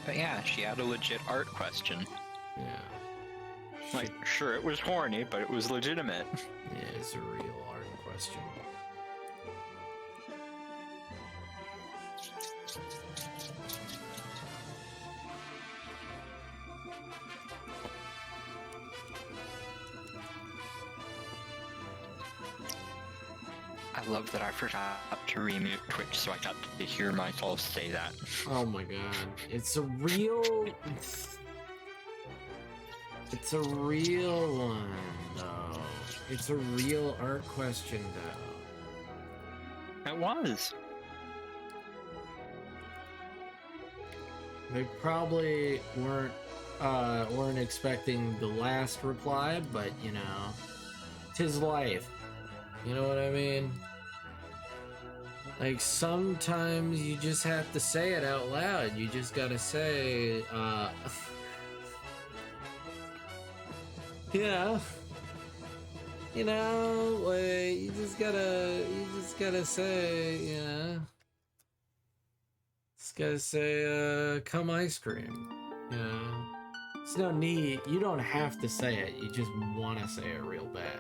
But yeah, she had a legit art question. Yeah. Like, sure, it was horny, but it was legitimate. Yeah, it's a real art question. I love that I forgot to remute Twitch, so I got to hear myself say that. Oh my god. It's a real... It's a real one, though. It's a real art question, though. It was. They probably weren't expecting the last reply, but, you know, 'tis life. You know what I mean? Like, sometimes you just have to say it out loud. You just gotta say, like, you just gotta say, just gotta say, come ice cream, you know? It's no need, you don't have to say it, you just wanna say it real bad.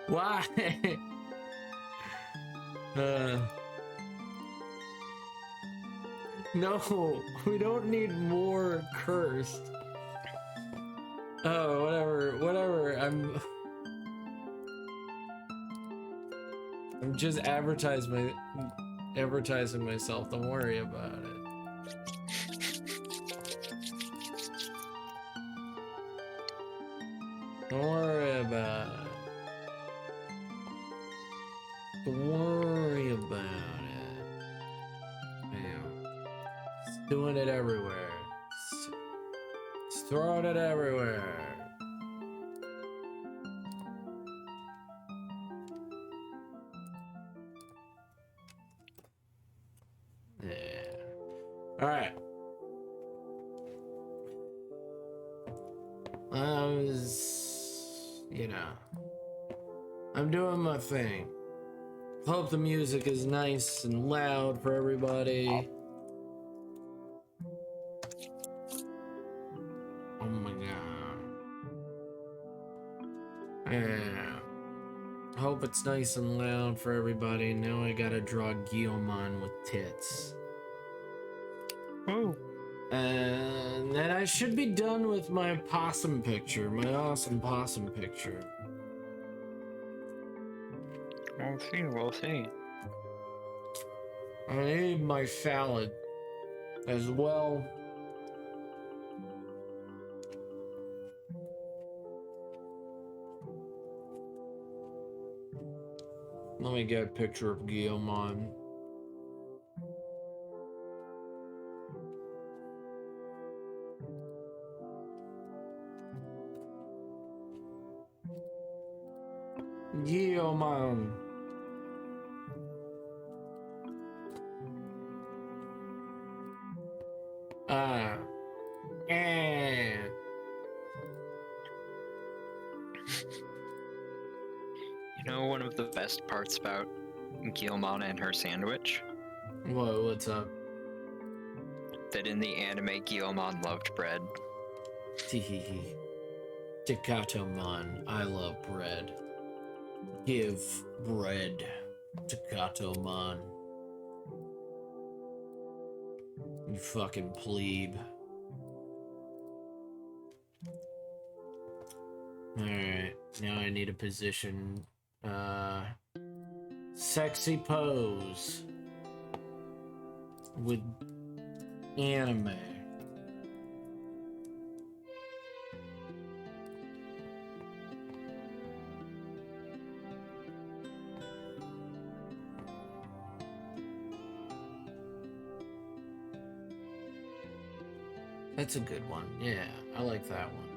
Why? No, we don't need more cursed. Oh, whatever. I'm just advertising myself. Don't worry about it. Don't worry about it. Don't worry about it. Damn. Just doing it everywhere. Just throwing it everywhere. Yeah. Alright. I'm doing my thing. Hope the music is nice and loud for everybody. Oh my god. Yeah. Hope it's nice and loud for everybody. Now I gotta draw Guillemon with tits. Ooh. And then I should be done with my possum picture, my awesome possum picture. We'll see. I need my salad as well. Let me get a picture of Guillemon. Guillemon. You know one of the best parts about Guillemon and her sandwich? What's up? That in the anime, Guillemon loved bread. Teehee. Takatomon, I love bread. Give bread, Takatomon. You fucking plebe. Alright, now I need a position. Sexy pose. With anime. That's a good one. Yeah, I like that one.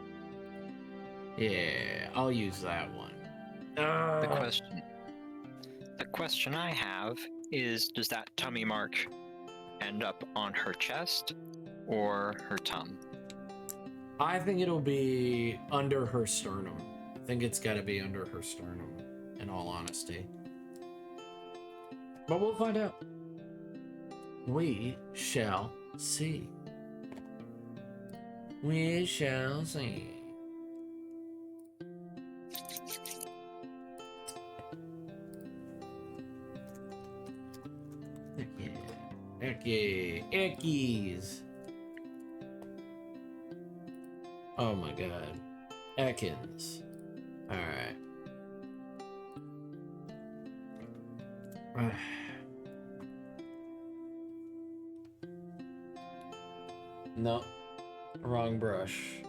Yeah, I'll use that one. The question I have is, does that tummy mark end up on her chest or her tum? I think it'll be under her sternum. think it's got to be under her sternum, in all honesty. But we'll find out. We shall see. We shall see. Eckies. Oh my god. Ekans. Alright. No. Wrong brush.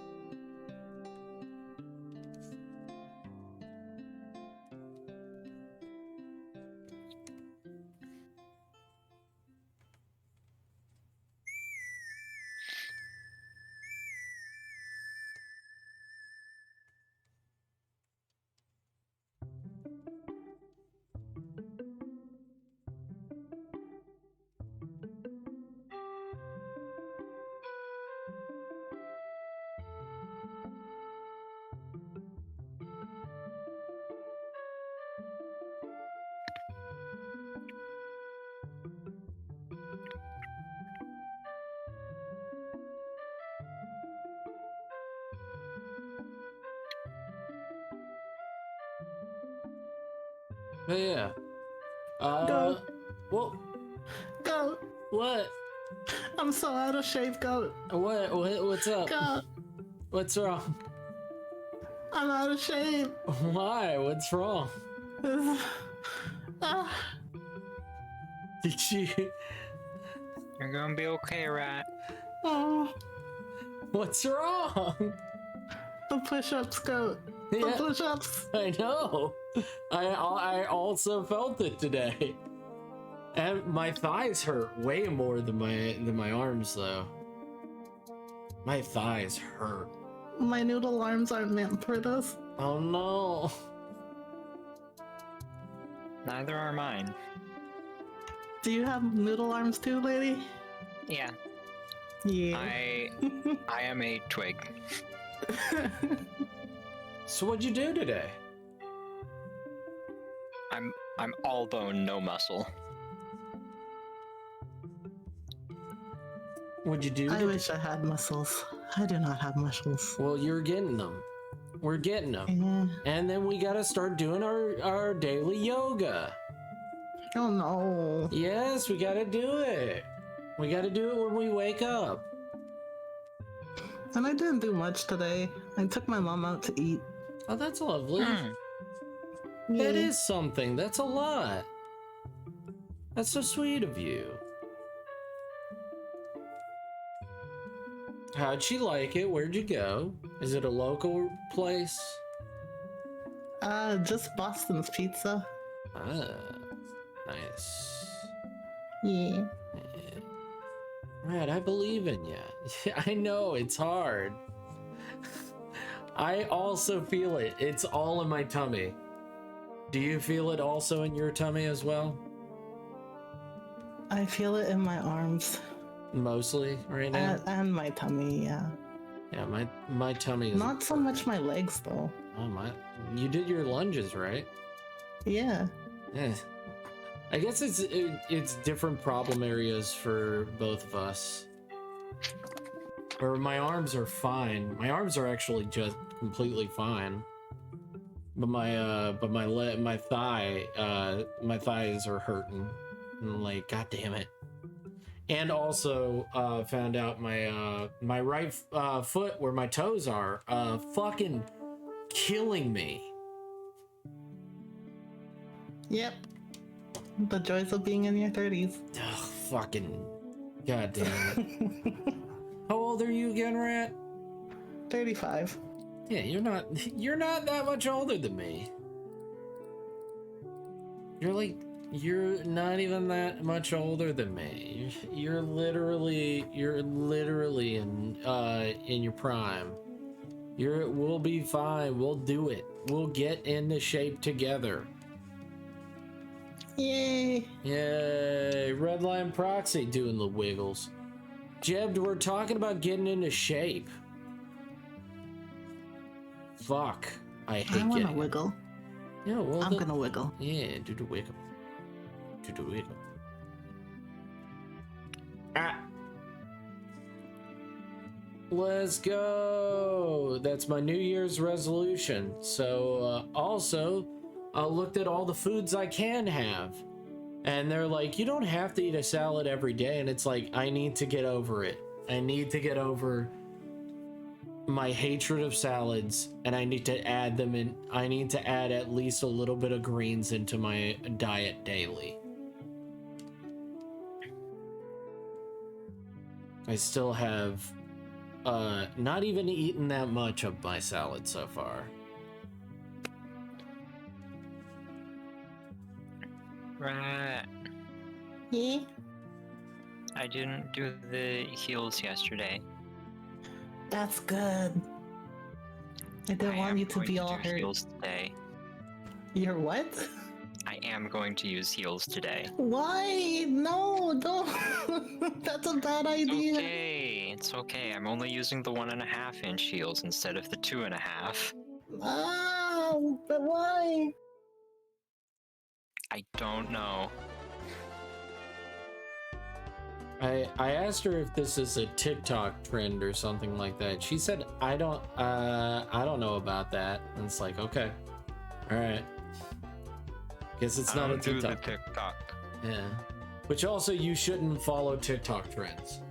But yeah. Go. Well, Goat, what? I'm so out of shape, Goat. What's up? Goat, What's wrong? I'm out of shape. Why? What's wrong? Ah, Did you? You're gonna be okay, Rat. oh, What's wrong? the push-ups, Goat. The Yeah. push-ups. I know. I also felt it today, and my thighs hurt way more than my arms though. My thighs hurt. My noodle arms aren't meant for this. Oh no. Neither are mine. Do you have noodle arms too, lady? Yeah, Yeah. I am a twig. So what'd you do today? I'm all bone, no muscle. What'd you do I today? wish I had muscles. I do not have muscles. Well, you're getting them. We're getting them. Yeah. And then we gotta start doing our daily yoga. Oh no. Yes, we gotta do it. We gotta do it when we wake up. And I didn't do much today. I took my mom out to eat. Oh, that's lovely. Hmm. That Yeah. is something. That's a lot. That's so sweet of you. How'd she like it? Where'd you go? Is it a local place? Just Boston's Pizza. Ah, nice. Yeah. Right, I believe in you. I know, it's hard. I also feel it. It's all in my tummy. Do you feel it also in your tummy as well? I feel it in my arms Mostly right now? and my tummy, yeah. Yeah, my tummy is... Not so much my legs, though. Oh my... You did your lunges, right? Yeah. Yeah. I guess it's different problem areas for both of us. Or my arms are fine. My arms are actually just completely fine. But my thighs are hurting. And I'm like, god damn it. And also found out my right foot where my toes are fucking killing me. Yep. The joys of being in your 30s. Ugh, fucking god damn it. How old are you again, Rat? 35. Yeah, you're not that much older than me. You're not even that much older than me. You're literally in your prime. We'll be fine. We'll do it. We'll get into shape together. Yay. Yay, Redline Proxy doing the wiggles. Jeb, we're talking about getting into shape. Fuck. I I hate want to getting. wiggle. Yeah, well, I'm gonna wiggle. Yeah, do the wiggle. Do the wiggle. Ah. Let's go. That's my New Year's resolution. So, also, I looked at all the foods I can have. And they're like, you don't have to eat a salad every day. And it's like, I need to get over it. I need to get over my hatred of salads, and I need to add them in. I need to add at least a little bit of greens into my diet daily. I still have not even eaten that much of my salad so far. Right. Yeah. I didn't do the heels yesterday. That's good. I didn't want am you to going be all do hurt. heels today. You're what? I am going to use heels today. Why? No, don't. That's a bad idea. Okay, it's okay. I'm only using the 1.5-inch heels instead of the 2.5. Oh, but why? I don't know. I asked her if this is a TikTok trend or something like that. She said, I don't know about that. And it's like, okay. All right. Guess it's not a do the TikTok. TikTok. Yeah. Which also, you shouldn't follow TikTok trends.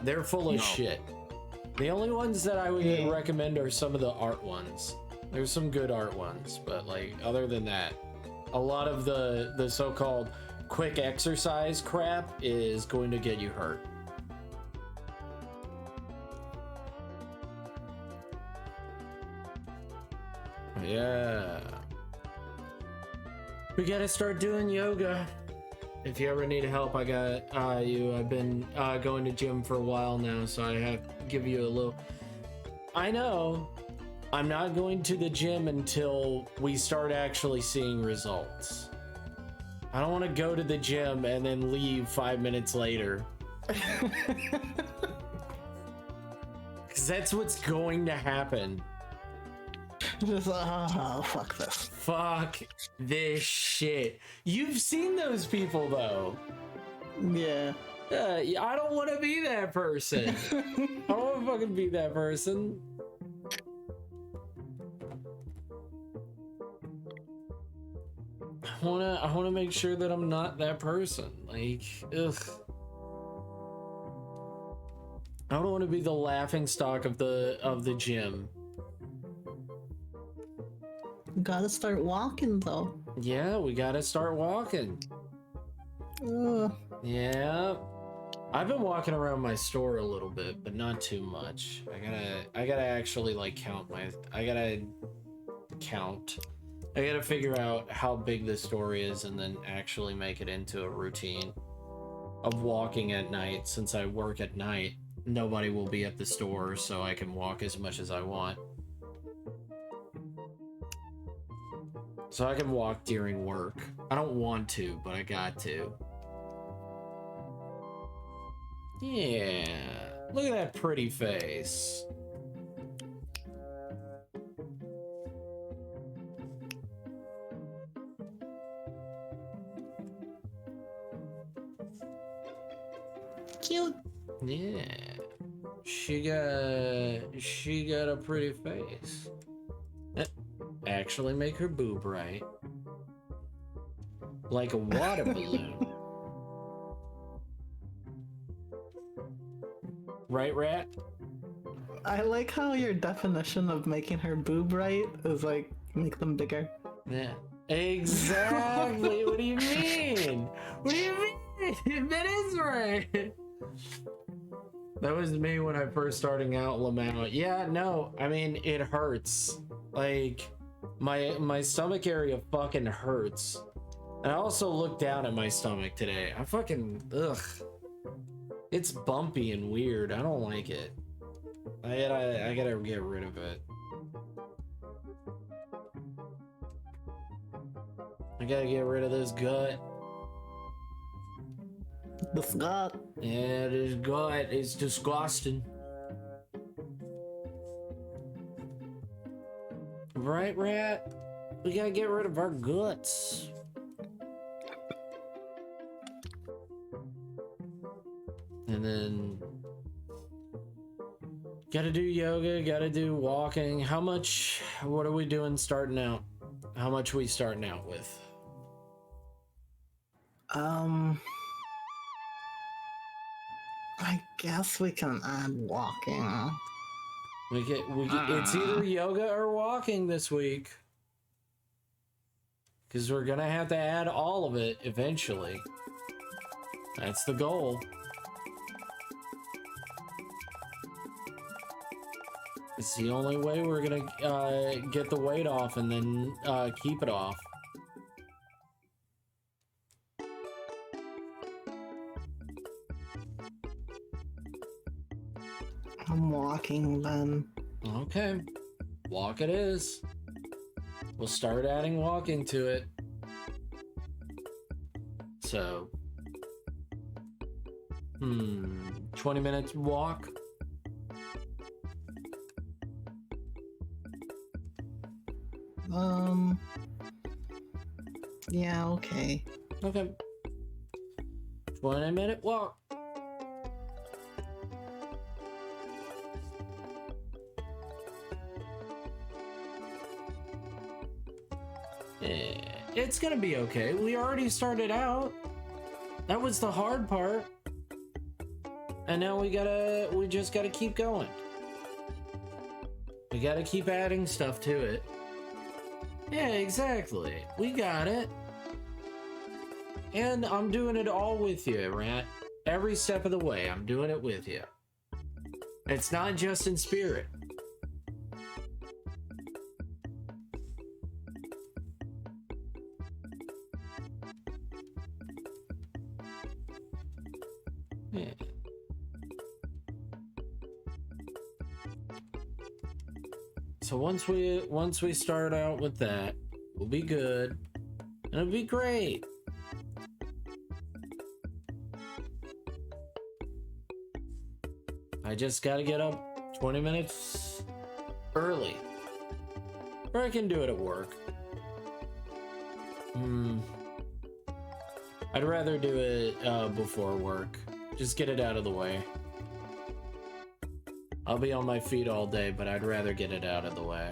They're full of shit. The only ones that I would recommend are some of the art ones. There's some good art ones, but like other than that, a lot of the so-called quick exercise crap is going to get you hurt. Yeah. We gotta start doing yoga. If you ever need help, I got you. I've been going to gym for a while now, so I have to give you a little. I know I'm not going to the gym until we start actually seeing results. I don't want to go to the gym and then leave 5 minutes later. Because that's what's going to happen. Just, oh, fuck this. Fuck this shit. You've seen those people, though. Yeah. I don't want to be that person. I don't want to fucking be that person. I wanna make sure that I'm not that person. Like, ugh. I don't want to be the laughing stock of the gym. Gotta start walking though. Yeah, we gotta start walking. Ugh. Yeah. I've been walking around my store a little bit, but not too much. I gotta actually like count. I gotta figure out how big the store is and then actually make it into a routine of walking at night. Since I work at night, nobody will be at the store, so I can walk as much as I want. So I can walk during work. I don't want to, but I got to. Yeah. Look at that pretty face. Cute. Yeah. She got a pretty face. Actually make her boob right. Like a water balloon. Right, Rat? I like how your definition of making her boob right is like make them bigger. Yeah. Exactly. What do you mean? What do you mean? That is right. That was me when I first starting out Lamau. Yeah, no, I mean it hurts. Like my stomach area fucking hurts. And I also looked down at my stomach today. I fucking ugh. It's bumpy and weird. I don't like it. I gotta get rid of it. I gotta get rid of this gut. The gut. Yeah, this gut is disgusting. Right, Rat? We gotta get rid of our guts. And then gotta do yoga, gotta do walking. How much, what are we doing starting out? How much are we starting out with? I guess we can add walking. It's either yoga or walking this week. Because we're gonna have to add all of it eventually. That's the goal. It's the only way we're gonna get the weight off and then keep it off. I'm walking then. Okay, walk it is. We'll start adding walking to it. So, 20 minutes walk. Yeah, okay. Okay. 20-minute walk. It's gonna be okay. We already started out. That was the hard part. And now we just gotta keep going. We gotta keep adding stuff to it. Yeah, exactly. We got it. And I'm doing it all with you, Rat. Every step of the way, I'm doing it with you. It's not just in spirit. Yeah. So once we start out with that, we'll be good. And it'll be great. I just gotta get up 20 minutes early. Or I can do it at work. I'd rather do it before work. Just get it out of the way. I'll be on my feet all day, but I'd rather get it out of the way.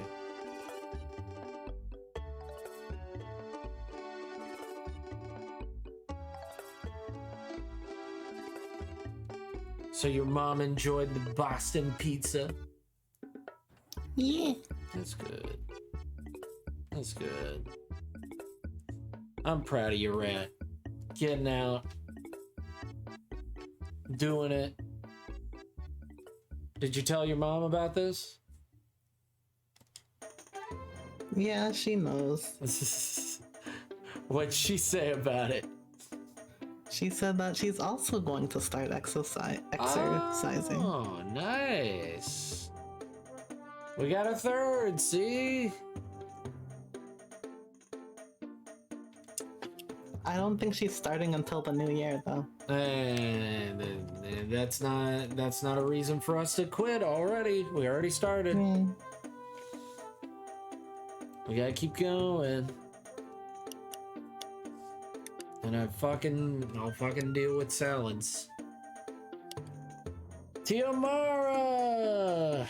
So your mom enjoyed the Boston pizza? Yeah. That's good. That's good. I'm proud of you, Rat. Getting out. Doing it. Did you tell your mom about this? Yeah, she knows. What'd she say about it? She said that she's also going to start exercising. Oh, nice. We got a third, see? I don't think she's starting until the new year, though. That's not a reason for us to quit already. We already started. We gotta keep going. And I'll fucking deal with salads. Tiamara!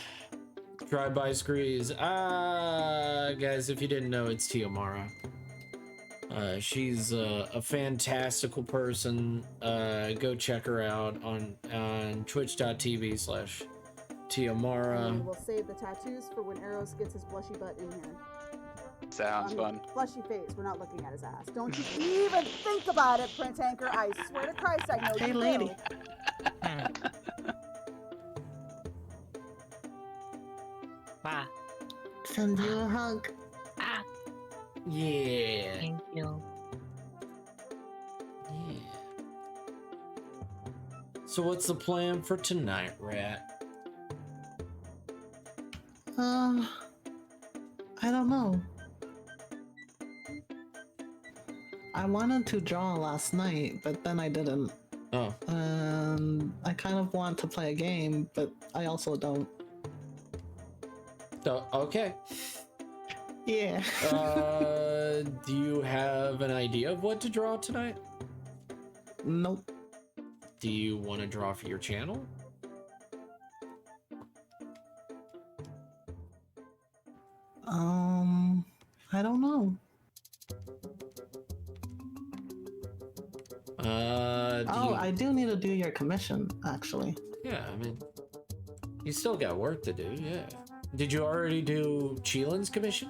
Drive-by screes. Guys, if you didn't know, it's Tiamara. She's a fantastical person. Go check her out on twitch.tv/Tiamara. And we'll save the tattoos for when Eros gets his blushy butt in here. Sounds fun. Blushy face. We're not looking at his ass. Don't you even think about it, Prince Anchor. I swear to Christ, I know Hey, you lady. will. Ah, Send you a hug. Yeah. thank you. Yeah. So what's the plan for tonight, Rat? I don't know. I wanted to draw last night, but then I didn't. Oh. I kind of want to play a game, but I also don't. Okay. Yeah. Do you have an idea of what to draw tonight? Nope. Do you want to draw for your channel? I don't know. I do need to do your commission, actually. Yeah, I mean, you still got work to do, yeah. Did you already do Cheelan's commission?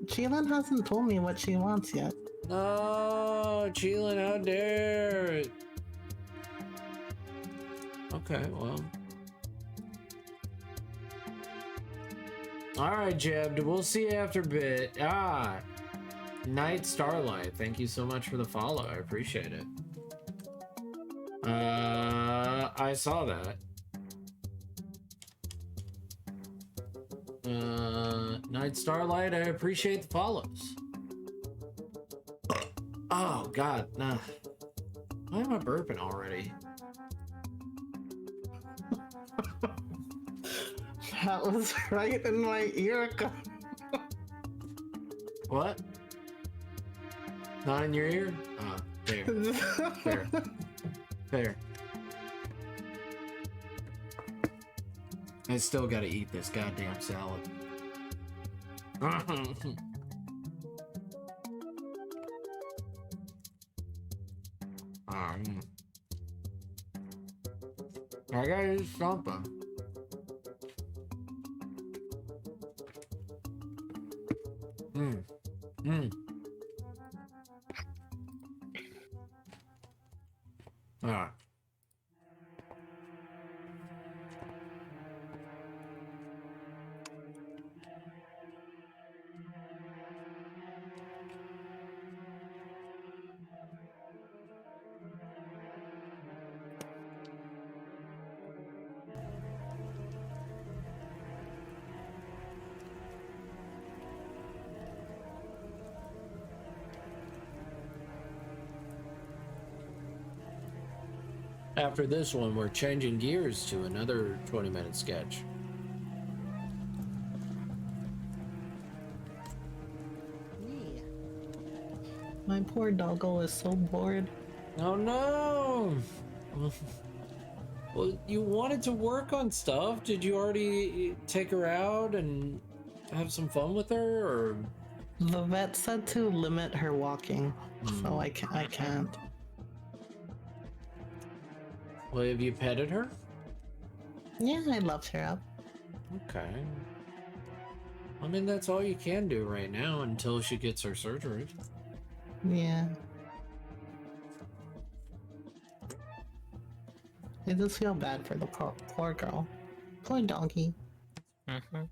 Cheelan hasn't told me what she wants yet. No, Cheelan, how dare. Okay, well. Alright, Jeb, we'll see you after a bit. Night Starlight, thank you so much for the follow. I appreciate it. I saw that. Night Starlight, I appreciate the follows. Oh, God, nah. Why am I burping already? That was right in my ear. What? Not in your ear? Oh, there. Fair. Fair. I still gotta eat this goddamn salad. I gotta eat something. Alright. After this one, we're changing gears to another 20-minute sketch. My poor doggo is so bored. Oh no! Well, you wanted to work on stuff. Did you already take her out and have some fun with her, or? The vet said to limit her walking, so I can't. Well, have you petted her? Yeah, I loved her up. Okay. I mean, that's all you can do right now until she gets her surgery. Yeah. I just feel bad for the poor girl. Poor donkey. Mm-hmm.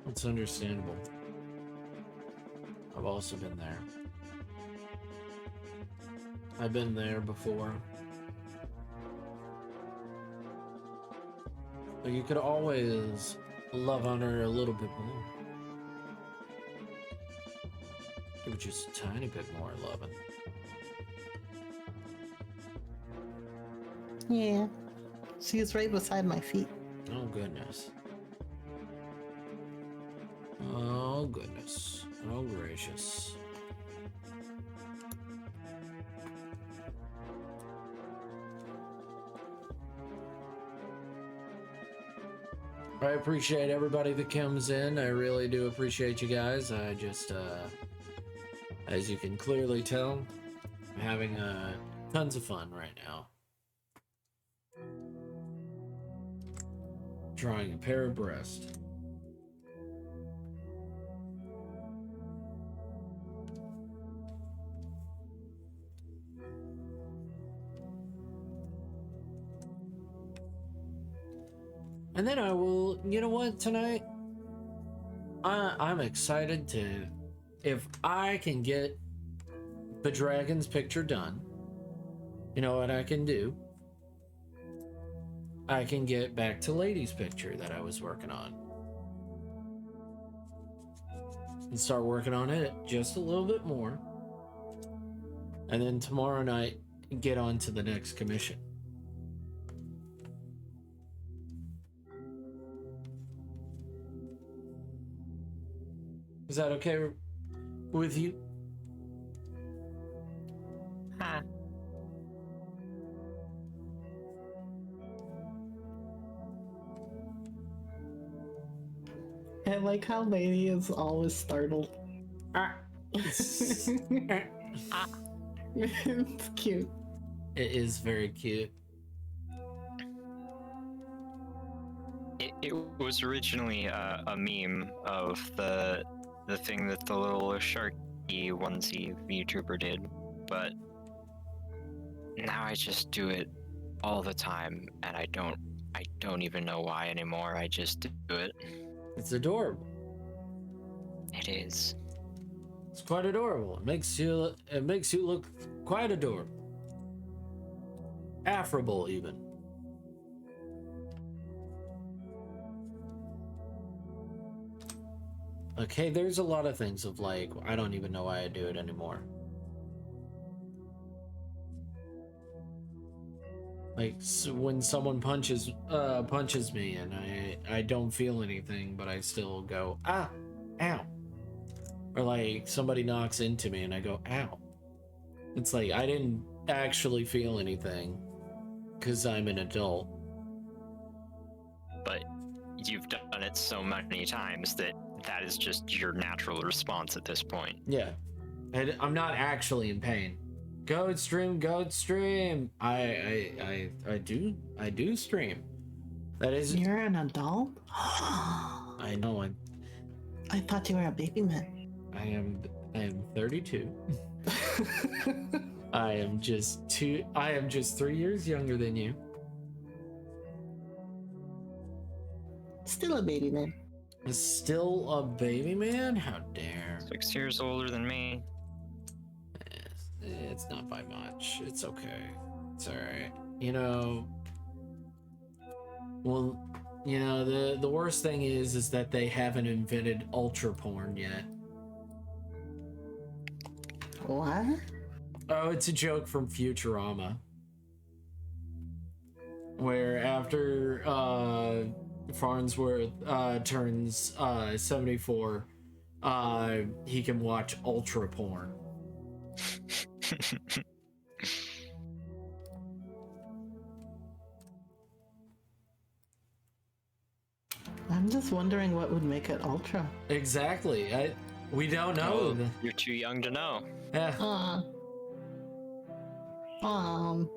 It's understandable. I've also been there. I've been there before. But you could always love on her a little bit more. Give her just a tiny bit more loving. Yeah. She's right beside my feet. Oh, goodness. Oh, goodness. Oh, gracious. I appreciate everybody that comes in. I really do appreciate you guys. I just, as you can clearly tell, I'm having tons of fun right now. Drawing a pair of breasts. And then I will, you know what, tonight? I'm excited to, if I can get the dragon's picture done, you know what I can do? I can get back to Lady's picture that I was working on. And start working on it just a little bit more. And then tomorrow night, get on to the next commission. Is that okay with you? Huh. I like how Lady is always startled. Ah. It's Ah. cute. It is very cute. It was originally a meme of the thing that the little sharky onesie YouTuber did, but now I just do it all the time, and I don't even know why anymore. I just do it. It's adorable. It is. It's quite adorable. It makes you look quite adorable. Affable even. Okay, there's a lot of things of like, I don't even know why I do it anymore. Like when someone punches me and I don't feel anything, but I still go, ah, ow. Or like somebody knocks into me and I go, ow. It's like I didn't actually feel anything because I'm an adult. But you've done it so many times that is just your natural response at this point. Yeah. And I'm not actually in pain. Goat stream. I do stream. That is. You're an adult? I know. I thought you were a baby man. I am 32. I am just 3 years younger than you. Still a baby man. Still a baby man? How dare. 6 years older than me. It's not by much. It's okay. It's alright. You know. Well, you know, the worst thing is that they haven't invented ultra porn yet. What? Oh, it's a joke from Futurama. Where after Farnsworth turns 74, he can watch ultra porn. I'm just wondering what would make it ultra. Exactly. We don't know. Oh, you're too young to know. Yeah. Um.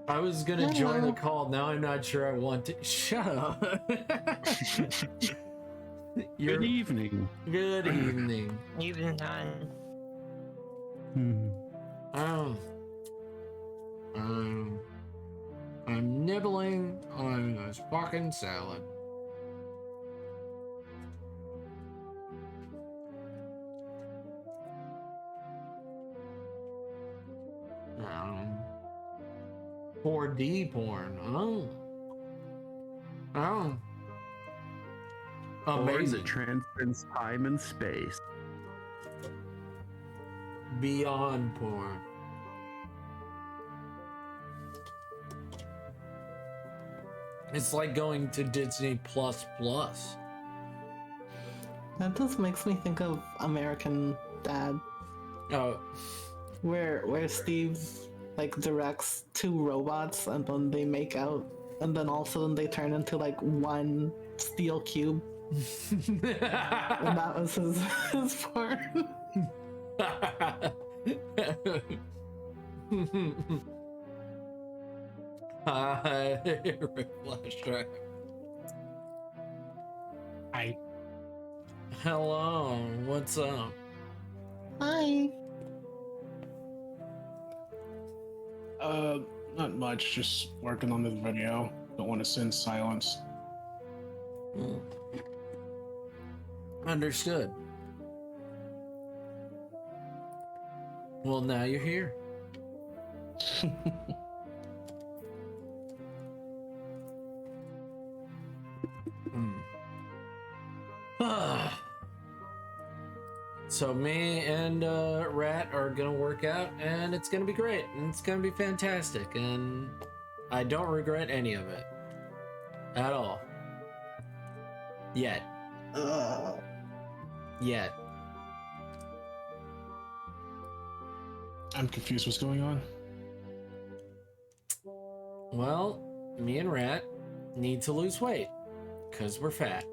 I was gonna join the call. Now I'm not sure I want to. Shut up. Good evening. Good evening. Even done. Oh. I'm nibbling on this fucking salad. Um, 4D porn. Oh. Oh. Porn Amazing. that transcends time and space. Beyond porn. It's like going to Disney Plus Plus. That just makes me think of American Dad, Oh, where Steve like directs two robots and then they make out, and then all of a sudden they turn into like one steel cube, and that was his part. Hi, Flash Drive. Hi. Hello, what's up? Hi. Not much. Just working on this video. Don't want to send silence. Understood. Well, now you're here. So me and Rat are gonna work out, and it's gonna be great, and it's gonna be fantastic, and I don't regret any of it at all. Yet. Yet. I'm confused. What's going on? Well, me and Rat need to lose weight because we're fat.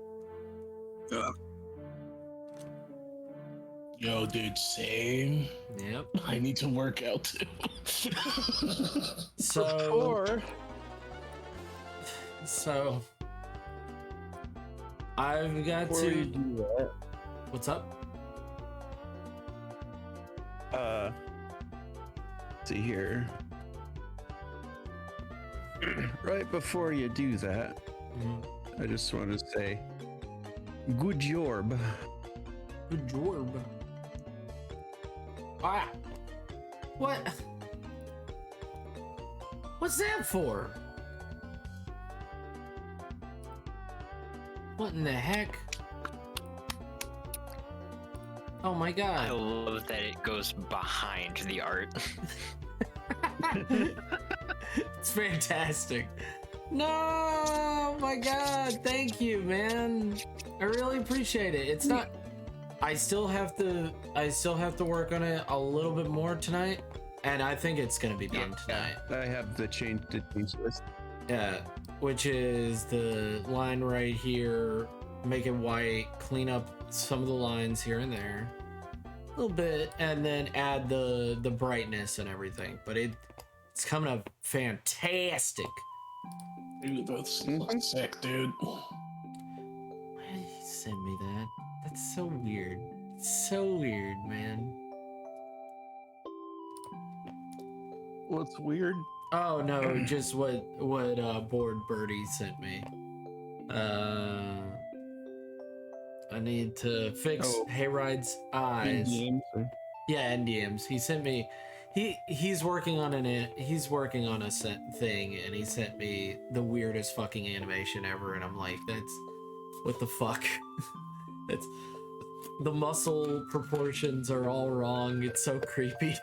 Yo, dude, same. Yep. I need to work out too. So I've got Before you to. do that, What's up? see here. Right before you do that, I just want to say, good job. Good job. Ah. What? What's that for? What in the heck? Oh my I god. love that it goes behind the art. It's fantastic. No, oh my god, thank you, man. I really appreciate it. It's not I still have to work on it a little bit more tonight, and I think it's gonna be done tonight. I have the change to change list. Yeah, which is the line right here, make it white, clean up some of the lines here and there, a little bit, and then add the brightness and everything. But it's coming up fantastic. You both look sick, dude. Why did you send me that? That's so weird. It's so weird, man. What's weird? Oh no, just what Bored Birdie sent me. I need to fix Hayride's eyes. NDMs, Yeah, NDMs. He sent me. He's working on a thing, and he sent me the weirdest fucking animation ever, and I'm like, that's what the fuck. That's the muscle proportions are all wrong. It's so creepy.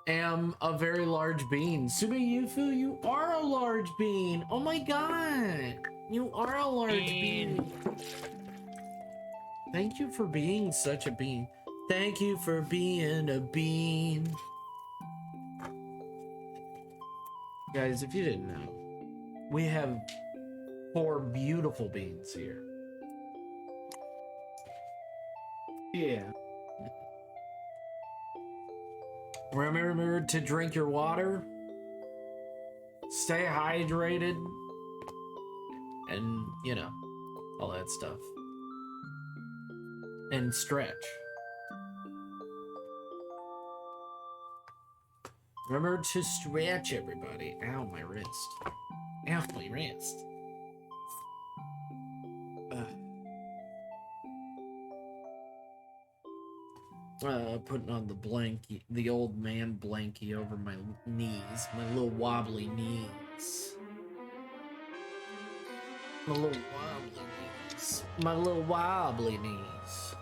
Am a very large bean. Subayufu, you are a large bean. Oh my god. You are a large bean. Thank you for being such a bean. Thank you for being a bean. Guys, if you didn't know, we have 4 beautiful beans here. Yeah. Remember to drink your water, stay hydrated, and, you know, all that stuff. And stretch. Remember to stretch, everybody. Ow, my wrist. Ow, my wrist. Putting on the blankie, the old man blankie over my knees, my little wobbly knees. My little wobbly knees. My little wobbly knees.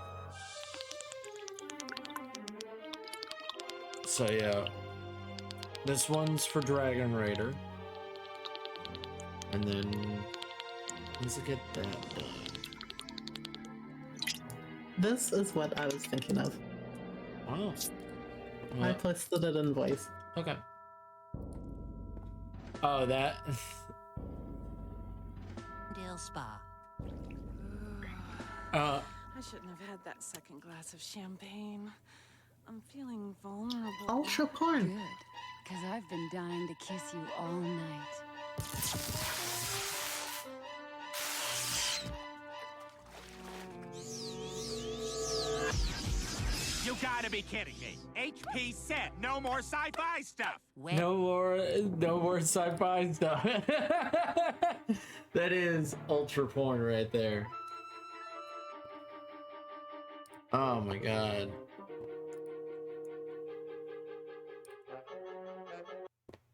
So yeah, this one's for Dragon Raider. And then let's get that done. This is what I was thinking of. Wow. I posted it in voice. Okay. Oh, that. Dale Spa. I shouldn't have had that second glass of champagne. I'm feeling vulnerable. Ultra porn. Good, because I've been dying to kiss you all night. You gotta be kidding me. HP said no more sci-fi stuff. Well, No more sci-fi stuff. That is ultra porn right there. Oh my god.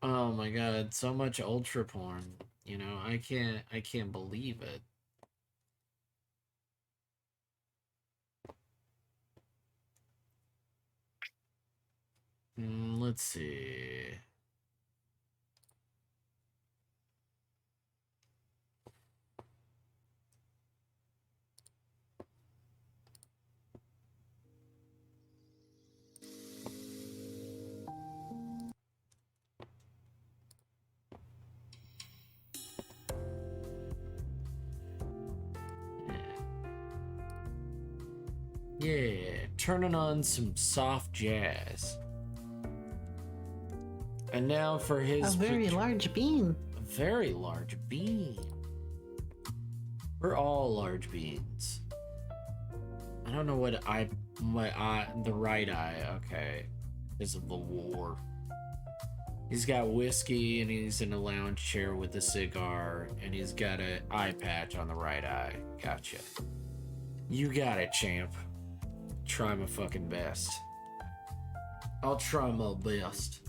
Oh my god, so much ultra porn. You know, I can't believe it. Let's see. Yeah, turning on some soft jazz. And now for his A very large bean. A very large bean. We're all large beans. I don't know what the right eye, okay, is of the war. He's got whiskey and he's in a lounge chair with a cigar and he's got an eye patch on the right eye. Gotcha. You got it, champ. Try my fucking best. I'll try my best.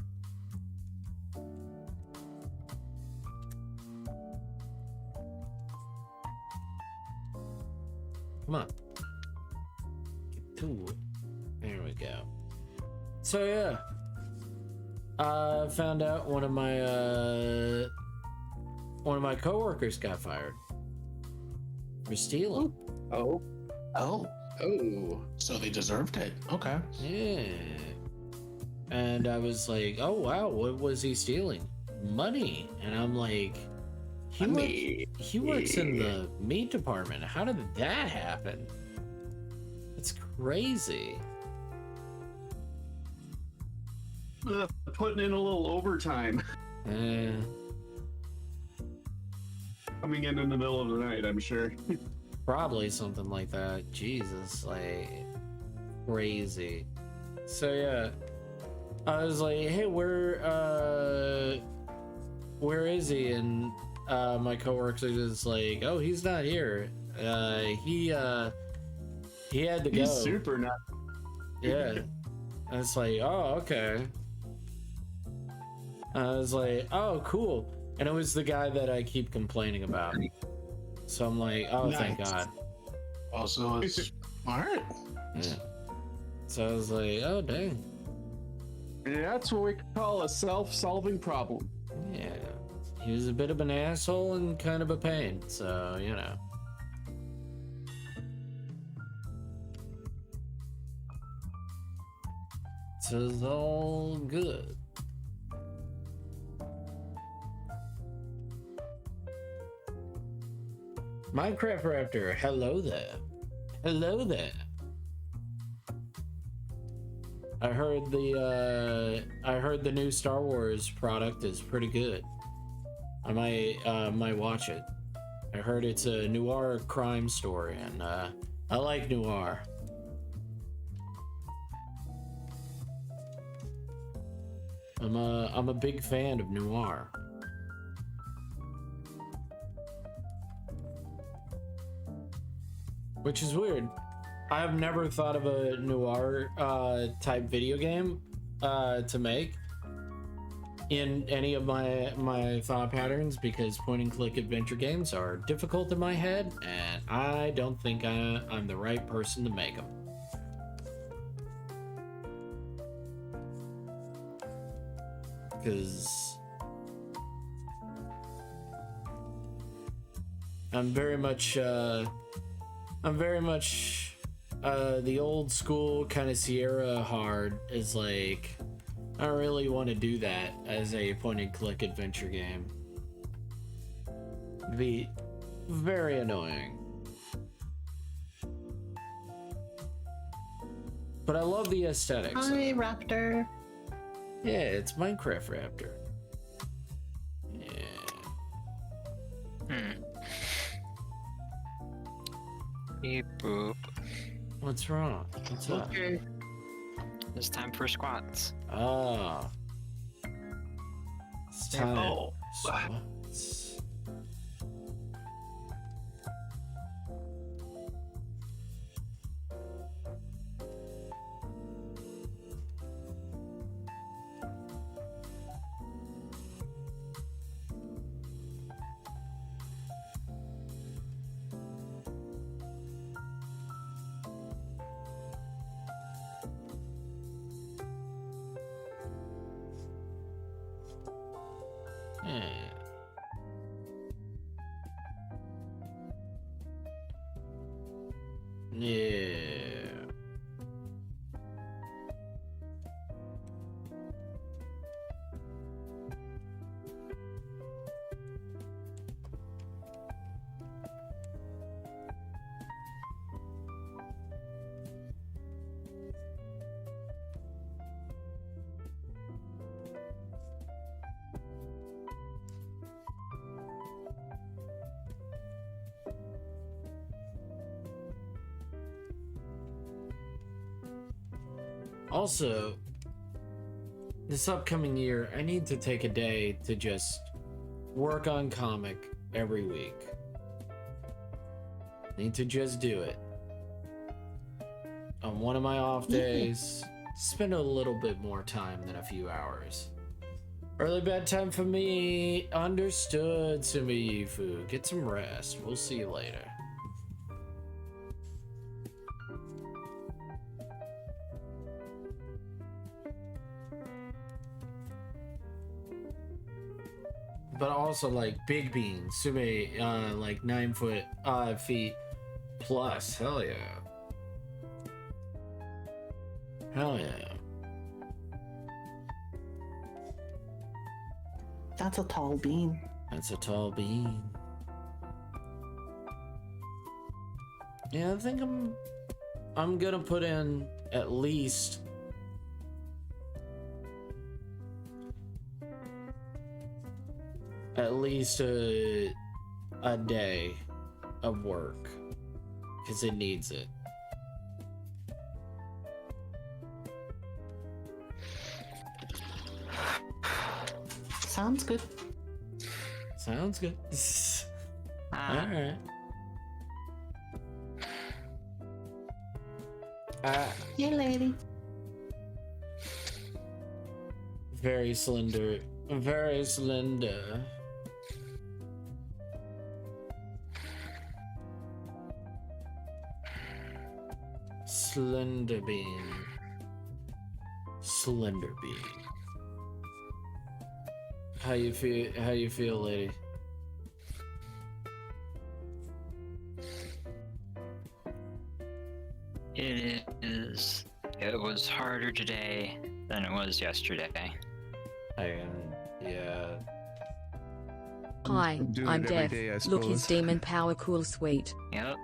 Come on. Get to it. There we go. So yeah. I found out one of my coworkers got fired for stealing. Oh. So they deserved it. Okay. Yeah. And I was like, oh wow, what was he stealing? Money. And I'm like, he works in the meat department. How did that happen? It's crazy. Putting in a little overtime. Coming in the middle of the night, I'm sure. Probably something like that. Jesus, like crazy. So yeah, I was like, hey, where is he? And my coworker is like, oh, he's not here. He had to go. He's super not. Yeah. And it's like, oh, okay. I was like, oh, cool. And it was the guy that I keep complaining about. So I'm like, oh, Nice. thank God. Also, it's smart. Yeah. So I was like, oh, dang. That's what we call a self-solving problem. Yeah. He was a bit of an asshole and kind of a pain. So, you know. So it's all good. Minecraft Raptor, hello there. Hello there. I heard the new Star Wars product is pretty good. I might watch it. I heard it's a noir crime story, and I like noir. I'm a big fan of noir. Which is weird. I have never thought of a noir type video game to make in any of my thought patterns, because point and click adventure games are difficult in my head, and I don't think I'm the right person to make them. Because I'm very much the old school kind of Sierra hard is like, I don't really want to do that as a point and click adventure game. It'd be very annoying. But I love the aesthetics. Hi, Raptor. Yeah, it's Minecraft Raptor. Yeah. Beep boop. What's wrong? What's up? Okay. It's time for squats. Ah. It's time. Oh. Squats. Yeah. Also, this upcoming year, I need to take a day to just work on comic every week. Need to just do it. On one of my off days, spend a little bit more time than a few hours. Early bedtime for me. Understood, Sumiyifu. Get some rest. We'll see you later. But also like big beans, Sume, like 9 feet plus. Hell yeah. Hell yeah. That's a tall bean. That's a tall bean. Yeah, I think I'm gonna put in at least a day of work, because it needs it. Sounds good. Sounds good. Alright. Yeah, lady. Very slender. Very slender. Slender bean. Slender bean. How you feel, lady? It was harder today than it was yesterday. Yeah. Hi, Do I'm it every Def. day, I Look, his suppose. demon power cool sweet. Yep.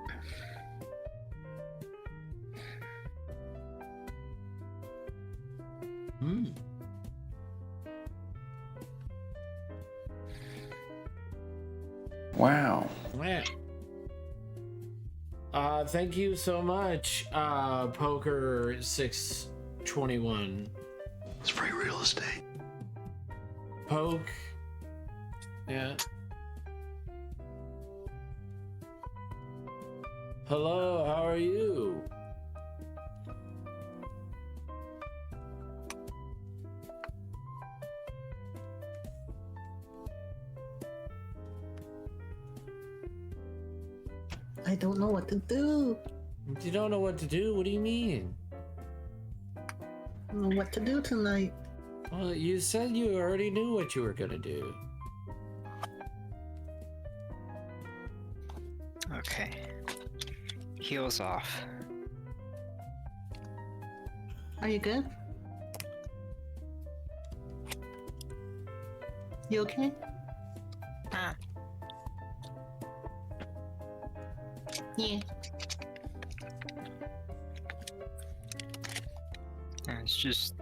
Wow. Yeah. Thank you so much, Poker 621. It's free real estate. Poke. Yeah. Hello, how are you? I don't know what to do. You don't know what to do? What do you mean? I don't know what to do tonight. Well, you said you already knew what you were gonna do. Okay. Heels off. Are you good? You okay? Yeah. I was just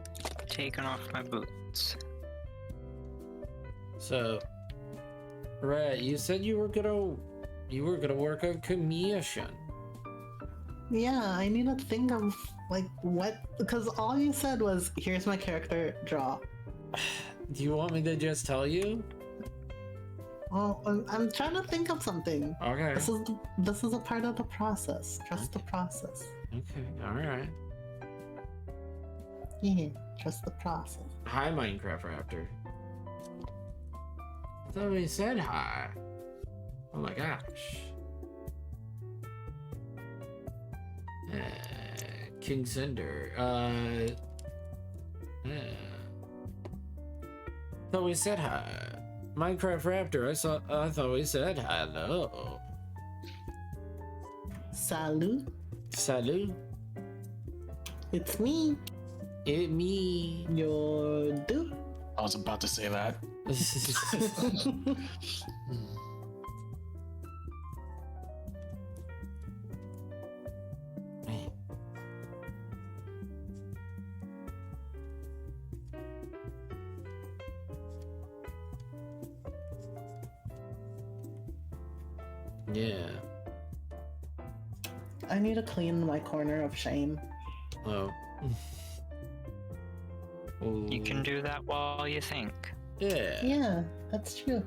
taking off my boots. So, Rat, you said you were gonna work on commission. Yeah, I need to think of like what, because all you said was, "Here's my character, draw." Do you want me to just tell you? Well, I'm trying to think of something. Okay. This is a part of the process. Trust the process. Okay. All right. Yeah, trust the process. Hi, Minecraft Raptor. Somebody said hi. Oh my gosh. King Cinder. Thought we said hi. Minecraft Raptor. I thought we said hello. Salut. Salut. It's me, It me. your dude. I was about to say that. Man. Yeah. I need to clean my corner of shame. Oh. You can do that while you think. Yeah. Yeah, that's true.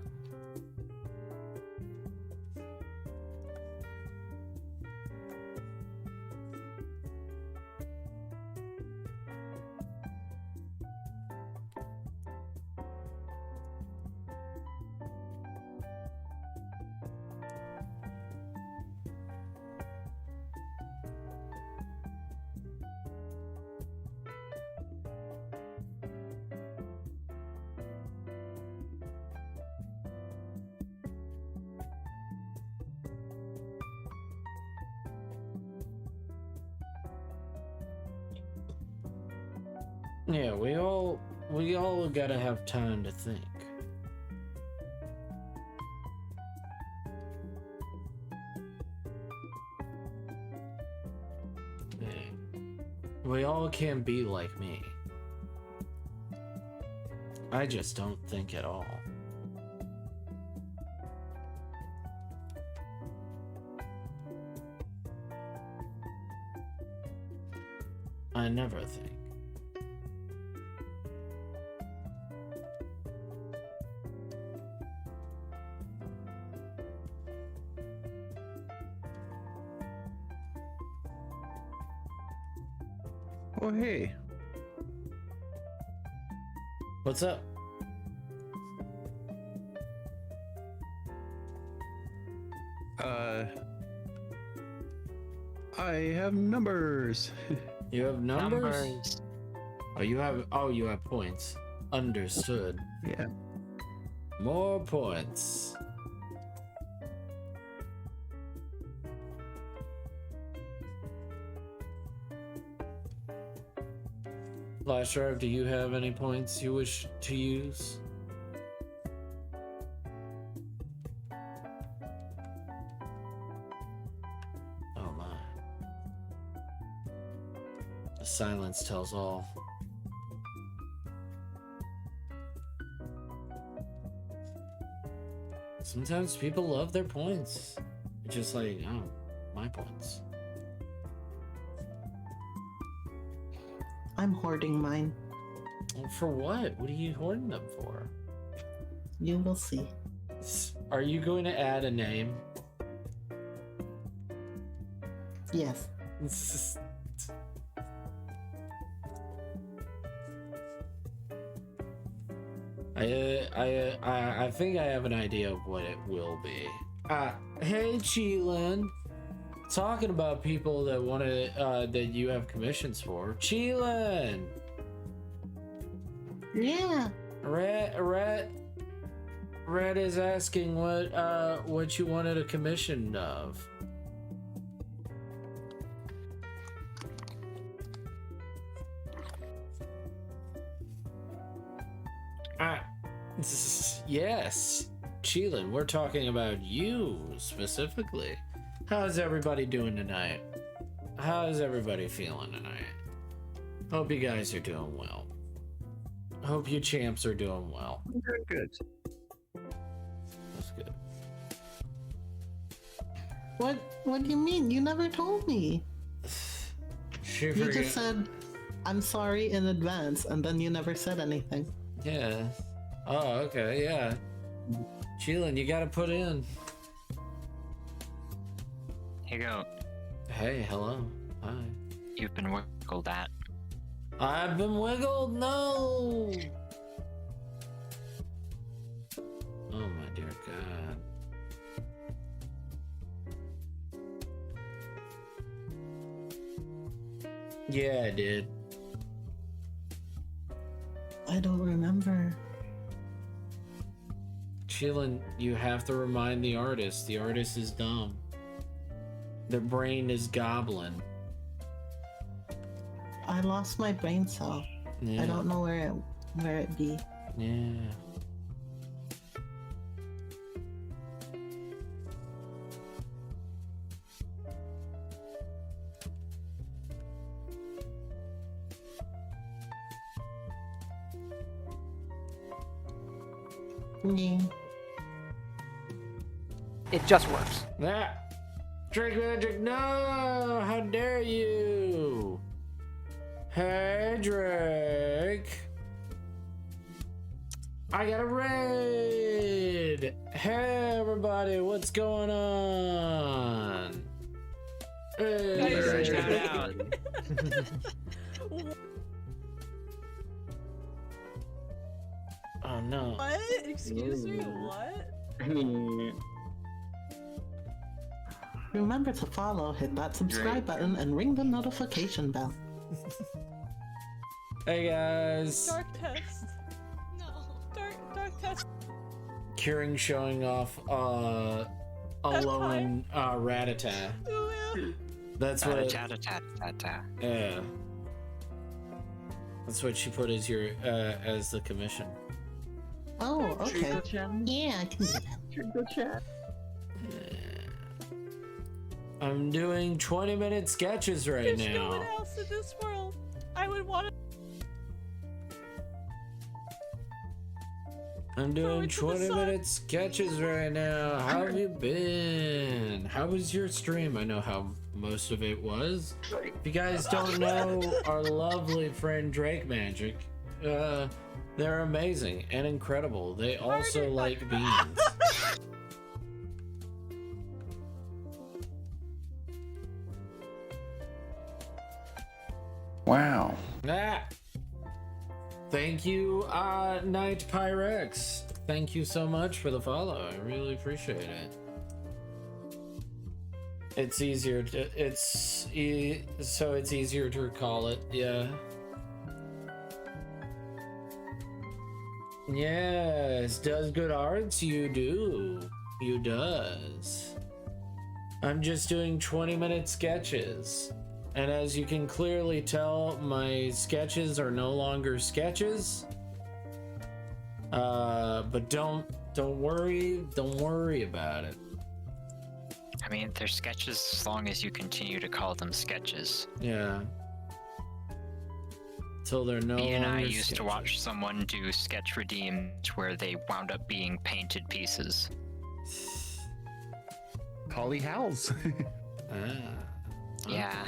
Yeah, we all gotta have time to think. Yeah. We all can't be like me. I just don't think at all. I never think. Oh, hey. What's up? I have numbers. You have numbers? Oh, you have points. Understood. Yeah. More points. Flash Drive, do you have any points you wish to use? Oh my. The silence tells all. Sometimes people love their points. It's just like, oh, my points. I'm hoarding mine. For what? What are you hoarding them for? You will see. Are you going to add a name? Yes. I think I have an idea of what it will be. Hey, Cheelin. Talking about people that want to, that you have commissions for. Cheelin! Yeah. Red is asking what you wanted a commission of. Yes, Cheelin, we're talking about you specifically. How's everybody doing tonight? How's everybody feeling tonight? Hope you guys are doing well. Hope you champs are doing well. Very good. That's good. What do you mean? You never told me. She You forget- just said, I'm sorry in advance, and then you never said anything. Yeah. Oh, okay, yeah. Cheelin, you gotta put in. Hey, go. Hey, hello. Hi. You've been wiggled at. I've been wiggled? No! Oh my dear God. Yeah, I did. I don't remember. Cheelin, you have to remind the artist. The artist is dumb. Their brain is goblin. I lost my brain cell. Yeah. I don't know where it be. Yeah. Yeah. It just works. Ah! Drake Magic, no! How dare you! Hey, Drake! I got a raid! Hey, everybody, what's going on? Hey, Shout out. Oh no. What? Excuse me, what? Remember to follow, hit that subscribe button, and ring the notification bell. Hey guys. Dark test. No. Dark test. Curing showing off alone Ratata. That's what yeah. That's what she put as your as the commission. Oh, okay. Yeah, I can do that. I'm doing 20-minute sketches right There's no now. one else in this world I would want to. I'm doing 20-minute sketches right now. How have you been? How was your stream? I know how most of it was. If you guys don't know our lovely friend Drake Magic, they're amazing and incredible. They also like beans. Wow. Ah. Thank you, Knight Pyrex. Thank you so much for the follow. I really appreciate it. It's easier to so it's easier to recall it. Yeah. Yes, does good arts. You do. You does. I'm just doing 20-minute sketches. And as you can clearly tell, my sketches are no longer sketches. But don't worry about it. I mean, they're sketches as long as you continue to call them sketches. Yeah. Till they're no Me and I longer used sketches. to watch someone do sketch redeemed where they wound up being painted pieces. Holly Howls. Yeah.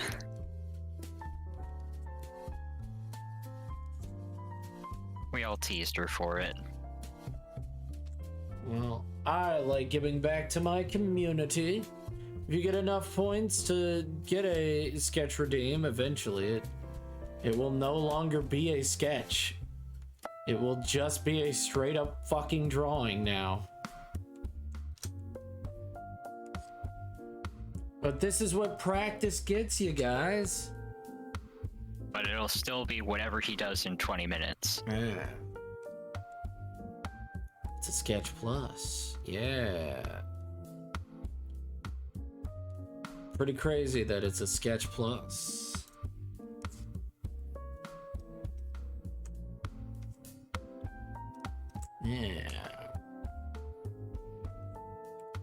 We all teased her for it. Well, I like giving back to my community. If you get enough points to get a sketch redeem, eventually it will no longer be a sketch. It will just be a straight up fucking drawing now. But this is what practice gets you, guys. But it'll still be whatever he does in 20 minutes. Yeah. It's a sketch plus. Yeah. Pretty crazy that it's a sketch plus. Yeah.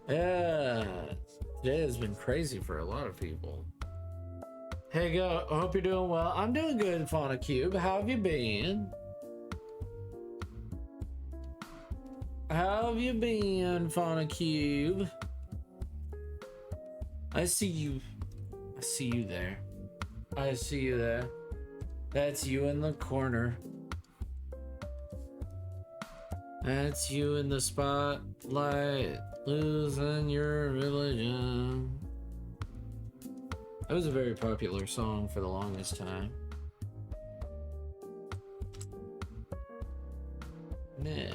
Yeah. Today has been crazy for a lot of people. Hey, go. I hope you're doing well. I'm doing good, Fauna Cube. How have you been? How have you been, Fauna Cube? I see you. I see you there. I see you there. That's you in the corner. That's you in the spotlight, losing your religion. That was a very popular song for the longest time. Yeah.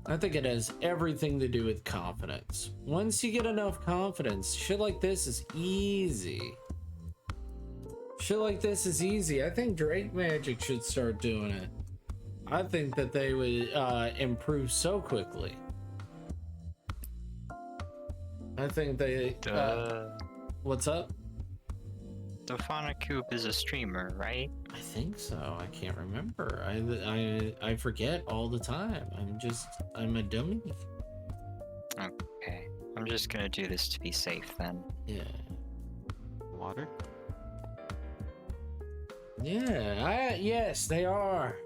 I think it has everything to do with confidence. Once you get enough confidence, shit like this is easy. Shit like this is easy. I think Drake Magic should start doing it. I think that they would improve so quickly. I think they. What's up? The Fauna Cube is a streamer, right? I think so. I can't remember. I forget all the time. I'm a dummy. Okay. I'm just gonna do this to be safe then. Yeah. Water? Yeah. Yes, they are.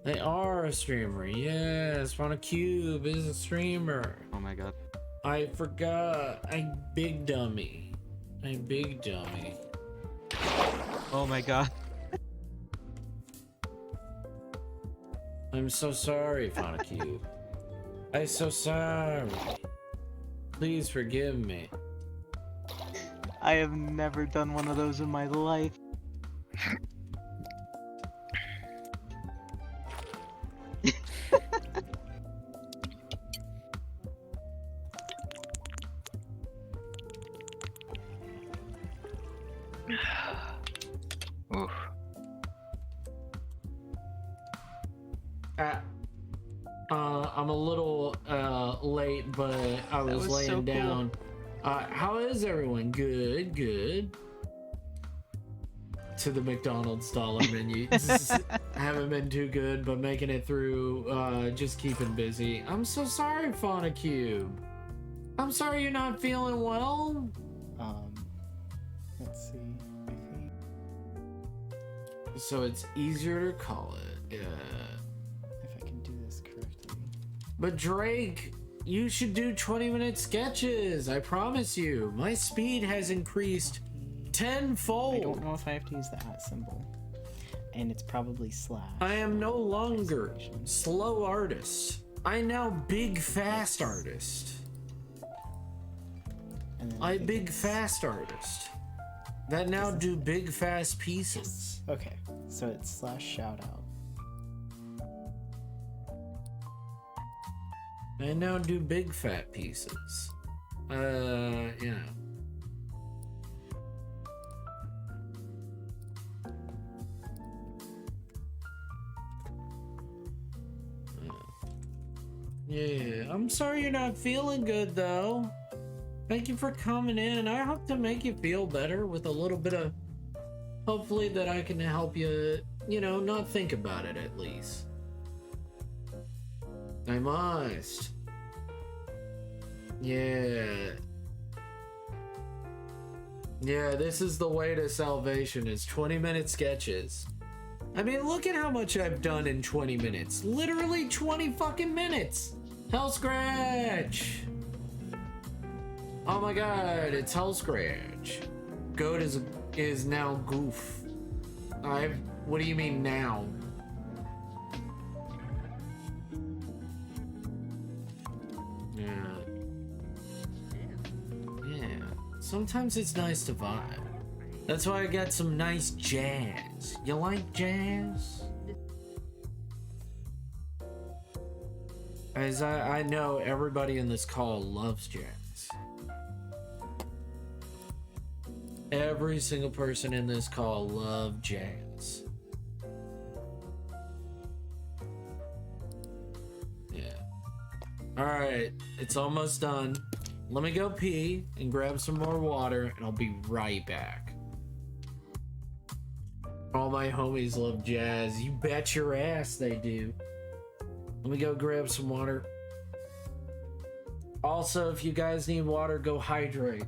They are a streamer. Yes, Fauna Cube is a streamer. Oh my god. I forgot. I big dummy. Oh my god. I'm so sorry, Fauna Cube. I'm so sorry. Please forgive me. I have never done one of those in my life. Oof. I'm a little late, but I was was laying so down. How is everyone? Good. To the McDonald's dollar menu. Haven't been too good, but making it through. Just keeping busy. I'm so sorry, Fauna Cube. I'm sorry you're not feeling well. Let's see. I think. So it's easier to call it. Yeah. If I can do this correctly. But Drake, you should do 20-minute sketches. I promise you. My speed has increased tenfold. I don't know if I have to use the @ symbol. And it's probably slash. I am no longer slow artist. I now big fast artist. I big fast artist. That now do big fast pieces. Okay, so it's slash shout out. I now do big fat pieces. Yeah. Yeah, I'm sorry you're not feeling good though. Thank you for coming in. I hope to make you feel better with a little bit of, hopefully that I can help you, not think about it at least. I must. Yeah. Yeah, this is the way to salvation, is 20-minute sketches. I mean, look at how much I've done in 20 minutes. Literally 20 fucking minutes. Hell Scratch. Oh my god, it's Hell Scratch. Goat is now Goof. What do you mean now? Yeah. Sometimes it's nice to vibe. That's why I got some nice jazz. You like jazz? As I know everybody in this call loves jazz. Every single person in this call loves jazz. Yeah. Alright, it's almost done. Let me go pee and grab some more water, and I'll be right back. All my homies love jazz. You bet your ass they do. Let me go grab some water. Also, if you guys need water, go hydrate.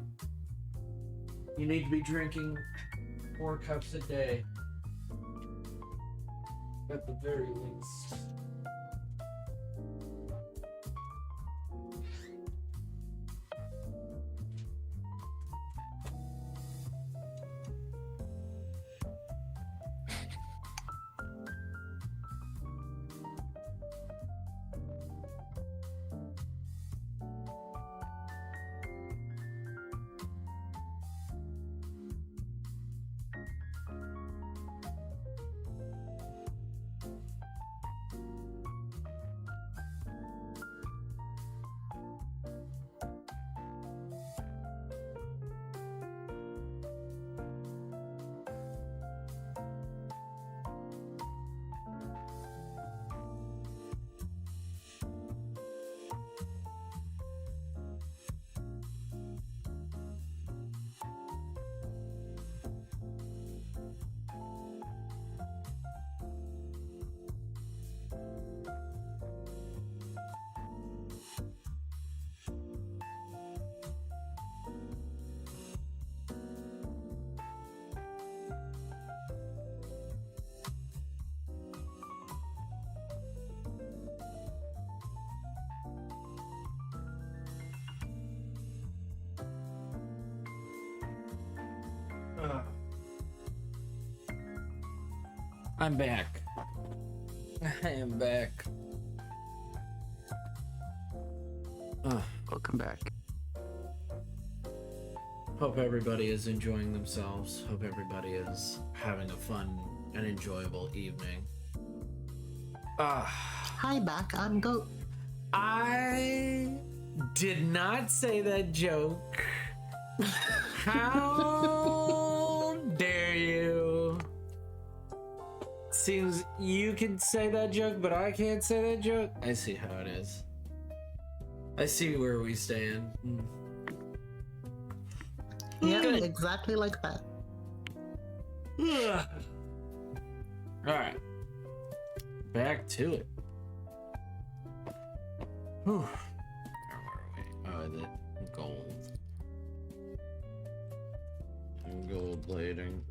You need to be drinking 4 cups a day. At the very least. I'm back. I am back. Welcome back. Hope everybody is enjoying themselves. Hope everybody is having a fun and enjoyable evening. Hi, back. I'm Goat. I did not say that joke. How dare you? Seems you can say that joke, but I can't say that joke. I see how it is. I see where we stand. Yeah, exactly like that. Alright. Back to it. Whew. Where were we? Oh, the gold. And gold plating.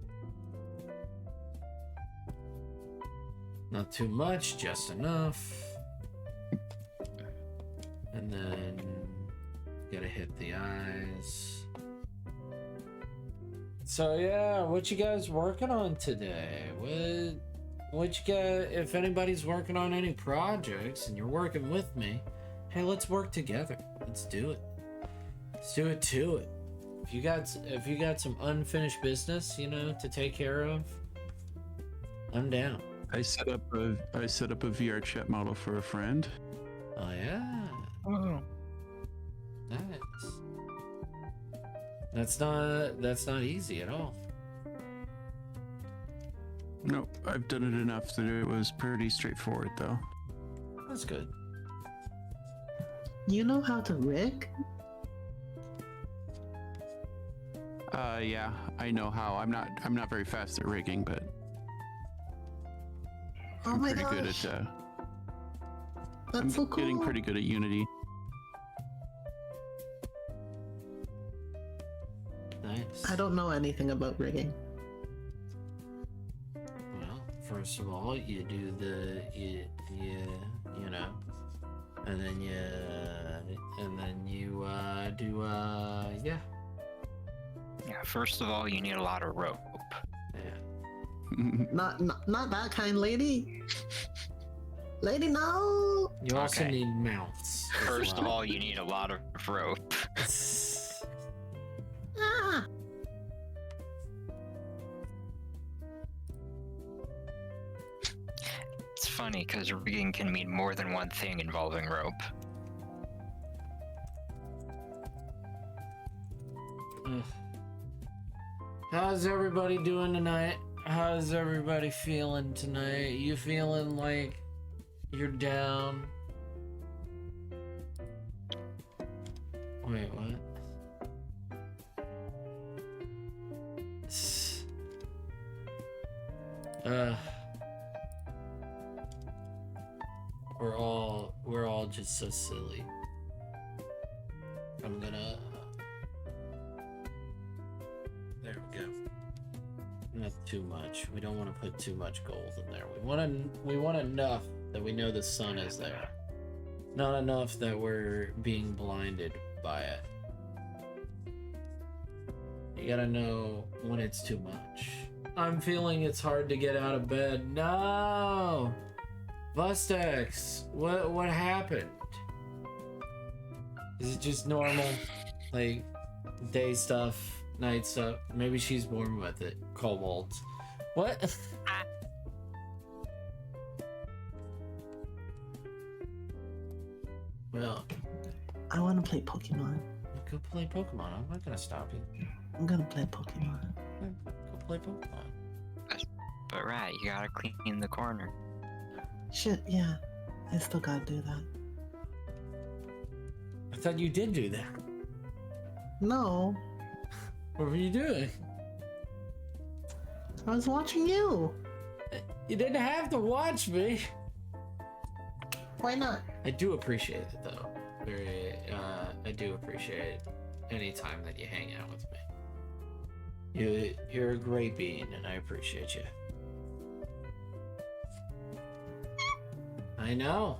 Not too much, just enough. And then gotta hit the eyes. So yeah, what you guys working on today? What you got? If anybody's working on any projects and you're working with me, hey, let's work together. Let's do it. Let's do it to it. If you got some unfinished business, to take care of, I'm down. I set up a VR chat model for a friend. Oh yeah. Oh. Nice. That's not easy at all. No, I've done it enough that it was pretty straightforward though. That's good. You know how to rig? Yeah, I know how. I'm not very fast at rigging, but Oh I'm my pretty good gosh. at That's I'm so cool. getting pretty good at Unity. Nice. I don't know anything about rigging. Well, first of all, you do you know, and then you do yeah. Yeah, first of all, you need a lot of rope. Yeah. Not that kind, lady. Lady, no. You also Okay. need mounts. as First of well. all, you need a lot of rope. Ah. It's funny because rigging can mean more than one thing involving rope. Ugh. How's everybody doing tonight? How's everybody feeling tonight? You feeling like you're down? Wait, what? We're all just so silly. I'm gonna. There we go. Not too much. We don't want to put too much gold in there. We want enough that we know the sun is there. Not enough that we're being blinded by it. You gotta know when it's too much. I'm feeling it's hard to get out of bed. No! Bustex, what happened? Is it just normal? Like, day stuff, night stuff? Maybe she's born with it. Kobolds. What? Well, I want to play Pokemon. go play Pokemon. I'm not gonna stop you. I'm gonna play Pokemon. Go play Pokemon. But right, you gotta clean the corner. Shit, yeah. I still gotta do that. I thought you did do that. No, What were you doing? I was watching you. You didn't have to watch me. Why not? I do appreciate it though. I do appreciate any time that you hang out with me. You're a great being, and I appreciate you. I know.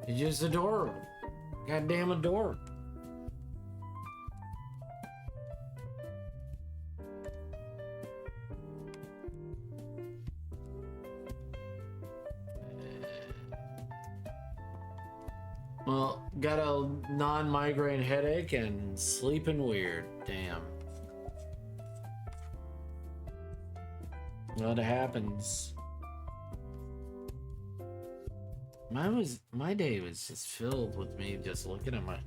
You're just adorable. Goddamn adorable. Well, got a non-migraine headache and sleeping weird. Damn. What happens? My day was just filled with me just looking at my.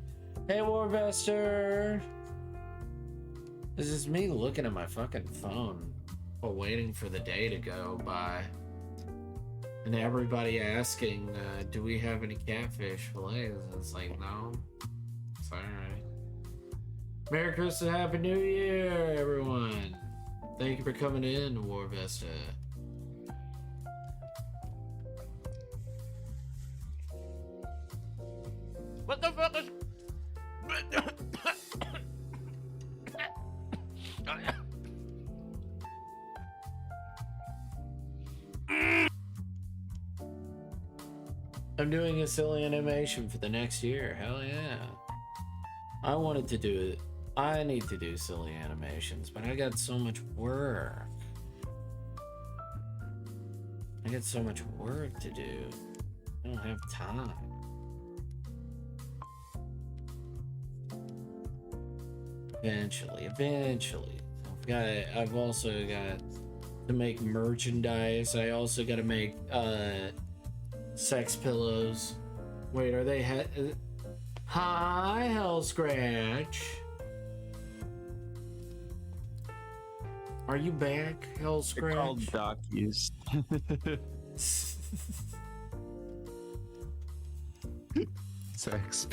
Hey, Warvester. This is me looking at my fucking phone while waiting for the day to go by. And everybody asking, do we have any catfish fillets? It's like, no. It's alright. Merry Christmas, Happy New Year, everyone. Thank you for coming in, Warvesta. What the fuck is... I'm doing a silly animation for the next year. Hell yeah. I wanted to do it. I need to do silly animations, but I got so much work. I got so much work to do. I don't have time. Eventually. I've also got to make merchandise. I also got to make sex pillows. Wait, are they Hi, Hell Scratch. Are you back, Hell Scratch? They're called dockies. Sex.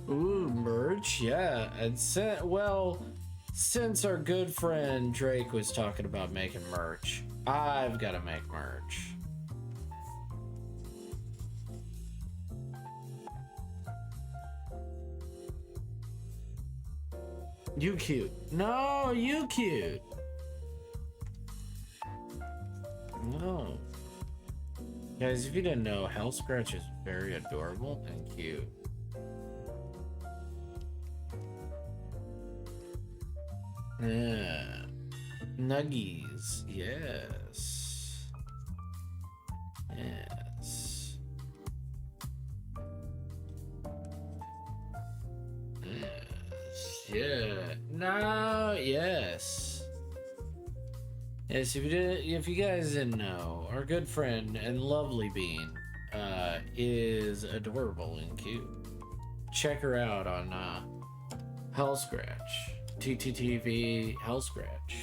Ooh, merch, yeah. And since our good friend Drake was talking about making merch, I've got to make merch. You cute. No, you cute. No. Guys, if you didn't know, Hell Scratch is very adorable and cute. Yeah. Nuggies. Yes. Yes. Yes. Yeah. No. Yes. Yes. If you guys didn't know, our good friend and lovely Bean is adorable and cute. Check her out on Hell Scratch. TTTV Hell Scratch.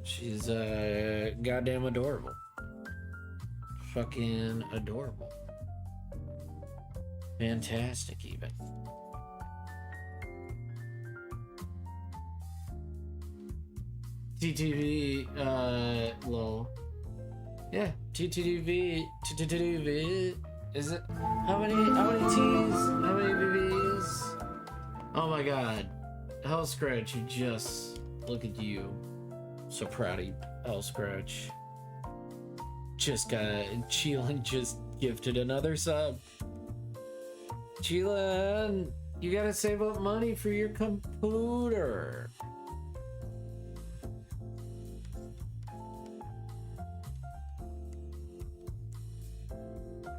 She's goddamn adorable. Fucking adorable. Fantastic, even. TTV, lol. Yeah, TTV. Is it? How many T's? How many BBs? Oh my god. Hell Scratch, you just... Look at you. So proud of you, Hell Scratch. Just got... Cheelan just gifted another sub. Cheelan, you gotta save up money for your computer.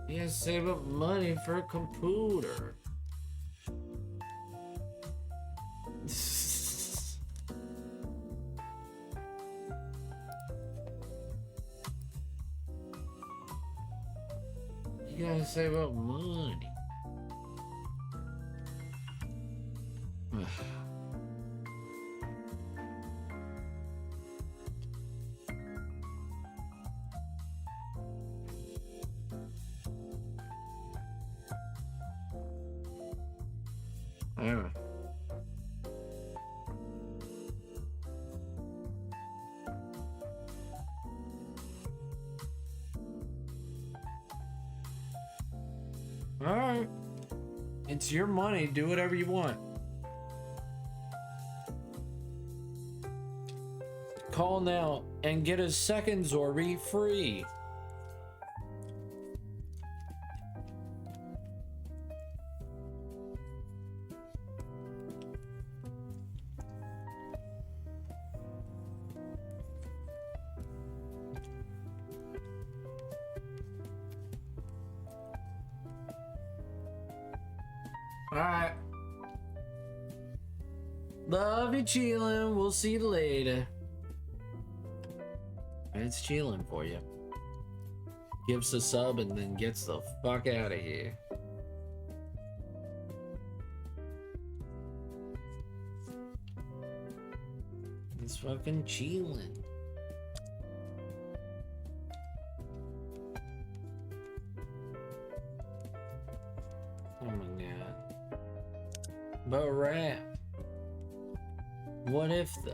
You gotta save up money for a computer. You gotta save up money. Alright. Alright. It's your money. Do whatever you want. Call now and get a second Zorby free. Alright. Love you, chillin'. We'll see you later. It's chillin' for you. Gives a sub and then gets the fuck out of here. It's fucking chillin'. Oh my god. But rap. What if though?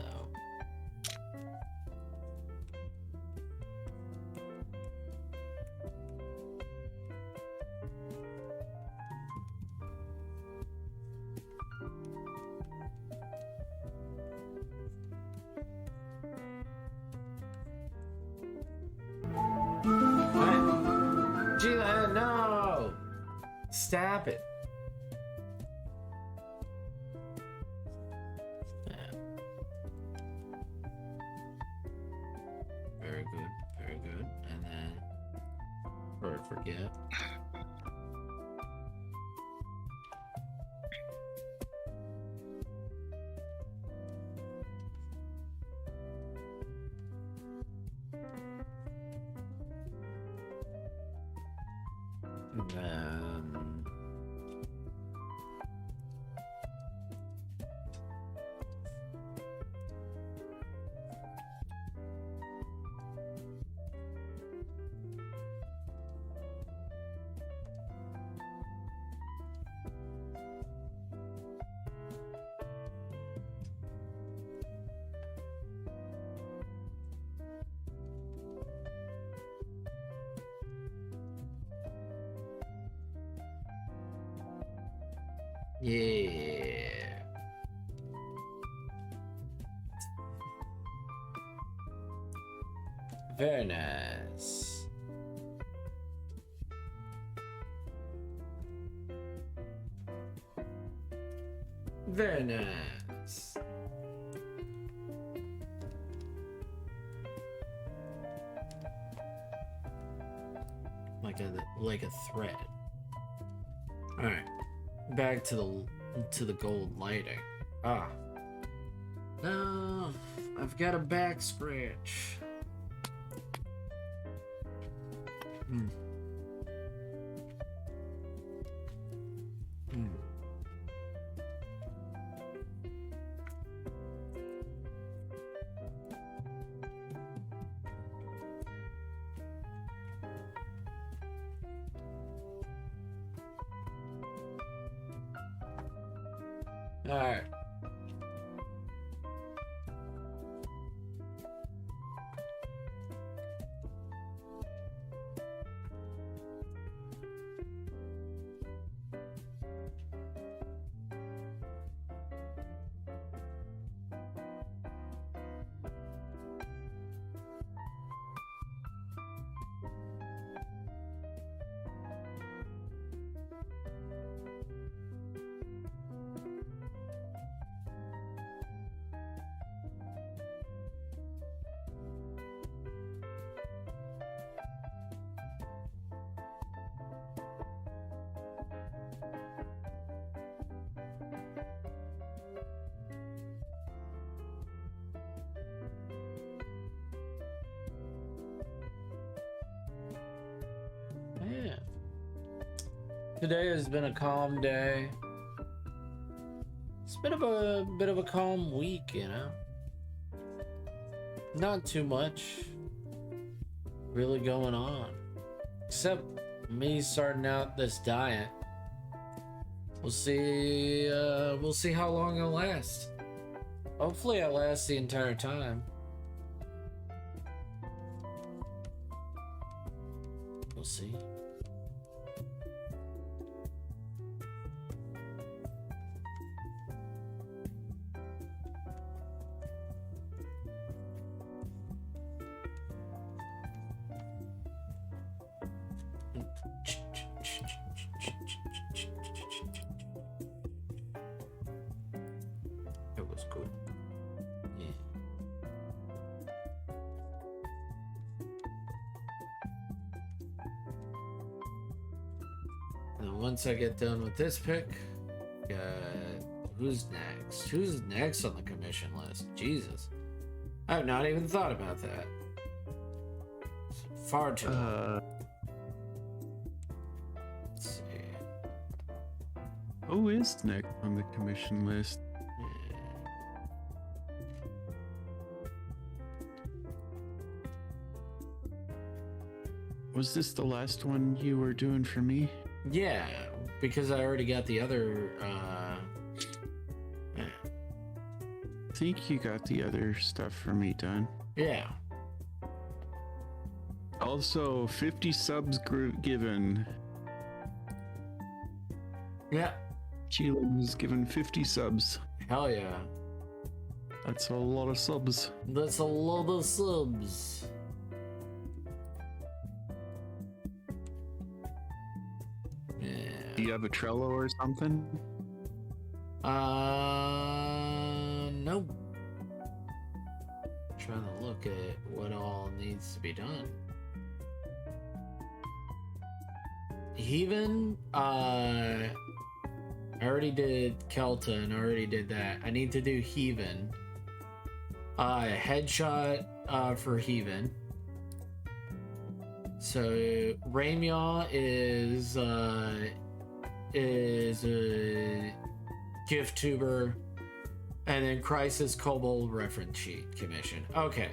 Gila, no! Stop it. Very good, very good. And then, or forget. And then, yeah. Very nice. Very nice. Like a thread. All right. Back to the gold lighting. Ah. No, I've got a back scratch. Hmm. Hmm. All right. Yeah. Today has been a calm day. It's been a bit of a calm week, you know. Not too much really going on, except me starting out this diet. We'll see how long it'll last. Hopefully it lasts the entire time. We'll see. It was good. Yeah. And once I get done with this pick, Who's next? Who's next on the commission list? Jesus. I've not even thought about that. Far too long. Let's see. Who is next on the commission list? Was this the last one you were doing for me? Yeah, because I already got the other, I think you got the other stuff for me done. Yeah. Also, 50 subs given. Yeah. Cheelan was given 50 subs. Hell yeah. That's a lot of subs. That's a lot of subs. Do you have a Trello or something? Nope. Trying to look at what all needs to be done. Heaven, I already did Kelta and I already did that. I need to do Heaven. Headshot for Heaven. So Raimya is a gift tuber, and then Crisis Kobold reference sheet commission. Okay.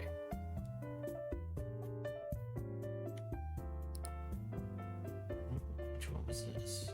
Which one was this?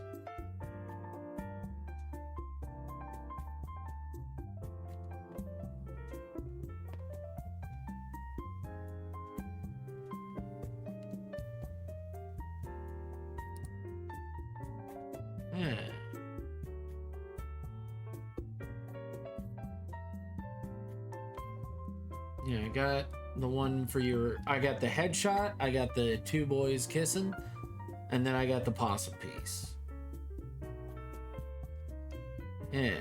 Yeah, I got the one for your... I got the headshot, I got the two boys kissing, and then I got the possum piece. Yeah.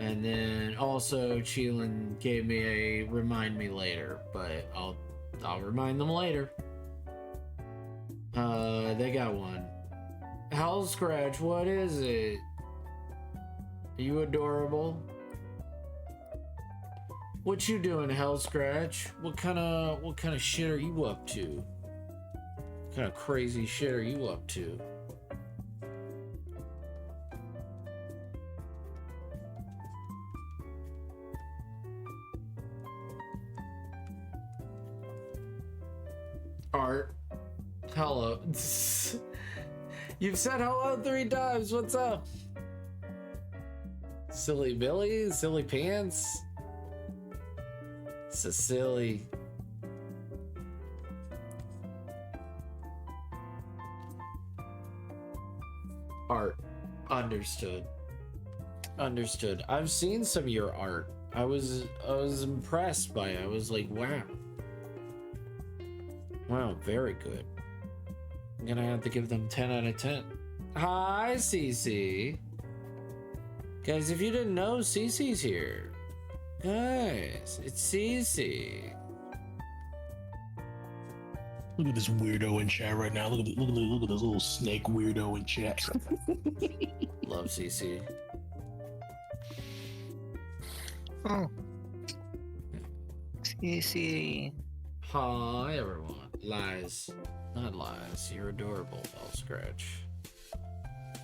And then also Cheelan gave me a remind me later, but I'll remind them later. They got one. Hell Scratch, what is it? Are you adorable? What you doing, Hell Scratch? What kind of shit are you up to? What kind of crazy shit are you up to? Art. Hello. You've said hello 3 times. What's up? Silly Billy? Silly Pants? Cecily. Art. Understood. Understood. I've seen some of your art. I was impressed by it. I was like, wow. Wow, very good. I'm gonna have to give them 10 out of 10. Hi, Cece. Guys, if you didn't know, Cece's here. Guys, it's Cece. Look at this weirdo in chat right now. Look at this little snake weirdo in chat. Love Cece. Oh. Cece. Hi, everyone. Lies. Not lies. You're adorable, Bell Scratch.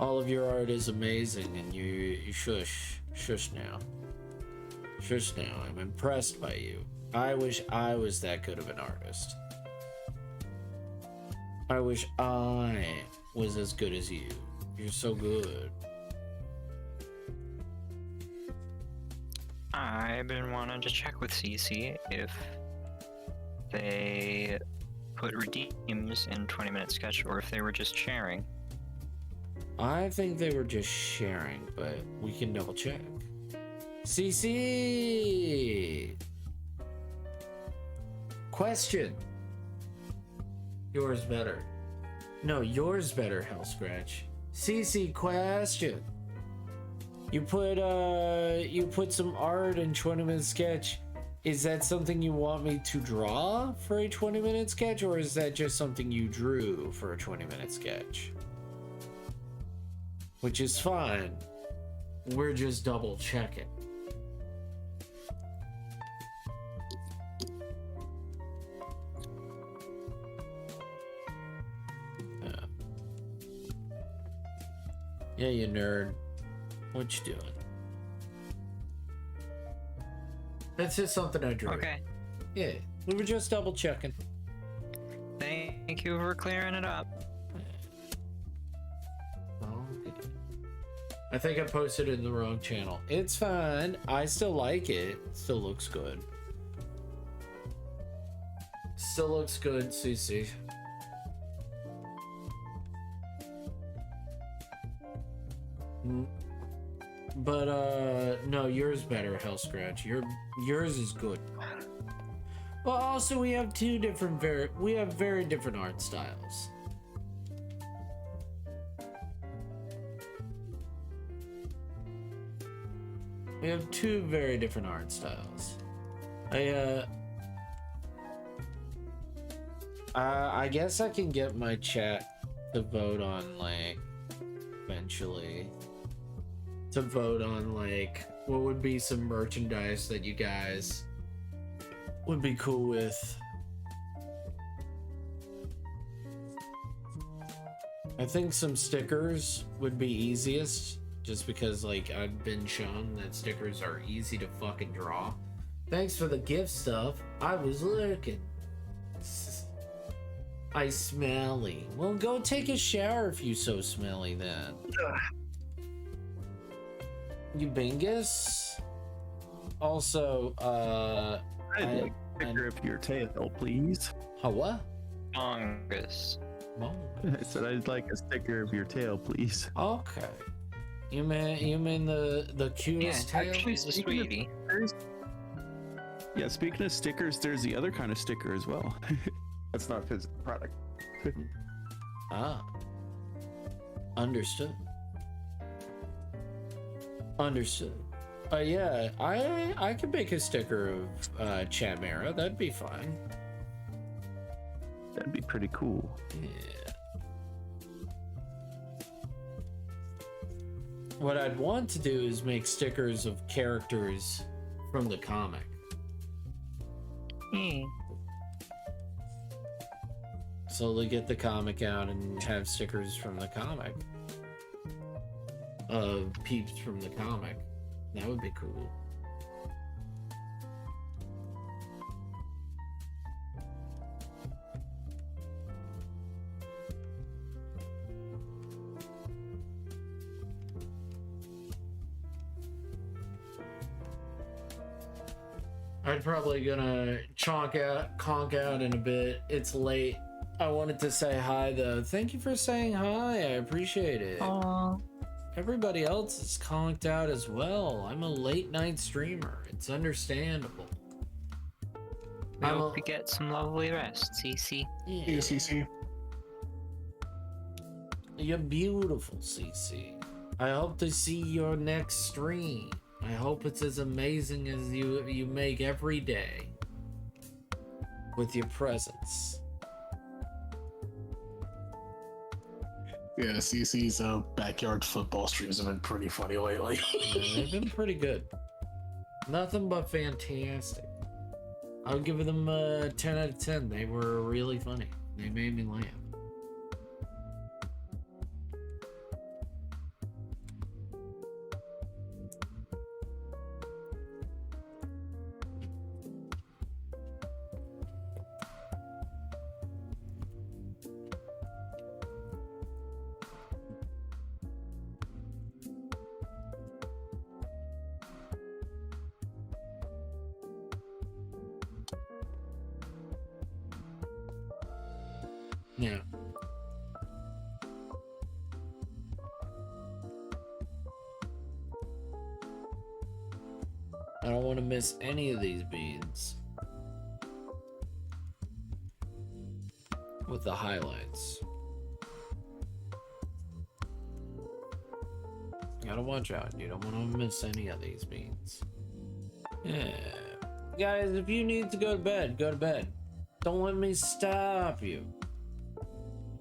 All of your art is amazing, and you shush. Shush now. Shush now. I'm impressed by you. I wish I was that good of an artist. I wish I was as good as you. You're so good. I've been wanting to check with CC if they put redeems in 20-minute sketch or if they were just sharing. I think they were just sharing, but we can double check. CC! Question. Yours better. No, yours better, Hell Scratch. CC question. You put some art in 20-minute sketch. Is that something you want me to draw for a 20-minute sketch, or is that just something you drew for a 20-minute sketch? Which is fine. We're just double checking. Yeah, you nerd. What you doing? That's just something I drew. Okay. Yeah, we were just double checking. Thank you for clearing it up. Okay. I think I posted it in the wrong channel. It's fine. I still like it. Still looks good. Still looks good, CC. But no, yours better, Hell Scratch. Yours is good. Well, also we have very different art styles. We have two very different art styles. I guess I can get my chat to vote on, like, eventually. To vote on, like, what would be some merchandise that you guys would be cool with. I think some stickers would be easiest, just because, like, I've been shown that stickers are easy to fucking draw. Thanks for the gift stuff. I was looking. I smelly. Well, go take a shower if you so smelly then. You bingus? Also, I'd like a sticker of your tail, please. How what? Mongus. I said I'd like a sticker of your tail, please. Okay. You mean the cutest tail? Actually, it's a sweetie. Yeah, speaking of stickers, there's the other kind of sticker as well. That's not physical product. Ah. Understood. Understood. Yeah, I could make a sticker of Chamera. That'd be fine. That'd be pretty cool. Yeah. What I'd want to do is make stickers of characters from the comic. Slowly get the comic out and have stickers from the comic. Of peeps from the comic. That would be cool. I'm probably gonna conk out in a bit. It's late. I wanted to say hi though. Thank you for saying hi. I appreciate it. Aww. Everybody else is conked out as well. I'm a late night streamer. It's understandable. I hope you get some lovely rest, CC. Yeah. Hey, CC. You're beautiful, CC. I hope to see your next stream. I hope it's as amazing as you make every day with your presence. Yeah, CC's backyard football streams have been pretty funny lately. Yeah, they've been pretty good. Nothing but fantastic. I'll give them a 10 out of 10. They were really funny. They made me laugh. Yeah. I don't want to miss any of these beads. With the highlights. Gotta watch out. You don't want to miss any of these beads. Yeah. Guys, if you need to go to bed, go to bed. Don't let me stop you.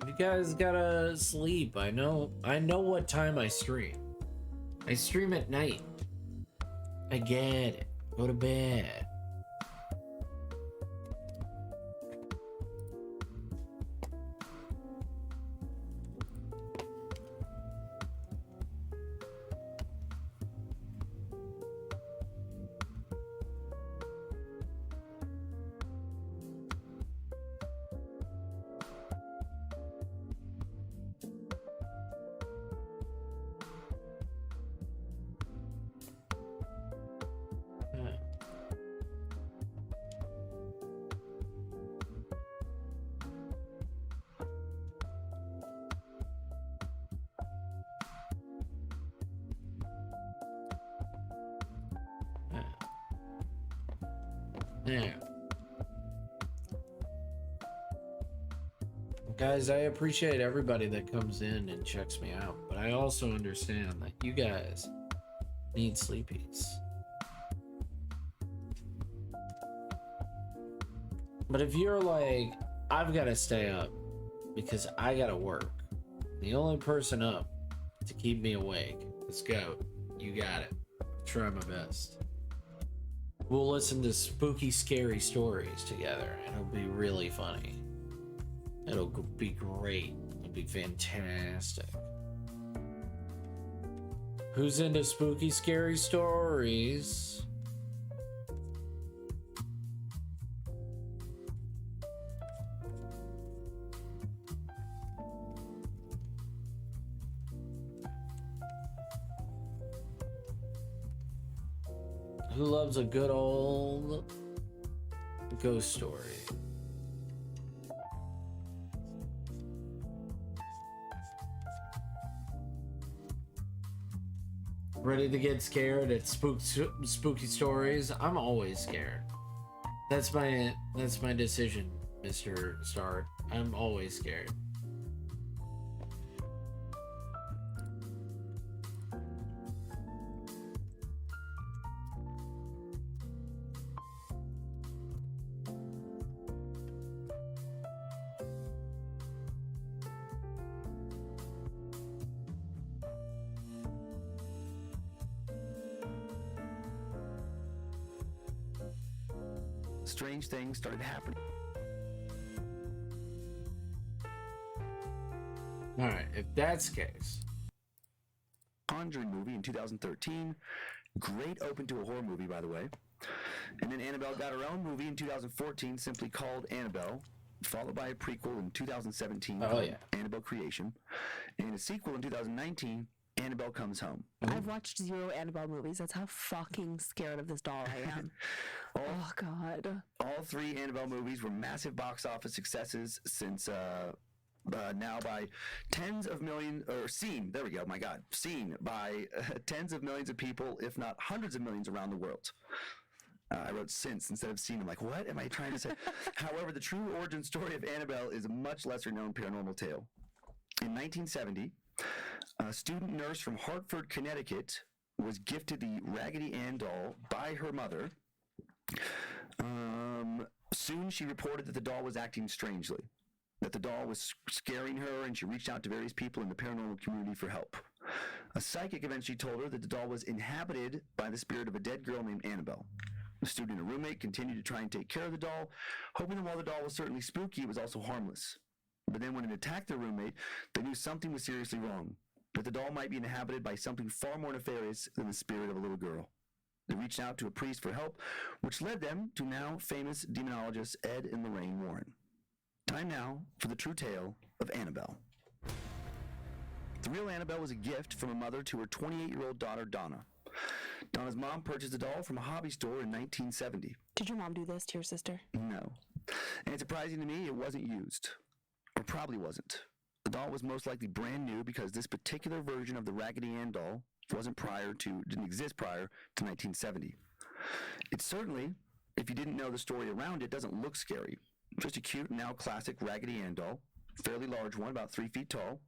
You guys gotta sleep. I know what time I stream. I stream at night. I get it. Go to bed. Yeah. Guys, I appreciate everybody that comes in and checks me out, but I also understand that you guys need sleepies. But if you're like, I've got to stay up because I got to work, the only person up to keep me awake is Goat. You got it. Try my best. We'll listen to spooky, scary stories together, and it'll be really funny. It'll be great. It'll be fantastic. Who's into spooky, scary stories? Who loves a good old ghost story? Ready to get scared at spooky stories? I'm always scared. That's my decision, Mr. Stark. I'm always scared. Strange things started happening. Alright, if that's the case. Conjuring movie in 2013. Great open to a horror movie, by the way. And then Annabelle got her own movie in 2014, simply called Annabelle, followed by a prequel in 2017 called Annabelle Creation, and a sequel in 2019, Annabelle Comes Home. I've watched 0 Annabelle movies. That's how fucking scared of this doll I am. Oh, God. All 3 Annabelle movies were massive box office successes since now by tens of millions, or seen, there we go, my God, seen by tens of millions of people, if not hundreds of millions around the world. I wrote since instead of seen. I'm like, what am I trying to say? However, the true origin story of Annabelle is a much lesser known paranormal tale. In 1970, a student nurse from Hartford, Connecticut was gifted the Raggedy Ann doll by her mother. Soon she reported that the doll was acting strangely, that the doll was scaring her, and she reached out to various people in the paranormal community for help. A psychic eventually told her that the doll was inhabited by the spirit of a dead girl named Annabelle. The student and a roommate continued to try and take care of the doll, hoping that while the doll was certainly spooky, it was also harmless. But then when it attacked their roommate, they knew something was seriously wrong, that the doll might be inhabited by something far more nefarious than the spirit of a little girl. They reached out to a priest for help, which led them to now famous demonologists Ed and Lorraine Warren. Time now for the true tale of Annabelle. The real Annabelle was a gift from a mother to her 28-year-old daughter, Donna. Donna's mom purchased the doll from a hobby store in 1970. Did your mom do this to your sister? No. And surprising to me, it wasn't used. Or probably wasn't. The doll was most likely brand new because this particular version of the Raggedy Ann doll didn't exist prior to 1970. It certainly, if you didn't know the story around it, doesn't look scary. Just a cute, now classic Raggedy Ann doll. Fairly large one, about 3 feet tall.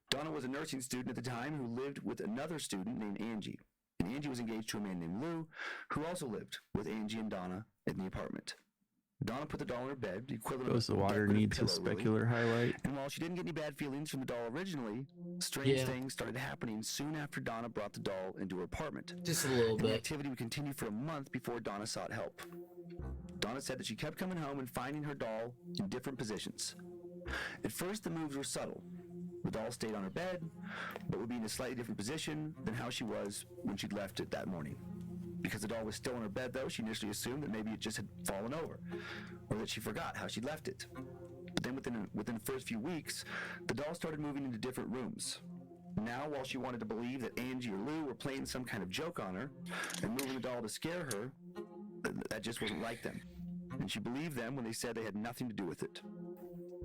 Donna was a nursing student at the time who lived with another student named Angie. And Angie was engaged to a man named Lou, who also lived with Angie and Donna in the apartment. Donna put the doll in her bed, the equivalent Suppose the of a water decorative needs a pillow, really. specular highlight. And while she didn't get any bad feelings from the doll originally, strange Yeah. things started happening soon after Donna brought the doll into her apartment. Just a little And the bit. activity would continue for a month before Donna sought help. Donna said that she kept coming home and finding her doll in different positions. At first, the moves were subtle. The doll stayed on her bed, but would be in a slightly different position than how she was when she'd left it that morning. Because the doll was still in her bed, though, she initially assumed that maybe it just had fallen over, or that she forgot how she'd left it. But then within the first few weeks, the doll started moving into different rooms. Now, while she wanted to believe that Angie or Lou were playing some kind of joke on her and moving the doll to scare her, that just wasn't like them. And she believed them when they said they had nothing to do with it.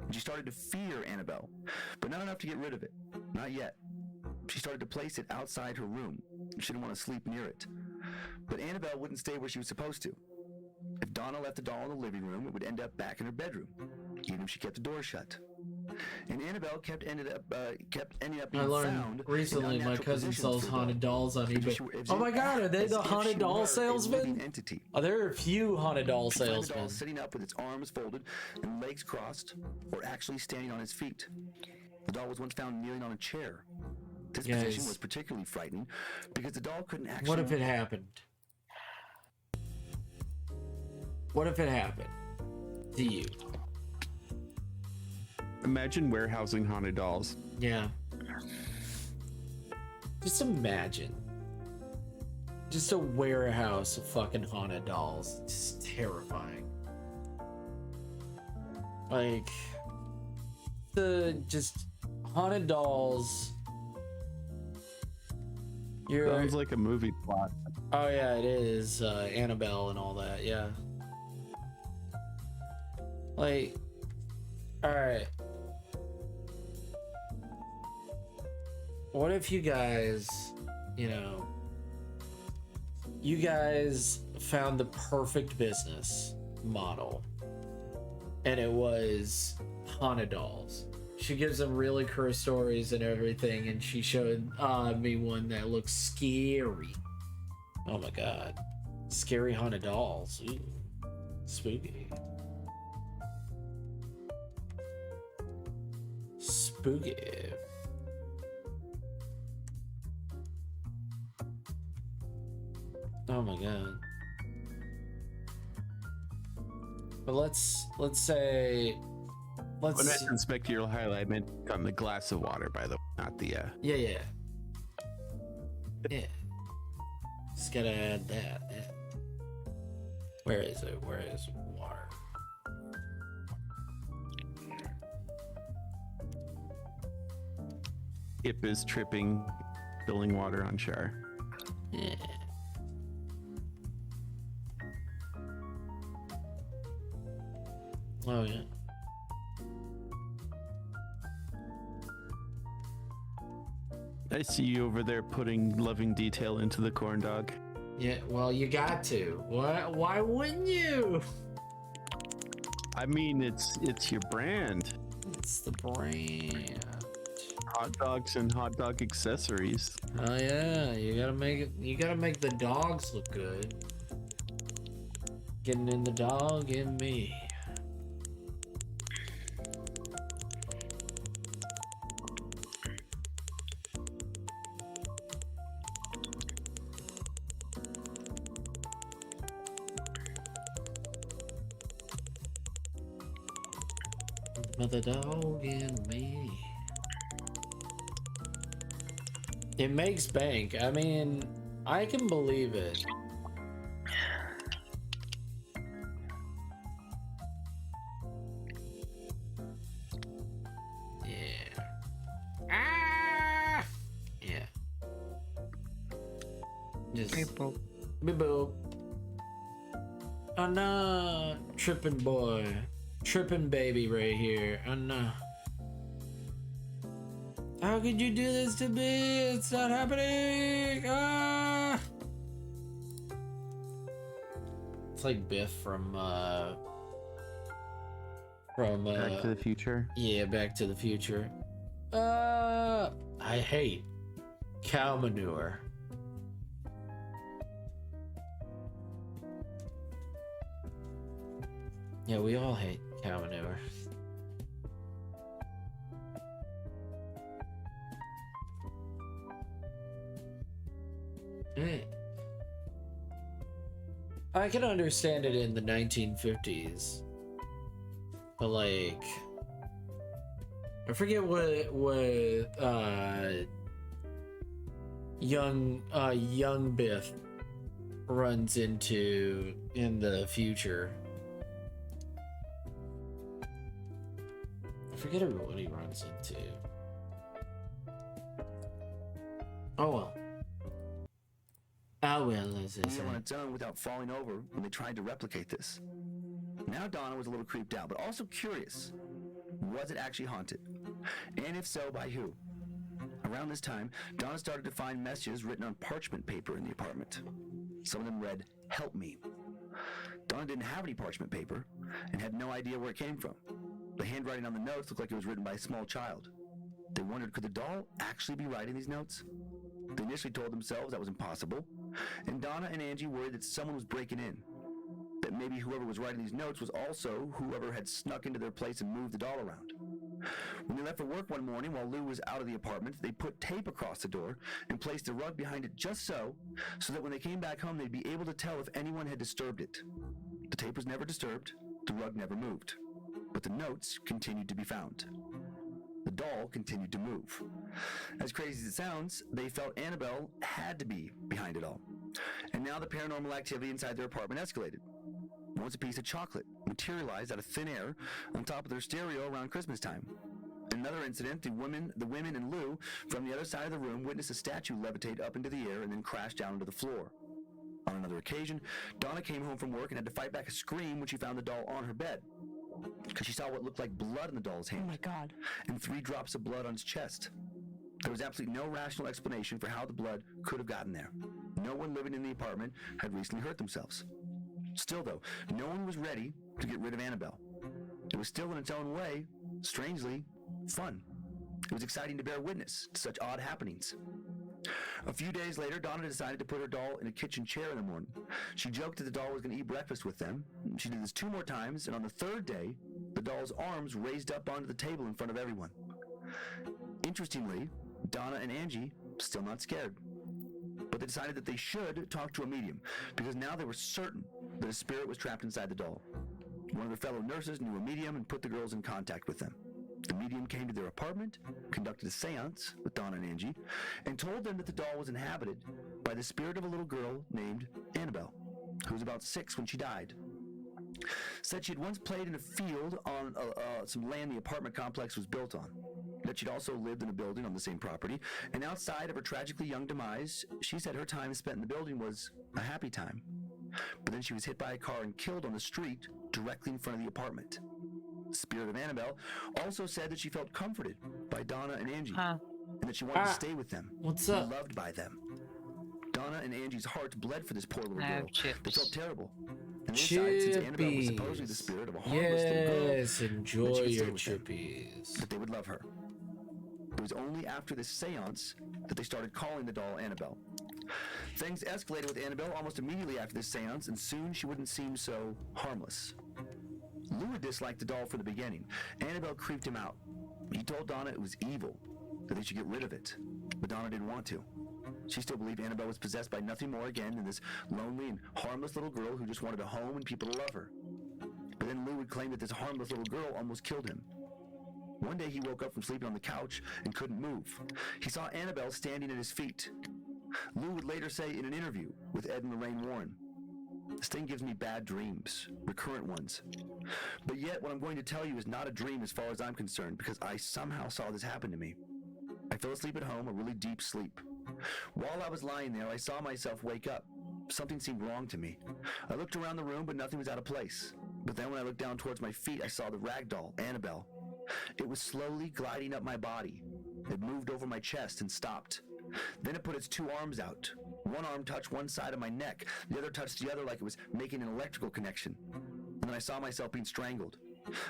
And she started to fear Annabelle, but not enough to get rid of it. Not yet. She started to place it outside her room. She didn't want to sleep near it. But Annabelle wouldn't stay where she was supposed to. If Donna left the doll in the living room, it would end up back in her bedroom, even if she kept the door shut. And Annabelle kept ending up being I learned found recently in my unnatural cousin positions sells for the haunted doll. dolls on As if eBay. she were- as Oh if- my god, are they as the if haunted she doll were a salesmen? living entity. Oh, there are a few haunted doll She'd find the doll salesmen. sitting up with its arms folded and legs crossed, or actually standing on its feet. The doll was once found kneeling on a chair. This position Guys. was particularly frightening because the doll couldn't actually. What if it happened? What if it happened to you? Imagine warehousing haunted dolls. Yeah. Just imagine. Just a warehouse of fucking haunted dolls. It's terrifying. Like, the just haunted dolls. Sounds like a movie plot. Oh yeah, it is. Annabelle and all that. Yeah. Like, all right. What if you guys, you guys found the perfect business model, and it was haunted dolls. She gives them really cursed stories and everything, and she showed me one that looks scary. Oh my god. Scary haunted dolls. Ooh. Spooky. Spooky. Oh my god. But let's say When I said spectacular highlight, I meant on the glass of water, by the way, not the Yeah. Just gotta add that. Yeah. Where is it? Where is water? Hip is tripping, spilling water on Char. Yeah. Oh yeah. I see you over there putting loving detail into the corn dog. Yeah, well, you got to. Why wouldn't you? I mean, it's your brand. It's the brand. Hot dogs and hot dog accessories. Oh yeah, you gotta make it. You gotta make the dogs look good. Getting in the dog in me. The dog in me. It makes bank. I mean, I can believe it. Yeah. Ah! Yeah. Just beep boop. Beep boop. Oh no, tripping boy. Tripping baby right here. Oh no. How could you do this to me? It's not happening. Ah! It's like Biff from Back to the Future. Yeah, Back to the Future. I hate cow manure. Yeah, we all hate cow manure. I can understand it in the 1950s, but like, I forget what young Biff runs into in the future. I forget what he runs into. Oh well. Oh well, as they say. On its own without falling over when they tried to replicate this. Now Donna was a little creeped out, but also curious. Was it actually haunted? And if so, by who? Around this time, Donna started to find messages written on parchment paper in the apartment. Some of them read, "Help me." Donna didn't have any parchment paper and had no idea where it came from. The handwriting on the notes looked like it was written by a small child. They wondered, could the doll actually be writing these notes? They initially told themselves that was impossible, and Donna and Angie worried that someone was breaking in. That maybe whoever was writing these notes was also whoever had snuck into their place and moved the doll around. When they left for work one morning while Lou was out of the apartment, they put tape across the door and placed a rug behind it just so that when they came back home they'd be able to tell if anyone had disturbed it. The tape was never disturbed, the rug never moved, but the notes continued to be found. The doll continued to move. As crazy as it sounds, they felt Annabelle had to be behind it all. And now the paranormal activity inside their apartment escalated. Once a piece of chocolate materialized out of thin air on top of their stereo around Christmas time. In another incident, the women and Lou from the other side of the room witnessed a statue levitate up into the air and then crash down onto the floor. On another occasion, Donna came home from work and had to fight back a scream when she found the doll on her bed, because she saw what looked like blood in the doll's hand. Oh my God. And 3 drops of blood on its chest. There was absolutely no rational explanation for how the blood could have gotten there. No one living in the apartment had recently hurt themselves. Still though, no one was ready to get rid of Annabelle. It was still in its own way, strangely, fun. It was exciting to bear witness to such odd happenings. A few days later, Donna decided to put her doll in a kitchen chair in the morning. She joked that the doll was going to eat breakfast with them. She did this 2 more times, and on the 3rd day, the doll's arms raised up onto the table in front of everyone. Interestingly, Donna and Angie, still not scared, but they decided that they should talk to a medium, because now they were certain that a spirit was trapped inside the doll. One of their fellow nurses knew a medium and put the girls in contact with them. The medium came to their apartment, conducted a seance with Donna and Angie, and told them that the doll was inhabited by the spirit of a little girl named Annabelle, who was about 6 when she died. Said she had once played in a field on some land the apartment complex was built on. That she'd also lived in a building on the same property, and outside of her tragically young demise, she said her time spent in the building was a happy time. But then she was hit by a car and killed on the street directly in front of the apartment. The spirit of Annabelle also said that she felt comforted by Donna and Angie, and that she wanted to stay with them, What's up? loved by them. Donna and Angie's hearts bled for this poor little girl. They felt terrible. And they decided, since Annabelle was supposedly the spirit of a harmless little girl, Yes, enjoy your chippies. that they would love her. It was only after this seance that they started calling the doll Annabelle. Things escalated with Annabelle almost immediately after this seance, and soon she wouldn't seem so harmless. Lou had disliked the doll from the beginning. Annabelle creeped him out. He told Donna it was evil, that they should get rid of it, but Donna didn't want to. She still believed Annabelle was possessed by nothing more again than this lonely and harmless little girl who just wanted a home and people to love her. But then Lou would claim that this harmless little girl almost killed him. One day he woke up from sleeping on the couch and couldn't move. He saw Annabelle standing at his feet. Lou would later say in an interview with Ed and Lorraine Warren, "This thing gives me bad dreams, recurrent ones. But yet what I'm going to tell you is not a dream as far as I'm concerned, because I somehow saw this happen to me. I fell asleep at home, a really deep sleep. While I was lying there, I saw myself wake up. Something seemed wrong to me. I looked around the room, but nothing was out of place. But then when I looked down towards my feet, I saw the rag doll, Annabelle. It was slowly gliding up my body. It moved over my chest and stopped. Then it put its 2 arms out. One arm touched one side of my neck. The other touched the other like it was making an electrical connection. And then I saw myself being strangled.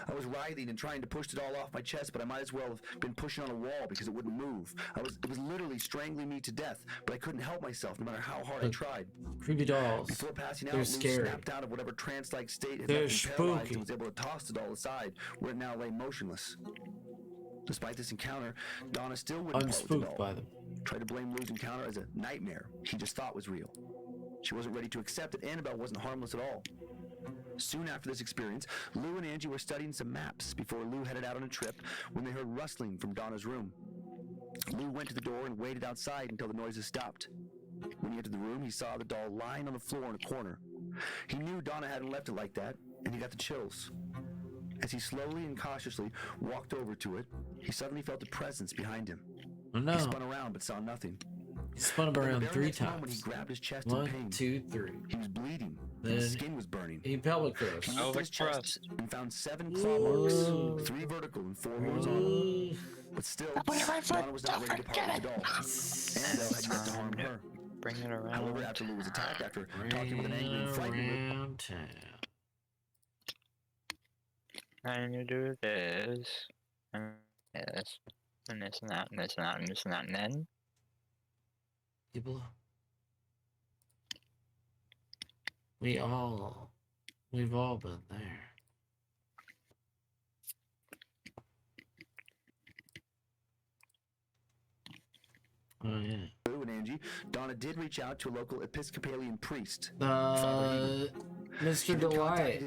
I was writhing and trying to push the doll off my chest, but I might as well have been pushing on a wall because it wouldn't move. It was literally strangling me to death, but I couldn't help myself no matter how hard I tried. Creepy dolls. Before passing out, They're Lou scary. snapped out of whatever trance-like state had They're left me paralyzed spooky. and was able to toss the doll aside, where it now lay motionless. Despite this encounter, Donna still wouldn't I'm part with the spooked doll. by them. Tried to blame Lou's encounter as a nightmare he just thought was real. She wasn't ready to accept that Annabelle wasn't harmless at all. Soon after this experience, Lou and Angie were studying some maps before Lou headed out on a trip when they heard rustling from Donna's room. Lou went to the door and waited outside until the noises stopped. When he entered the room, he saw the doll lying on the floor in a corner. He knew Donna hadn't left it like that, and he got the chills. As he slowly and cautiously walked over to it, he suddenly felt a presence behind him. Oh no. He spun around but saw nothing. He spun him around At the very 3 next moment, times. he grabbed his chest 1, in pain. 2, 3. He was bleeding, Then and his skin was burning. he pelvic thrust. He lifted his chest and found 7 claw marks, 3 vertical and 4 horizontal. But still, Donna was not ready to part with the doll. Annabelle had yet to harm her. Bring it around. However, after Lou was attacked, after talking with an angry and frightened Lou, Around town. Trying to do this, and this, and this, and that, and this, and that, and this, and that, and then. People. We've all been there. Oh yeah. Lou and Angie, Donna did reach out to a local Episcopalian priest. Mr. Delight,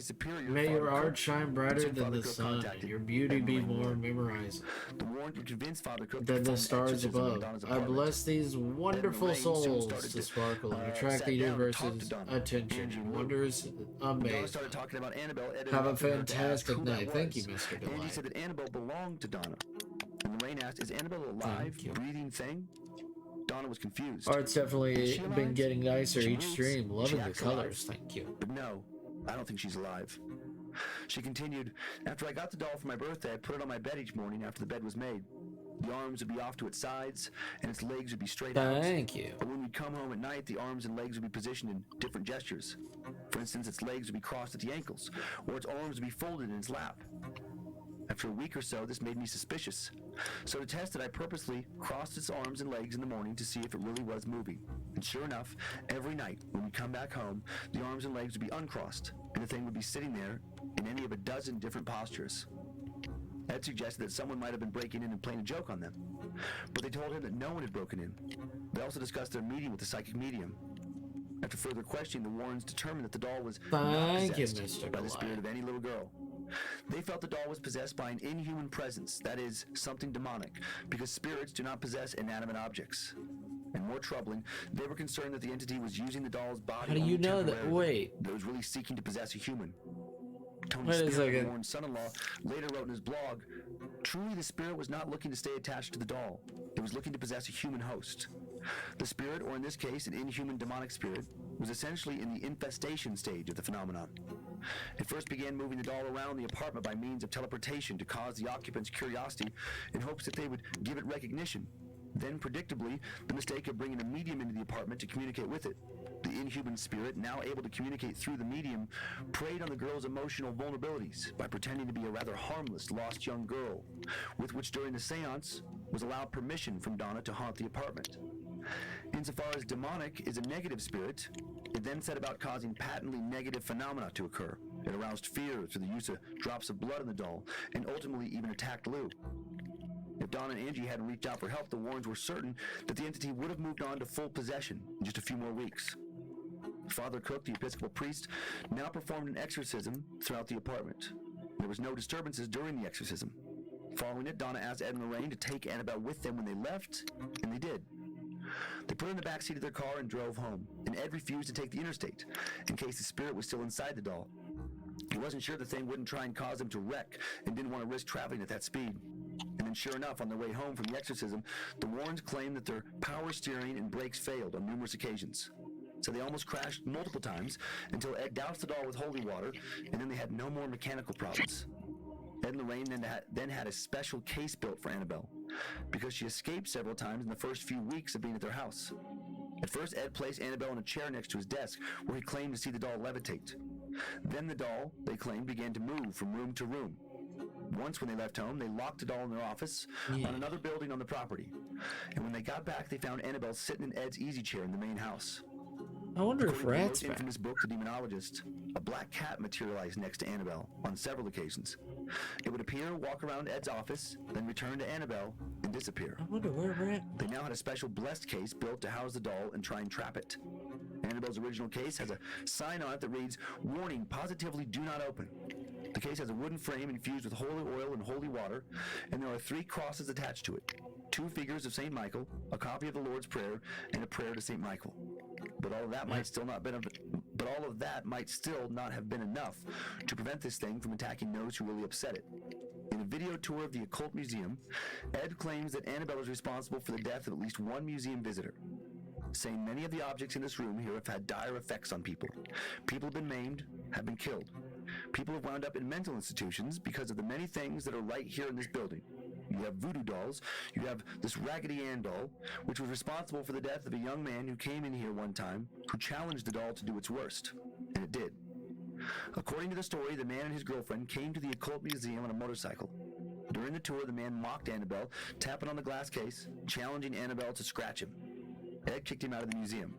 may your art shine brighter than the sun, and your beauty be more memorized than the stars above. I bless these wonderful souls to sparkle and attract the universe's attention. Wonders amazing. Have a fantastic night. Thank you, Mr. Angie Delight. said that Annabelle belonged to Donna. And Lorraine asked, is Annabelle a live, breathing thing? Donna was confused. Art's definitely been getting nicer She each moves. stream. She Loving the acts alive. colors. Thank you. But no, I don't think she's alive. She continued, after I got the doll for my birthday, I put it on my bed each morning after the bed was made. The arms would be off to its sides, and its legs would be straight out. Thank you. But when we'd come home at night, the arms and legs would be positioned in different gestures. For instance, its legs would be crossed at the ankles, or its arms would be folded in its lap. After a week or so, this made me suspicious. So to test it, I purposely crossed its arms and legs in the morning to see if it really was moving. And sure enough, every night when we come back home, the arms and legs would be uncrossed, and the thing would be sitting there in any of a dozen different postures. Ed suggested that someone might have been breaking in and playing a joke on them. But they told him that no one had broken in. They also discussed their meeting with the psychic medium. After further questioning, the Warrens determined that the doll was not Thank you, possessed Mr. by the spirit Delight. of any little girl. They felt the doll was possessed by an inhuman presence, that is, something demonic, because spirits do not possess inanimate objects. And more troubling, they were concerned that the entity was using the doll's body. How do you only know that? temporarily, Wait. that it was really seeking to possess a human. Tony Wait a Spirit, the second. Warren's son-in-law, later wrote in his blog, truly the spirit was not looking to stay attached to the doll. It was looking to possess a human host. The spirit, or in this case, an inhuman demonic spirit, was essentially in the infestation stage of the phenomenon. It first began moving the doll around the apartment by means of teleportation to cause the occupants' curiosity in hopes that they would give it recognition. Then, predictably, the mistake of bringing a medium into the apartment to communicate with it. The inhuman spirit, now able to communicate through the medium, preyed on the girl's emotional vulnerabilities by pretending to be a rather harmless, lost young girl, with which during the seance was allowed permission from Donna to haunt the apartment. Insofar as demonic is a negative spirit, it then set about causing patently negative phenomena to occur. It aroused fear through the use of drops of blood in the doll, and ultimately even attacked Lou. If Donna and Angie hadn't reached out for help, the Warrens were certain that the entity would have moved on to full possession in just a few more weeks. Father Cook, the Episcopal priest, now performed an exorcism throughout the apartment. There was no disturbances during the exorcism. Following it, Donna asked Ed and Lorraine to take Annabelle with them when they left, and they did. They put her in the back seat of their car and drove home, and Ed refused to take the interstate, in case the spirit was still inside the doll. He wasn't sure the thing wouldn't try and cause them to wreck, and didn't want to risk traveling at that speed. And then sure enough, on their way home from the exorcism, the Warrens claimed that their power steering and brakes failed on numerous occasions. So they almost crashed multiple times until Ed doused the doll with holy water, and then they had no more mechanical problems. Ed and Lorraine then had a special case built for Annabelle, because she escaped several times in the first few weeks of being at their house. At first, Ed placed Annabelle in a chair next to his desk, where he claimed to see the doll levitate. Then the doll, they claimed, began to move from room to room. Once when they left home, they locked the doll in their office on another building on the property. And when they got back, they found Annabelle sitting in Ed's easy chair in the main house. I wonder if According to the Rat's most back. infamous book, The Demonologist, a black cat materialized next to Annabelle on several occasions. It would appear, walk around Ed's office, then return to Annabelle and disappear. I wonder where Rat. They now had a special blessed case built to house the doll and try and trap it. Annabelle's original case has a sign on it that reads, "Warning, positively do not open." The case has a wooden frame infused with holy oil and holy water, and there are 3 crosses attached to it. 2 figures of St. Michael, a copy of the Lord's Prayer, and a prayer to St. Michael. But all of that might still not have been enough to prevent this thing from attacking those who really upset it. In a video tour of the Occult Museum, Ed claims that Annabelle is responsible for the death of at least one museum visitor, saying many of the objects in this room here have had dire effects on people. People have been maimed, have been killed. People have wound up in mental institutions because of the many things that are right here in this building. You have voodoo dolls, you have this Raggedy Ann doll, which was responsible for the death of a young man who came in here one time, who challenged the doll to do its worst. And it did. According to the story, the man and his girlfriend came to the Occult Museum on a motorcycle. During the tour, the man mocked Annabelle, tapping on the glass case, challenging Annabelle to scratch him. Ed kicked him out of the museum.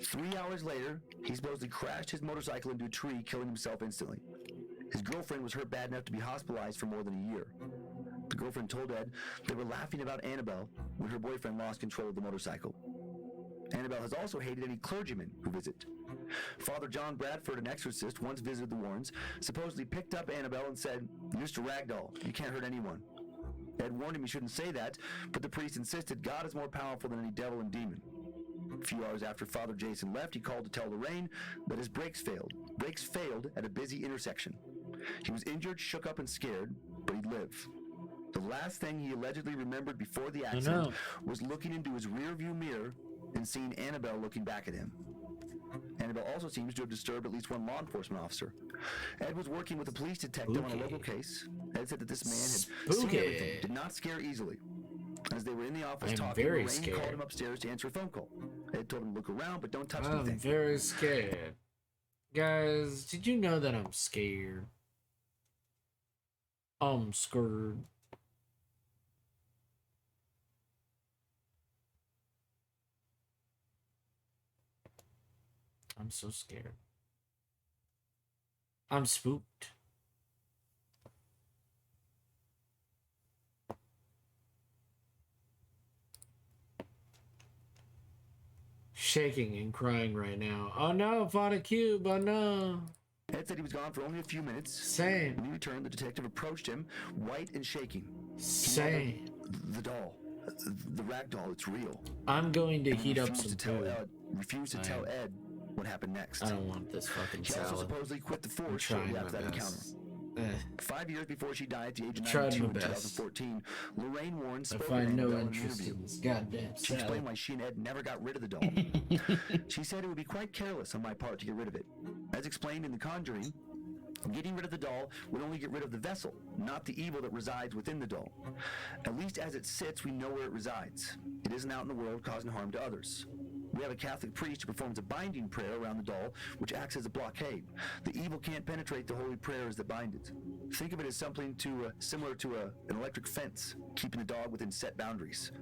3 hours later, he supposedly crashed his motorcycle into a tree, killing himself instantly. His girlfriend was hurt bad enough to be hospitalized for more than a year. The girlfriend told Ed they were laughing about Annabelle when her boyfriend lost control of the motorcycle. Annabelle has also hated any clergymen who visit. Father John Bradford, an exorcist, once visited the Warrens, supposedly picked up Annabelle and said, "You're just a rag doll. You can't hurt anyone." Ed warned him he shouldn't say that, but the priest insisted God is more powerful than any devil and demon. A few hours after Father Jason left, he called to tell Lorraine that his brakes failed. Brakes failed at a busy intersection. He was injured, shook up, and scared, but he'd live. The last thing he allegedly remembered before the accident was looking into his rearview mirror and seeing Annabelle looking back at him. Annabelle also seems to have disturbed at least one law enforcement officer. Ed was working with a police detective on a local case. Ed said that this man had seen everything, did not scare easily. As they were in the office talking, Lorraine called him upstairs to answer a phone call. Ed told him to look around, but don't touch anything. I'm very scared. Guys, did you know that I'm scared? I'm scared. I'm so scared. I'm spooked. Shaking and crying right now. Oh no, fought a cube. Oh no. Ed said he was gone for only a few minutes. Same. When he returned, the detective approached him, white and shaking. Same. The doll. The rag doll, it's real. I'm going to heat up some food. Refused to tell Ed what happened next. I don't want this fucking She salad. also supposedly quit the force shortly after that encounter. 5 years before she died at the age of 92 in 2014, Lorraine Warren spoke to Annabelle in an interview. Goddamn She explained why she and Ed never got rid of the doll. She said it would be quite careless on my part to get rid of it. As explained in The Conjuring, getting rid of the doll would only get rid of the vessel, not the evil that resides within the doll. At least as it sits, we know where it resides. It isn't out in the world causing harm to others. We have a Catholic priest who performs a binding prayer around the doll, which acts as a blockade. The evil can't penetrate the holy prayers that bind it. Think of it as something similar to an electric fence, keeping the dog within set boundaries.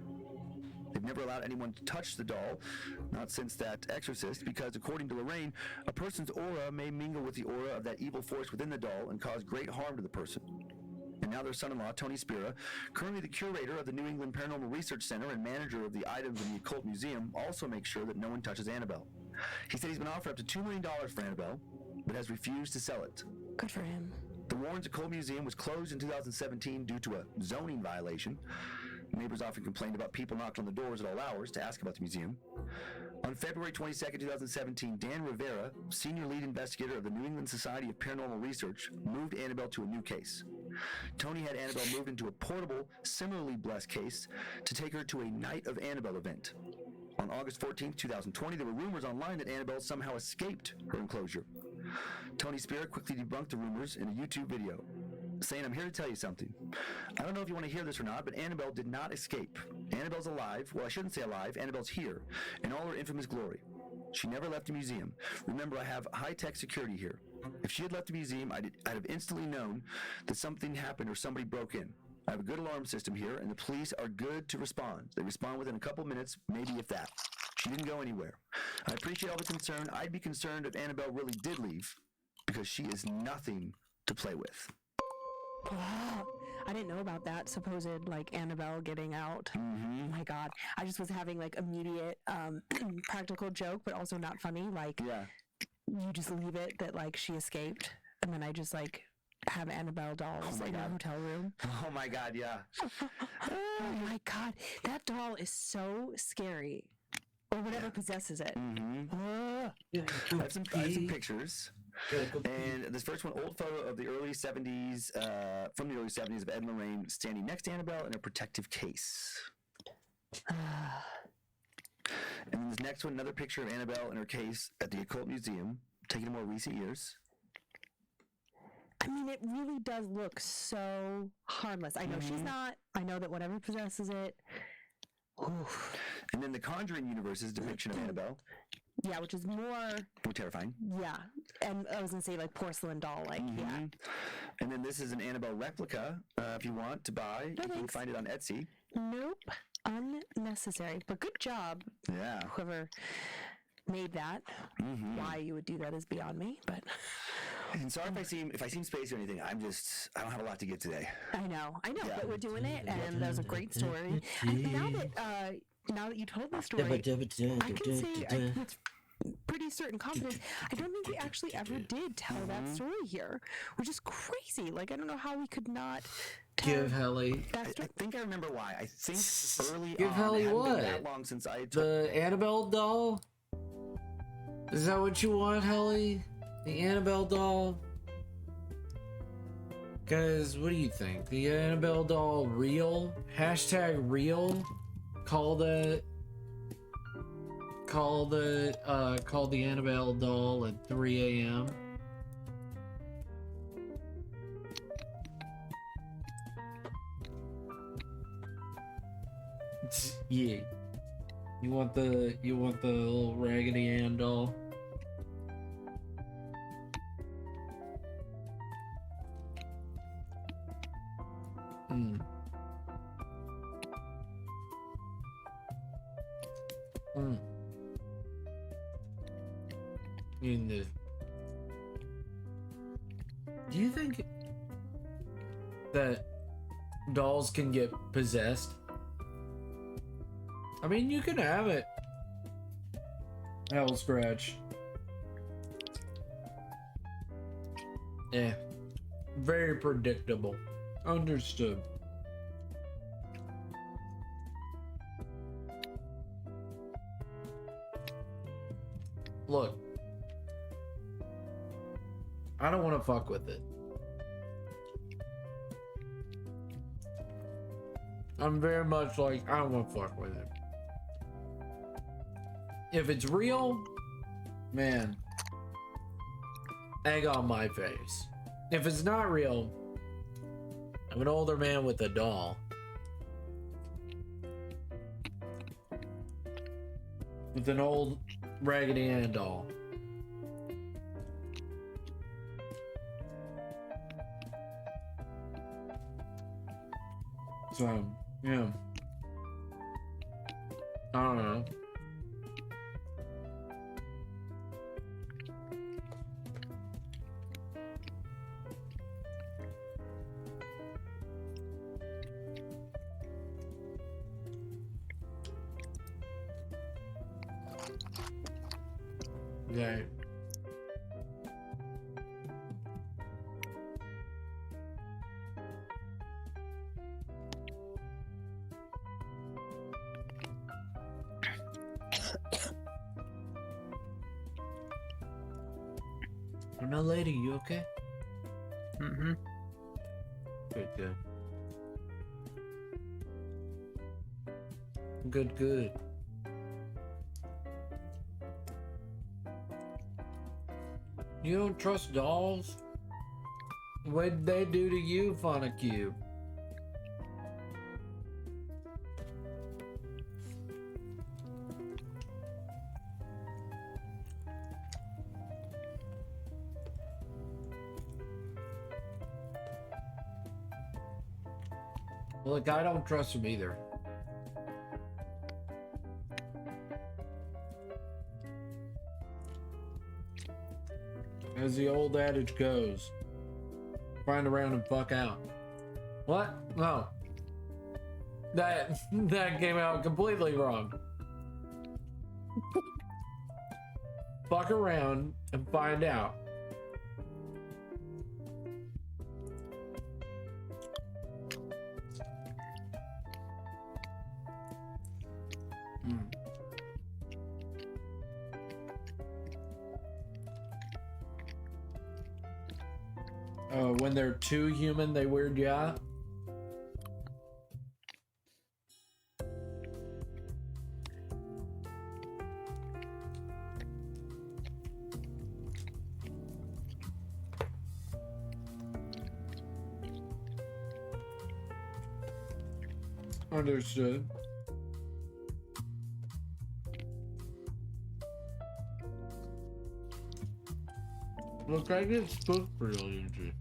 They've never allowed anyone to touch the doll, not since that exorcist, because according to Lorraine, a person's aura may mingle with the aura of that evil force within the doll and cause great harm to the person. And now their son-in-law, Tony Spira, currently the curator of the New England Paranormal Research Center and manager of the items in the Occult Museum, also makes sure that no one touches Annabelle. He said he's been offered up to $2 million for Annabelle, but has refused to sell it. Good for him. The Warrens Occult Museum was closed in 2017 due to a zoning violation. Neighbors often complained about people knocking on the doors at all hours to ask about the museum. On February 22, 2017, Dan Rivera, senior lead investigator of the New England Society of Paranormal Research, moved Annabelle to a new case. Tony had Annabelle moved into a portable, similarly blessed case to take her to a Night of Annabelle event. On August 14, 2020, there were rumors online that Annabelle somehow escaped her enclosure. Tony Spira quickly debunked the rumors in a YouTube video, saying, "I'm here to tell you something. I don't know if you want to hear this or not, but Annabelle did not escape. Annabelle's alive. Well, I shouldn't say alive. Annabelle's here, in all her infamous glory. She never left the museum. Remember, I have high-tech security here. If she had left the museum, I'd have instantly known that something happened or somebody broke in. I have a good alarm system here, and the police are good to respond. They respond within a couple minutes, maybe if that. She didn't go anywhere. I appreciate all the concern. I'd be concerned if Annabelle really did leave, because she is nothing to play with. I didn't know about that supposed like Annabelle getting out. Mm-hmm. Oh my god, I just was having like immediate practical joke, but also not funny. Like, you just leave it that like she escaped, and then I just like have Annabelle dolls in a hotel room. Oh my god, yeah. Oh my god, that doll is so scary. Or whatever possesses it. I have some pictures. And this first one, old photo of the early 70s, from the early 70s of Ed and Lorraine standing next to Annabelle in a protective case. And then this next one, another picture of Annabelle in her case at the Occult Museum, taken in more recent years. I mean, it really does look so harmless. I know she's not. I know that whatever possesses it. Oof. And then the Conjuring universe's depiction of Annabelle. Yeah, which is more terrifying. Yeah, and I was gonna say like porcelain doll, like yeah. And then this is an Annabelle replica. If you want to buy, you can find it on Etsy. Nope, unnecessary. But good job. Yeah. Whoever made that. Why you would do that is beyond me. But. And sorry if I seem spacey or anything. I don't have a lot to get today. I know, but we're doing it, and that was a great story. And now that you told the story, I can say with pretty certain confidence, I don't think we actually ever did tell that story here, which is crazy. Like, I don't know how we could not give Helly. I think I remember why. I think early give on, Helly it hadn't what? been that long since I took the Annabelle doll. Is that what you want, Helly? The Annabelle doll? Guys, what do you think? The Annabelle doll real? Hashtag real? Call the Annabelle doll at 3 a.m. Yeah. You want the little Raggedy Ann doll? Do you think that dolls can get possessed? I mean, you can have it. Hell scratch. Yeah. Very predictable. Understood. Look. I don't want to fuck with it. I'm very much like, I don't want to fuck with it. If it's real, man, egg on my face. If it's not real, I'm an older man with a doll. With an old Raggedy Ann doll. So, yeah. I don't know. Yeah. Oh, no, lady, you okay? Mm-hmm. Good, good. Good, good. You don't trust dolls? What'd they do to you, Phonic Cube? Look, I don't trust him either. As the old adage goes, find around and fuck out. What? No. That came out completely wrong. Fuck around and find out. When they're too human, they weird you out. Understood. Look, I get spooked real easy.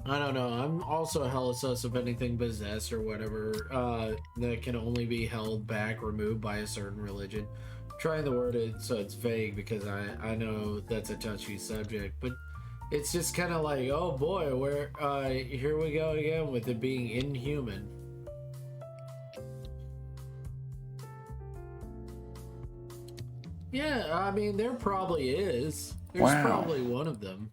I don't know. I'm also hella sus of anything possessed or whatever that can only be held back, removed by a certain religion. Trying to word it so it's vague because I know that's a touchy subject, but it's just kind of like, oh boy, here we go again with it being inhuman. Yeah, I mean, there probably is. There's probably one of them.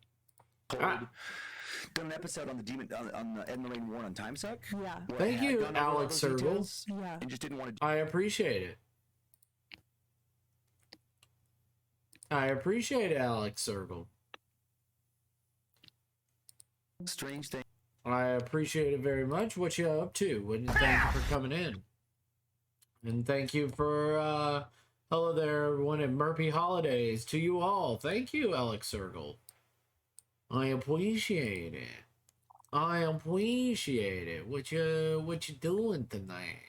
Done an episode on the demon on the Ed Lorraine War on Timesuck. Yeah. Thank you, Alex Sergel. Yeah. And just didn't want to. I appreciate it. I appreciate it, Alex Sergel. Strange thing. I appreciate it very much. What you up to? And thank you for coming in. And thank you for hello there, everyone, and Murphy Holidays to you all. Thank you, Alex Sergel. I appreciate it. I appreciate it. What you doing tonight?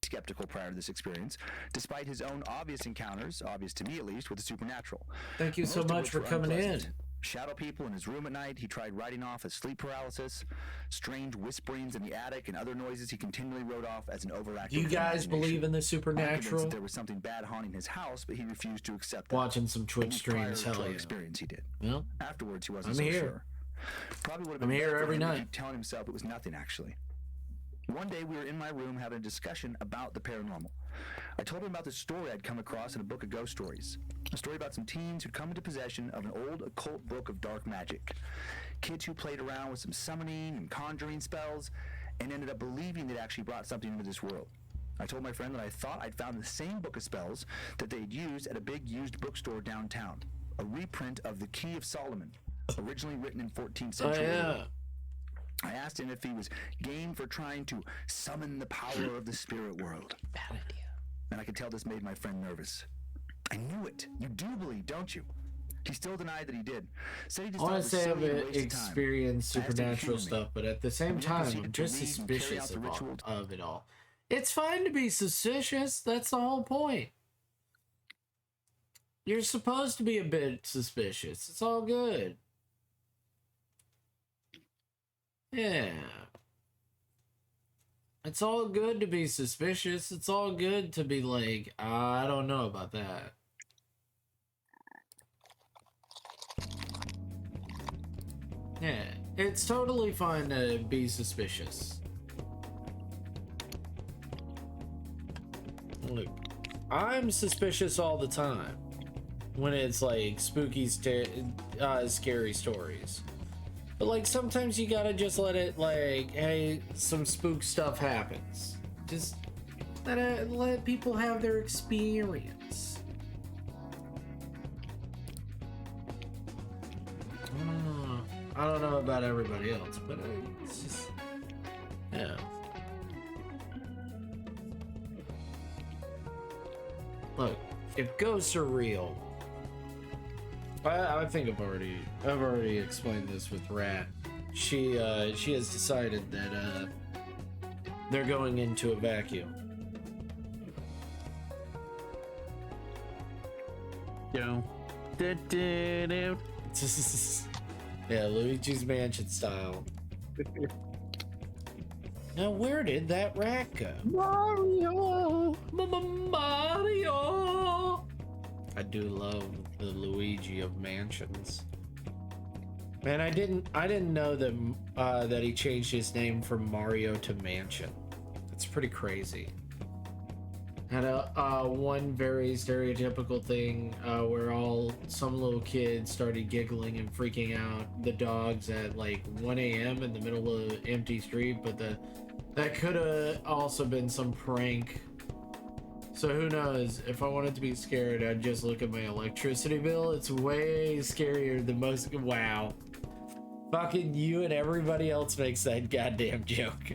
Skeptical prior to this experience, despite his own obvious encounters, obvious to me at least, with the supernatural. Thank you so much for coming in. Shadow people in his room at night. He tried writing off as sleep paralysis, strange whisperings in the attic, and other noises he continually wrote off as an overactive. You guys believe in the supernatural? That there was something bad haunting his house, but he refused to accept that. Watching some Twitch streams, hell yeah. Experience he did. Well, afterwards he wasn't I'm so here. sure. Probably would have been I'm here every night. to keep telling himself it was nothing actually. One day we were in my room having a discussion about the paranormal. I told him about the story I'd come across in a book of ghost stories. A story about some teens who'd come into possession of an old occult book of dark magic. Kids who played around with some summoning and conjuring spells and ended up believing they'd actually brought something into this world. I told my friend that I thought I'd found the same book of spells that they'd used at a big used bookstore downtown. A reprint of the Key of Solomon, originally written in 14th century. Oh, yeah. I asked him if he was game for trying to summon the power of the spirit world. Bad idea. And I could tell this made my friend nervous. I knew it. You do believe, don't you? He still denied that he did. Said he just I want to say I've experienced supernatural stuff, but at the same time, I'm just suspicious of it all. It's fine to be suspicious. That's the whole point. You're supposed to be a bit suspicious. It's all good. Yeah. It's all good to be suspicious. It's all good to be like, I don't know about that. Yeah, it's totally fine to be suspicious. Look, I'm suspicious all the time when it's like spooky, scary stories. But like sometimes you gotta just let it like, hey, some spook stuff happens. Just let people have their experience. I don't know about everybody else, but it's just, yeah. Look, if ghosts are real, I think I've already explained this with Rat. She has decided that they're going into a vacuum. Yo. Yeah, Luigi's Mansion style. Now, where did that rat go? Mario! Mario! I do love the Luigi of Mansions. Man, I didn't know that that he changed his name from Mario to Mansion. That's pretty crazy. Had one very stereotypical thing where some little kids started giggling and freaking out the dogs at like 1 a.m. in the middle of an empty street, but that could have also been some prank. So who knows? If I wanted to be scared, I'd just look at my electricity bill. It's way scarier than most. Wow. Fucking you and everybody else makes that goddamn joke.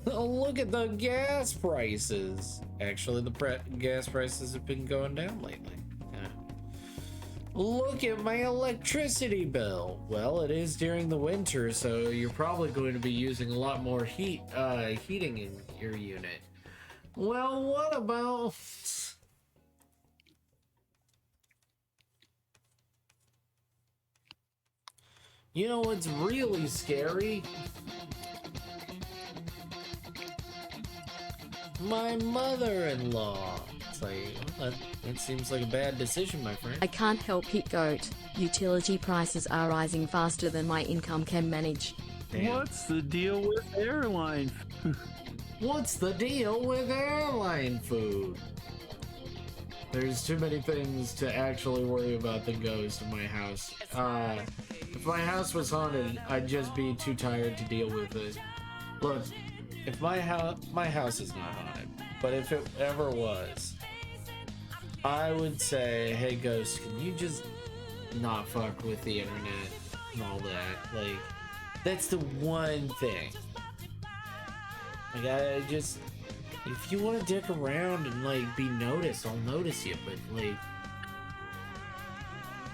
Oh, look at the gas prices. Actually, the gas prices have been going down lately. Yeah. Look at my electricity bill. Well, it is during the winter, so you're probably going to be using a lot more heating in your unit. Well, what about... You know what's really scary? My mother-in-law. It's like, well, that seems like a bad decision, my friend. I can't help it, Goat. Utility prices are rising faster than my income can manage. Damn. What's the deal with airline? What's the deal with airline food? There's too many things to actually worry about than ghosts in my house. If my house was haunted, I'd just be too tired to deal with it. Look, if my house is not haunted, but if it ever was, I would say, hey ghost, can you just not fuck with the internet and all that? Like, that's the one thing. Like, I just, if you want to dick around and like be noticed, I'll notice you, but like,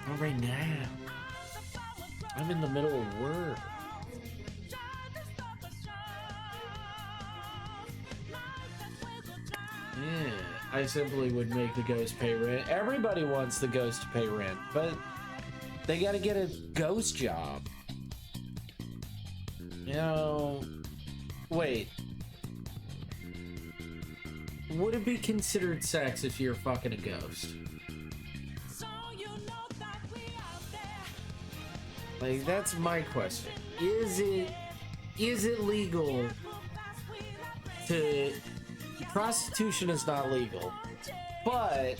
not right now. I'm in the middle of work. Yeah, I simply would make the ghost pay rent. Everybody wants the ghost to pay rent, but they gotta get a ghost job. You know, wait. Would it be considered sex if you're fucking a ghost? Like, that's my question. Is it legal to... Prostitution is not legal, but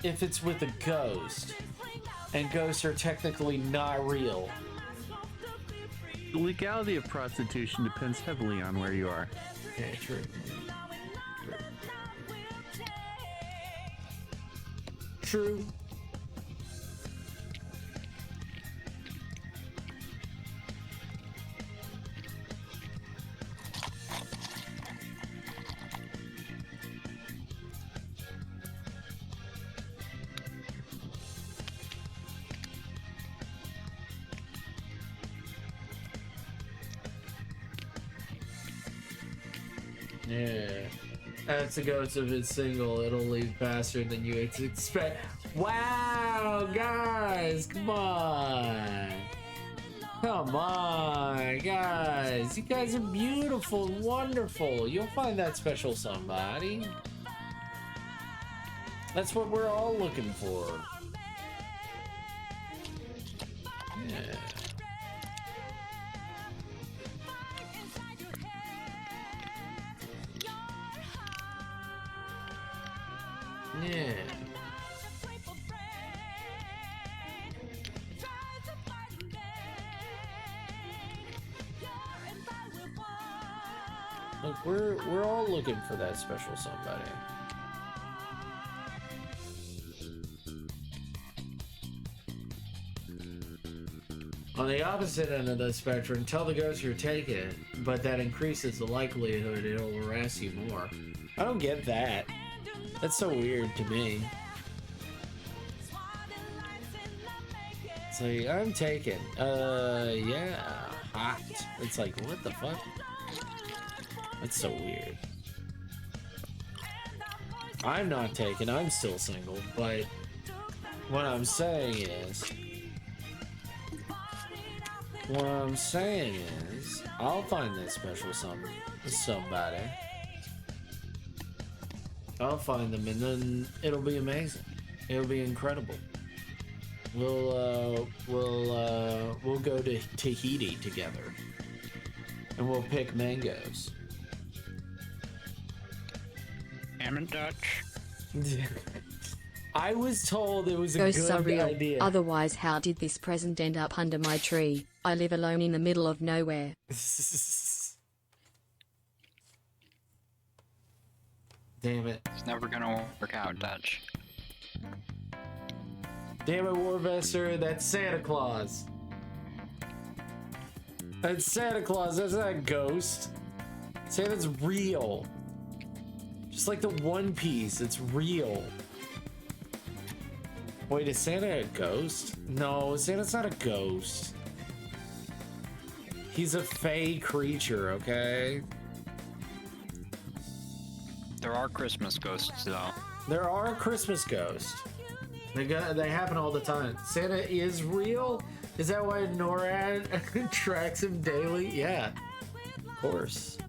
if it's with a ghost, and ghosts are technically not real. The legality of prostitution depends heavily on where you are. Yeah, true. True. Yeah. That's the ghost of it's single. It'll leave faster than you expect. Wow, guys, come on. Come on, guys. You guys are beautiful and wonderful. You'll find that special somebody. That's what we're all looking for. Yeah. Yeah. Look, we're all looking for that special somebody. On the opposite end of the spectrum, tell the ghost you're taking, but that increases the likelihood it'll harass you more. I don't get that. That's so weird to me. It's like, I'm taken. Yeah, hot. It's like, what the fuck? That's so weird. I'm not taken, I'm still single, but what I'm saying is, I'll find that special somebody. I'll find them and then it'll be amazing. It'll be incredible. We'll go to Tahiti together, and we'll pick mangoes. Salmon Dutch. I was told it was a Ghosts good are real. idea. Otherwise, how did this present end up under my tree? I live alone in the middle of nowhere. Damn it. It's never gonna work out, Dutch. Damn it, Warvester, that's Santa Claus. That's Santa Claus, that's not a ghost. Santa's real. Just like the One Piece, it's real. Wait, is Santa a ghost? No, Santa's not a ghost. He's a fey creature, okay? There are Christmas ghosts, though. There are Christmas ghosts. They happen all the time. Santa is real? Is that why NORAD tracks him daily? Yeah, of course.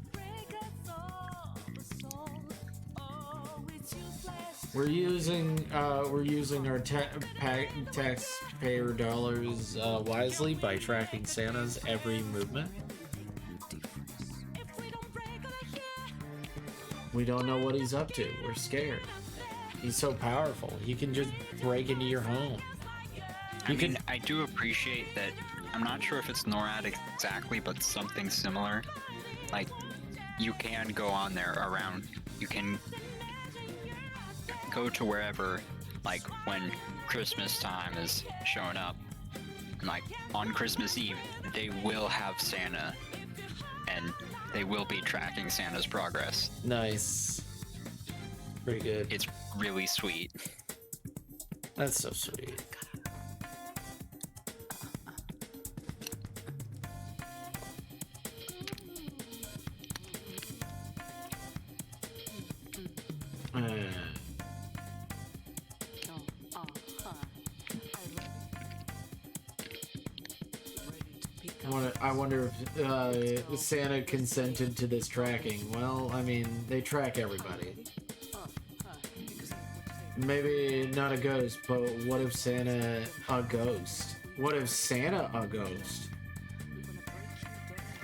We're using our taxpayer dollars wisely by tracking Santa's every movement. We don't know what he's up to. We're scared. He's so powerful. He can just break into your home. I do appreciate that. I'm not sure if it's NORAD exactly, but something similar. Like, you can go on there around. You can go to wherever, like, when Christmas time is showing up. And, like, on Christmas Eve, they will have Santa. And they will be tracking Santa's progress. Nice. Pretty good. It's really sweet. That's so sweet. I wonder if Santa consented to this tracking. Well, I mean, they track everybody. Maybe not a ghost, but what if Santa a ghost? What if Santa a ghost?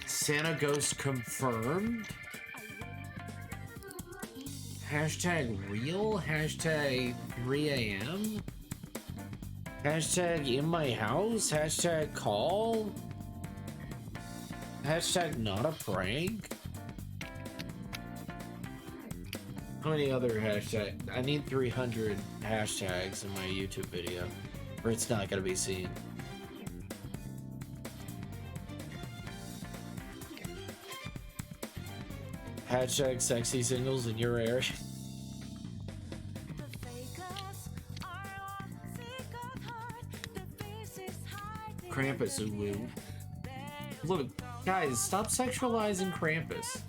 Santa ghost confirmed? Hashtag real? Hashtag 3 a.m.? Hashtag in my house? Hashtag call? Hashtag not a prank? How many other hashtags? I need 300 hashtags in my YouTube video, or it's not gonna be seen. Hashtag sexy singles in your area. Krampus, ooh. Look, guys, stop sexualizing Krampus.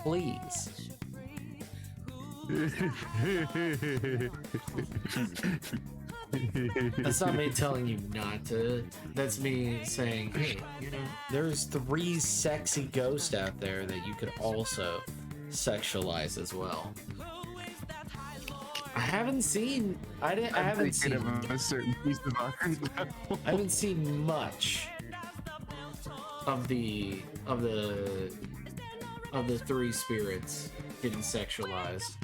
Please. That's not me telling you not to. That's me saying, hey, you know, there's 3 sexy ghosts out there that you could also sexualize as well. I haven't seen. I haven't seen a certain piece of art. I haven't seen much of the 3 spirits getting sexualized.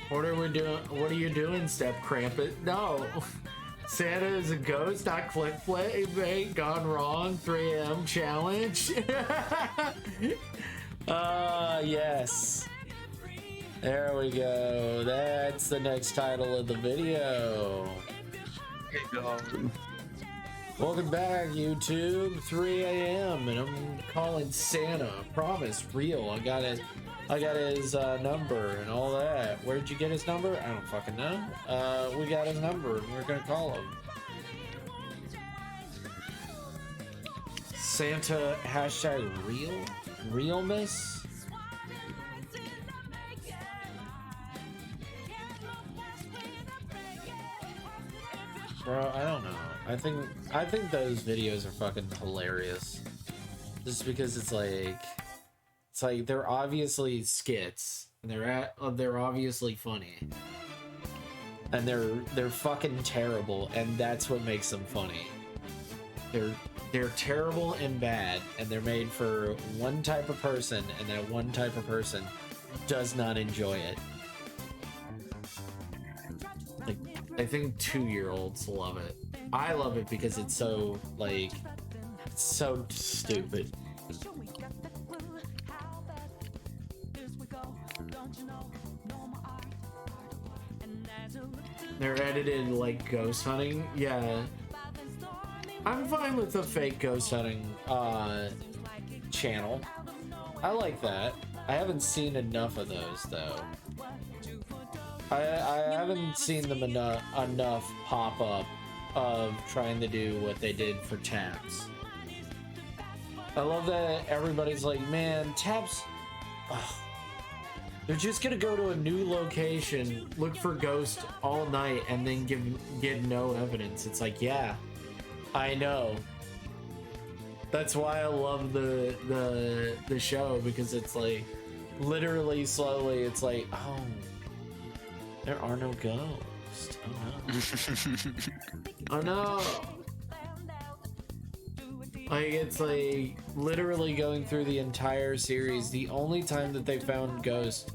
What are we doing? What are you doing, Step Krampus? No. Santa is a ghost, not Click Play, mate. Gone wrong. 3 a.m. challenge. Yes. There we go. That's the next title of the video. Welcome back, YouTube. 3 a.m. and I'm calling Santa. Promise, real. I I got his number and all that. Where'd you get his number? I don't fucking know. We got his number and we're gonna call him. Santa hashtag realness? Bro, I don't know. I think those videos are fucking hilarious. Just because it's like they're obviously skits and they're obviously funny. And they're fucking terrible, and that's what makes them funny. They're terrible and bad, and they're made for one type of person, and that one type of person does not enjoy it. Like, I think 2-year-olds love it. I love it because it's so, like, so stupid. They're edited like ghost hunting. Yeah. I'm fine with the fake ghost hunting channel. I like that. I haven't seen enough of those though. I haven't seen them enough pop up of trying to do what they did for Taps. I love that everybody's like, man, Taps, ugh, they're just gonna go to a new location, look for ghosts all night, and then give no evidence. It's like, yeah, I know. That's why I love the show, because it's like literally slowly it's like, oh, there are no ghosts. Oh no. Oh no. Like, it's like literally going through the entire series. The only time that they found ghosts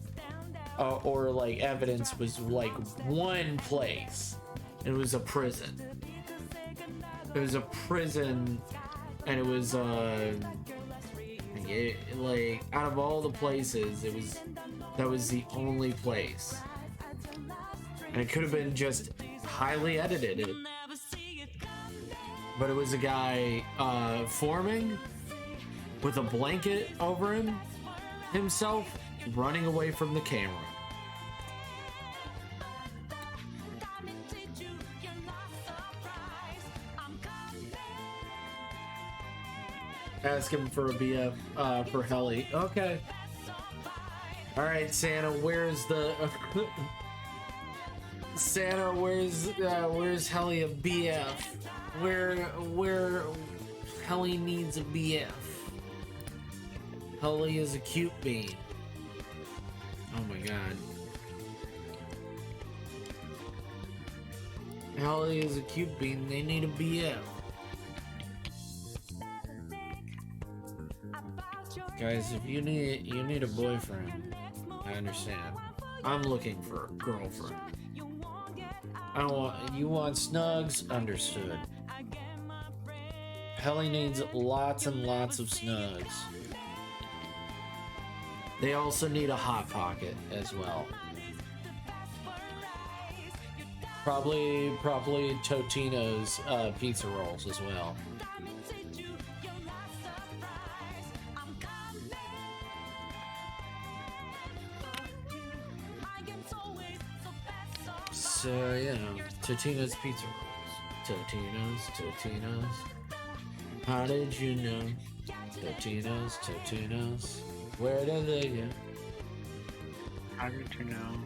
or like evidence was like one place. It was a prison. It was a prison, and it was like out of all the places, that was the only place. And it could have been just highly edited. But it was a guy forming with a blanket over himself, running away from the camera. Ask him for a BF for Helly. Okay. All right, Santa. Where's the Santa? Where's Helly a BF? Where Helly needs a BF. Helly is a cute bean. Oh my god. Helly is a cute bean. They need a BF. Guys, if you need a boyfriend, I understand. I'm looking for a girlfriend. You want snugs? Understood. Helly needs lots and lots of snugs. They also need a hot pocket as well. Probably Totino's pizza rolls as well. So yeah, Totino's pizza rolls. Totino's. How did you know? Totino's. Where do they go? How did you know?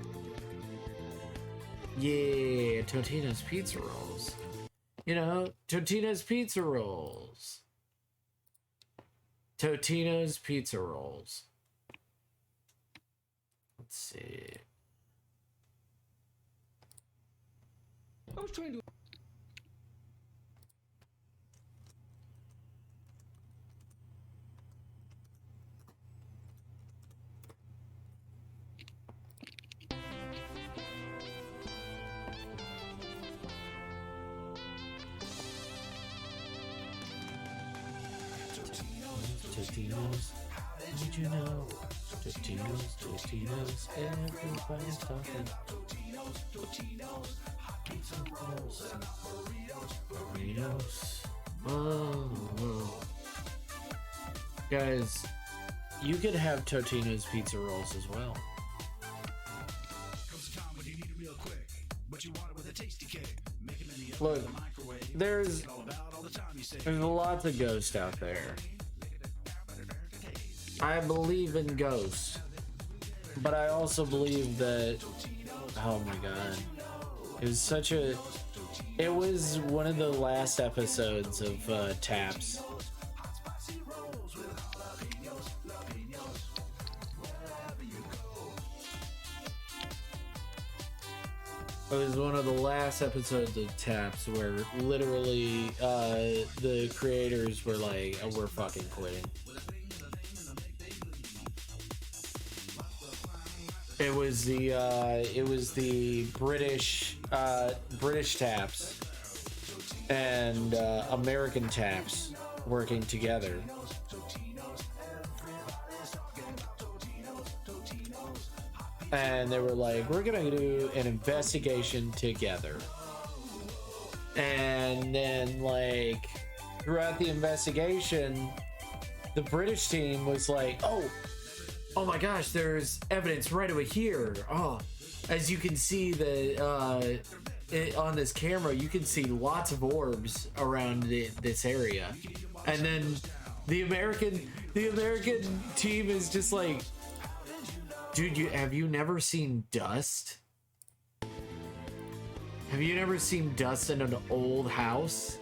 Yeah, Totino's pizza rolls. You know, Totino's pizza rolls. Totino's pizza rolls. Let's see. I was trying to. Totinos, how did you know? Totinos, everybody's talking. Burritos. Oh. Guys, you could have Totino's pizza rolls as well. Look, there's lots of ghosts out there. I believe in ghosts, but I also believe that, oh my god, it was one of the last episodes of Taps. It was one of the last episodes of Taps where literally the creators were like, oh, we're fucking quitting. It was the British Taps and American Taps working together. And they were like, we're gonna do an investigation together. And then, like, throughout the investigation, the British team was like, oh my gosh, there's evidence right over here. Oh, as you can see on this camera, you can see lots of orbs around this area. And then the American team is just like, dude, have you never seen dust? Have you never seen dust in an old house?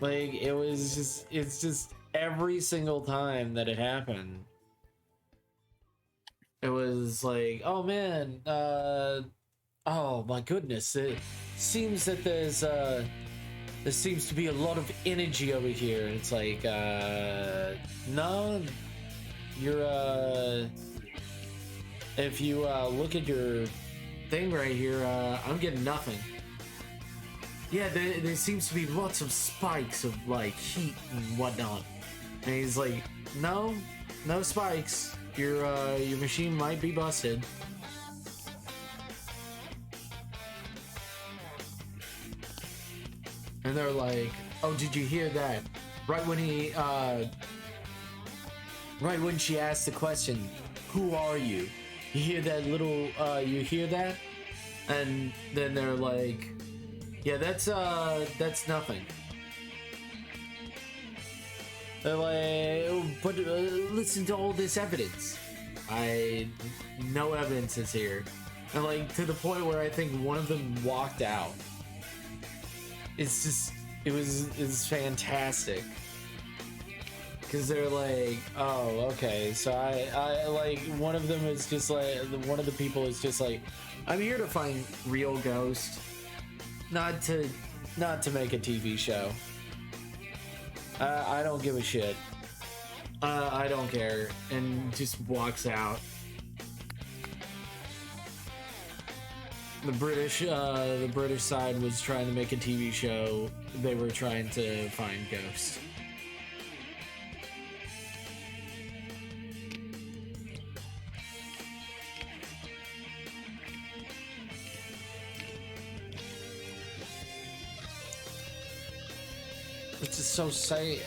Like, it's just every single time that it happened, it was like, oh man, oh my goodness, it seems that there seems to be a lot of energy over here. And it's like, no, you're, if you look at your thing right here, I'm getting nothing. Yeah, there seems to be lots of spikes of, like, heat and whatnot. And he's like, no spikes. Your machine might be busted. And they're like, oh, did you hear that? Right when she asked the question, who are you? You hear that little, you hear that? And then they're like, yeah, that's nothing. They're like, oh, but listen to all this evidence. No evidence is here. And like, to the point where I think one of them walked out. It's just, it was fantastic. Cause they're like, oh, okay. So I like, one of them is just like, one of the people is just like, I'm here to find real ghosts, not to make a TV show. I don't give a shit. I don't care, and just walks out. The British side was trying to make a TV show. They were trying to find ghosts. It's just so sad.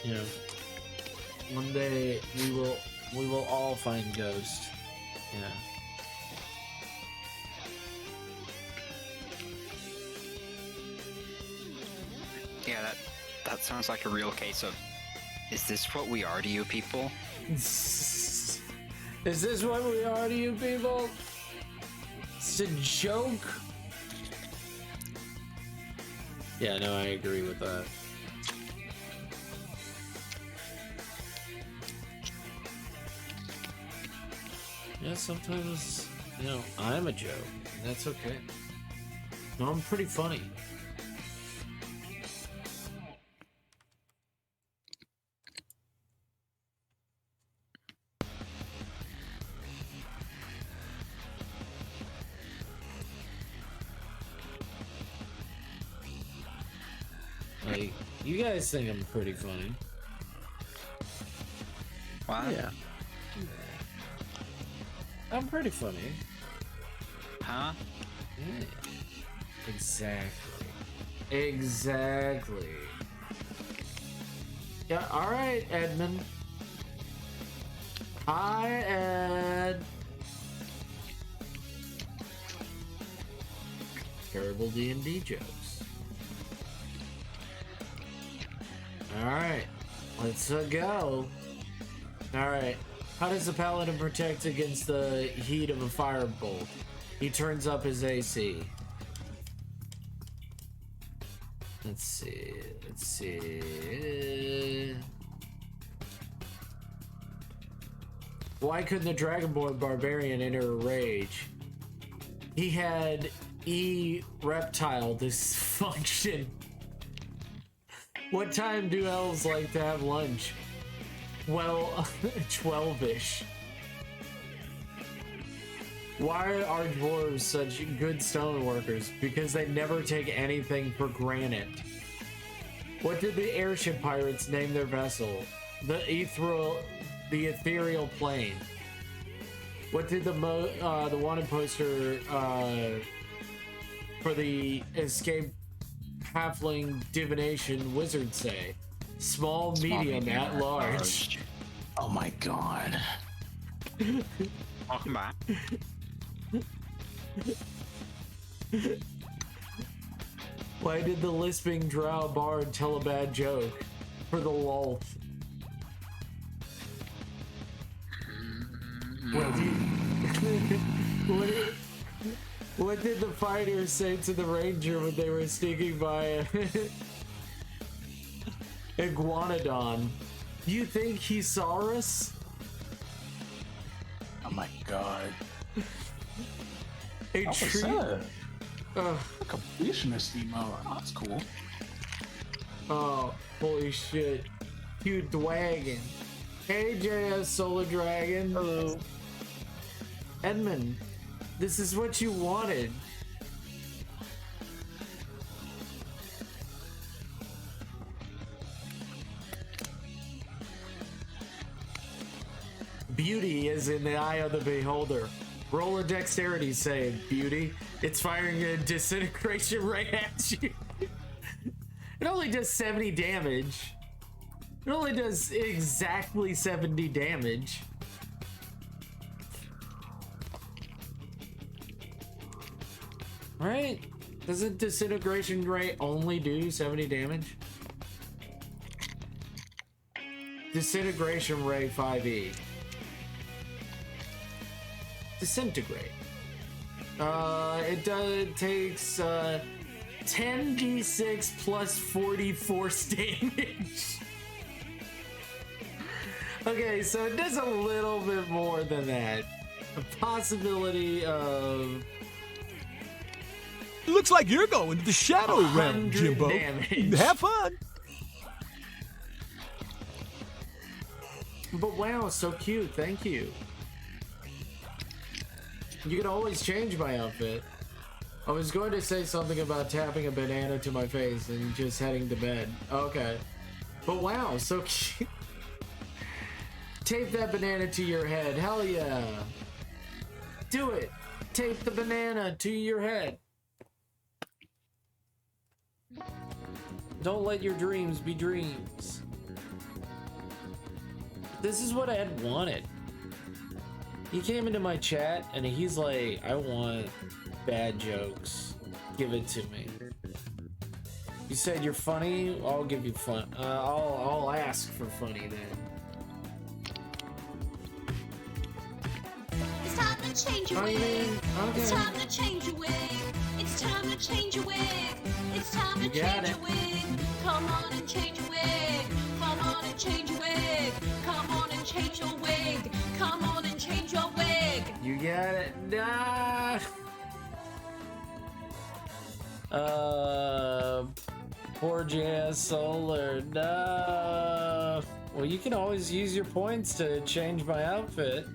Yeah. One day we will all find ghosts. Yeah. Yeah, that sounds like a real case of, is this what we are to you people? Is this what we are to you people? It's a joke. Yeah, no, I agree with that. Yeah, sometimes, you know, I'm a joke, and that's okay. No, I'm pretty funny. Like, you guys think I'm pretty funny. Wow. Yeah. I'm pretty funny. Huh? Yeah. Exactly. Exactly. Yeah, alright, Edmund. Hi, Ed. Terrible D&D jokes. Alright, let's go. Alright, how does the paladin protect against the heat of a firebolt? He turns up his AC. Let's see. Why couldn't the Dragonborn barbarian enter a rage? He had reptile dysfunction. What time do elves like to have lunch? Well, 12-ish. Why are dwarves such good stone workers? Because they never take anything for granted. What did the airship pirates name their vessel? The ethereal plane. What did the wanted poster for the escape halfling divination wizard say? Small, medium, at large. Oh my god. Welcome back. Why did the lisping drow bard tell a bad joke? For the lulth. What did the fighters say to the ranger when they were sneaking by a iguanodon? You think he saw us? Oh my god. A What's tree. that? A completionist emo. Oh, that's cool. Oh, holy shit. Cute dragon. Hey, JS Solar Dragon. Hello. Edmund, this is what you wanted. Beauty is in the eye of the beholder. Roll a dexterity save, Beauty. It's firing a disintegration right at you. It only does 70 damage. It only does exactly 70 damage. Right? Doesn't disintegration ray only do 70 damage? Disintegration ray 5e. Disintegrate. It takes 10d6 plus 40 force damage. Okay, so it does a little bit more than that. A possibility of... Looks like you're going to the shadow realm, Jimbo. Damage. Have fun. But wow, so cute. Thank you. You can always change my outfit. I was going to say something about tapping a banana to my face and just heading to bed. Okay. But wow, so cute. Tape that banana to your head. Hell yeah. Do it. Tape the banana to your head. Don't let your dreams be dreams. This is what I had wanted. He came into my chat and he's like, I want bad jokes. Give it to me. You said you're funny, I'll give you fun. I'll ask for funny then. It's time to change your wig. It's time to change your wig. It's time to change your wig. It's time to change your wig. Come on and change your wig. Come on and change your wig. Come on and change your wig. Come on and change your wig. You got it. Nah. Poor JS Solar. No. Well, you can always use your points to change my outfit.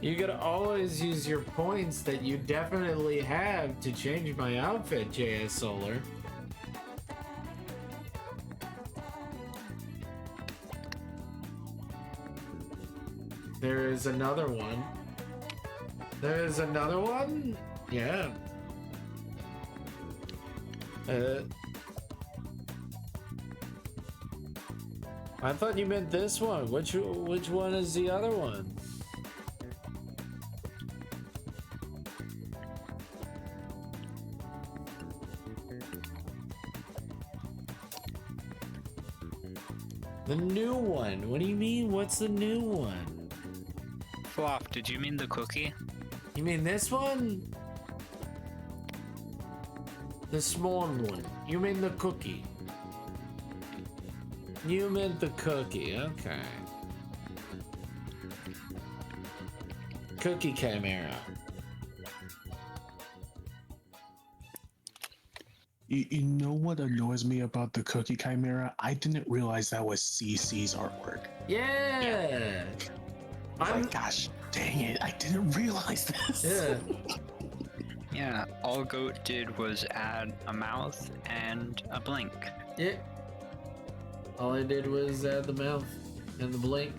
You could always use your points that you definitely have to change my outfit, JS Solar. There is another one. There's another one? Yeah. I thought you meant this one. Which one is the other one? The new one. What do you mean? What's the new one? Flop, did you mean the cookie? You mean this one? The small one. You mean the cookie? You meant the cookie. Okay. Cookie Chimera. You know what annoys me about the Cookie Chimera? I didn't realize that was CC's artwork. Yeah. My gosh, dang it! I didn't realize this. Yeah. Yeah, all Goat did was add a mouth and a blink. Yeah. All I did was add the mouth and the blink.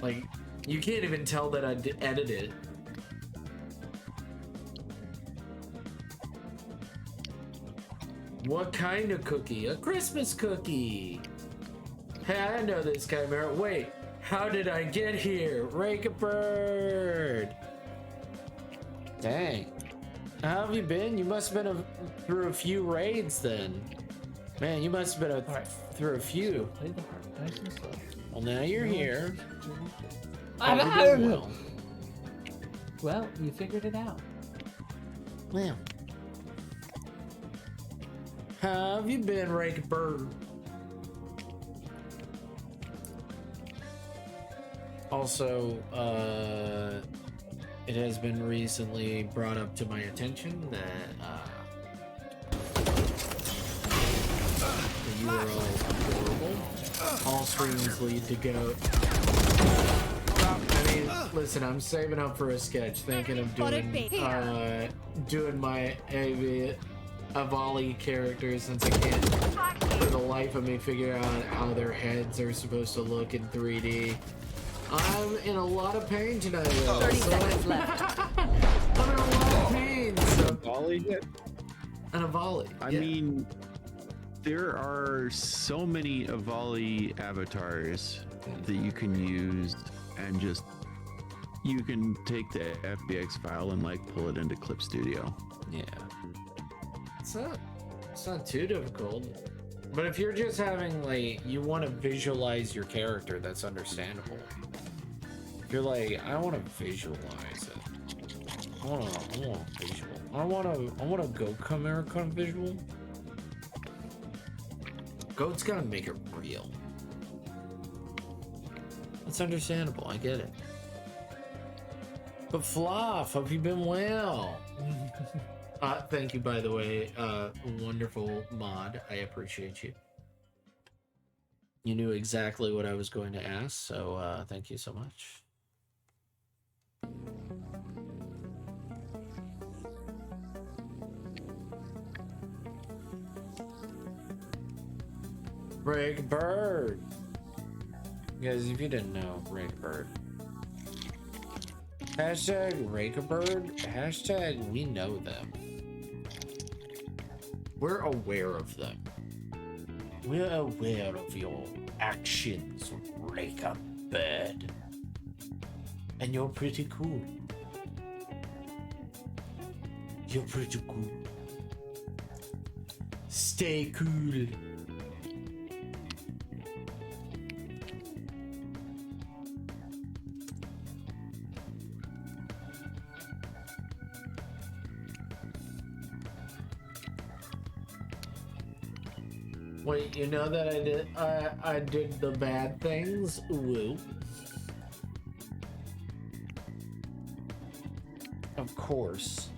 Like, you can't even tell that I edited it. What kind of cookie? A Christmas cookie! Hey, I know this Chimera. Wait, how did I get here? Rake a bird! Dang. How have you been? You must have been through a few raids then. Man, you must have been through a few. Well, now you're here. I'm How you doing? Well, you figured it out. Well. How have you been, Rake Bird? Also, it has been recently brought up to my attention that you are all adorable. All streams lead to go. I mean, listen, I'm saving up for a sketch, thinking of doing my Avali characters, since I can't for the life of me figure out how their heads are supposed to look in 3D. I'm in a lot of pain tonight. 30 seconds left. I'm in a lot of pain. So Avali hit? An Avali. I mean, there are so many Avali avatars that you can use, and just you can take the FBX file and like pull it into Clip Studio. Yeah. It's not too difficult. But if you're just having, like, you want to visualize your character, that's understandable. If you're like, I want to visualize it. I want a visual. I want a Goat Chimera kind of visual. Goat's gotta make it real. That's understandable, I get it. But Flop, have you been well? Thank you, by the way. Wonderful mod. I appreciate you. You knew exactly what I was going to ask, so thank you so much. Rake Bird. Guys, if you didn't know, Rake Bird. Hashtag Rake a Bird. Hashtag we know them. We're aware of them. We're aware of your actions, Rake a Bird. And you're pretty cool. You're pretty cool. Stay cool. Wait, you know that I did the bad things? Woo. Of course.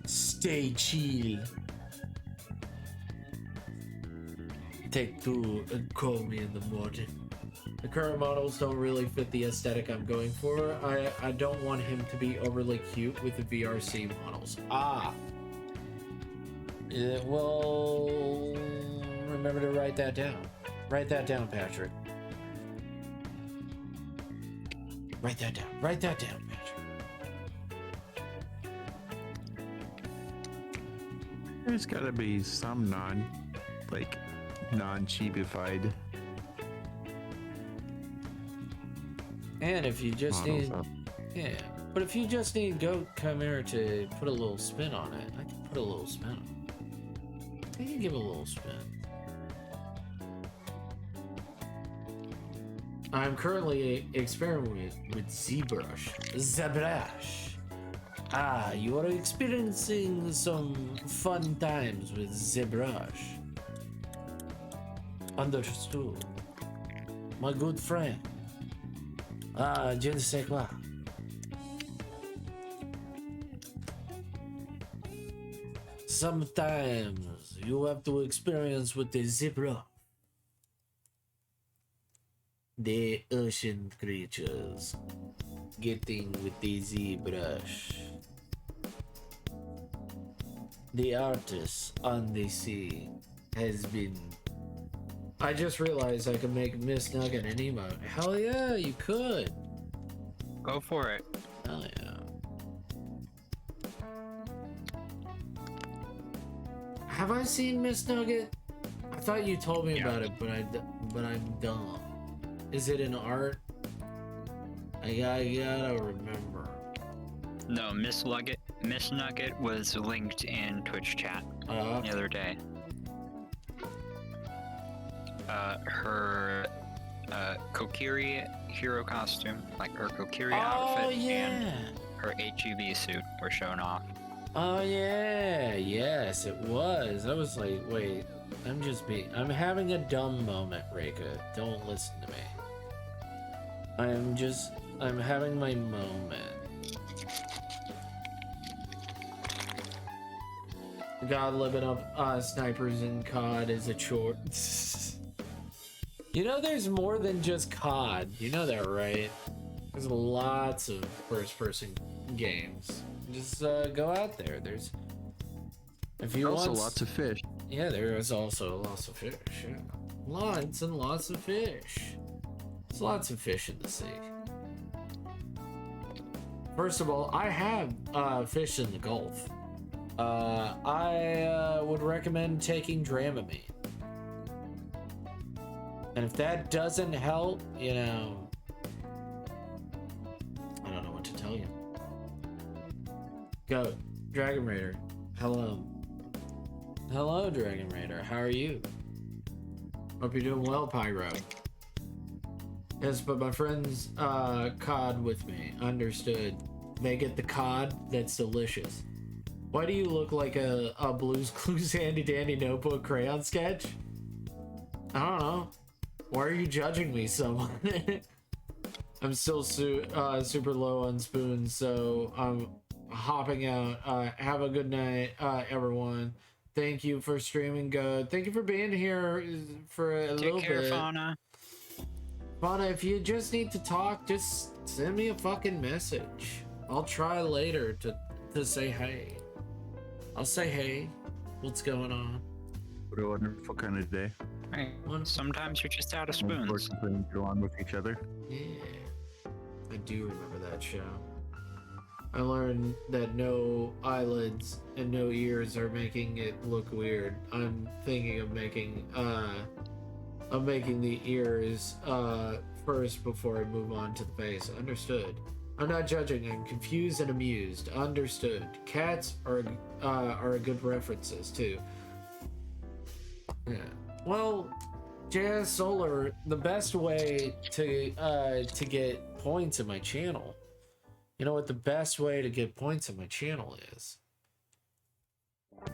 Stay chill. Take two and call me in the morning. The current models don't really fit the aesthetic I'm going for. I don't want him to be overly cute with the VRC models. Well, remember to write that down. Write that down, Patrick. Write that down. Write that down, Patrick. There's gotta be some non-chibified. And if you just models need, up. yeah, but if you just need Goat Chimera to put a little spin on it, I can put a little spin on it. I can give it a little spin. I'm currently experimenting with ZBrush. ZBrush. Ah, you are experiencing some fun times with ZBrush. Understood. My good friend. Ah, je ne sais quoi. Sometimes you have to experience with the zebra. The ocean creatures getting with the ZBrush. The artist on the sea has been. I just realized I could make Miss Nugget an emote. Hell yeah, you could. Go for it. Hell yeah. Have I seen Miss Nugget? I thought you told me about it, but I'm dumb. Is it an art? I gotta remember. No, Miss Nugget was linked in Twitch chat the other day. Her Kokiri hero costume, like her Kokiri outfit, and her HEV suit were shown off. Oh yeah, yes, it was. I was like, wait, I'm having a dumb moment, Reika. Don't listen to me. I'm having my moment. God, living up snipers in COD is a chore. You know, there's more than just COD. You know that, right? There's lots of first-person games. Just go out there. There's, if you also want, lots of fish. Yeah, there is also lots of fish. Yeah. Lots and lots of fish. There's lots of fish in the sea. First of all, I have fished in the Gulf. I would recommend taking Dramamine. And if that doesn't help, you know, I don't know what to tell you. Go, Dragon Raider. Hello. Hello, Dragon Raider. How are you? Hope you're doing well, Pyro. Yes, but my friends COD with me. Understood. They get the COD. That's delicious. Why do you look like a Blue's Clues handy dandy notebook crayon sketch? I don't know. Why are you judging me so much? I'm still super low on spoons, so I'm hopping out. Have a good night, everyone. Thank you for streaming, Good. Thank you for being here for a little bit. Take care, Fauna. Fauna, if you just need to talk, just send me a fucking message. I'll try later to say hey. I'll say hey. What's going on? What a wonderful kind of day. Right. Sometimes you're just out of spoons. Go on with each other. Yeah, I do remember that show. I learned that no eyelids and no ears are making it look weird. I'm thinking of making the ears first before I move on to the face. Understood. I'm not judging. I'm confused and amused. Understood. Cats are good references too. Yeah. Well, JS Solar, the best way to get points in my channel. You know what the best way to get points in my channel is?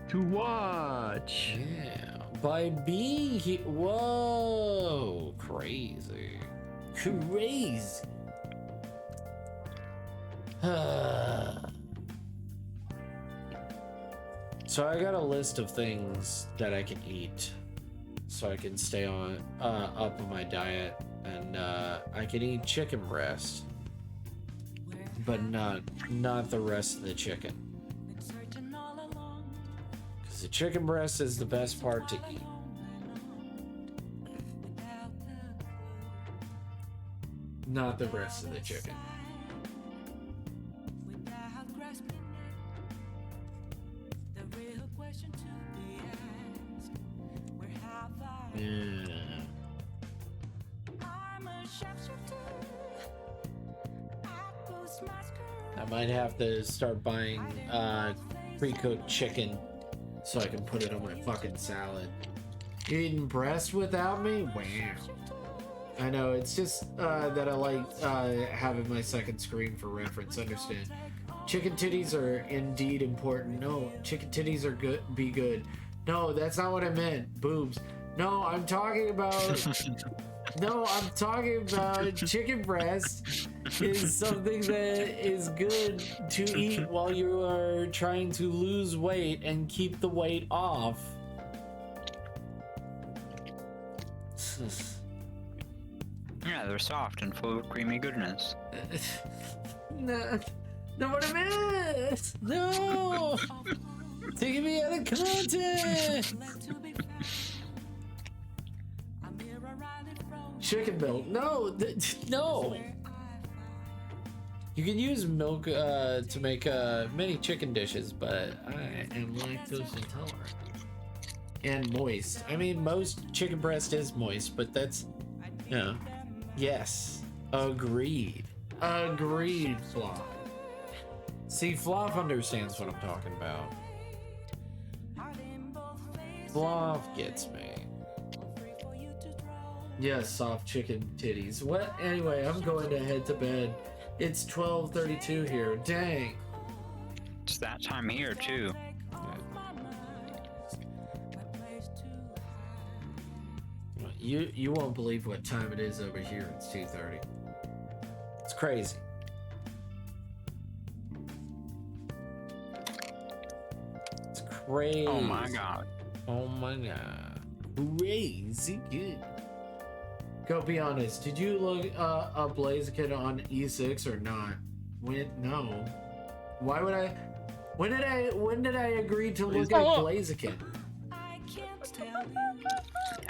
To watch. Yeah. By being here. Whoa. Crazy. Crazy. So I got a list of things that I can eat so I can stay on up on my diet, and I can eat chicken breast, but not the rest of the chicken, because the chicken breast is the best part to eat. Not the rest of the chicken. Yeah. I might have to start buying pre-cooked chicken so I can put it on my fucking salad. You eating breast without me? Wow. I know, it's just that I like having my second screen for reference, understand. Chicken titties are indeed important. No, chicken titties are good. Be good. No, that's not what I meant. Boobs. No, I'm talking about... No, I'm talking about chicken breast is something that is good to eat while you are trying to lose weight and keep the weight off. Yeah, they're soft and full of creamy goodness. No, not what I meant! No! Taking me out of context! Chicken milk. No, no. You can use milk to make many chicken dishes, but I am lactose intolerant and moist. I mean, most chicken breast is moist, but that's yes, agreed, Fluff. See, Fluff understands what I'm talking about. Fluff gets me. Yes, soft chicken titties. What? Anyway, I'm going to head to bed. It's 12:32 here. Dang. It's that time here, too. You won't believe what time it is over here. It's 2:30. It's crazy. It's crazy. Oh my god. Oh my god. Crazy good. Go be honest. Did you look up Blaziken on E6 or not? No. Why would I? When did I agree to look at Blaziken?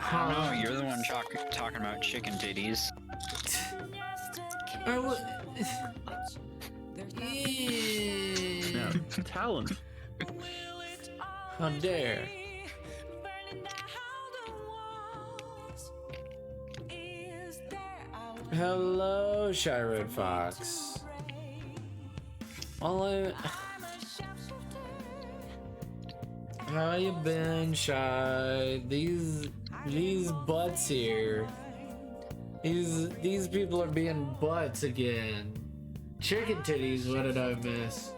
I don't know. You're the one talking about chicken titties. No, talent. How dare. Hello, Shyrode Fox. How you been, Shy? These butts here. These people are being butts again. Chicken titties, what did I miss?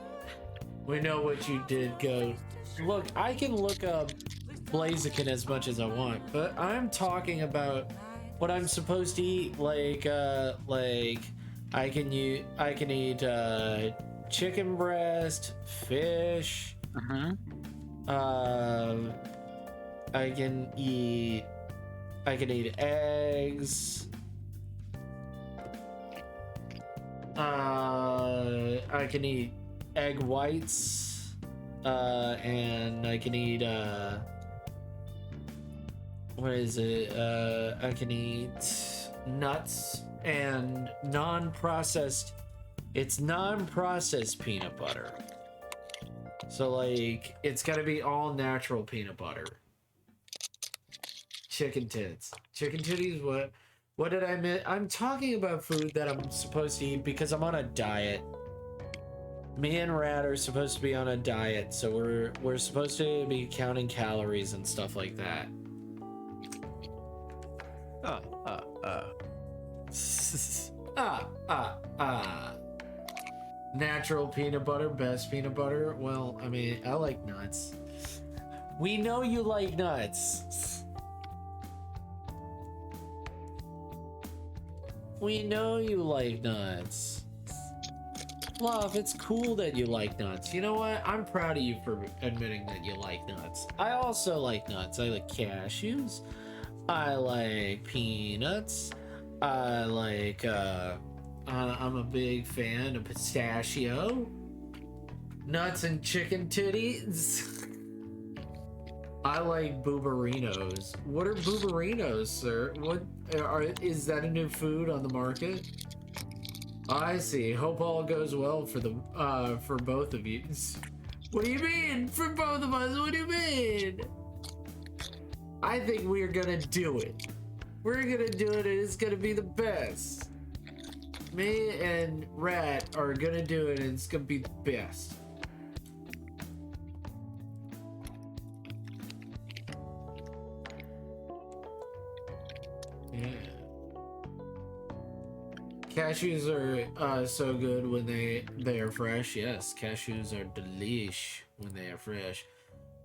We know what you did, Goat. Look, I can look up Blaziken as much as I want, but I'm talking about what I'm supposed to eat, like I can eat chicken breast, fish. I can eat eggs. I can eat egg whites, and I can eat what is it? I can eat nuts and non-processed. It's non-processed peanut butter. So like, it's gotta be all natural peanut butter. Chicken tits. Chicken titties, what did I miss? I'm talking about food that I'm supposed to eat because I'm on a diet. Me and Rad are supposed to be on a diet, so we're supposed to be counting calories and stuff like that. Natural peanut butter, best peanut butter. Well, I mean, I like nuts. We know you like nuts. We know you like nuts. Love, it's cool that you like nuts. You know what? I'm proud of you for admitting that you like nuts. I also like nuts. I like cashews. I like peanuts. I like, I'm a big fan of pistachio. Nuts and chicken titties. I like booberinos. What are booberinos, sir? Is that a new food on the market? I see. Hope all goes well for both of you. What do you mean? For both of us? What do you mean? I think we're gonna do it. We're gonna do it, and it's gonna be the best. Me and Rat are gonna do it, and it's gonna be the best. Yeah. Cashews are so good when they are fresh. Yes, cashews are delish when they are fresh.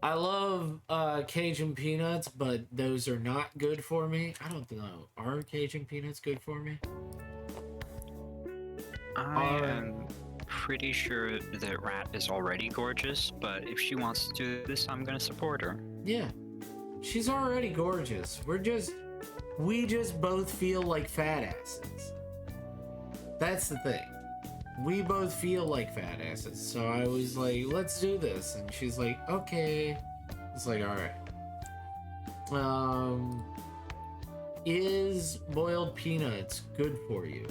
I love Cajun peanuts, but those are not good for me. I don't know. Are Cajun peanuts good for me? I am pretty sure that Rat is already gorgeous, but if she wants to do this, I'm gonna support her. Yeah. She's already gorgeous. We just both feel like fat asses. That's the thing. We both feel like fat asses. So I was like, let's do this. And she's like, okay. It's like, alright. Is boiled peanuts good for you?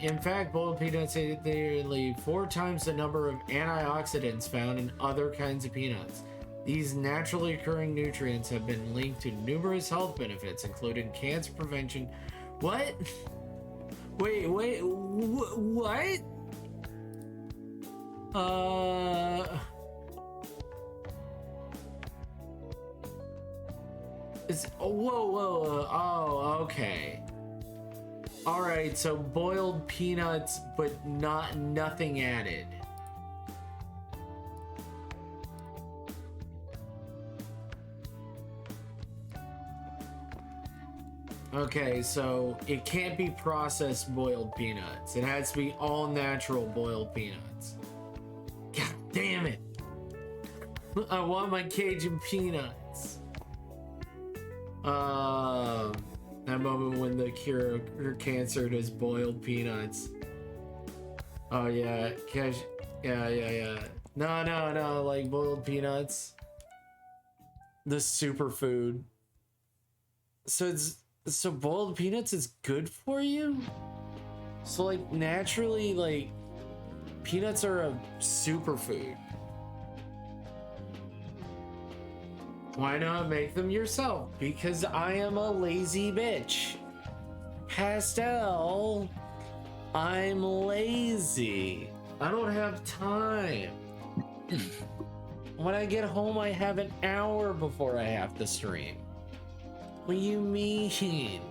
In fact, boiled peanuts are nearly 4 times the number of antioxidants found in other kinds of peanuts. These naturally occurring nutrients have been linked to numerous health benefits, including cancer prevention. What? Wait, what? Whoa, oh, okay. Alright, so boiled peanuts, but nothing added. Okay, so it can't be processed boiled peanuts. It has to be all natural boiled peanuts. God damn it! I want my Cajun peanuts. That moment when the cure her cancer is boiled peanuts. Oh yeah, yeah. No, like boiled peanuts. The superfood. So boiled peanuts is good for you? So like naturally, like peanuts are a superfood. Why not make them yourself? Because I am a lazy bitch. Pastel, I'm lazy. I don't have time. When I get home, I have an hour before I have to stream. What do you mean?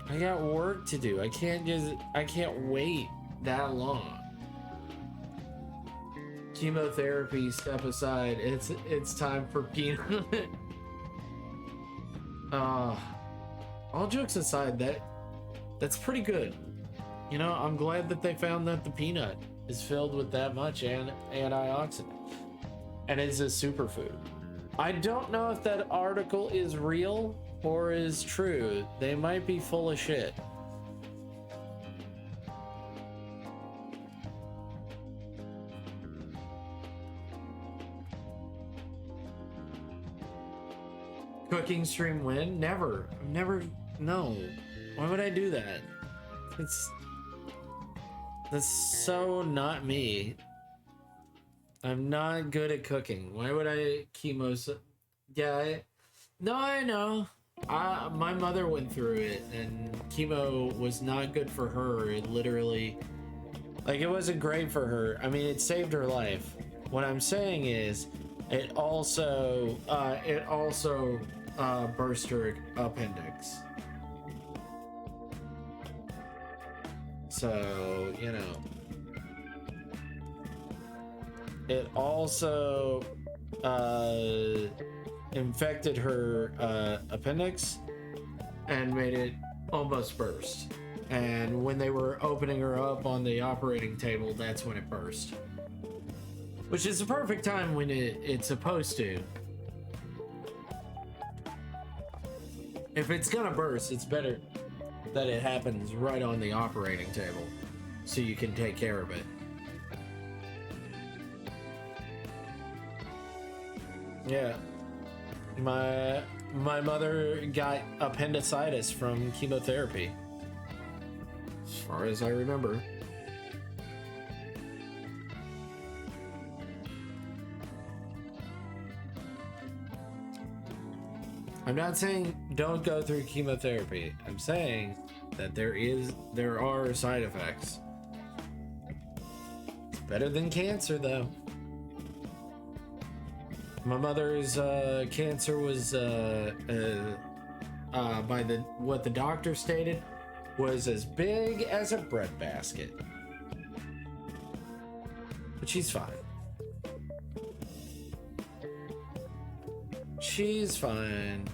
I got work to do. I can't wait that long. Chemotherapy, step aside. It's time for peanut. All jokes aside, that's pretty good. You know, I'm glad that they found that the peanut is filled with that much antioxidant. And it's a superfood. I don't know if that article is real or is true. They might be full of shit. Cooking stream win? Never. No. Why would I do that? That's so not me. I'm not good at cooking. Why would I Yeah, I know. My mother went through it, and chemo was not good for her. It literally, like, it wasn't great for her. I mean, it saved her life. What I'm saying is, it also burst her appendix. So, you know. It also infected her appendix and made it almost burst. And when they were opening her up on the operating table, that's when it burst. Which is the perfect time when it's supposed to. If it's gonna burst, it's better that it happens right on the operating table so you can take care of it. Yeah, my mother got appendicitis from chemotherapy, as far as I remember. I'm not saying don't go through chemotherapy. I'm saying that there are side effects. It's better than cancer, though. My mother's cancer was by what the doctor stated was as big as a bread basket. But she's fine. She's fine.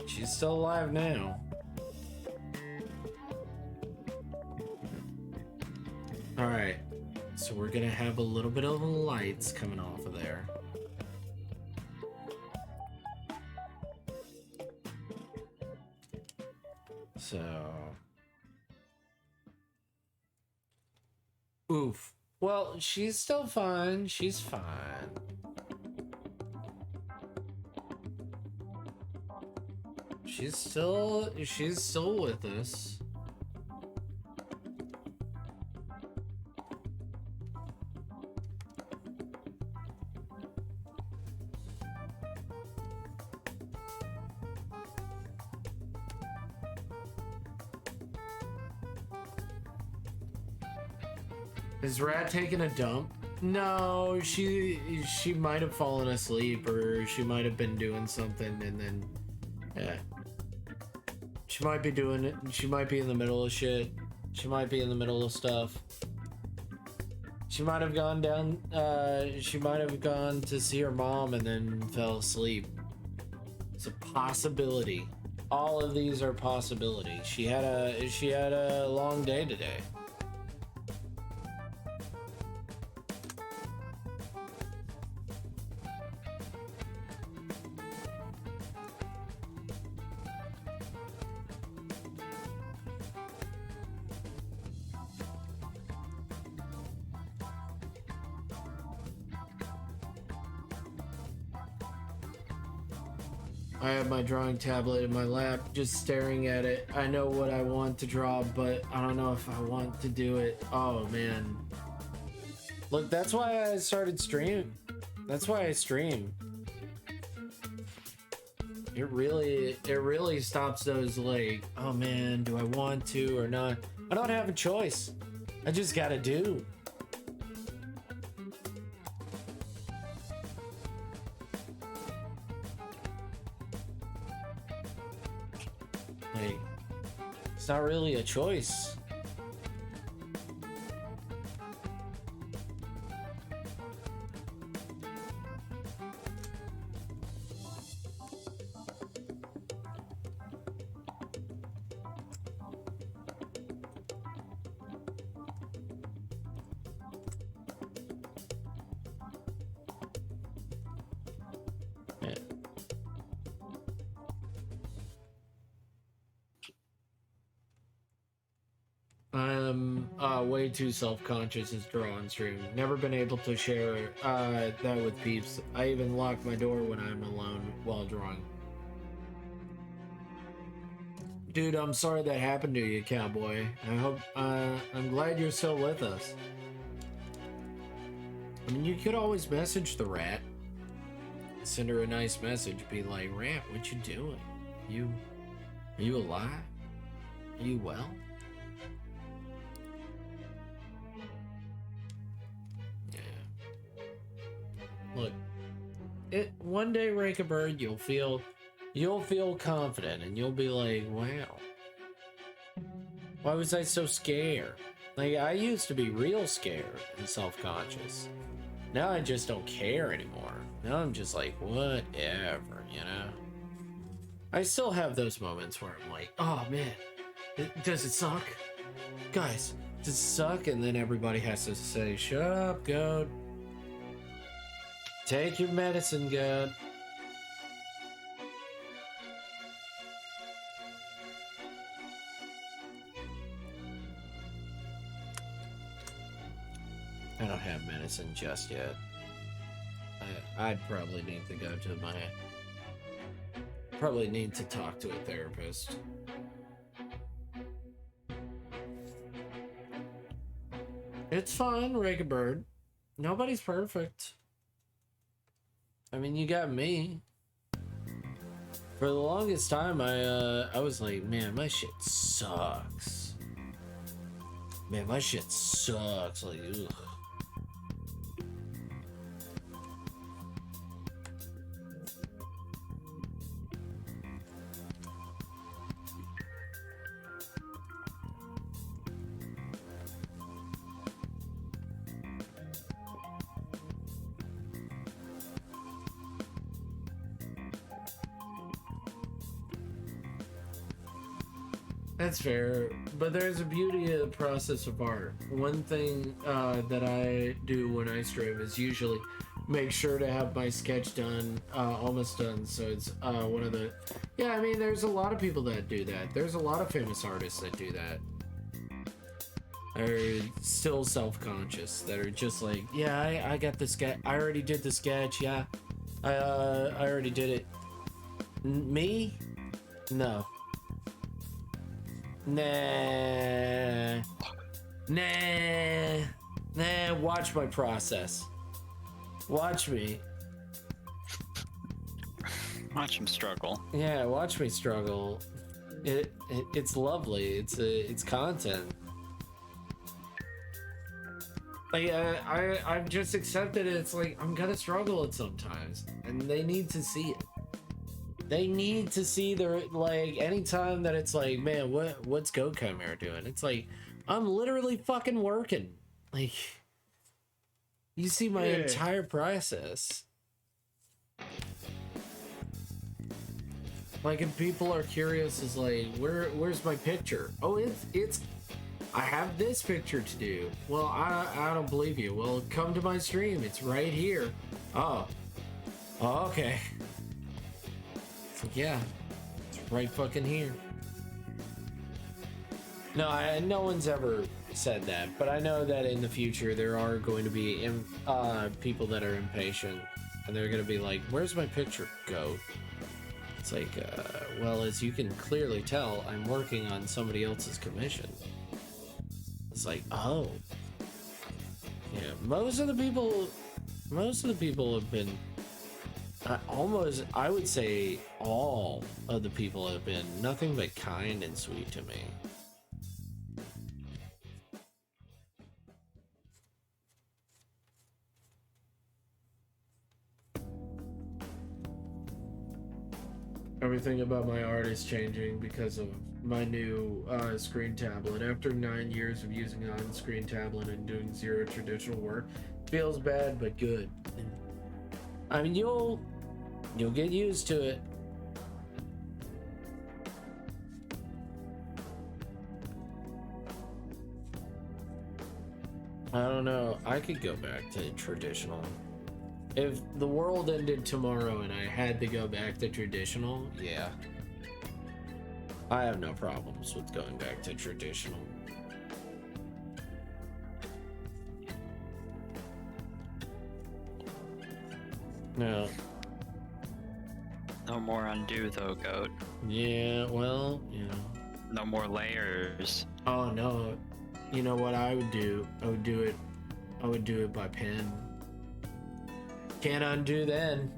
She's still alive now. Alright. So we're gonna have a little bit of lights coming off of there. So... Oof. Well, she's still fine. She's fine. She's still with us. Is Rat taking a dump? No, she might have fallen asleep, or she might have been doing something, and then, yeah. She might be doing it. She might be in the middle of shit. She might be in the middle of stuff. She might have gone down. She might have gone to see her mom and then fell asleep. It's a possibility. All of these are possibilities. She had a long day today. I have my drawing tablet in my lap, just staring at it. I know what I want to draw, but I don't know if I want to do it. Oh, man. Look, that's why I started stream. That's why I stream. It really stops those, like, oh man, do I want to or not? I don't have a choice. I just gotta do. Like, it's not really a choice. I'm way too self-conscious to draw on stream. Never been able to share that with peeps. I even lock my door when I'm alone while drawing. Dude, I'm sorry that happened to you, cowboy. I hope I'm glad you're still with us. I mean, you could always message the rat. Send her a nice message. Be like, Rat, what you doing? Are you alive? Are you well? Look, one day, Rake a Bird, you'll feel confident, and you'll be like, wow, why was I so scared? Like, I used to be real scared and self-conscious. Now I just don't care anymore. Now I'm just like, whatever, you know? I still have those moments where I'm like, oh man, does it suck? Guys, does it suck? And then everybody has to say, shut up, goat. Take your medicine, goat. I don't have medicine just yet. I'd probably need to go to probably need to talk to a therapist. It's fine, Rake a Bird. Nobody's perfect. I mean, you got me. For the longest time, I was like, man, my shit sucks. Man, my shit sucks. Like, ugh. That's fair, but there's a beauty of the process of art. One thing that I do when I stream is usually make sure to have my sketch done, almost done, so it's one of the... Yeah, I mean, there's a lot of people that do that. There's a lot of famous artists that do that. Are still self-conscious, that are just like, yeah, I got the sketch, I already did the sketch, yeah. I already did it. Me? No. Nah, watch my process. Watch me. Watch him struggle. Yeah, watch me struggle. It's lovely. It's content. Like, I've just accepted it. It's like, I'm gonna struggle it sometimes, and they need to see it. They need to see their, like, anytime that it's like, man, what's Go Chimera doing? It's like, I'm literally fucking working. Like, you see my entire process. Like, if people are curious, is like, where's my picture? Oh, it's I have this picture to do. Well, I don't believe you. Well, come to my stream. It's right here. Oh, okay. Yeah, it's right fucking here. No, no one's ever said that, but I know that in the future there are going to be people that are impatient, and they're going to be like, where's my picture, Go? It's like, well, as you can clearly tell, I'm working on somebody else's commission. It's like, oh. Yeah, most of the people have been... I would say all of the people have been nothing but kind and sweet to me. Everything about my art is changing because of my new screen tablet. After 9 years of using an on-screen tablet and doing zero traditional work, feels bad but good. I mean, you'll get used to it. I don't know. I could go back to traditional. If the world ended tomorrow and I had to go back to traditional, yeah. I have no problems with going back to traditional. No. No more undo though, Goat. Yeah, well, you know. No more layers. Oh no. You know what I would do? I would do it by pen. Can't undo then.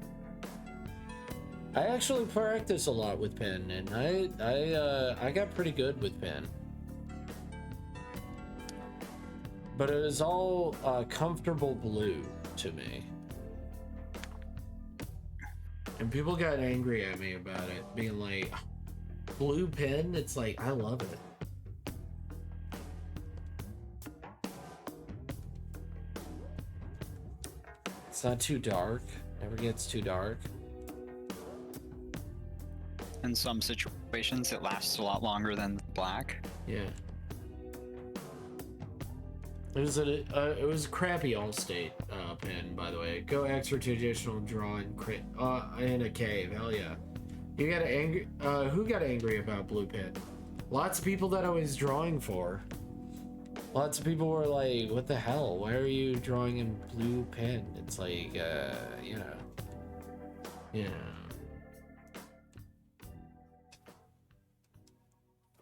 I actually practice a lot with pen, and I got pretty good with pen. But it was all comfortable blue to me. And people got angry at me about it, being like, blue pen? It's like, I love it. It's not too dark. Never gets too dark. In some situations, it lasts a lot longer than black. Yeah. It was a crappy Allstate pen, by the way. Go extra traditional drawing in a cave. Hell yeah. You got angry. Who got angry about blue pen? Lots of people that I was drawing for. Lots of people were like, "What the hell? Why are you drawing in blue pen?" It's like, you know. Yeah.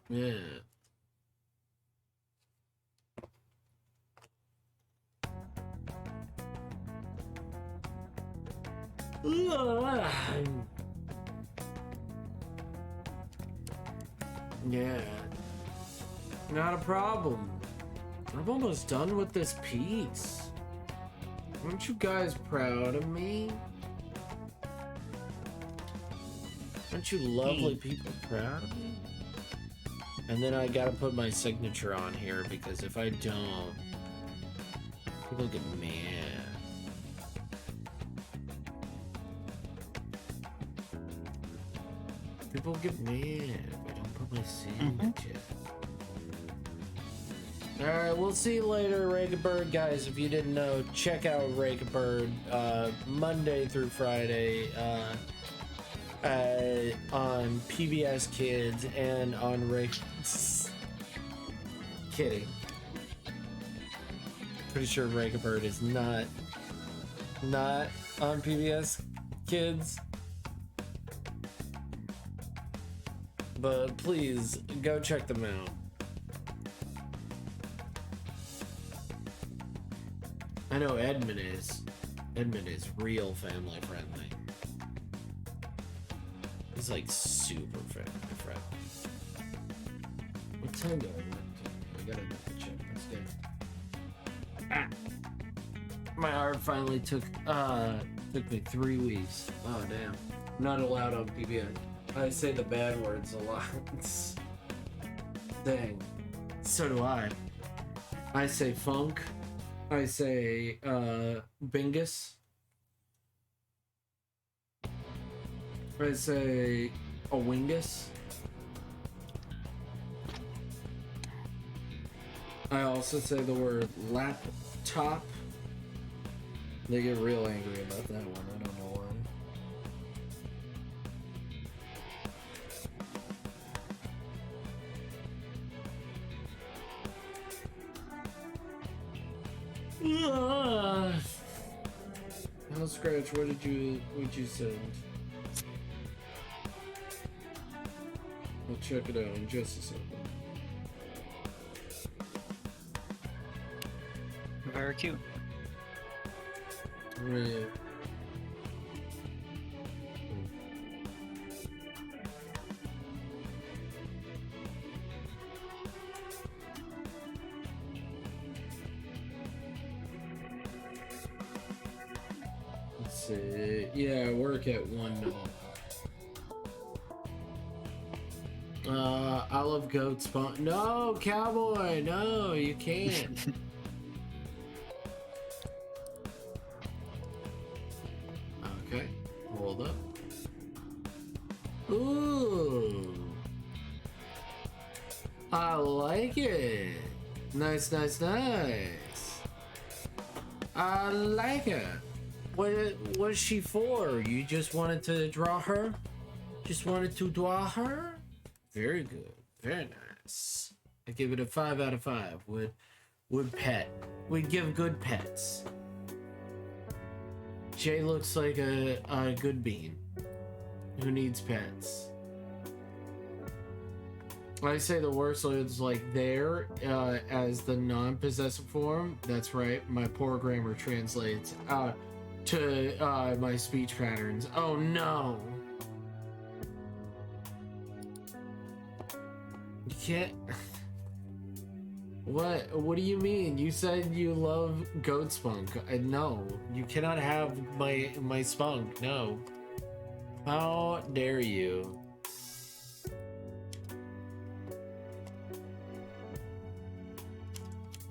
Yeah. Yeah. Not a problem. I'm almost done with this piece. Aren't you guys proud of me? Aren't you lovely people proud of me? And then I gotta put my signature on here because if I don't, people get mad. People get mad if I don't put my signature. Alright, we'll see you later, Rake a Bird, guys. If you didn't know, check out Rake a Bird Monday through Friday on PBS Kids and on Rake. Kidding. Pretty sure Rake a Bird is not on PBS Kids. But please go check them out. I know Edmund is real family friendly. He's like super family friendly. What time do I work? I gotta double check this day. Ah! My art finally took me 3 weeks. Oh damn. I'm not allowed on PBS. I say the bad words a lot. Dang. So do I. I say funk. I say bingus. I say a wingus. I also say the word laptop. They get real angry about that one. I don't know why. Now, Scratch, what did you send? I'll check it out in just a second. Very cute. Right. Let's see. Yeah, I work at 1 mil. Olive goat spawn. No, cowboy. No, you can't. Okay, hold up. Ooh, I like it. Nice, nice, nice. I like it. What's she for? You just wanted to draw her? Just wanted to draw her? Very good. Very nice. I give it a 5 out of 5. Would pet. We'd give good pets. Jay looks like a good bean who needs pets. I say the worst is like there as the non-possessive form. That's right. My poor grammar translates to my speech patterns. Oh no. You can't. What do you mean? You said you love goat spunk. No, you cannot have my spunk. No. How dare you?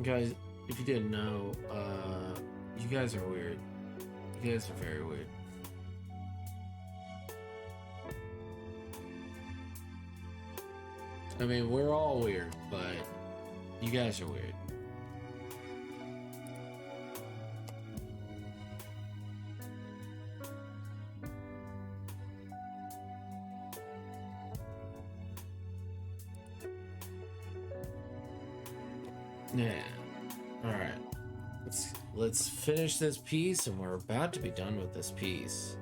Guys, if you didn't know, you guys are weird. You guys are very weird. I mean, we're all weird, but you guys are weird. Yeah. All right. Let's finish this piece, and we're about to be done with this piece.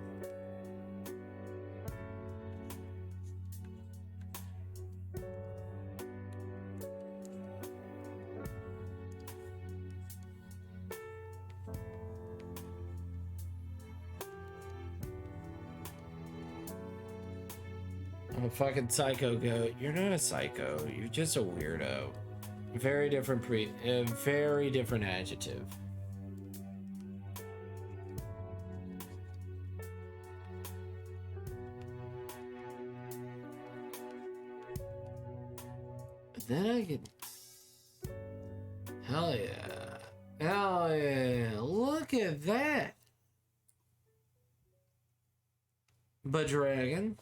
I'm a fucking psycho goat. You're not a psycho. You're just a weirdo. Very different very different adjective. Then I can... Hell yeah. Hell yeah. Look at that. But dragon.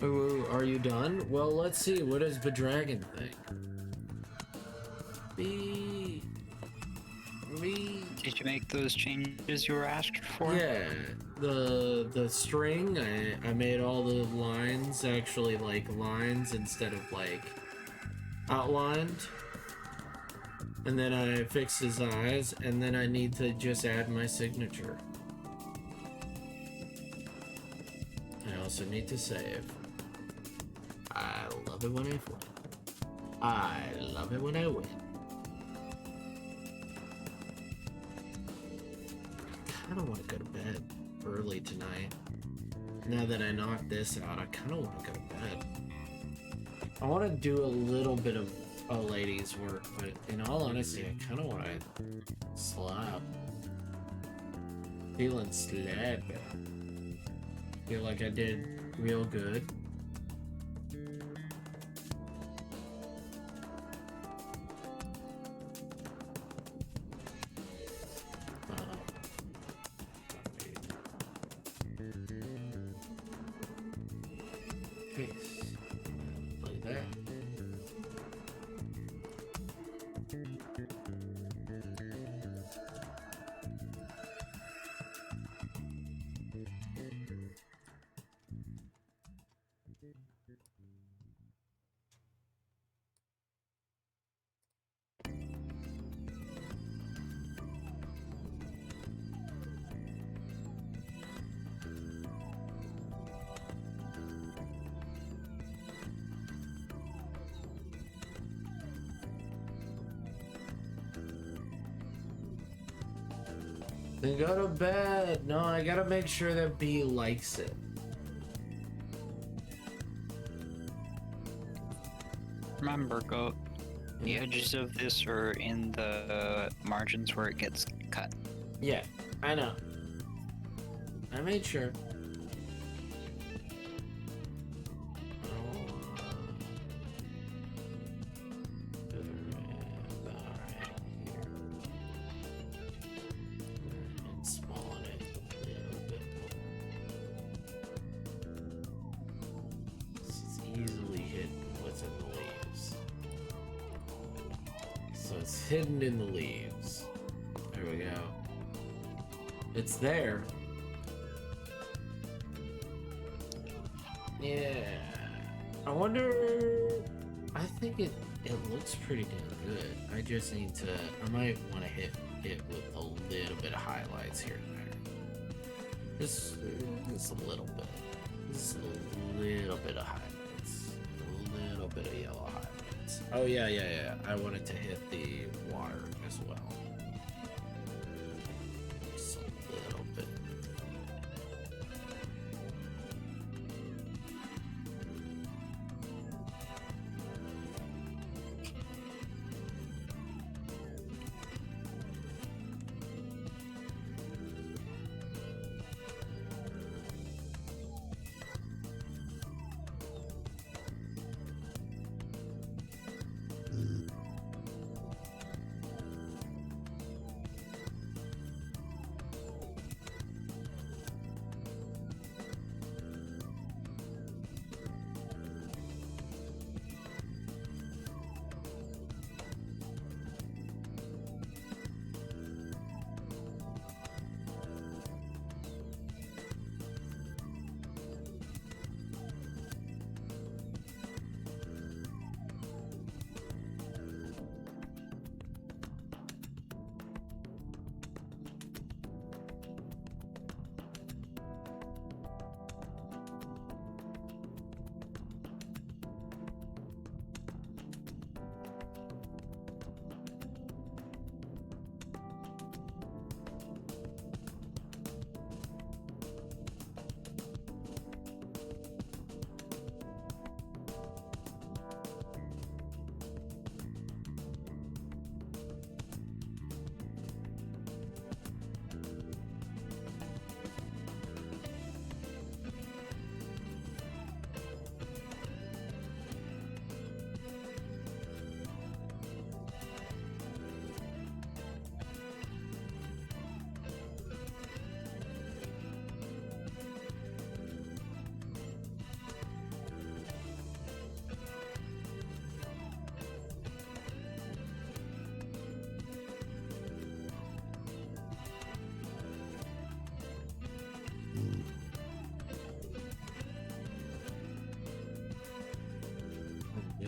Ooh, are you done? Well, let's see. What does Bedragon think? Did you make those changes you were asked for? Yeah, the string, I made all the lines actually like lines instead of like outlined. And then I fixed his eyes, and then I need to just add my signature. I also need to save. I love it when I win. I love it when I win. I kind of want to go to bed early tonight. Now that I knocked this out, I kind of want to go to bed. I want to do a little bit of a lady's work, but in all honesty, I kind of want to slap. Feeling slappy. Feel like I did real good. Play that. Then go to bed. No, I gotta make sure that B likes it. Remember, Goat, the edges of this are in the margins where it gets cut. Yeah, I know. I made sure. Hidden in the leaves. There we go. It's there. Yeah. I wonder... I think it looks pretty damn good. I just need to... I might want to hit it with a little bit of highlights here and there. Just a little bit. Just a little bit of highlights. A little bit of yellow highlights. Oh yeah. I wanted to hit the water as well. Just a little bit.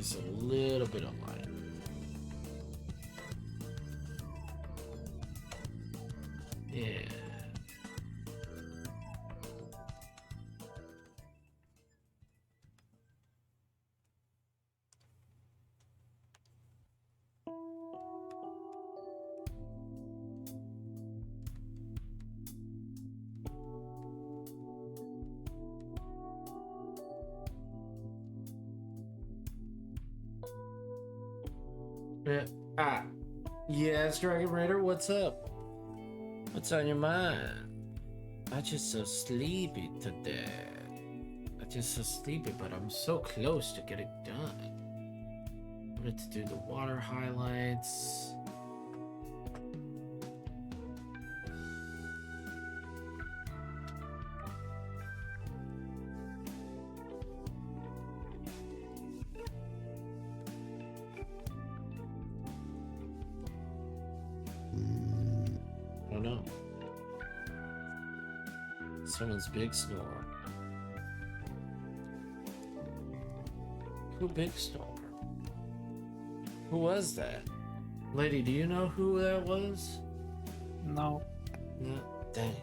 Just a little bit of light. Yeah. Yes, Dragon Raider, what's up? What's on your mind? I'm just so sleepy today. I'm just so sleepy, but I'm so close to getting done. I wanted to do the water highlights. Oh no. Someone's big snore. Who big snore? Who was that? Lady, do you know who that was? No. No. Dang.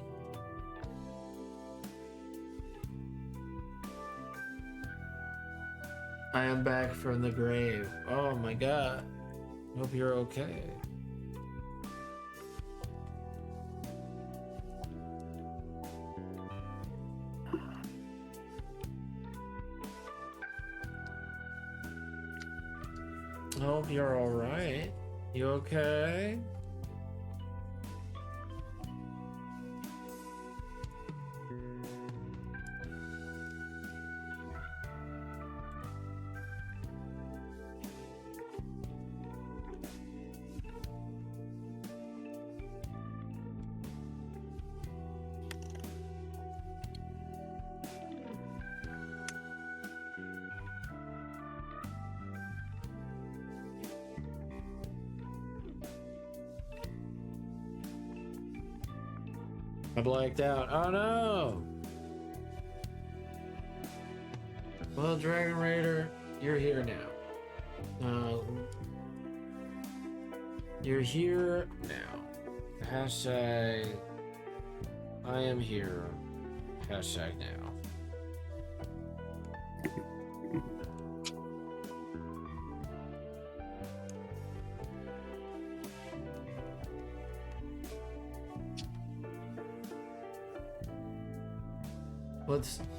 I am back from the grave. Oh my god. Hope you're okay. Hope you're alright. You okay? I blanked out. Oh no! Well, Dragon Raider, you're here now. You're here now. Hashtag I am here. Hashtag now.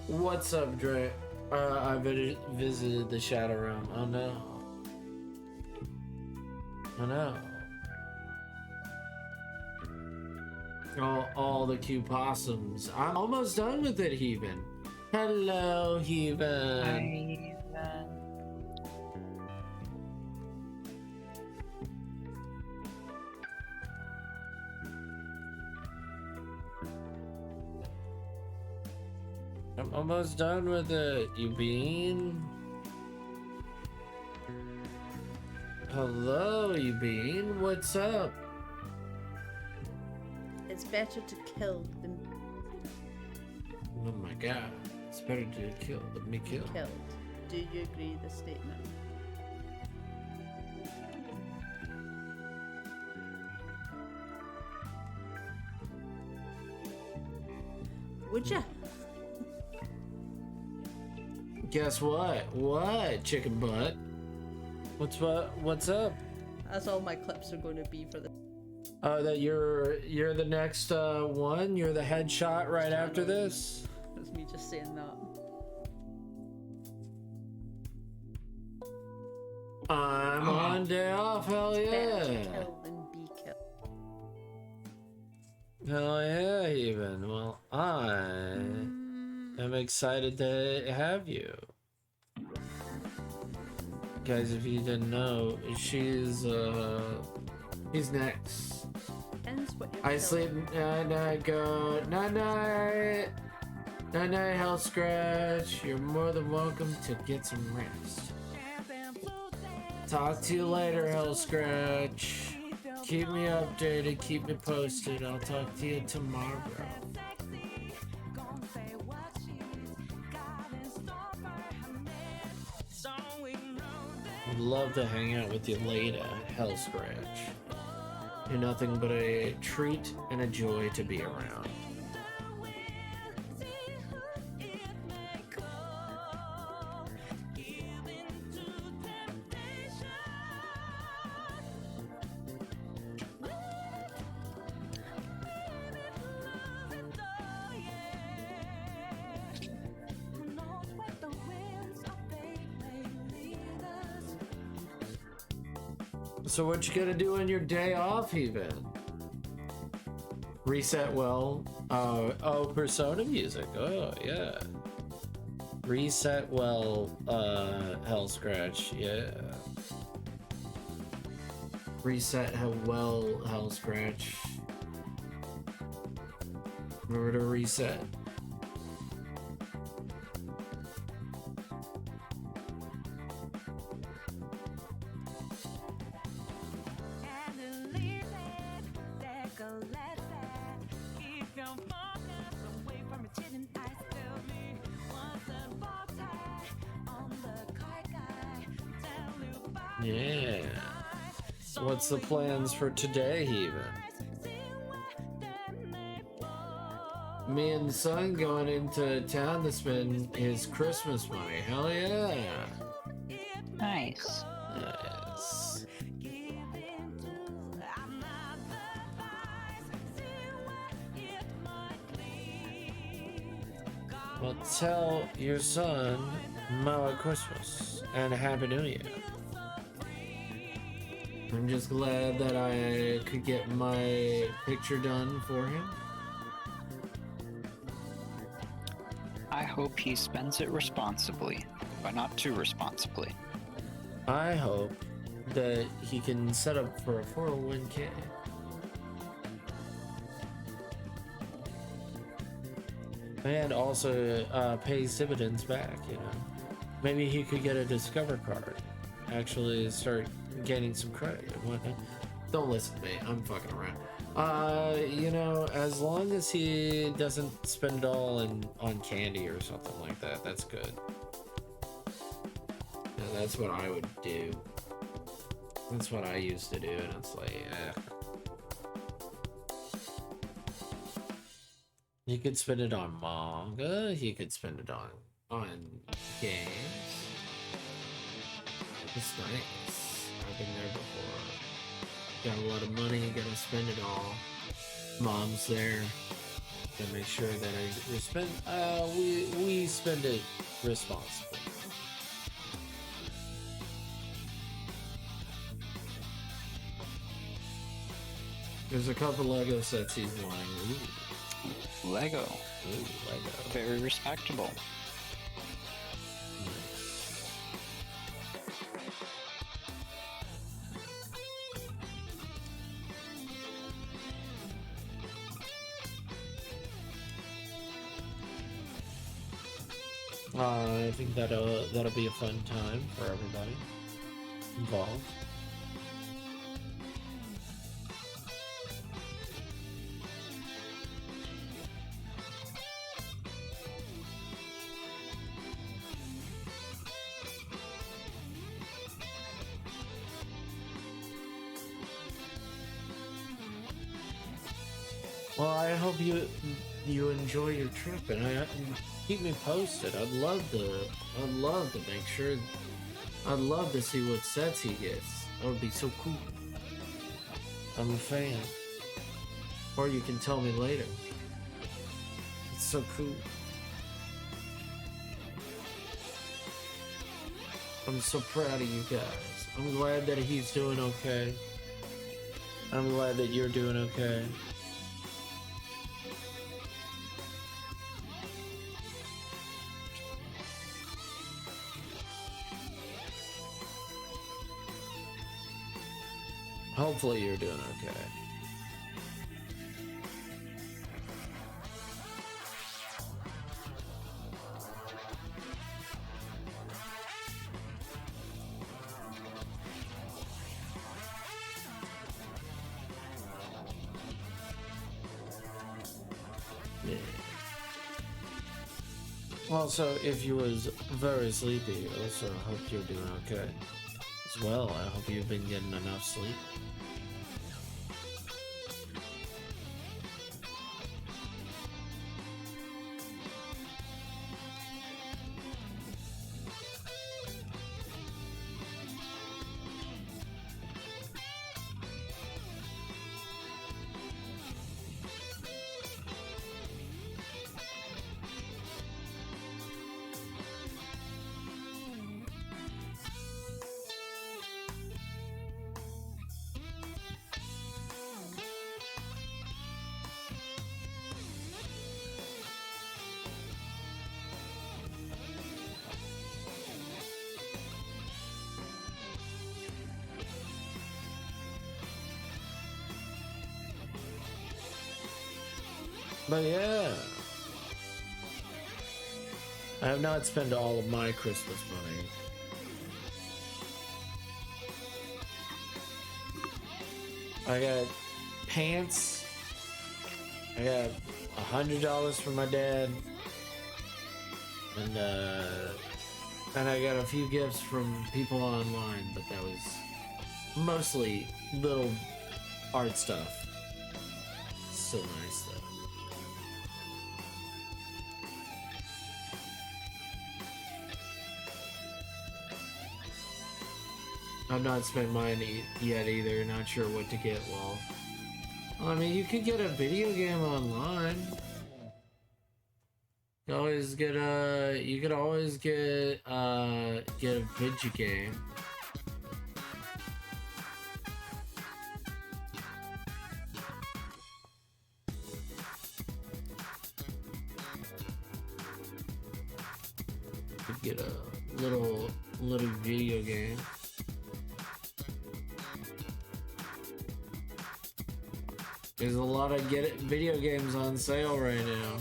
What's up, Dre? I visited the Shadow Realm. Oh no. Oh no. All the cute possums. I'm almost done with it, Heathen. Hello, Heathen. Hi, Heathen. I'm almost done with it, you bean. Hello, you bean. What's up? It's better to kill than Oh my god. It's better to kill than be killed. killed. Do you agree with the statement? Would ya? Guess what? What, chicken butt? What's up? That's all my clips are going to be for the. Oh, that you're the next one? You're the headshot right after this? That's me just saying that. I'm on day off, hell It's better yeah. to kill than be killed. Hell yeah, even. Well, I am excited to have you. Guys, if you didn't know, he's next. Depends what you're I sleep, night, go, night, Hell Scratch. You're more than welcome to get some rest. Talk to you later, Hell Scratch. Keep me updated, keep me posted. I'll talk to you tomorrow. I'd love to hang out with you later, Hell Scratch. You're nothing but a treat and a joy to be around. So what you gonna do on your day off, even? Reset well. Oh, Persona music. Oh, yeah. Reset well, Hell Scratch. Yeah. Reset well, Hell Scratch. Remember to reset. Yeah. What's the plans for today, even? Me and the son going into town to spend his Christmas money. Hell yeah. Nice. Yes. Well, tell your son Merry Christmas and Happy New Year. I'm just glad that I could get my picture done for him. I hope he spends it responsibly, but not too responsibly. I hope that he can set up for a 401k. And also pays dividends back, you know. Maybe he could get a Discover card. Actually start gaining some credit and whatnot. Don't listen to me, I'm fucking around. You know, as long as he doesn't spend it all on candy or something like that, that's good. Yeah, that's what I would do. That's what I used to do, and it's like, He could spend it on manga, he could spend it on games. It's nice. I've been there before. Got a lot of money, gotta spend it all. Mom's there. Gotta make sure that we spend it responsibly. There's a couple Lego sets he's wanting. Ooh. Lego. Ooh, Lego. Very respectable. I think that'll be a fun time for everybody involved. Well, I hope you enjoy your trip, and keep me posted. I'd love to make sure. I'd love to see what sets he gets. That would be so cool. I'm a fan. Or you can tell me later. It's so cool. I'm so proud of you guys. I'm glad that he's doing okay. I'm glad that you're doing okay. Hopefully you're doing okay. Yeah. Also, if you was very sleepy, also hope you're doing okay. as well. I hope you've been getting enough sleep. But yeah, I have not spent all of my Christmas money. I got pants. I got $100 from my dad, and I got a few gifts from people online, but that was mostly little art stuff. So nice though. I've not spent mine yet either. Not sure what to get. Well, I mean, you could get a video game online. You always get a. You could always get a video game. You could get a little video game. There's a lot of video games on sale right now.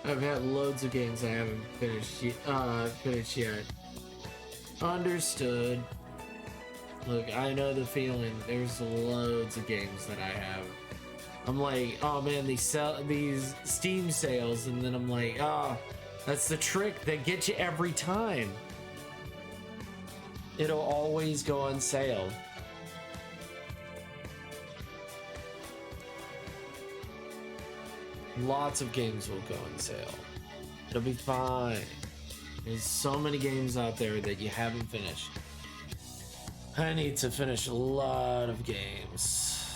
I've had loads of games I haven't finished yet. Understood. Look, I know the feeling. There's loads of games that I have. I'm like, oh man, these Steam sales, and then I'm like, oh, that's the trick that gets you every time. It'll always go on sale. Lots of games will go on sale. It'll be fine. There's so many games out there that you haven't finished. I need to finish a lot of games.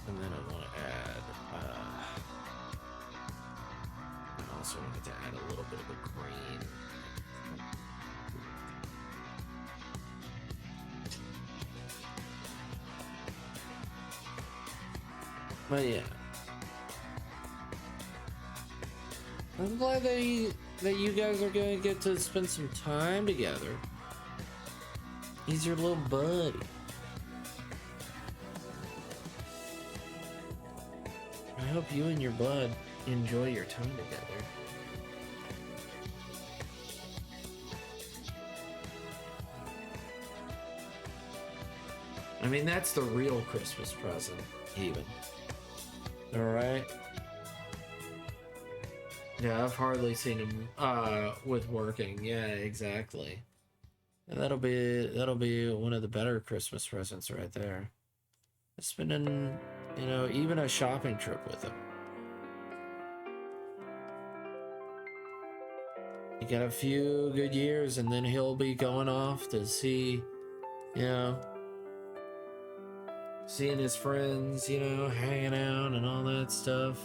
And then I want to add, I also want to add a little bit of a green. But yeah. I'm glad that you guys are gonna get to spend some time together. He's your little buddy. I hope you and your bud enjoy your time together. I mean, that's the real Christmas present, even. Alright? Yeah, I've hardly seen him with working. Yeah, exactly. And that'll be one of the better Christmas presents right there. Spending, even a shopping trip with him. You got a few good years, and then he'll be going off to see, seeing his friends, hanging out and all that stuff.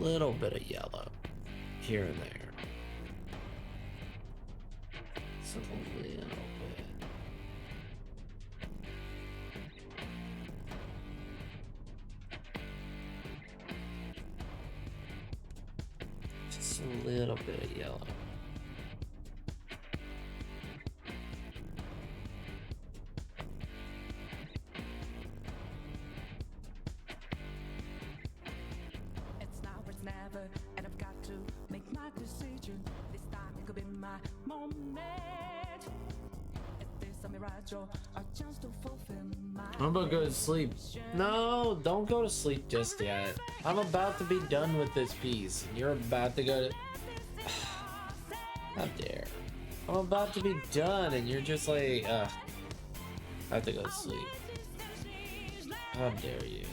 little bit of yellow here and there. Just a little bit. Just a little bit of yellow. It's now or it's never, and I've got to make my decision. This time it could be my moment. Is this a mirage or a chance to fulfill my I'm about to go to sleep. No, don't go to sleep just yet. I'm about to be done with this piece, and you're about to go to... How dare. I'm about to be done, and you're just like, I have to go to sleep. How dare you.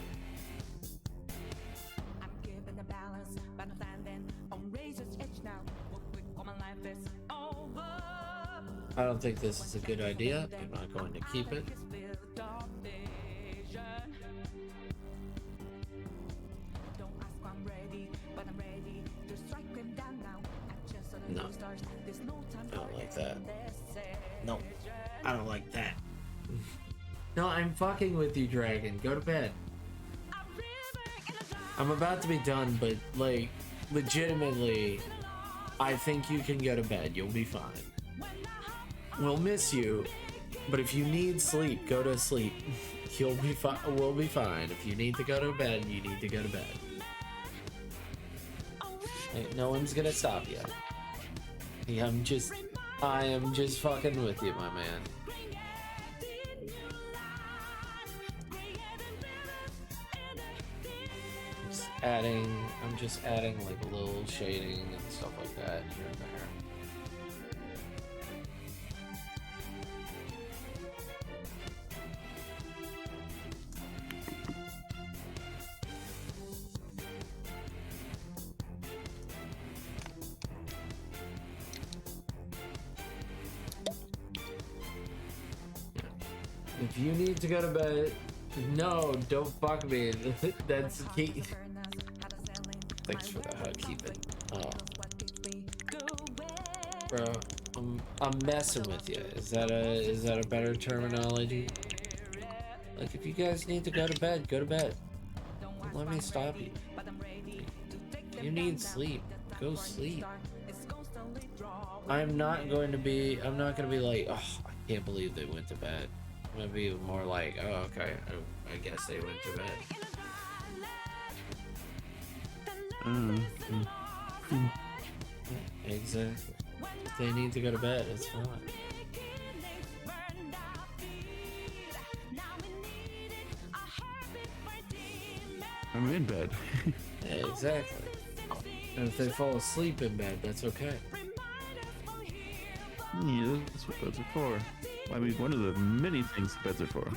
I'm giving the balance, but I'm standing on razor's edge now. What we call my life is over. I don't think this is a good idea. I'm not going to keep it. No. I don't like that. No. I don't like that. No, I'm fucking with you, Dragon. Go to bed. I'm about to be done, but, like, legitimately, I think you can go to bed. You'll be fine. We'll miss you, but if you need sleep, go to sleep. You'll be fine. We'll be fine. If you need to go to bed, you need to go to bed. Like, no one's gonna stop you. Yeah, I am just fucking with you, my man. I'm just adding like a little shading and stuff like that here and there. If you need to go to bed, no, don't fuck me. That's the key. Thanks for the hug, keep it. Oh. Bro, I'm messing with you. Is that a better terminology? Like, if you guys need to go to bed, go to bed. Don't let me stop you. You need sleep. Go sleep. I'm not gonna be like, oh, I can't believe they went to bed. I'm gonna be more like, oh, okay, I guess they went to bed. Exactly. If they need to go to bed, it's fine. I'm in bed. Yeah, exactly. And if they fall asleep in bed, that's okay. Yeah, that's what beds are for. I mean, one of the many things beds are for.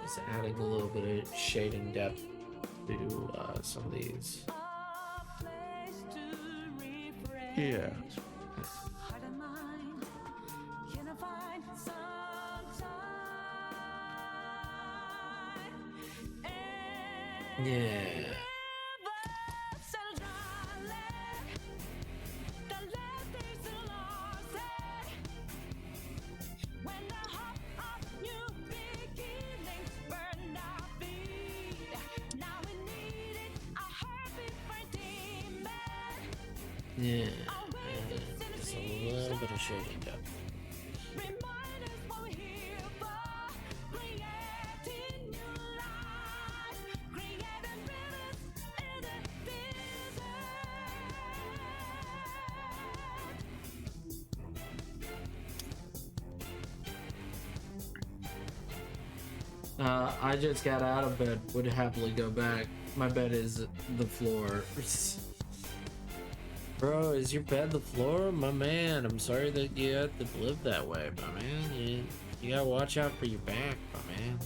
Just adding a little bit of shading depth to some of these. Yeah. Yeah. Yeah, just a little bit of shading depth. I just got out of bed, would happily go back. My bed is the floor. Bro, is your bed the floor? My man, I'm sorry that you have to live that way, my man. You gotta watch out for your back, my man.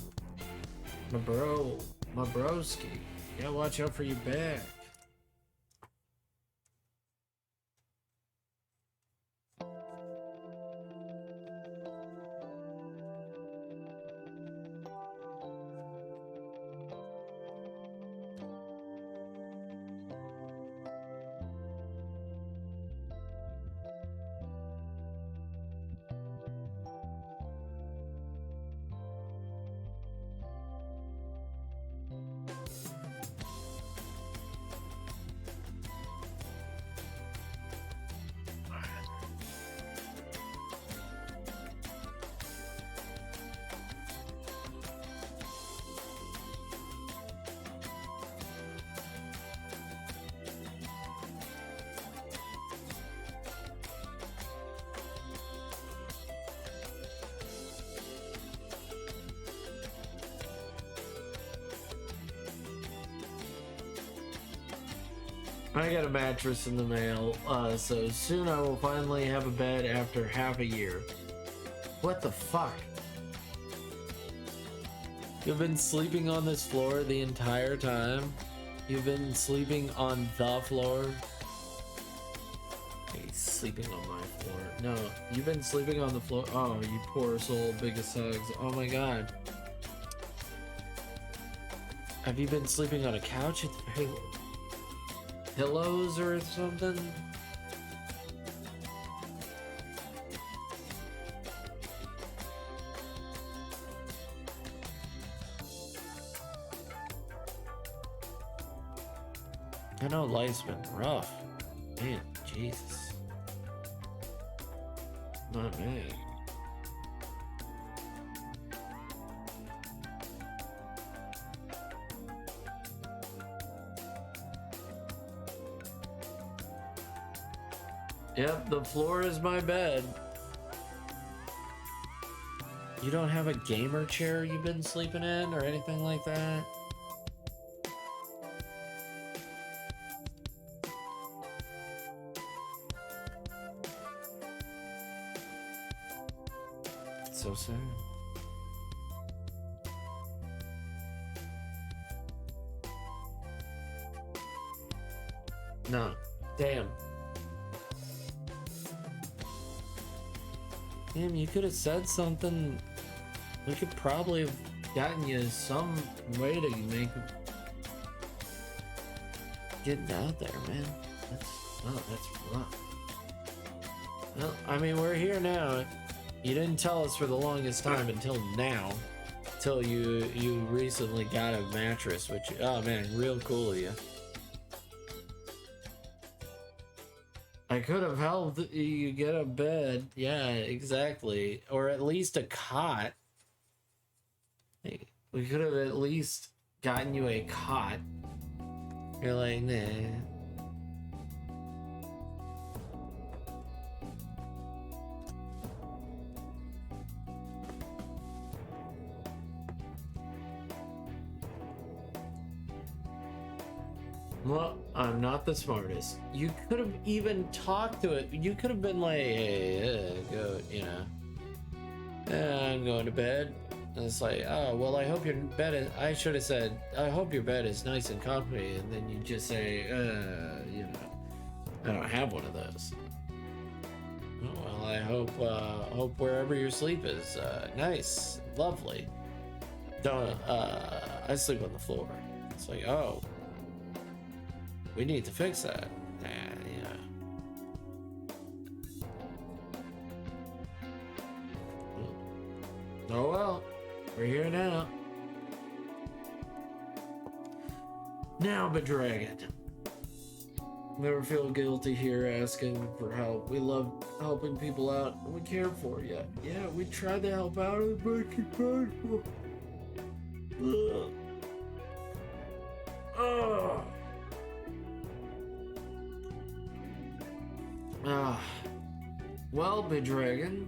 My broski. You gotta watch out for your back. I got a mattress in the mail, so soon I will finally have a bed after half a year. What the fuck? You've been sleeping on this floor the entire time? You've been sleeping on the floor? He's sleeping on my floor. No, you've been sleeping on the floor. Oh, you poor soul, biggest hugs. Oh my god. Have you been sleeping on a couch? It's very pillows or something? I know life's been rough. Man, Jesus. My man. Yep, the floor is my bed. You don't have a gamer chair you've been sleeping in or anything like that? It's so sad. No. Damn. Damn, you could have said something. We could probably have gotten you some way to make getting out there, man. That's rough. Well, I mean, we're here now. You didn't tell us for the longest time until now. Until you recently got a mattress, which, oh man, real cool of you. I could have helped you get a bed. Yeah, exactly. Or at least a cot. We could have at least gotten you a cot. You're like, nah. Well, I'm not the smartest. You could have even talked to it. You could have been like, hey, go, you know. I'm going to bed. And it's like, oh, well, I hope your bed is, I should have said, I hope your bed is nice and comfy. And then you just say, you know, I don't have one of those. Oh, well, I hope wherever your sleep is, nice, lovely. Don't, I sleep on the floor. It's like, oh. We need to fix that. Yeah. Oh well, we're here now. Now, Bedragon. Never feel guilty here asking for help. We love helping people out, and we care for you. Yeah, we tried to help out and make it painful. Well, Bedragon.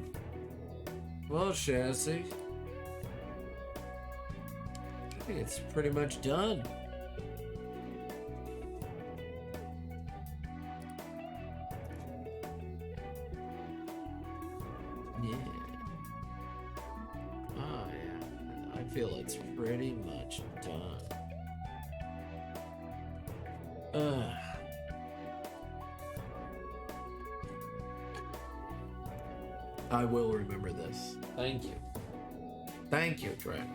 Well, Chassis. I think it's pretty much done. Yeah. Oh, yeah. I feel it's pretty much done. I will remember this. Thank you. Thank you, Trent.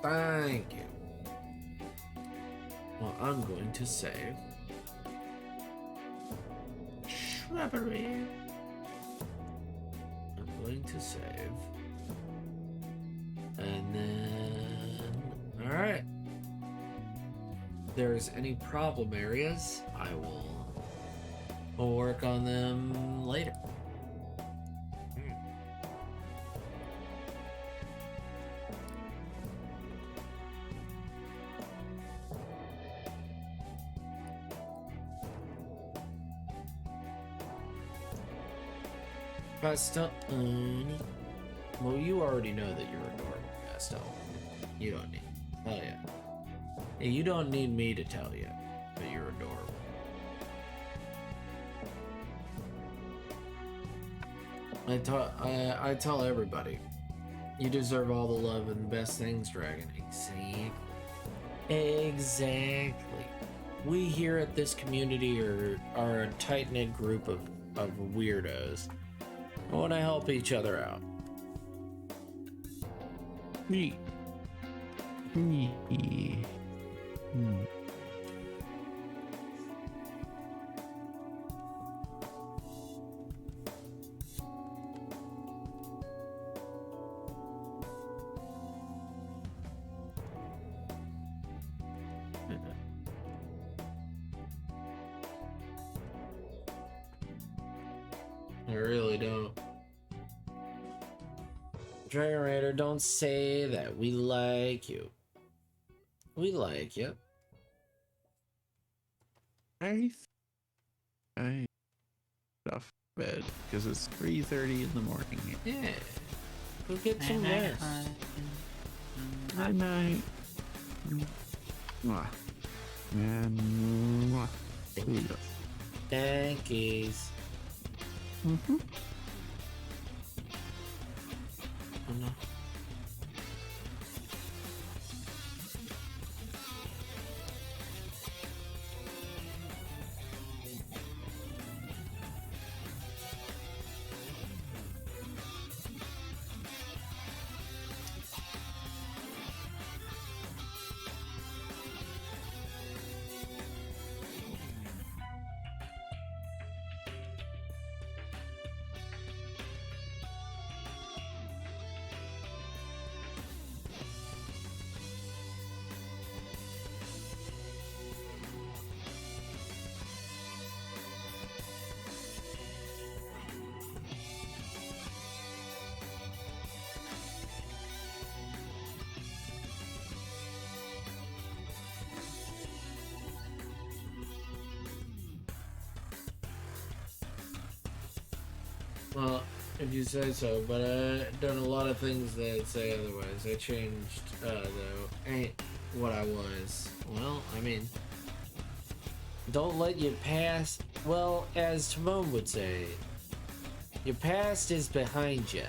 Thank you. Well, I'm going to save. Shrubbery. I'm going to save. And then... Alright. If there's any problem areas, we'll work on them later. Pastel. Well, you already know that you're adorable, Pastel. You don't need. Oh yeah. Hey, you don't need me to tell you that you're adorable. I tell everybody, you deserve all the love and the best things, Dragon. Exactly. Exactly. We here at this community are a tight-knit group of weirdos. I want to help each other out. Me. I really don't. Dragon Raider, don't say that. We like you. We like you. I off bed because it's 3:30 in the morning. Yeah. Go get some rest. Night night. Mwah. And mwah. Thankies. Mm-hmm. Oh no. Well, if you say so, but I've done a lot of things that say otherwise. I changed, though. Ain't what I was. Well, I mean, don't let your past, well, as Timon would say, your past is behind you.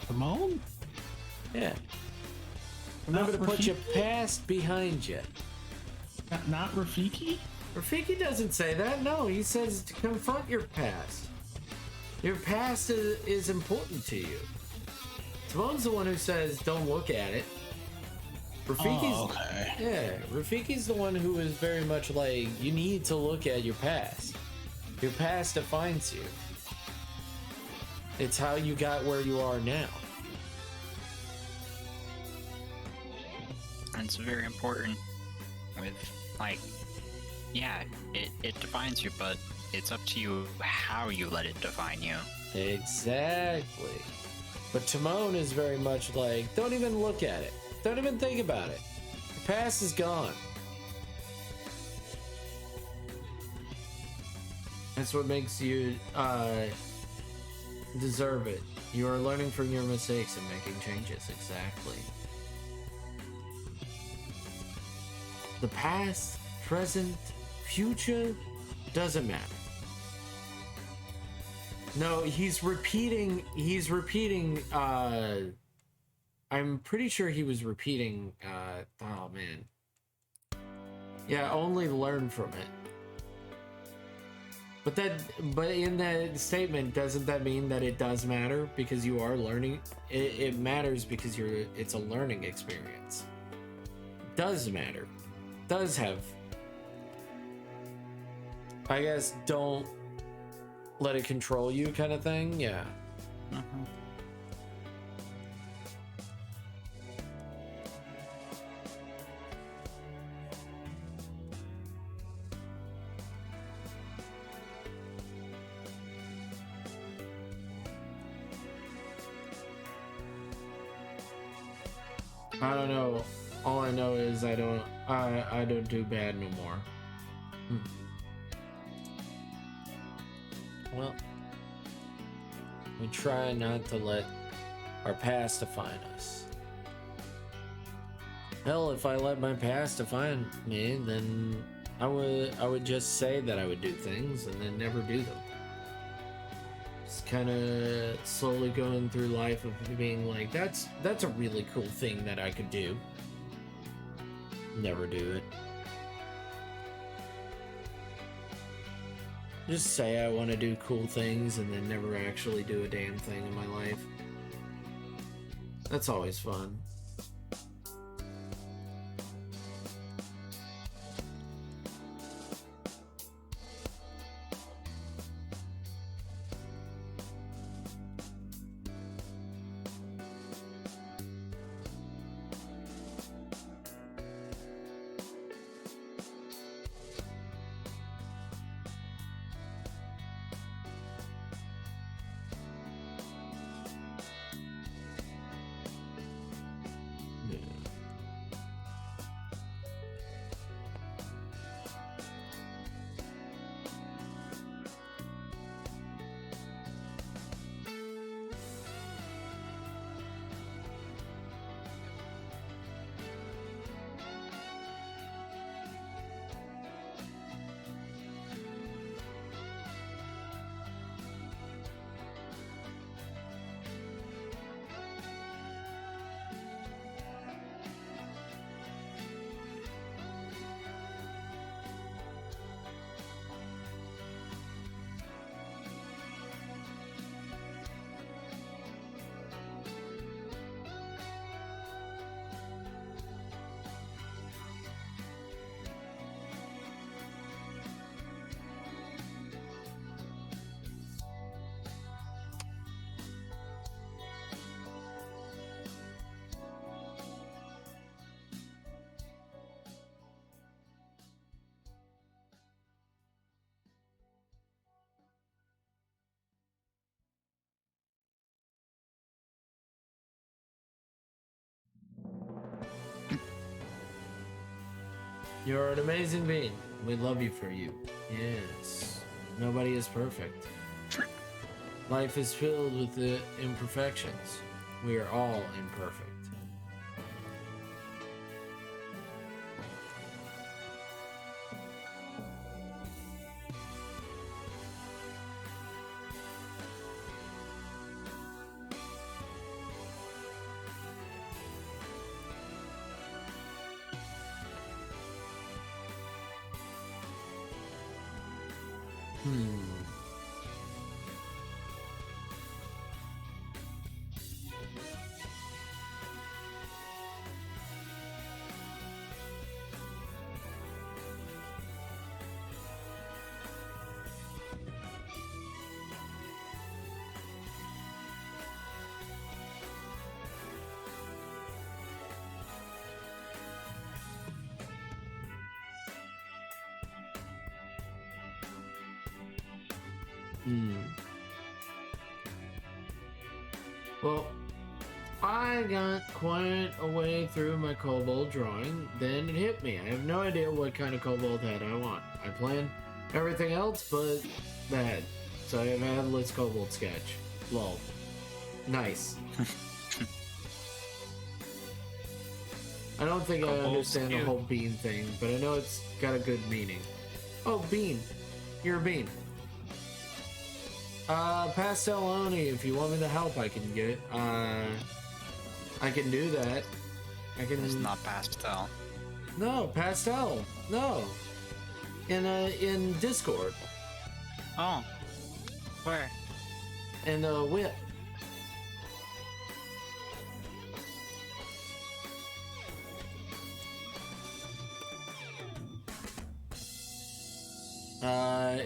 Timon? Yeah. Remember to put your past behind you. Not Rafiki? Rafiki doesn't say that. No, he says to confront your past. Your past is important to you. Timon's the one who says don't look at it. Rafiki's, okay. Yeah, Rafiki's the one who is very much like, you need to look at your past. Your past defines you. It's how you got where you are now. It's very important with, like, yeah, it defines you, but it's up to you how you let it define you. Exactly. But Timon is very much like, don't even look at it. Don't even think about it. The past is gone. That's what makes you deserve it. You are learning from your mistakes and making changes. Exactly. The past, present, future, doesn't matter. No, he's repeating, I'm pretty sure he was repeating, oh man. Yeah, only learn from it. But in that statement, doesn't that mean that it does matter because you are learning? It matters because it's a learning experience. Does matter. Does have. I guess don't let it control you kind of thing. Yeah. I don't know. All I know is I don't do bad no more. Well, we try not to let our past define us. Hell, if I let my past define me, then I would just say that I would do things and then never do them. Just kind of slowly going through life of being like, that's a really cool thing that I could do. Never do it. Just say I want to do cool things and then never actually do a damn thing in my life. That's always fun. You're an amazing being. We love you for you. Yes. Nobody is perfect. Life is filled with the imperfections. We are all imperfect. Well, I got quite a way through my kobold drawing, then it hit me. I have no idea what kind of kobold head I want. I planned everything else but that. So I have a headless kobold sketch. Lol. Nice. I don't think I understand the whole bean thing, but I know it's got a good meaning. Oh, bean. You're a bean. Pastel Oni, if you want me to help, I can get, I can do that. I can... It's not pastel. No, pastel. No. In Discord. Oh. Where? In Whip.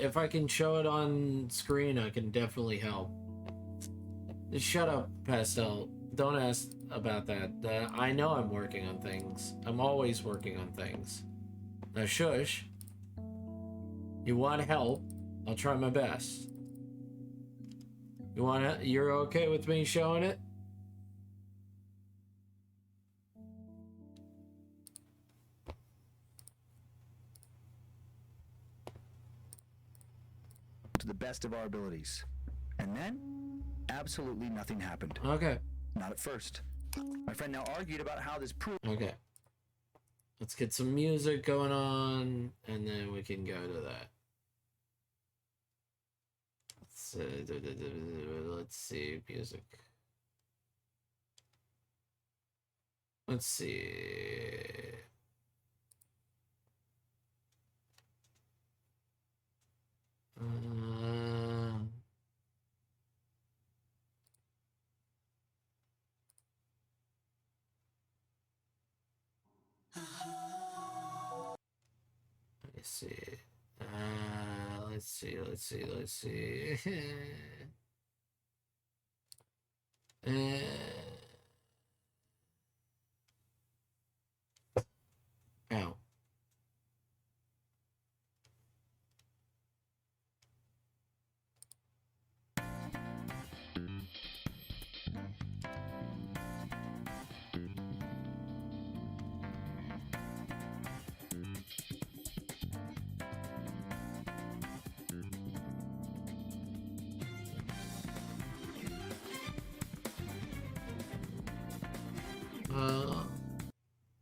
If I can show it on screen, I can definitely help. Just shut up, Pastel. Don't ask about that. I know I'm working on things. I'm always working on things. Now, shush. You want help? I'll try my best. You're okay with me showing it? To the best of our abilities. And then, absolutely nothing happened. Okay. Not at first. My friend now argued about how this proved. Okay. Let's get some music going on, and then we can go to that. Let's see, music. Let's see. Let's see. Let's see. Ow.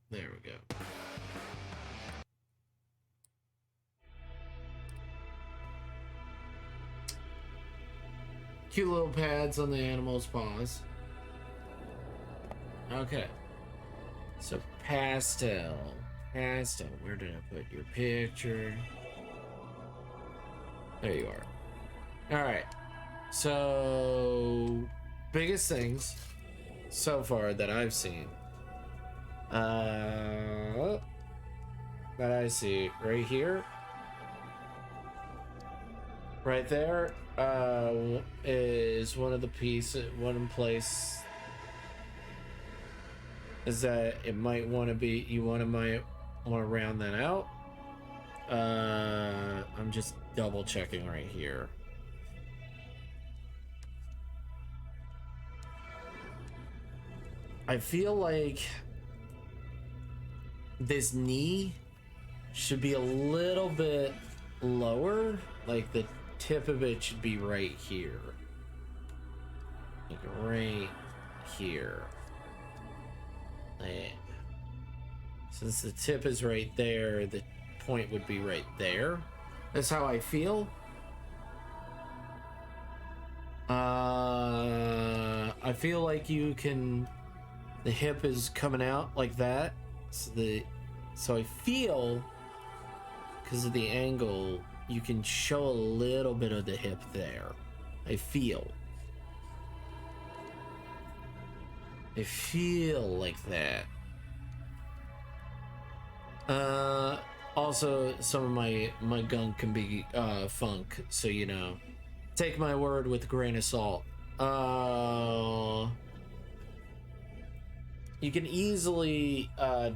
There we go. Cute little pads on the animal's paws. Okay. So pastel. Pastel. Where did I put your picture? There you are. Alright. So biggest things so far that I've seen. That I see right here. Right there is one of the pieces, one place is that it might want to be, might want to round that out. I'm just double checking right here. I feel like this knee should be a little bit lower, like the tip of it should be right here, like right here. Since the tip is right there, the point would be right there. That's how I feel. I feel like you can, the hip is coming out like that, so I feel, because of the angle, you can show a little bit of the hip there. I feel like that. Also, some of my gunk can be funk, so you know, take my word with a grain of salt. You can easily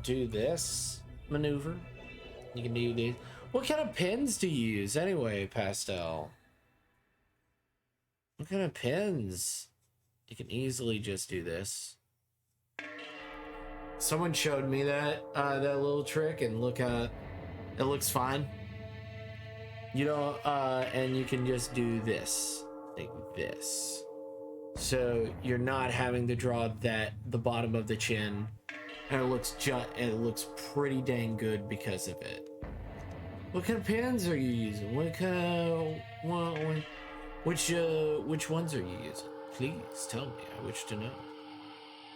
do this maneuver. You can do these. What kind of pins do you use anyway, Pastel? What kind of pins? You can easily just do this. Someone showed me that that little trick, and look at it, looks fine. You know, and you can just do this, like this. So you're not having to draw the bottom of the chin And it looks pretty dang good because of it. What kind of pens are you using? What kind of, which ones are you using? Please tell me. I wish to know.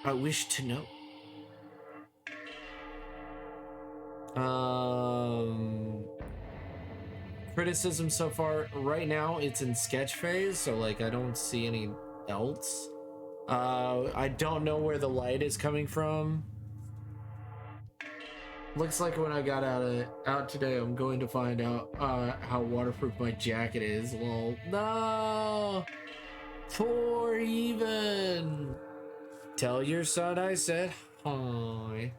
I wish to know. Criticism so far. Right now, it's in sketch phase, so like I don't see any else. I don't know where the light is coming from. Looks like when I got out today, I'm going to find out how waterproof my jacket is. Well, no, poor Even. Tell your son I said hi.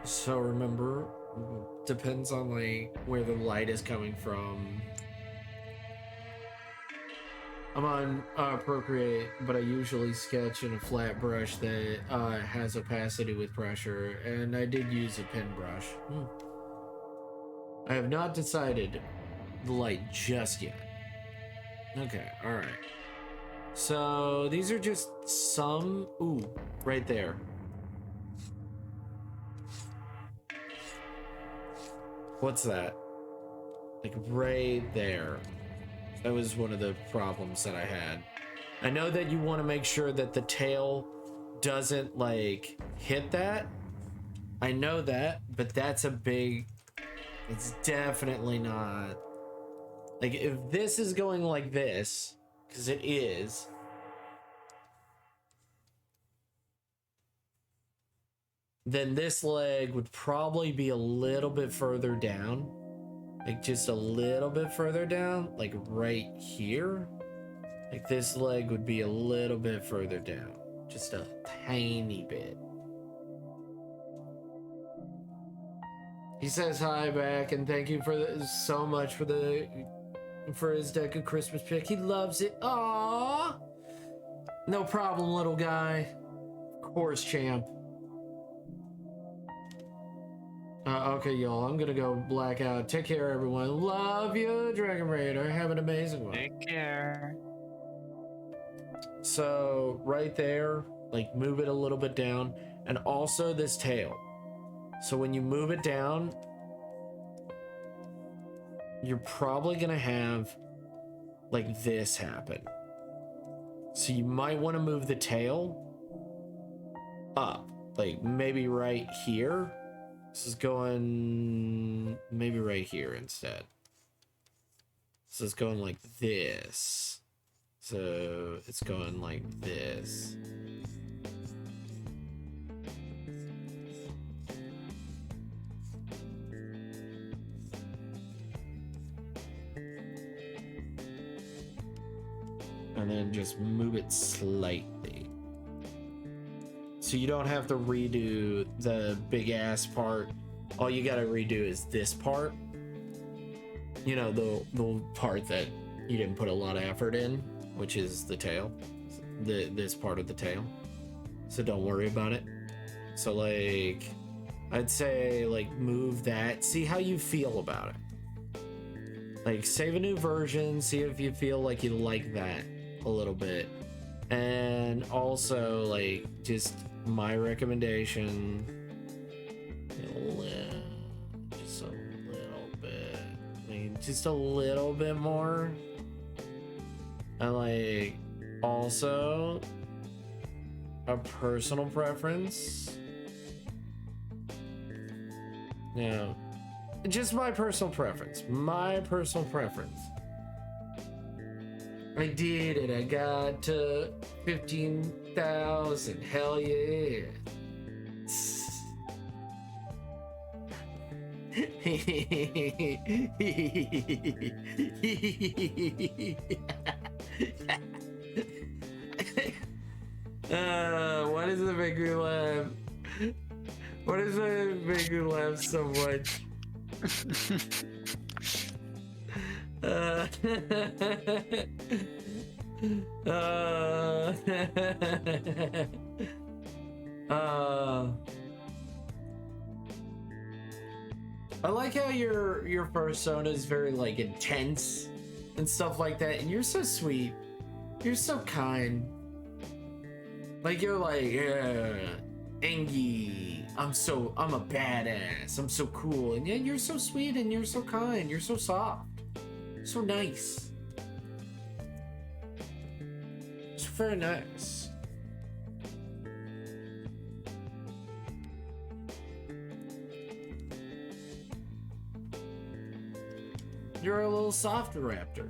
So remember, depends on like where the light is coming from. I'm on Procreate, but I usually sketch in a flat brush that has opacity with pressure, and I did use a pen brush. I have not decided the light just yet. Okay, alright. So these are just some... Ooh, right there. What's that? Like right there. That was one of the problems that I had. I know that you want to make sure that the tail doesn't like hit that. I know that, but that's a big... It's definitely not... Like if this is going like this, because it is... Then this leg would probably be a little bit further down. Like just a little bit further down, like right here. Like this leg would be a little bit further down, just a tiny bit. He says hi back and thank you so much for his deck of Christmas pick. He loves it. Aww. No problem, little guy. Of course, champ. Okay, y'all, I'm gonna go black out. Take care, everyone. Love you, Dragon Raider. Have an amazing one. Take care. So, right there, like, move it a little bit down. And also this tail. So when you move it down, you're probably gonna have, like, this happen. So you might want to move the tail up. Like, maybe right here. This is going maybe right here instead. So it's going like this. So it's going like this. And then just move it slightly. So you don't have to redo the big ass part. All you gotta redo is this part. You know, the part that you didn't put a lot of effort in, which is the tail. This part of the tail. So don't worry about it. So like, I'd say like move that. See how you feel about it. Like save a new version, see if you feel like you like that a little bit. And also like just my recommendation, just a little bit, I mean, just a little bit more. And like also a personal preference. Yeah, just my personal preference. My personal preference. I did it. I got to 15,000. Hell yeah. Why does it make me laugh? Why does it make me laugh so much? I like how your persona is very like intense and stuff like that, and you're so sweet. You're so kind. Like you're like, yeah, Angie, I'm a badass, I'm so cool, and yet you're so sweet and you're so kind, you're so soft, so nice. It's very nice. You're a little soft raptor.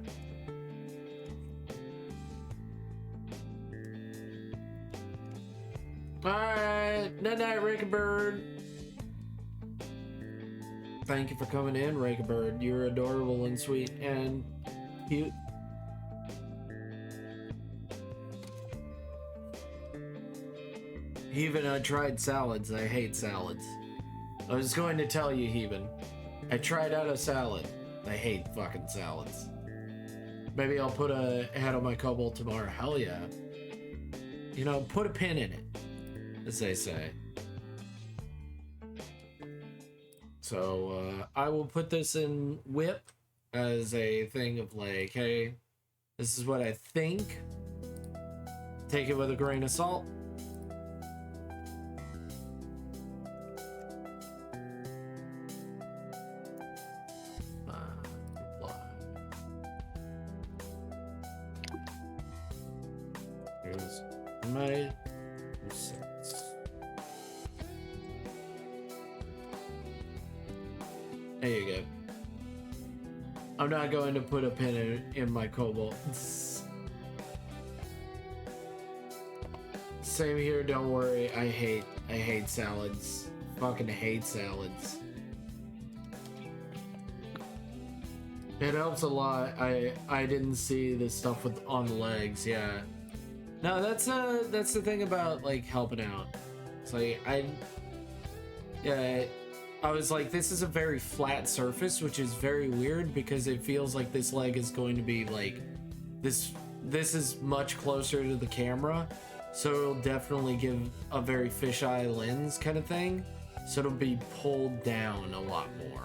Alright, night, Rickabird. Thank you for coming in, Rickabird. You're adorable and sweet and cute. Heaven, I tried salads. I hate salads. I was going to tell you, Heaven. I tried out a salad. I hate fucking salads. Maybe I'll put a head on my cobalt tomorrow. Hell yeah. You know, put a pin in it, as they say. So, I will put this in whip as a thing of like, hey, this is what I think. Take it with a grain of salt. Here's my 2 cents. There you go. I'm not going to put a pin in my cobalt. Same here, don't worry. I hate salads. Fucking hate salads. It helps a lot. I didn't see the stuff with on the legs, yeah. No, that's the thing about like helping out. It's like I was like, this is a very flat surface, which is very weird because it feels like this leg is going to be like this is much closer to the camera, so it'll definitely give a very fisheye lens kind of thing, so it'll be pulled down a lot more.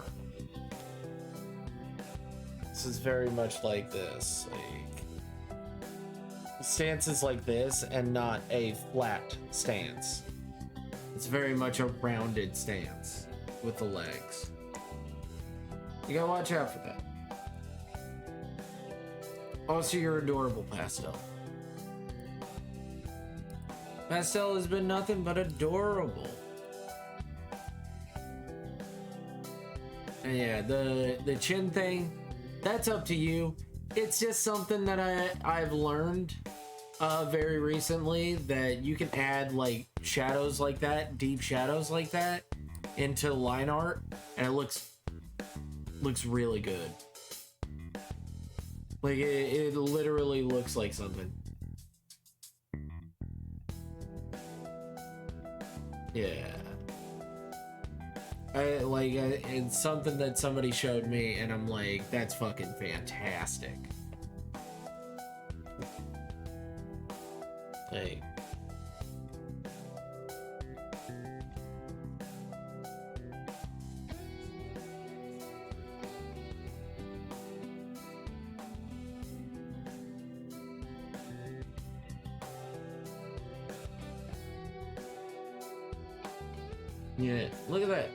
This is very much like this, like stance is like this and not a flat stance. It's very much a rounded stance with the legs. You gotta watch out for that. Also, you're adorable, Pastel. Pastel has been nothing but adorable. And yeah, the chin thing, that's up to you. It's just something that I've learned very recently, that you can add like shadows like that, deep shadows like that, into line art, and it looks really good. Like it literally looks like something. Yeah. It's something that somebody showed me, and I'm like, that's fucking fantastic. Like, yeah, look at that.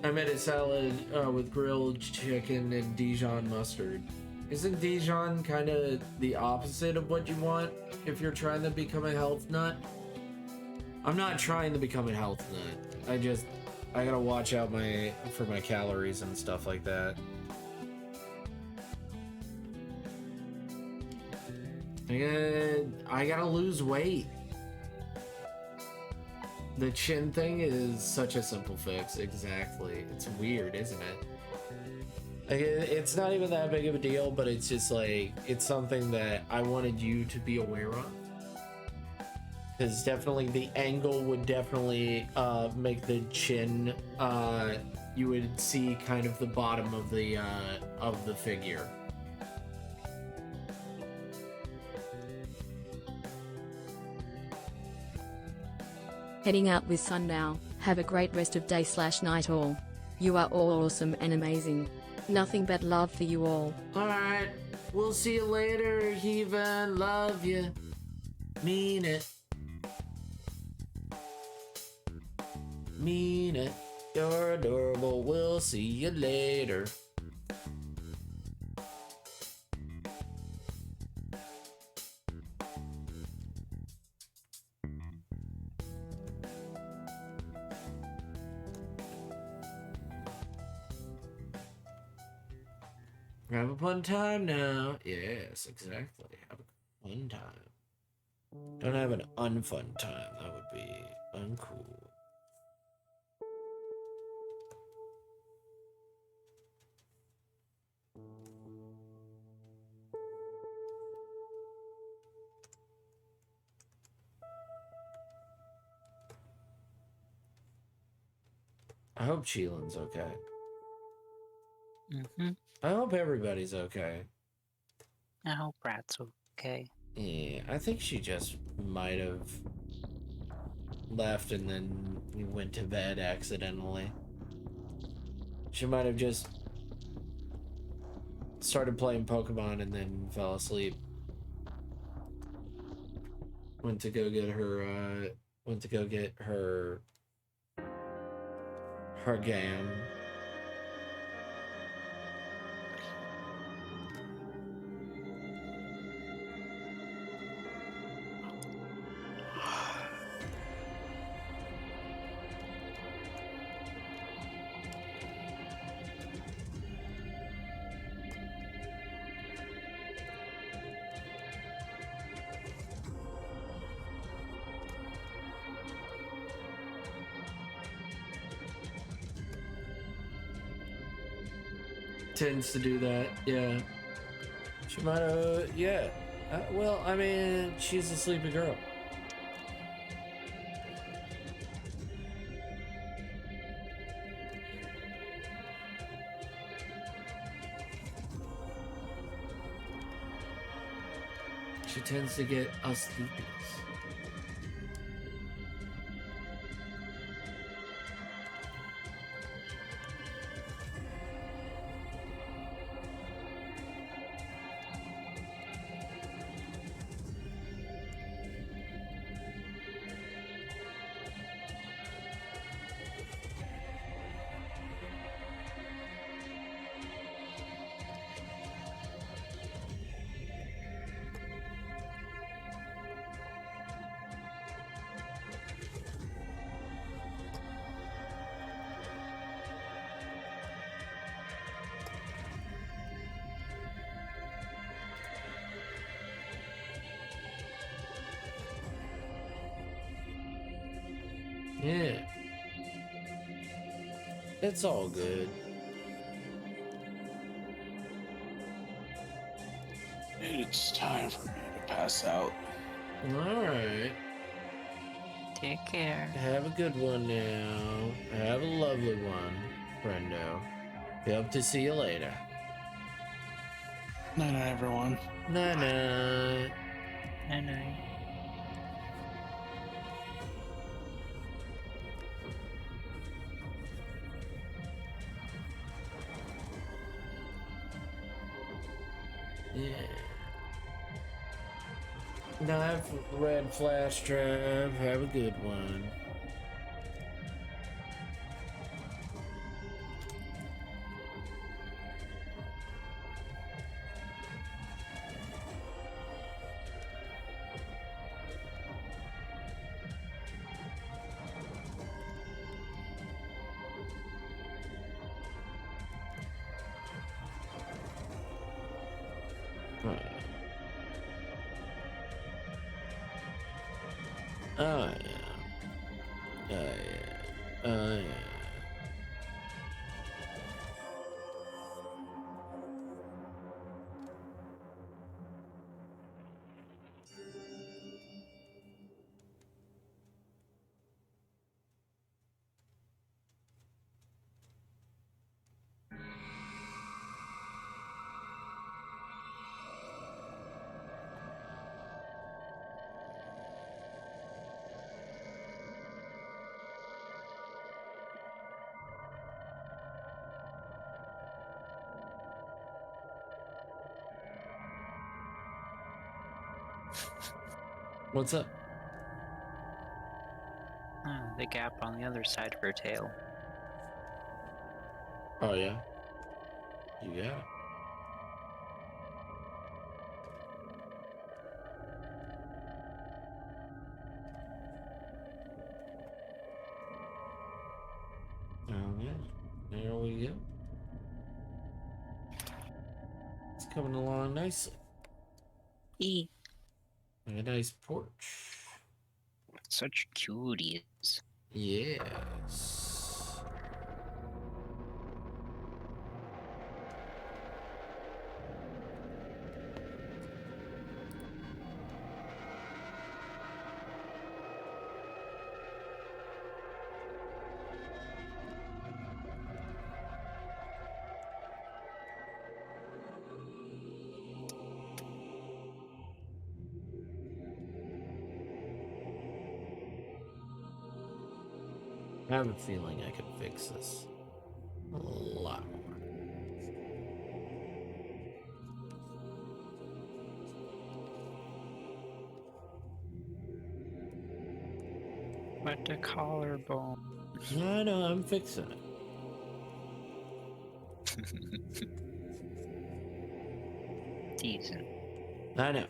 I made a salad with grilled chicken and Dijon mustard. Isn't Dijon kind of the opposite of what you want if you're trying to become a health nut? I'm not trying to become a health nut. I gotta watch out for my calories and stuff like that. I gotta lose weight. The chin thing is such a simple fix, exactly. It's weird, isn't it? Like, it's not even that big of a deal, but it's just like, it's something that I wanted you to be aware of. Because definitely the angle would definitely make the chin, you would see kind of the bottom of the figure. Heading out with sun now. Have a great rest of day/night all. You are all awesome and amazing. Nothing but love for you all. Alright, we'll see you later, Heaven. Love you. Mean it. Mean it. You're adorable. We'll see you later. Have a fun time now. Yes, exactly. Have a fun time. Don't have an unfun time. That would be uncool. I hope Cheelin's okay. I hope everybody's okay. I hope Rat's okay. Yeah, I think she just might have left and then went to bed accidentally. She might have just started playing Pokemon and then fell asleep. Went to go get her gam. Tends to do that, yeah. She might have, yeah. Well, I mean, she's a sleepy girl. She tends to get us sleepies. Yeah. It's all good. It's time for me to pass out. Alright. Take care. Have a good one now. Have a lovely one, friendo. Hope to see you later. Night night, everyone. Night night. Night night. Yeah. Knife, red flash drive. Have a good one. Oh yeah. Oh yeah. Oh yeah. What's up? The gap on the other side of her tail. Oh yeah. You got it. Okay. There we go. It's coming along nicely. E. A nice porch. Such cuties. Yes. I have a feeling I could fix this a lot more. But the collarbone. I know, I'm fixing it. Decent. I know.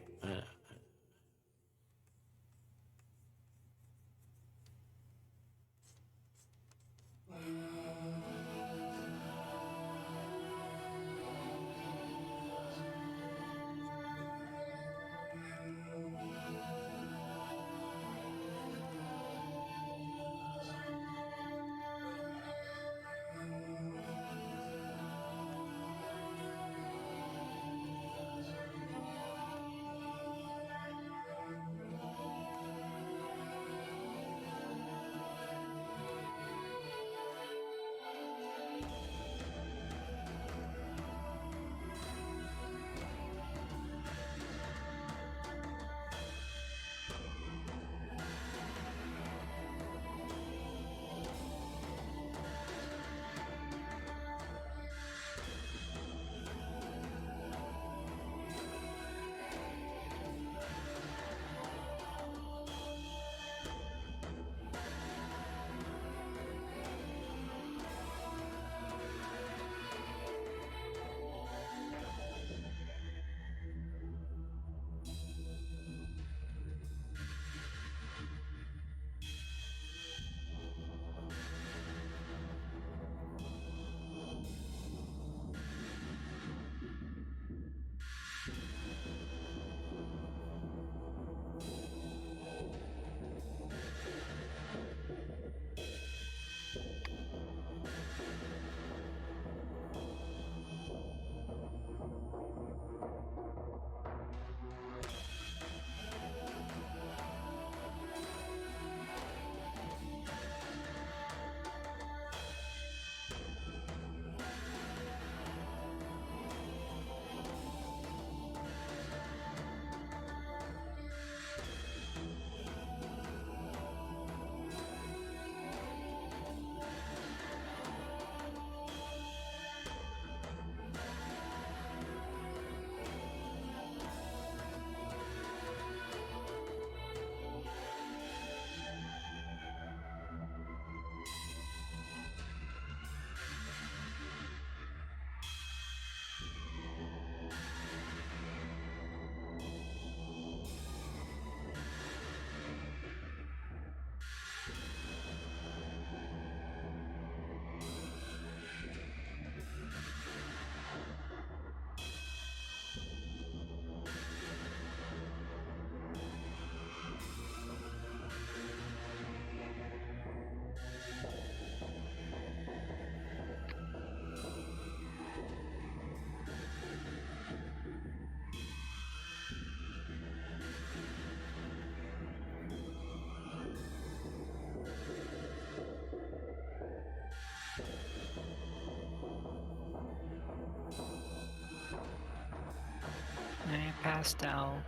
I passed out.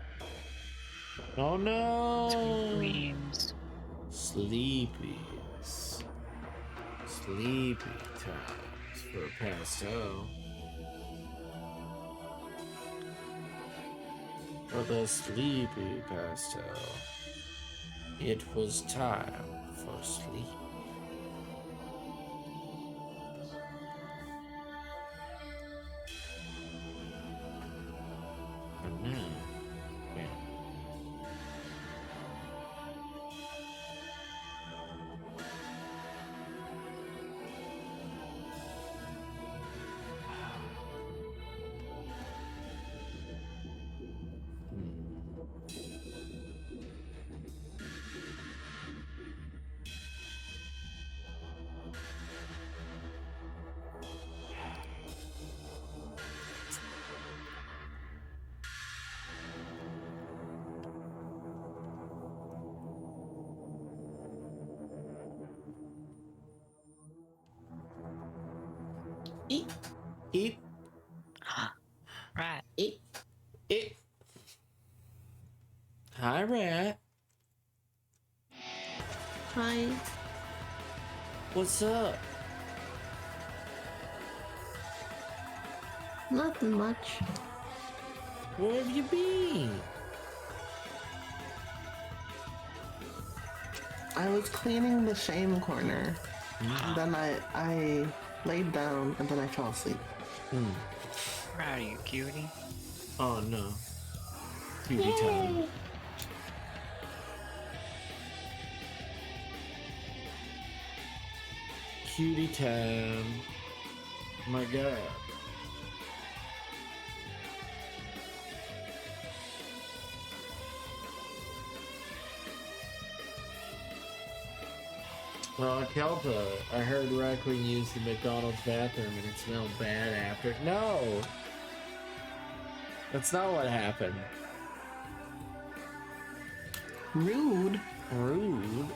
Oh no! Dreams. Sleepies. Sleepy times for Pasto. For the sleepy Pasto. It was time for sleep. And now, well, eat. Right. Eat. Hi, Rat. Hi. What's up? Nothing much. Where have you been? I was cleaning the shame corner. Then I laid down and then I fell asleep. Proud of you, cutie. Oh no. Cutie time. Cutie time. My God. Kelpa, I heard Raccoon used the McDonald's bathroom and it smelled bad after. No! That's not what happened. Rude. Rude?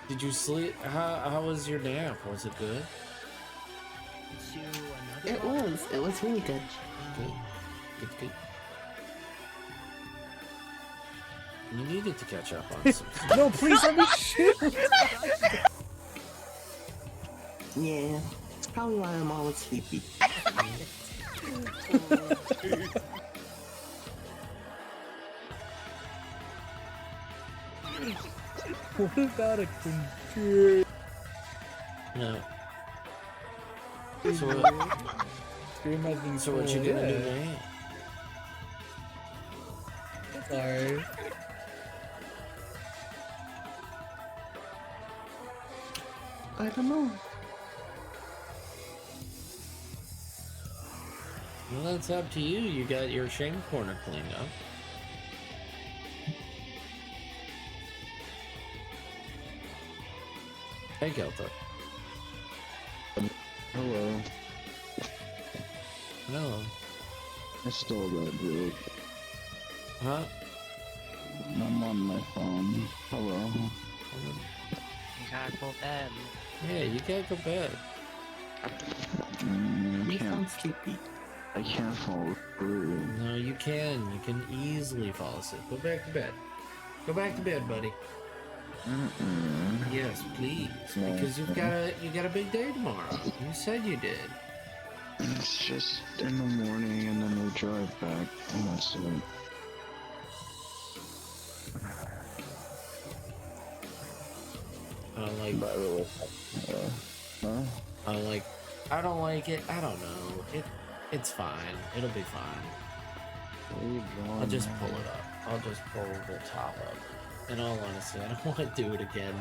Did you sleep? How was your nap? Was it good? It was really good. Good. You needed to catch up on some. No, please let me shoot! Yeah, it's probably why I'm always sleepy. What about a computer? No. So what you gonna do, man? Sorry. I don't know. Well, that's up to you. You got your shame corner cleaned up. Hey, Kelta. Hello. Hello. I stole that joke. Huh? I'm on my phone. Hello. You gotta go bed. Yeah, you gotta go bed. You sound sleepy. I can't fall through. No, you can. You can easily fall asleep. Go back to bed. Go back to bed, buddy. Yes, please. No. Because you got a big day tomorrow. You said you did. It's just in the morning and then we drive back and that's it. I like. By the way, huh? I don't like it. I don't know. It's fine. It'll be fine. Where are you going? I'll just pull it up. I'll just pull the top up. In all honesty, I don't want to do it again.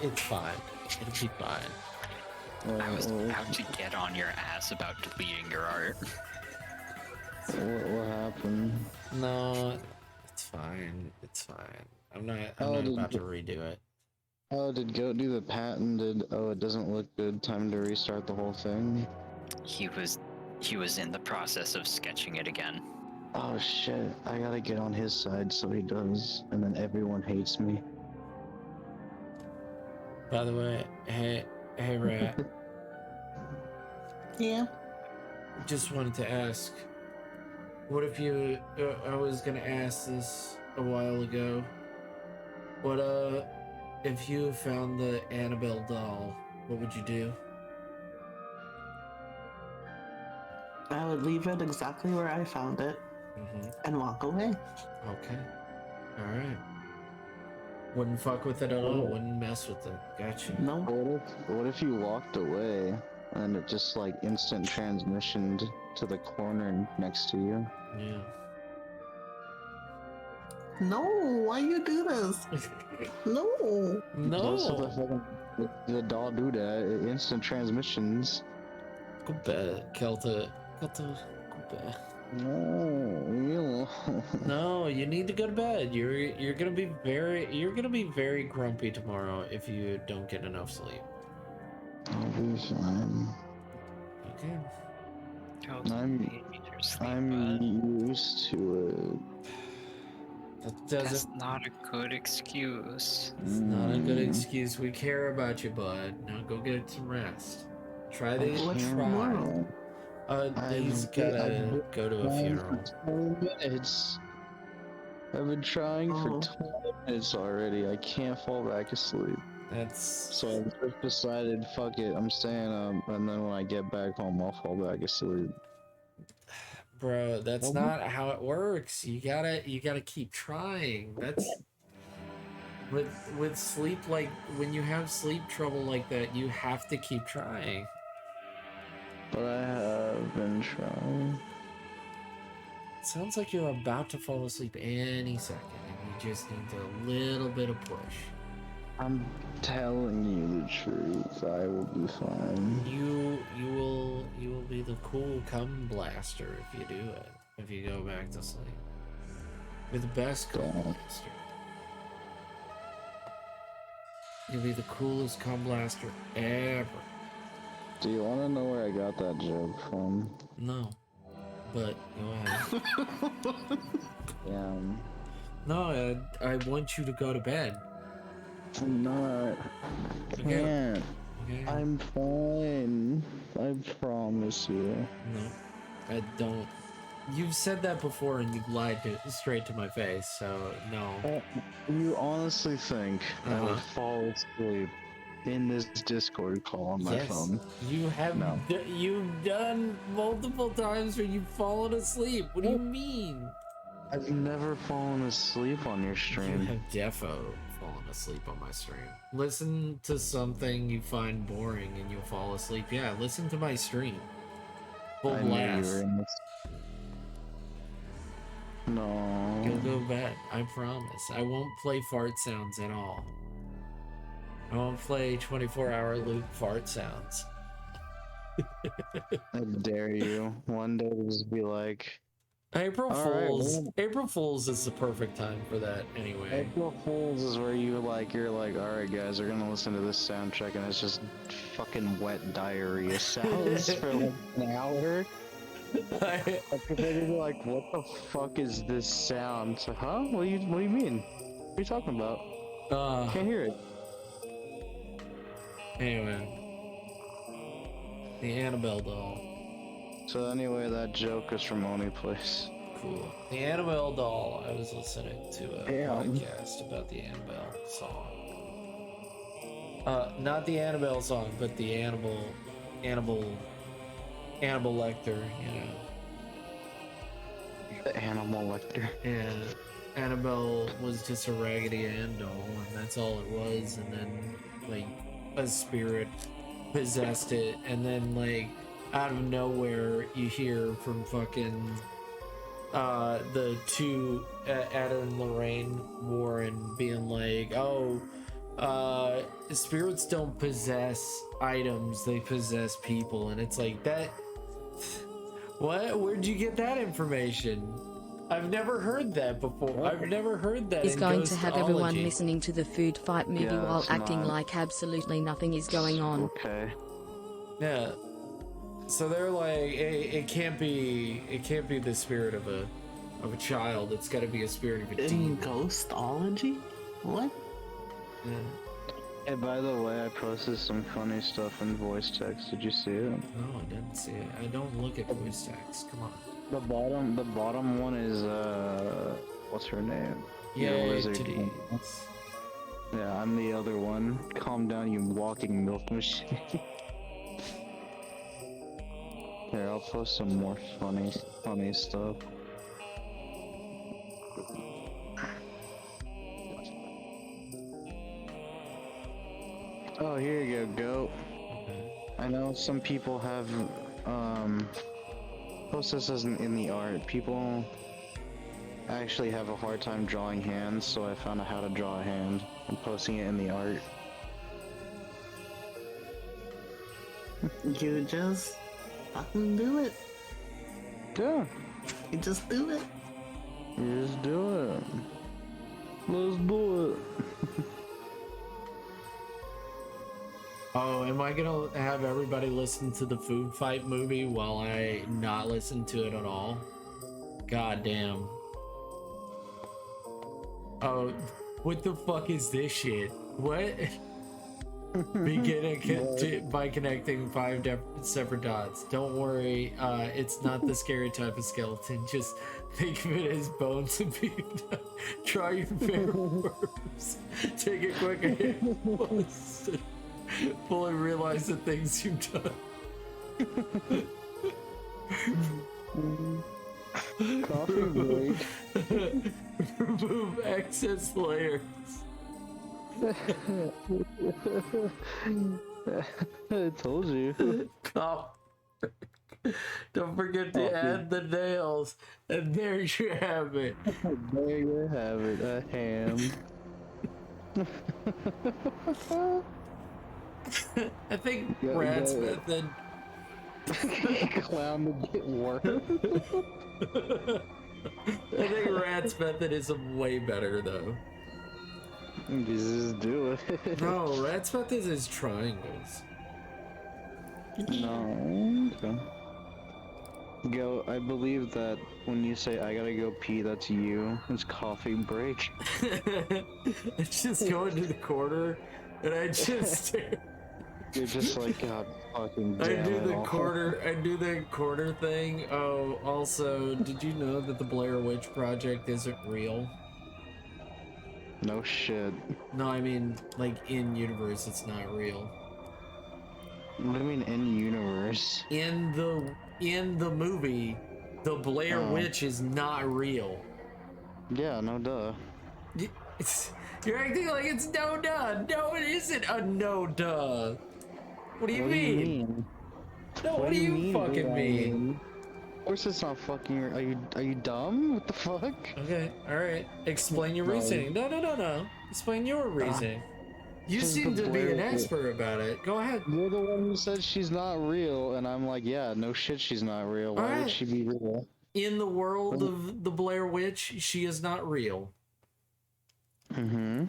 It's fine. It'll be fine. I was about to get on your ass about deleting your art. What happened? No, it's fine. It's fine. I'm not about to redo it. Oh, did Goat do the patented, oh, it doesn't look good, time to restart the whole thing? He was in the process of sketching it again. Oh shit, I gotta get on his side so he does, and then everyone hates me. By the way, hey Rat. Yeah. Just wanted to ask, what if you? I was gonna ask this a while ago. What if you found the Annabelle doll? What would you do? I would leave it exactly where I found it and walk away. Okay. All right. Wouldn't fuck with it at all. Wouldn't mess with it. Gotcha. No. What if you walked away and it just like instant transmissioned to the corner next to you? Yeah. No, why you do this? No. Most of the doll do that. It instant transmissions. Go bed, Kelta. Go bed. No, you need to go to bed. You're gonna be very grumpy tomorrow if you don't get enough sleep. I'll be fine. Okay. I'm used to That's not a good excuse. It's not a good excuse. We care about you, bud. Now go get some rest. Try the try. He's gotta go to a funeral. 20 minutes. I've been trying for 20 minutes already. I can't fall back asleep. So I just decided, fuck it, I'm staying up, and then when I get back home, I'll fall back asleep. Bro, that's not how it works. You gotta keep trying. That's with sleep, like when you have sleep trouble like that, you have to keep trying. But I have been trying. It sounds like you're about to fall asleep any second, and you just need a little bit of push. I'm telling you the truth. I will be fine. You will be the cool cum blaster if you do it. If you go back to sleep. You're the best cum blaster. You'll be the coolest cum blaster ever. Do you want to know where I got that joke from? No, but go ahead. Yeah. No, I want you to go to bed. I'm not. I can't. Okay. I'm fine. I promise you. No, I don't. You've said that before and you've lied straight to my face, so no. You honestly think I would fall asleep in this Discord call on my phone? You have. No. You've done multiple times where you've fallen asleep. What do you mean? I've never fallen asleep on your stream. You have defo fallen asleep on my stream. Listen to something you find boring and you'll fall asleep. Yeah, listen to my stream. Full I knew you blast. were in this. No. You'll go bed. I promise. I won't play fart sounds at all. I won't play 24-hour loop fart sounds. I dare you. One day to just be like, April "All right, Fools. well." April Fools is the perfect time for that anyway. April Fools is where you're like, alright guys, we're gonna listen to this soundtrack and it's just fucking wet diarrhea sounds for like an hour. People be like, what the fuck is this sound? So, huh? What do you mean? What are you talking about? Can't hear it. Anyway. The Annabelle doll. So anyway, that joke is from Oni Place. Cool. The Annabelle doll. I was listening to a podcast about the Annabelle song. Not the Annabelle song, but the Annabelle Lecter, you know. The Animal Lecter. And Annabelle was just a Raggedy Ann doll, and that's all it was. And then, like, a spirit possessed it, and then, like, out of nowhere, you hear from fucking the two, Adam and Lorraine Warren, being like, oh, spirits don't possess items, they possess people. And it's like, that, what? Where'd you get that information? I've never heard that before. I've never heard that. He's in going to have everyone Ghostology. listening to the food fight movie Yeah, while it's acting not- like absolutely nothing is going on. Okay. Yeah. So they're like, it can't be the spirit of a child. It's got to be a spirit of a In demon. Ghostology? What? Yeah. Hey, by the way, I posted some funny stuff in voice text. Did you see it? No, I didn't see it. I don't look at voice text. Come on. The bottom one is what's her name? Yeah, Your lizard. titties. Yeah, I'm the other one. Calm down, you walking milk machine. Here, I'll post some more funny stuff. Oh, here you go. I know some people have, post this isn't in the art. People actually have a hard time drawing hands, so I found out how to draw a hand. I'm posting it in the art. You just fucking do it. Yeah. You just do it. You just do it. Let's do it. Oh, am I gonna have everybody listen to the food fight movie while I not listen to it at all? God damn. Oh, what the fuck is this shit? What? Begin by connecting 5 separate dots. Don't worry, it's not the scary type of skeleton. Just think of it as bones and beef. Try your fair words. Take a quick hit. Fully realize the things you've done. Coffee break. Remove excess layers. I told you. Don't forget to add the nails, and there you have it. There you have it, a ham. I think Rat's method. Clown to get worse. I think Rat's method is way better though. Just do it. No, Rat's method is triangles. No. Okay. Go. I believe that when you say I gotta go pee, that's you. It's coffee break. I just go into the corner and I just. You're just like, God fucking I damn do it the all. corner thing. Oh, also, did you know that the Blair Witch Project isn't real? No shit. No, I mean, like, in universe, it's not real. What do you mean in universe? In the movie, the Blair Witch is not real. Yeah, no duh. You're acting like it's no duh. No, it isn't a no duh. What do you mean? No, what do you fucking mean? Of course it's not fucking. Are you dumb? What the fuck? Okay, all right. Explain your reasoning. No. Explain your reasoning. You seem to be an expert about it. Go ahead. You're the one who said she's not real, and I'm like, yeah, no shit, she's not real. Why would she be real? In the world of the Blair Witch, she is not real. Mm-hmm.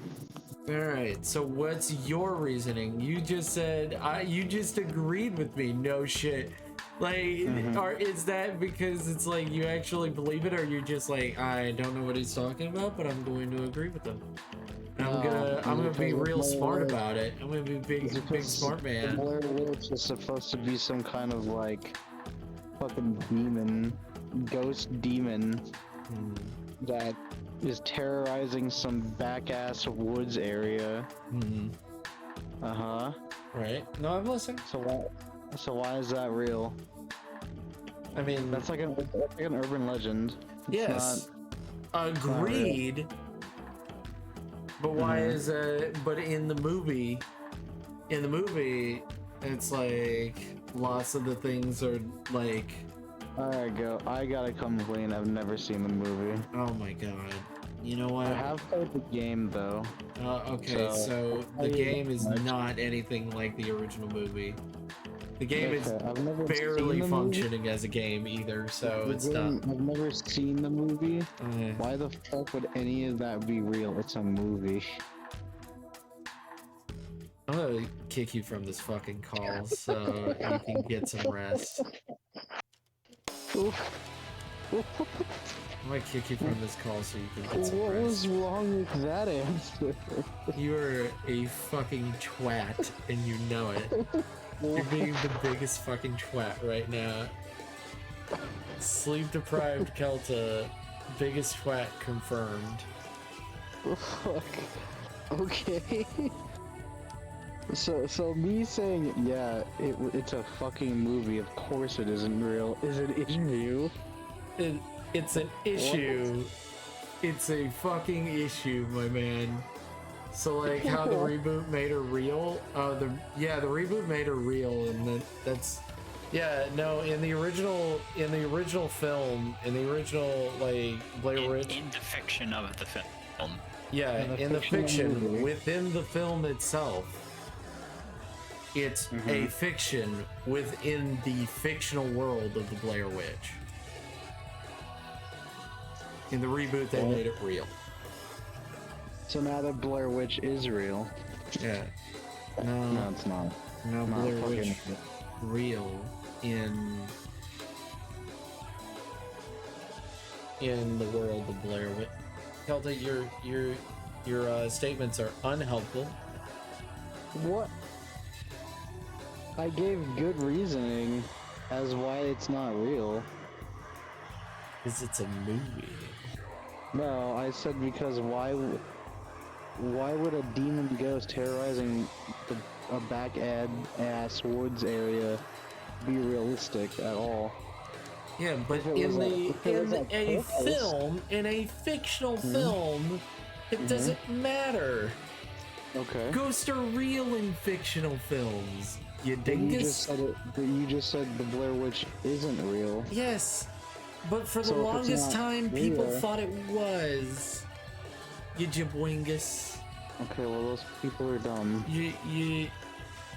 Alright, so what's your reasoning? You just said, you just agreed with me, no shit. Like, or is that because it's like you actually believe it, or you're just like, I don't know what he's talking about, but I'm going to agree with him. And I'm gonna be real smart about it. I'm gonna be big smart man. The Blair Witch is supposed to be some kind of like fucking demon, ghost demon that is terrorizing some back-ass woods area. Right. No, I'm listening. So why is that real? I mean, that's like an urban legend. It's yes. Agreed. But why is but in the movie, it's like lots of the things are like. Alright, go. I gotta come clean. I've never seen the movie. Oh my god. You know what? I have played the game though. Okay, so the game is not anything like the original movie. The game is barely functioning as a game either, so it's not. I've never seen the movie. Why the fuck would any of that be real? It's a movie. I'm gonna kick you from this fucking call so you can get some rest. I'm gonna kick you from this call so you can get some rest. What was wrong with that answer? You are a fucking twat, and you know it. You're being the biggest fucking twat right now. Sleep deprived Kelta, biggest twat confirmed. Fuck. Okay. So me saying yeah, it's a fucking movie. Of course it isn't real. Is it issue? It's an issue. It's a fucking issue, my man. So like how the reboot made her real. The reboot made her real, and that's no. In the original film, in the original like Blair Witch, in the fiction of the film. Yeah, in the fiction within the film itself, it's a fiction within the fictional world of the Blair Witch. In the reboot, they made it real. So now the Blair Witch is real. Yeah. No, it's not. No, Blair Witch real in the world of Blair Witch. Kelta, your statements are unhelpful. What? I gave good reasoning as why it's not real. Because it's a movie. No, I said because why would a demon ghost terrorizing a back-ass woods area be realistic at all? Yeah, but in a fictional film, it doesn't matter. Okay. Ghosts are real in fictional films. You dingus. You just said the Blair Witch isn't real. Yes, but for the longest time, people thought it was. You jibwingus. Okay, well those people are dumb. You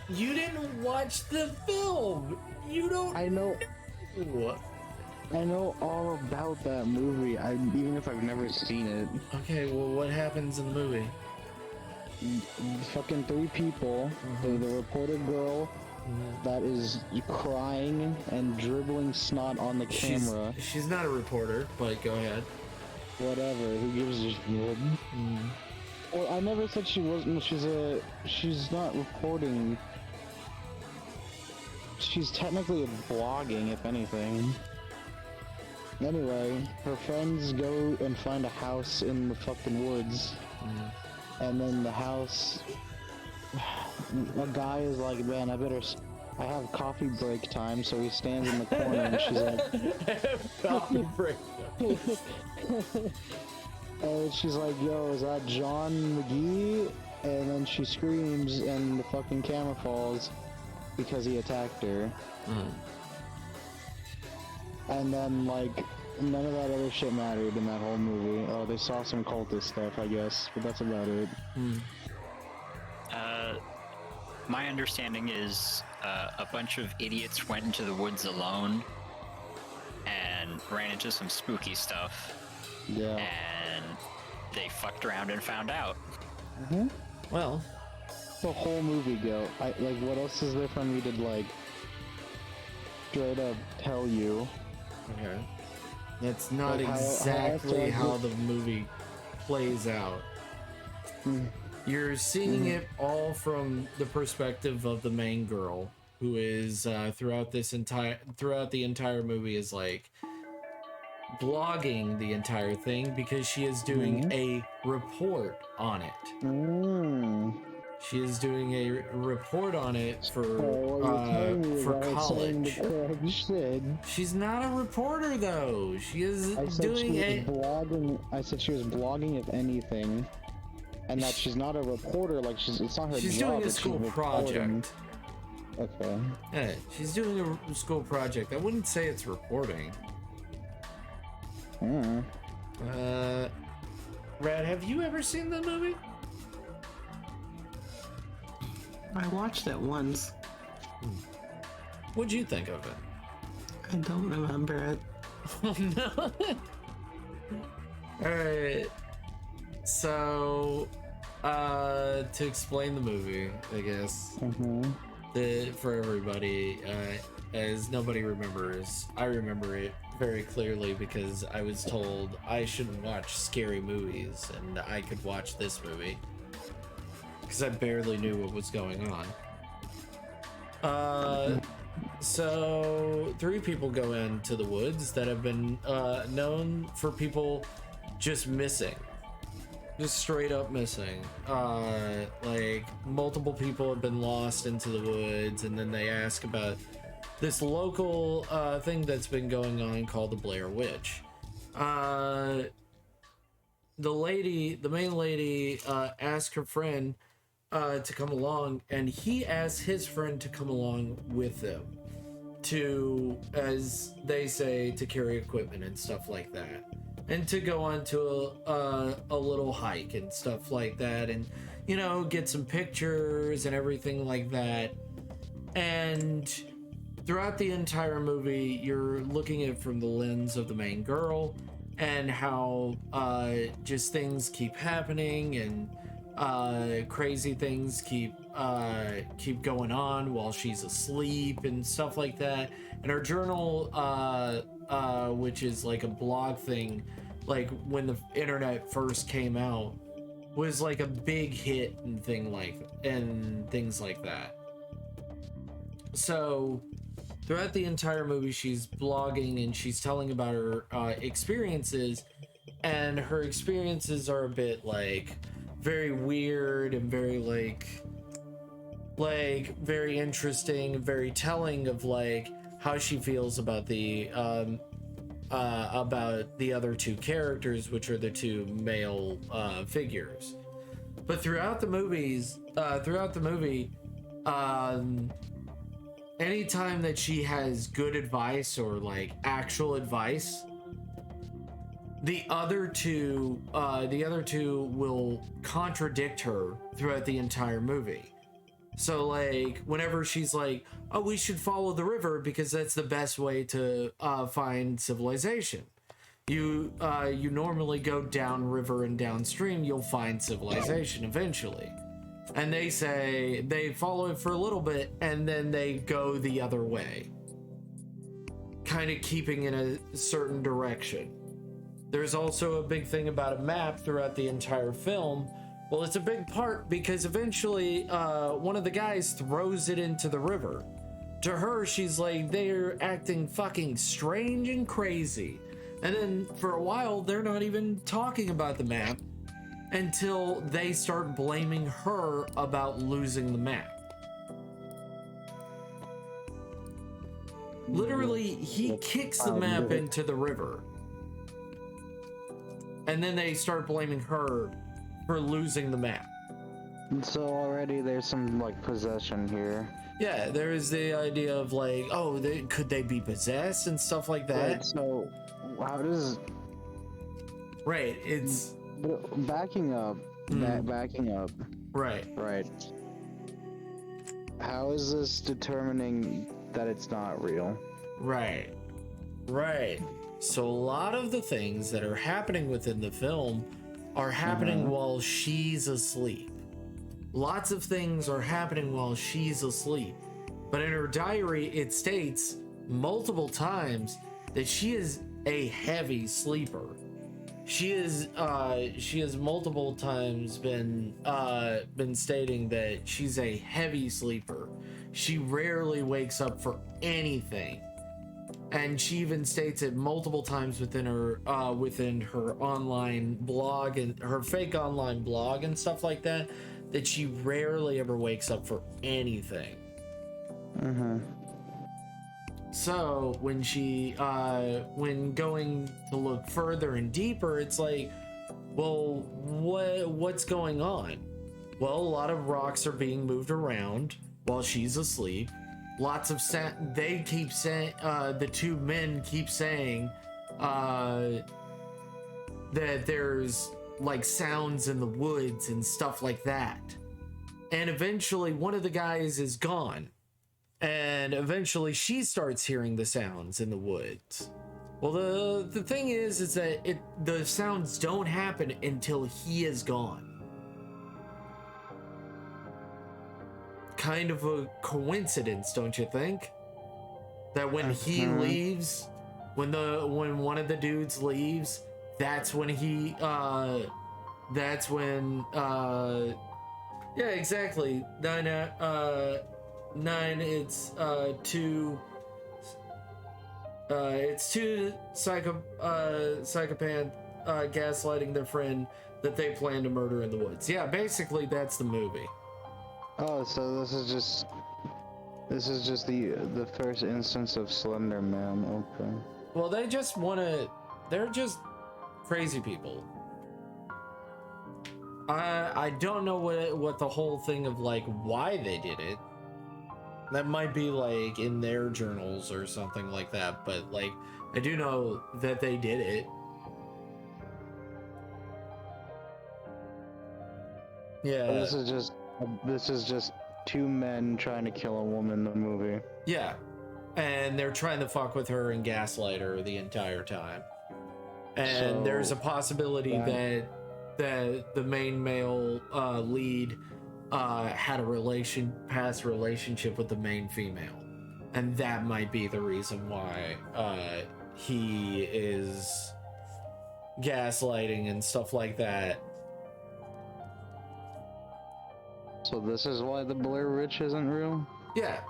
didn't watch the film. You don't. I know. What? I know all about that movie. Even if I've never seen it. Okay, well, what happens in the movie? Fucking 3 people. The reporter girl that is crying and dribbling snot on the camera. She's not a reporter, but go ahead. Whatever. Who gives a shit? Well, I never said she wasn't. She's not reporting. She's technically blogging, if anything. Anyway, her friends go and find a house in the fucking woods. And then the house... A guy is like, man, I have coffee break time, so he stands in the corner and she's like... Coffee break time. And she's like, yo, is that John McGee? And then she screams and the fucking camera falls because he attacked her. And then, like, none of that other shit mattered in that whole movie. Oh, they saw some cultist stuff, I guess, but that's about it. My understanding is a bunch of idiots went into the woods alone and ran into some spooky stuff. Yeah. And they fucked around and found out. Well, the whole movie go. Like, what else is there for me to, like, straight up tell you? Okay. That's not Like exactly how the movie plays out. You're seeing it all from the perspective of the main girl, who is throughout the entire movie is like blogging the entire thing because she is doing a report on it. She is doing a report on it for college. She's not a reporter though. She is doing blogging. I said she was blogging, if anything, and that she's not a reporter. Like it's not her job. She's doing a school project. Okay. Yeah, she's doing a school project. I wouldn't say it's reporting. Rad, have you ever seen the movie? I watched it once. What'd you think of it? I don't remember it. Oh no! Alright. So, to explain the movie, I guess, for everybody, as nobody remembers, I remember it very clearly because I was told I shouldn't watch scary movies, and I could watch this movie. Because I barely knew what was going on. So 3 people go into the woods that have been known for people just missing. Just straight up missing. Like, multiple people have been lost into the woods, and then they ask about this local thing that's been going on called the Blair Witch. the main lady, asks her friend to come along, and he asks his friend to come along with them to, as they say, to carry equipment and stuff like that, and to go on to a little hike and stuff like that, and you know, get some pictures and everything like that. And throughout the entire movie, you're looking at it from the lens of the main girl and how just things keep happening, and crazy things keep going on while she's asleep and stuff like that. And her journal, which is like a blog thing, like when the internet first came out, was like a big hit and things like that. So throughout the entire movie, she's blogging and she's telling about her experiences, and her experiences are a bit like very weird and very like very interesting, very telling of like how she feels about the other two characters, which are the two male figures. But throughout the movie, anytime that she has good advice or like actual advice, the other two will contradict her throughout the entire movie. So like whenever she's like, oh, we should follow the river because that's the best way to find civilization. You normally go downriver and downstream, you'll find civilization eventually. And they say they follow it for a little bit and then they go the other way, kind of keeping in a certain direction. There's also a big thing about a map throughout the entire film. Well, it's a big part because eventually one of the guys throws it into the river. To her, she's like, they're acting fucking strange and crazy. And then for a while, they're not even talking about the map until they start blaming her about losing the map. Literally, he kicks the map into the river. And then they start blaming her for losing the map. So already there's some like possession here. Yeah, there is the idea of like, oh, could they be possessed and stuff like that. Right, so how does... Right, it's... Backing up. Backing up. Right. Right. How is this determining that it's not real? Right. Right. So a lot of the things that are happening within the film are happening while she's asleep. Lots of things are happening while she's asleep. But in her diary, it states multiple times that she is a heavy sleeper. She has multiple times been stating that she's a heavy sleeper. She rarely wakes up for anything. And she even states it multiple times within her online blog and her fake online blog and stuff like that, that she rarely ever wakes up for anything. So when when going to look further and deeper, it's like, well, what's going on? Well, a lot of rocks are being moved around while she's asleep. Lots of they keep saying, the two men keep saying that there's like sounds in the woods and stuff like that. And eventually one of the guys is gone. And eventually she starts hearing the sounds in the woods. Well, the thing is that the sounds don't happen until he is gone. Kind of a coincidence, don't you think? That when he leaves, when one of the dudes leaves, that's when yeah, exactly. It's two psychopath gaslighting their friend that they plan to murder in the woods. Yeah, basically that's the movie. Oh, so this is just the first instance of Slender Man. Okay. Well, they're just crazy people. I don't know what the whole thing of like why they did it. That might be like in their journals or something like that, but like I do know that they did it. Yeah. This is just two men trying to kill a woman in the movie. Yeah. And they're trying to fuck with her and gaslight her the entire time. And So, there's a possibility that the main male lead had a past relationship with the main female. And that might be the reason why he is gaslighting and stuff like that. So this is why the Blair Witch isn't real? Yeah.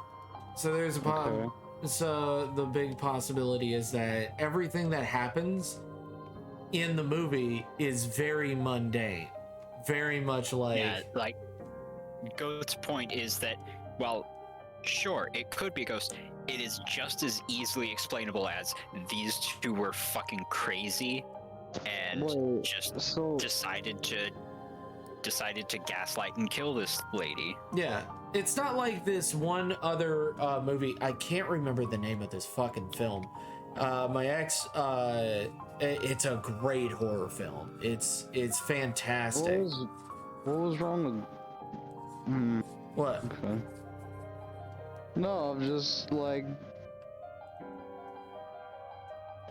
So there's a So the big possibility is that everything that happens in the movie is very mundane. Very much like... Yeah, like, Goat's point is that, well, sure, it could be a ghost. It is just as easily explainable as these two were fucking crazy and decided to gaslight and kill this lady. Yeah. It's not like this one other movie. I can't remember the name of this fucking film. My ex, it's a great horror film. It's fantastic. What was wrong with... What? Okay. No, I'm just like...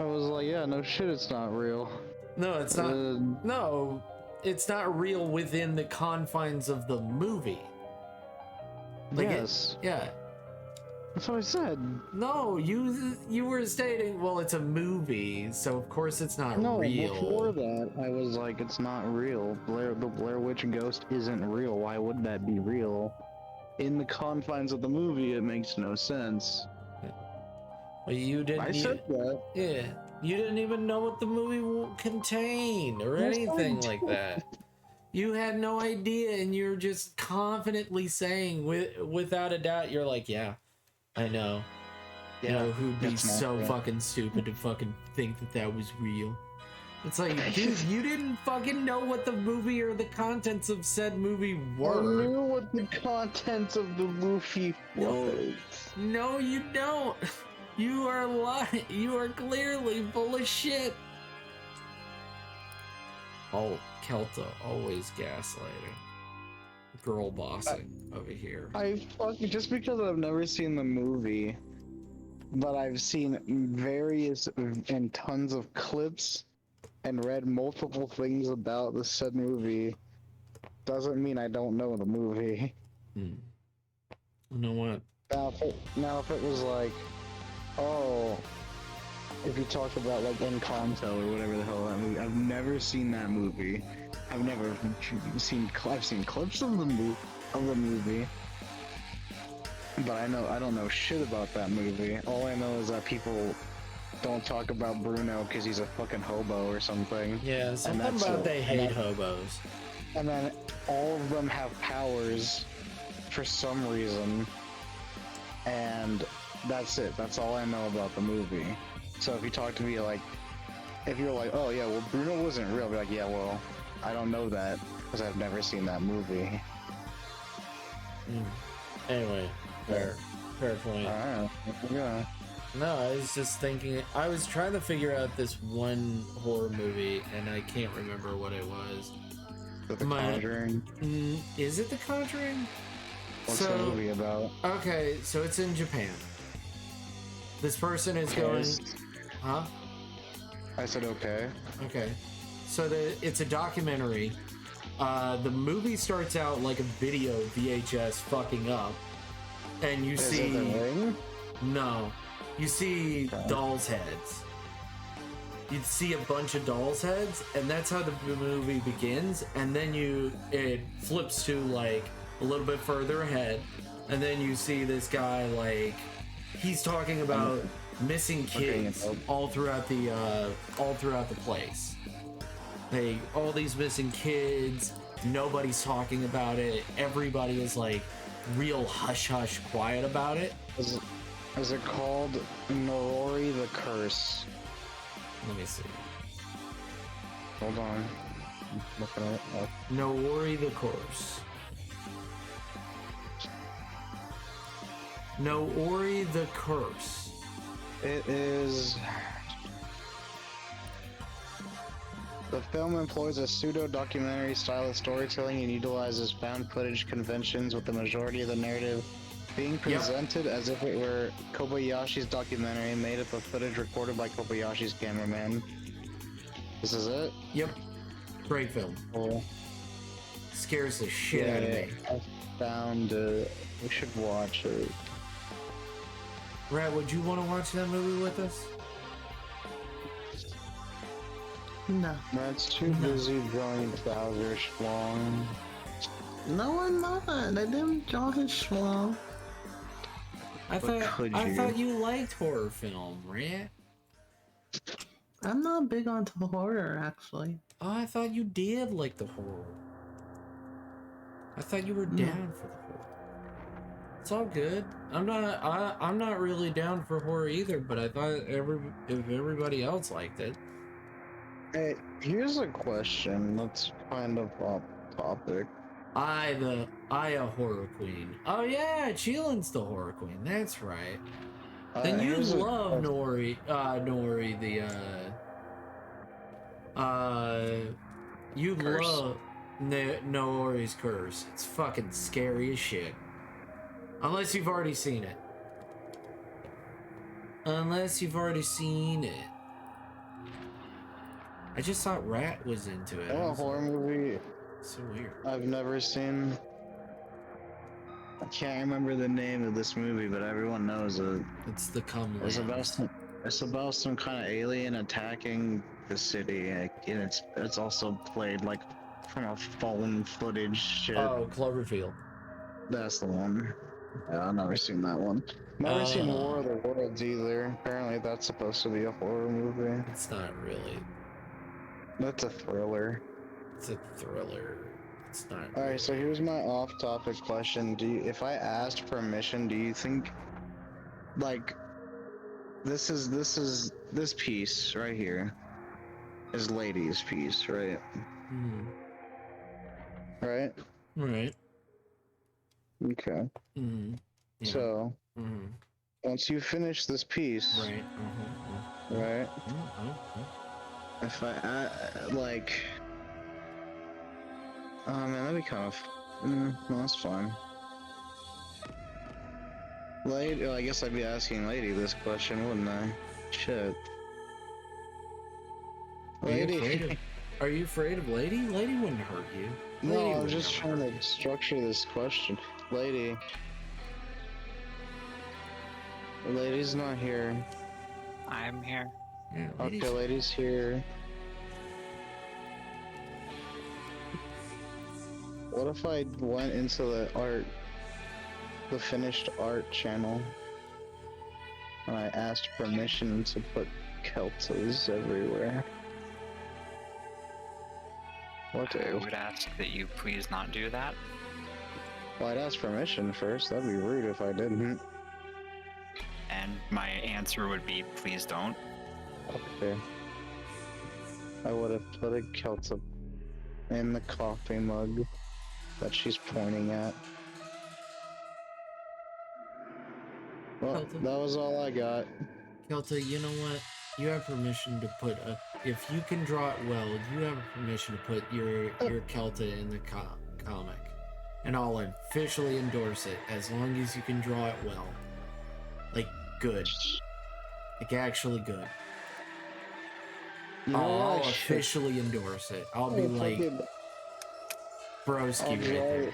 I was like, yeah, no shit, it's not real. No, it's not. No, it's not real within the confines of the movie. Like yes. Yeah. That's what I said. No, you were stating, well, it's a movie, so of course it's not real. No, before that, I was like, it's not real. The Blair Witch ghost isn't real. Why would that be real? In the confines of the movie, it makes no sense. Well, you didn't. I said that. Yeah. You didn't even know what the movie contained or anything like that. You had no idea, and you're just confidently saying, without a doubt, you're like, yeah, I know. Yeah, you know, who'd be so fucking stupid to fucking think that was real? It's like, dude, you didn't fucking know what the movie or the contents of said movie were. I knew what the contents of the movie was. No, you don't. You are lying. You are clearly full of shit. Oh, Kelta, always gaslighting. Girl bossing over here. I fucking, just because I've never seen the movie, but I've seen various and tons of clips and read multiple things about the said movie, doesn't mean I don't know the movie. You know what? Now if it was like, oh, if you talk about like Encanto or whatever the hell that movie, I've never seen that movie. I've never seen. I've seen clips of the movie, but I don't know shit about that movie. All I know is that people don't talk about Bruno because he's a fucking hobo or something. Yeah, something about they hate hobos. And then all of them have powers for some reason, and that's it. That's all I know about the movie. So if you talk to me like, if you're like, oh yeah, well Bruno wasn't real, I'll be like, yeah, well, I don't know that because I've never seen that movie. Anyway, fair point. Alright, yeah. No, I was just thinking, I was trying to figure out this one horror movie and I can't remember what it was. The Conjuring? Is it The Conjuring? What's the movie about? Okay, so it's in Japan. This person is going... Huh? I said okay. Okay. So it's a documentary. The movie starts out like a video VHS fucking up. And you see... Is it The Ring? No. You see dolls' heads. You'd see a bunch of dolls' heads, and that's how the movie begins. And then it flips to like a little bit further ahead, and then you see this guy like he's talking about missing kids all throughout the place. All these missing kids. Nobody's talking about it. Everybody is like real hush hush quiet about it. Is it called Norori the Curse? Let me see. Hold on. looking it up. Noori the Curse. Noori the Curse. It is. The film employs a pseudo-documentary style of storytelling and utilizes found footage conventions, with the majority of the narrative being presented as if it were Kobayashi's documentary, made up of footage recorded by Kobayashi's cameraman. This is it? Yep. Great film. Cool. Scares the shit out of me. I found it. We should watch it. Rat, would you want to watch that movie with us? No. Matt's too busy drawing Bowser Schlong. No, I'm not. I didn't draw his schlong. I thought you liked horror film, Rat. I'm not big onto horror, actually. Oh, I thought you did like the horror. I thought you were down for the horror. It's all good. I'm not really down for horror either, but I thought if everybody else liked it. Hey, here's a question that's kind of off topic. I a horror queen. Oh yeah, Cheelin's the horror queen. That's right. Then you love Nori you Curse. Love Nori's Curse. It's fucking scary as shit. Unless you've already seen it. I just thought Rat was into it. A horror movie. So weird. I've never seen. I can't remember the name of this movie, but everyone knows it. It's The Come It's about some kind of alien attacking the city, and it's also played like from a fallen footage shit. Oh, Cloverfield. That's the one. Yeah, I've never seen that one. Never seen War of the Worlds either. Apparently that's supposed to be a horror movie. It's not really. That's a thriller. It's a thriller. It's not. All right, so here's my off-topic question: if I asked permission, do you think, like, this piece right here is Lady's piece, right? Mm. Right. Right. Okay. Mm. Yeah. So, once you finish this piece, right? Right. If I like. Oh man, that'd be kind of. No, that's fine. Lady, I guess I'd be asking Lady this question, wouldn't I? Shit. Lady. Are you afraid of Lady? Lady wouldn't hurt you. No, I'm just trying to structure this question. Lady. Lady's not here. I'm here. Yeah, okay, Lady's here. What if I went into the finished art channel, and I asked permission to put Keltas everywhere? What? I would ask that you please not do that. Well, I'd ask permission first. That'd be rude if I didn't. And my answer would be, please don't. Okay. I would have put a Kelta in the coffee mug that she's pointing at. Well, Kelta. that was all I got. Kelta, you know what? You have permission to put if you can draw it well, you have permission to put your Kelta in the comic. And I'll officially endorse it as long as you can draw it well. Like, good. Like, actually good. I'll officially endorse it. I'll be like, broski right there.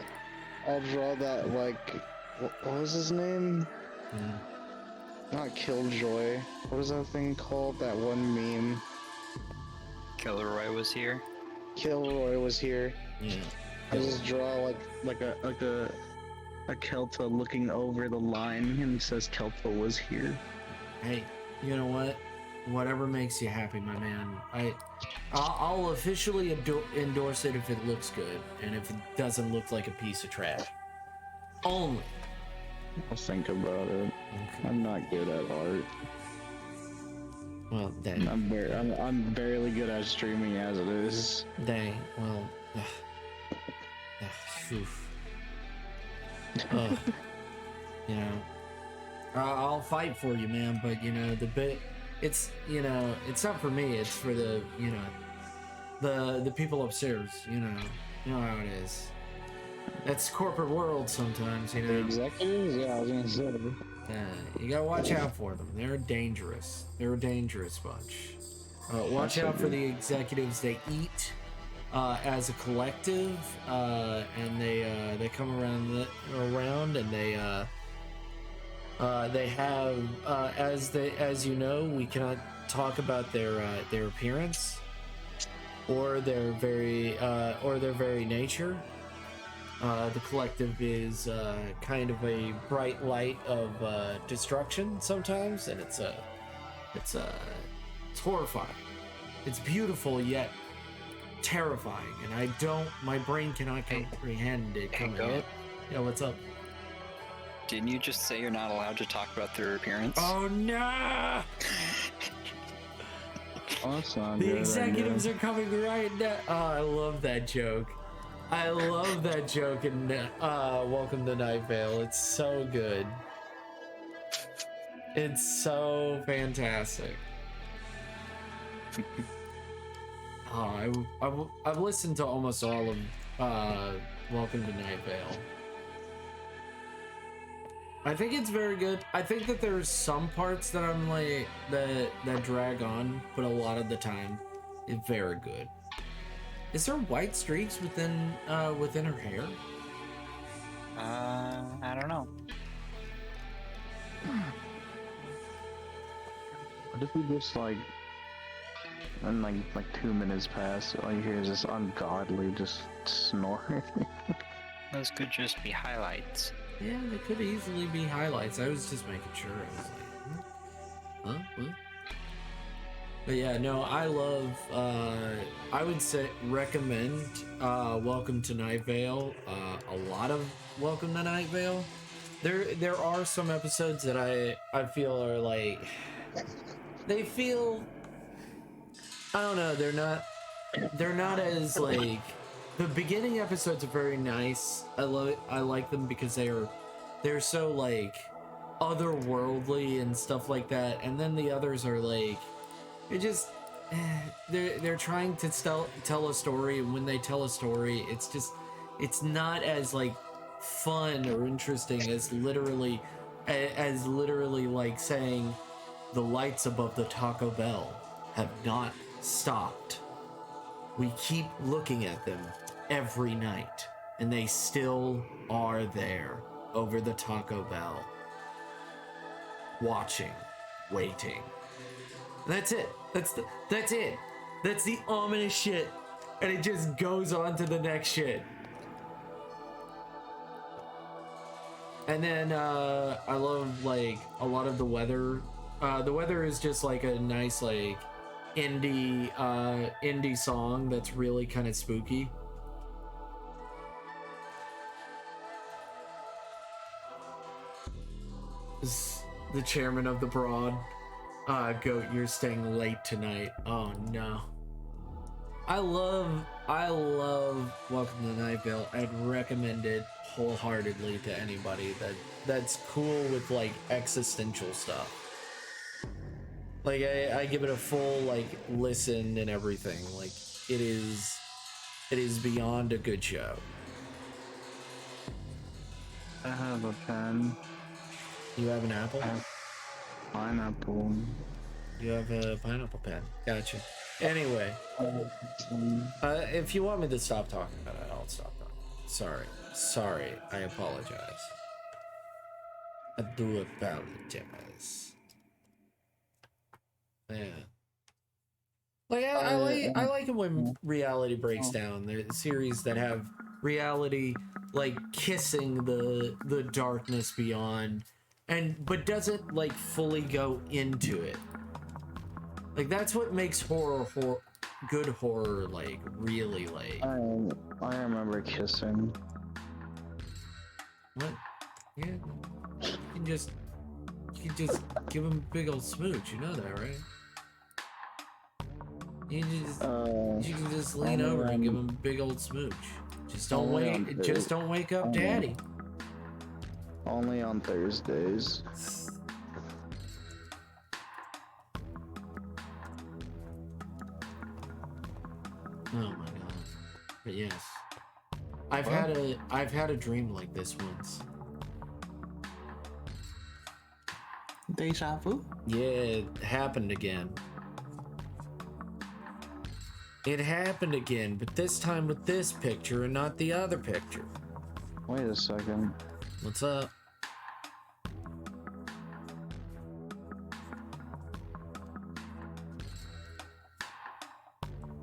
I'll draw that, like, what was his name? Not Killjoy. What is that thing called? That one meme. Kilroy was here. Kilroy was here. Yeah. I just draw like a Kelta looking over the line, and it says Kelta was here. Hey, you know what? Whatever makes you happy, my man. I'll officially endorse it if it looks good, and if it doesn't look like a piece of trash. Only. I'll think about it. Okay. I'm not good at art. Well, dang. I'm barely good at streaming as it is. Dang. Well. Oof. You know, I'll fight for you, man. But you know, it's it's not for me. It's for the the people upstairs. You know how it is. That's corporate world sometimes. You know. The executives, yeah, I was gonna say. You gotta watch out for them. They're dangerous. They're a dangerous bunch. Watch out for the executives. They eat as a collective, and they come around, and they have as you know, we cannot talk about their appearance or their very nature. The collective is kind of a bright light of destruction sometimes, and it's horrifying. It's beautiful yet terrifying, and my brain cannot comprehend it coming in. Yeah, what's up? Didn't you just say you're not allowed to talk about their appearance? Oh no! Oh, that's not The good, executives are coming right now. Oh, I love that joke. I love that joke in Welcome to Night Vale. It's so good. It's so fantastic. I've listened to almost all of Welcome to Night Vale. I think it's very good. I think that there's some parts that I'm like that drag on, but a lot of the time, it's very good. Is there white streaks within her hair? I don't know. What if we just and like 2 minutes pass, all you hear is this ungodly just snoring? Those could just be highlights. Yeah, they could easily be highlights. I was just making sure. I was like, huh? What? But yeah, no, I love, I would say recommend Welcome to Night Vale, a lot of Welcome to Night Vale. There are some episodes that I feel are like, they feel, I don't know, they're not as like, the beginning episodes are very nice. I like them because they're so like otherworldly and stuff like that, and then the others are like, they're trying to tell a story, and when they tell a story, it's not as like fun or interesting as literally like saying the lights above the Taco Bell have not stopped. We keep looking at them every night, and they still are there over the Taco Bell, watching, waiting. That's it. That's it. That's the ominous shit. And it just goes on to the next shit. And then I love like a lot of the weather. The weather is just like a nice like indie song that's really kind of spooky. This is the chairman of the Broad. Goat, you're staying late tonight. Oh no. I love Welcome to Night Vale. I'd recommend it wholeheartedly to anybody that's cool with like existential stuff. Like I give it a full like listen and everything. Like it is beyond a good show. I have a pen. You have an apple? Pineapple. You have a pineapple pen. Gotcha. Anyway, if you want me to stop talking about it, I'll stop talking. Sorry. I apologize. I do apologize. Yeah. Like I like it when reality breaks down. There's series that have reality like kissing the darkness beyond, but doesn't like fully go into it. Like that's what makes good horror like really like. I remember Kissing. What? Yeah. You can just give him a big old smooch. You know that, right? You can just lean over and give him a big old smooch. Just don't wake up Daddy. Only on Thursdays. Oh my god. But yes. I've had a dream like this once. Deja vu? Yeah, it happened again. It happened again, but this time with this picture and not the other picture. Wait a second. What's up?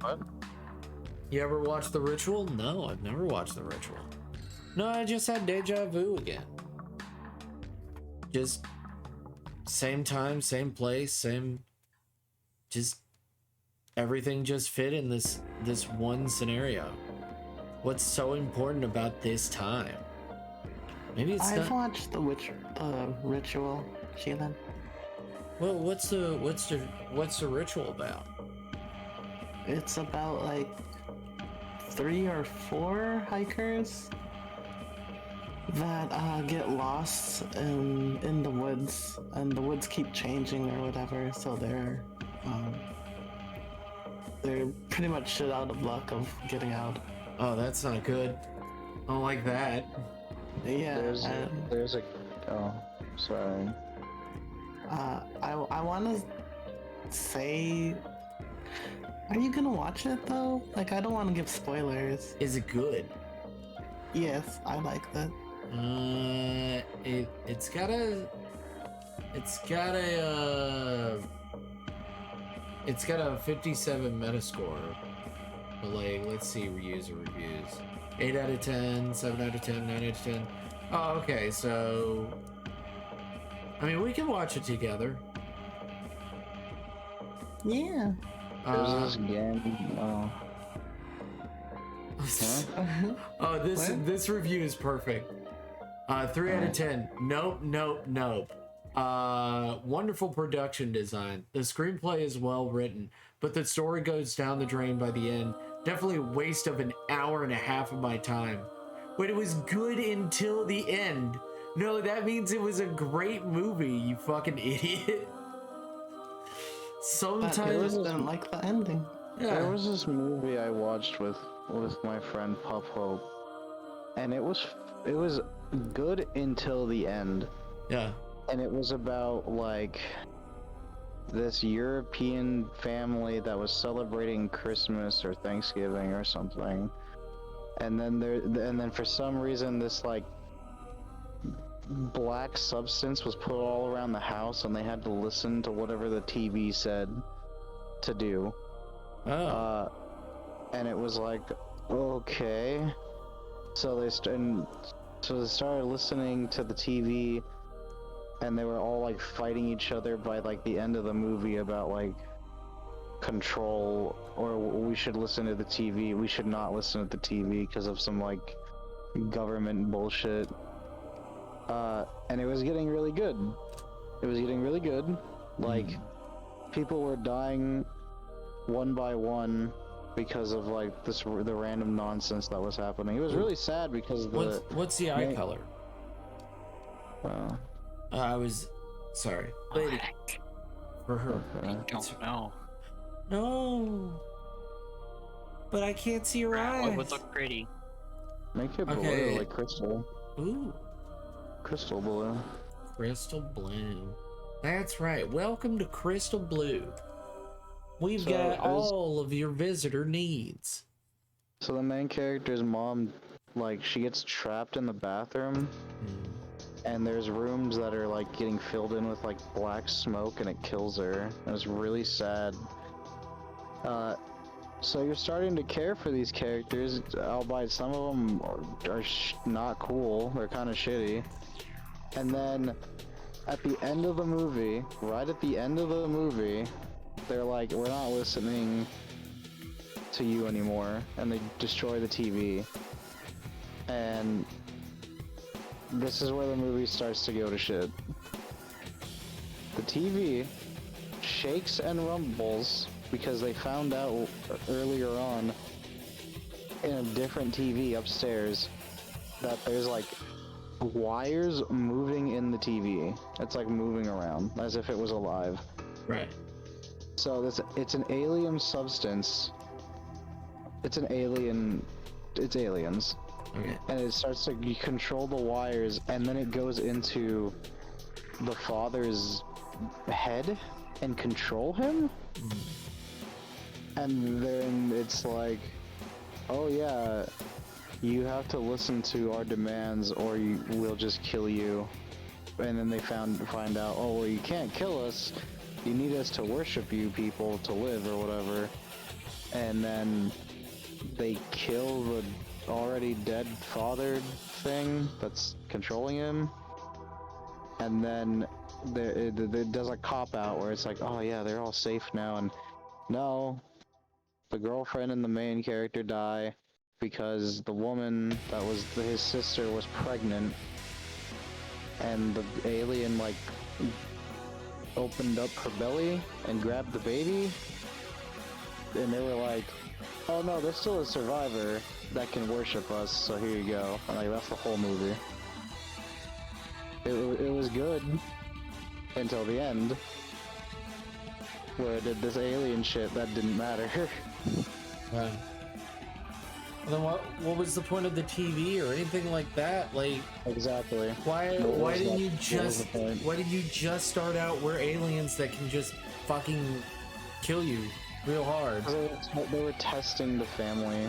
What? You ever watched The Ritual? No, I've never watched The Ritual. No, I just had deja vu again. Just same time, same place, same... Just... Everything just fit in this one scenario. What's so important about this time? Maybe it's I've watched the Ritual, Sheelan. Well, what's the Ritual about? It's about like 3 or 4 hikers that get lost in the woods, and the woods keep changing or whatever. So they're pretty much shit out of luck of getting out. Oh, that's not good. I don't like that. Yeah. There's a. Oh, sorry. I want to say. Are you gonna watch it though? Like, I don't want to give spoilers. Is it good? Yes, I like that. It's got a 57 Metascore. But like, let's see user reviews. 8 out of 10, 7 out of 10, 9 out of 10. Oh, okay, so I mean, we can watch it together. Yeah. There's this game. Oh. Huh? Oh, this review is perfect. 3 out of 10. Nope. Wonderful production design. The screenplay is well written, but the story goes down the drain by the end. Definitely a waste of an hour and a half of my time. But it was good until the end. No, that means it was a great movie, you fucking idiot. Sometimes I don't like the ending. Yeah. There was this movie I watched with my friend Pup Hope, and it was good until the end. Yeah. And it was about like this European family that was celebrating Christmas or Thanksgiving or something, and then for some reason this like black substance was put all around the house, and they had to listen to whatever the TV said to do. Oh. And it was like, okay. So they started listening to the TV, and they were all like fighting each other by like the end of the movie about like control, or we should listen to the TV, we should not listen to the TV because of some like government bullshit. And it was getting really good. Like, people were dying one by one because of like the random nonsense that was happening. It was really sad because what's the eye color? I was sorry, lady. For her, I don't know. No, but I can't see your eyes. It would look pretty. Make it blue, like crystal. Ooh. Crystal blue. Crystal blue. That's right. Welcome to Crystal Blue. We've got all of your visitor needs. So the main character's mom, like, she gets trapped in the bathroom, and there's rooms that are like getting filled in with like black smoke, and it kills her. And it's really sad. So you're starting to care for these characters, albeit some of them are not cool. They're kind of shitty. And then at the end of the movie, right at the end of the movie, they're like, we're not listening to you anymore, and they destroy the TV. And this is where the movie starts to go to shit. The TV shakes and rumbles because they found out earlier on in a different TV upstairs that there's like wires moving in the TV. It's like moving around as if it was alive. Right. So it's an alien substance. It's aliens. Okay. And it starts to control the wires, and then it goes into the father's head and control him. And then it's like, oh yeah, you have to listen to our demands or we'll just kill you. And then they find out, oh well, you can't kill us, you need us to worship you people to live or whatever. And then they kill the already dead father thing that's controlling him. And then it does a cop out where it's like, oh yeah, they're all safe now, and no, the girlfriend and the main character die because the woman that was his sister was pregnant, and the alien like opened up her belly and grabbed the baby, and they were like, oh no, there's still a survivor that can worship us, so here you go. And like that's the whole movie. It was good until the end, where it did this alien shit that didn't matter. Right. Well, then what was the point of the TV or anything like that? Like exactly. Why did you just start out we're aliens that can just fucking kill you real hard? They were testing the family.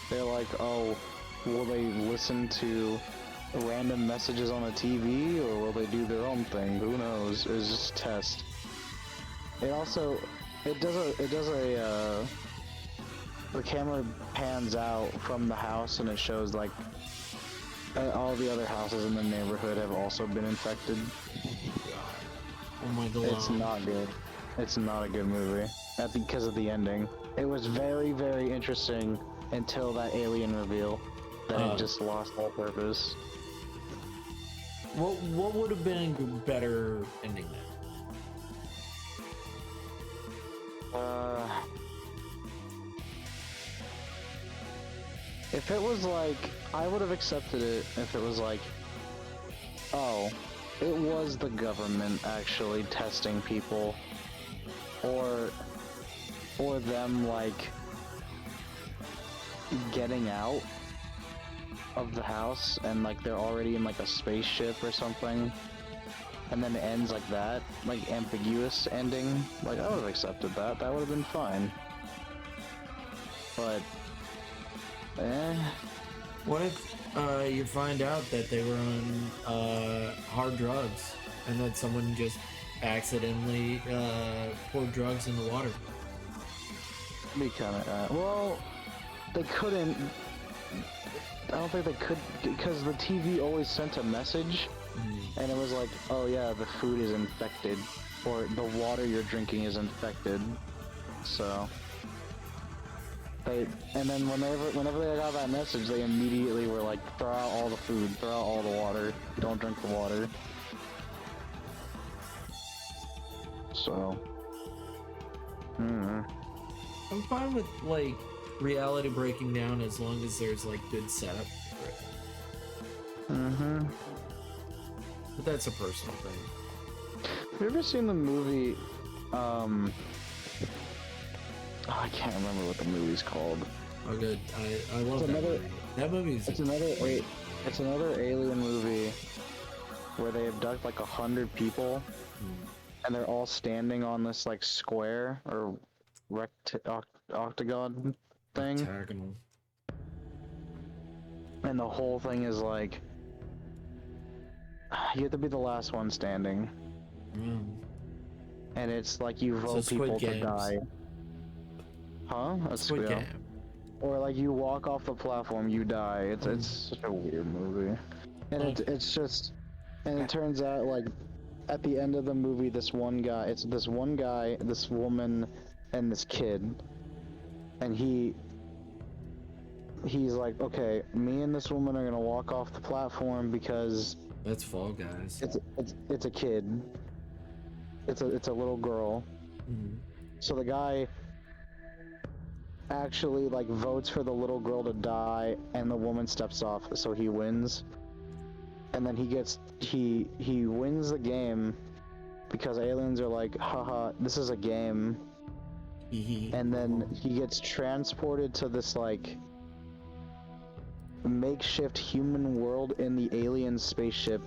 They're like, oh, will they listen to random messages on a TV or will they do their own thing? Who knows? It was just a test. The camera pans out from the house and it shows like all the other houses in the neighborhood have also been infected. Oh my god. It's not good. It's not a good movie. Because of the ending. It was very, very interesting until that alien reveal. Then it just lost all purpose. What would have been a better ending then? If it was like, I would have accepted it if it was like, oh, it was the government actually testing people, or them like getting out of the house and like they're already in like a spaceship or something, and then it ends like that, like ambiguous ending. Like I would have accepted that. That would have been fine. But what if you find out that they were on hard drugs and that someone just accidentally poured drugs in the water? Be kind of well, they couldn't. I don't think they could, because the TV always sent a message, and it was like, oh yeah, the food is infected, or the water you're drinking is infected. So and then whenever they got that message, they immediately were like, throw out all the food, throw out all the water, don't drink the water. So I'm fine with like reality breaking down as long as there's like good setup for it. But that's a personal thing. Have you ever seen the movie I can't remember what the movie's called. Oh good. I love that movie. That movie is it's another alien movie where they abduct like 100 people and they're all standing on this like square or octagon thing. Octagonal. And the whole thing is like you have to be the last one standing. And it's like you vote people to die. Huh? That's Squid Game. Or like you walk off the platform, you die. It's such a weird movie. And it's just, and it turns out like at the end of the movie, this one guy, this woman, and this kid, and he's like, okay, me and this woman are gonna walk off the platform because that's Fall Guys. It's a kid. It's a little girl. So the guy actually like votes for the little girl to die, and the woman steps off, so he wins. And then he wins the game because aliens are like, haha, this is a game. And then he gets transported to this like makeshift human world in the alien spaceship,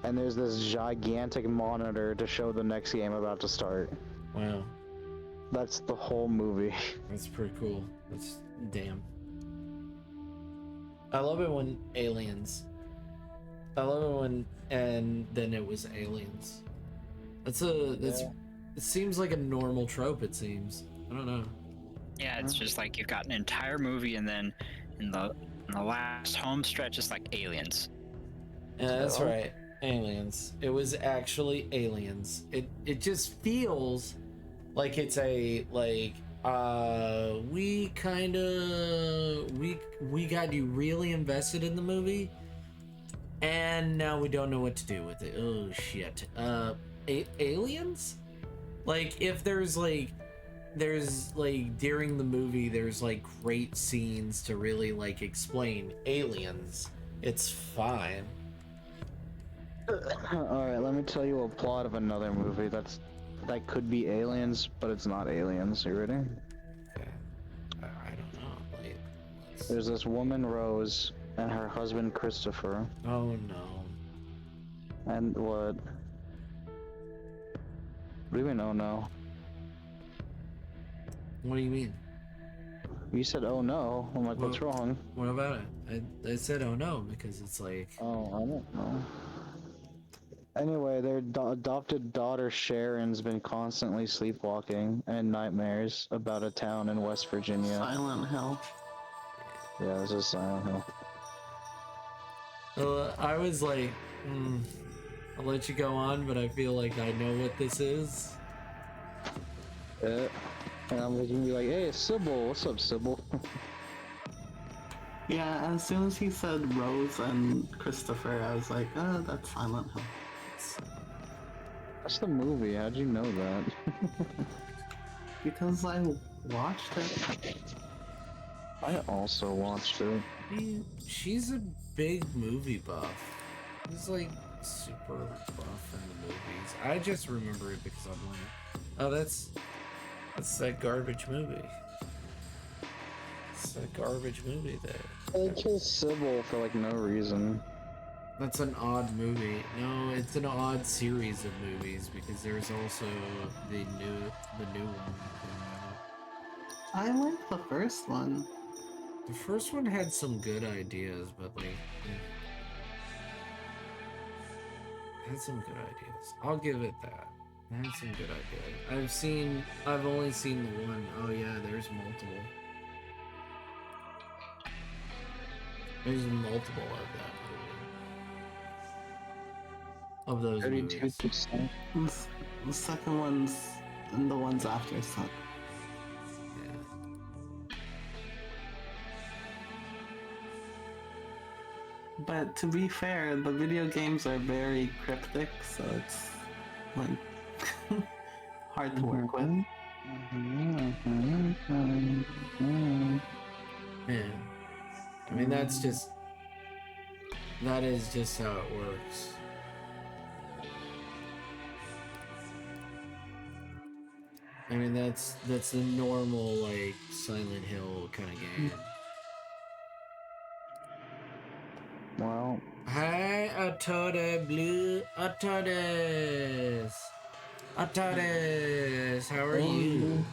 and there's this gigantic monitor to show the next game about to start. Wow. That's the whole movie. That's pretty cool. That's damn. I love it when aliens. I love it when and then it was aliens. That's it seems like a normal trope, it seems. I don't know. Yeah, it's just like you've got an entire movie, and then in the last home stretch, it's like aliens. Yeah, that's right. Aliens. It was actually aliens. It just feels like it's a like we got you really invested in the movie, and now we don't know what to do with it. Oh shit. Aliens? Like if there's like during the movie there's like great scenes to really like explain aliens, it's fine. Alright, let me tell you a plot of another movie that could be aliens, but it's not aliens. You ready? Okay. I don't know. Like, there's this woman, Rose, and her husband, Christopher. Oh no. And what? What do you mean, oh no? What do you mean? You said, oh no. I'm like, what's wrong? What about it? I said, oh no, because it's like... Oh, I don't know. Anyway, their adopted daughter Sharon's been constantly sleepwalking and nightmares about a town in West Virginia. Silent Hill. Yeah, this is Silent Hill. I was like, I'll let you go on, but I feel like I know what this is. Yeah. And I'm gonna be like, hey, Sybil, what's up, Sybil? Yeah, as soon as he said Rose and Christopher, I was like, oh, that's Silent Hill. That's the movie, how'd you know that? Because I watched it. I also watched it. She's a big movie buff. She's like super buff in the movies. I just remember it because I'm like, oh, that's that garbage movie. It's that garbage movie there. They killed Sybil for like no reason. That's an odd movie. No, it's an odd series of movies because there's also the new one that came out. I like the first one. The first one had some good ideas, but like had some good ideas. I'll give it that. It had some good ideas. I've only seen the one. Oh yeah, there's multiple. There's multiple of that movie. Of those 32%. The second one's and the ones after suck. Yeah. But to be fair, the video games are very cryptic, so it's like hard to work with. Yeah. I mean, that is just how it works. I mean, that's the normal, like, Silent Hill kind of game. Well. Hi, Atode Blue. Atodes, how are you?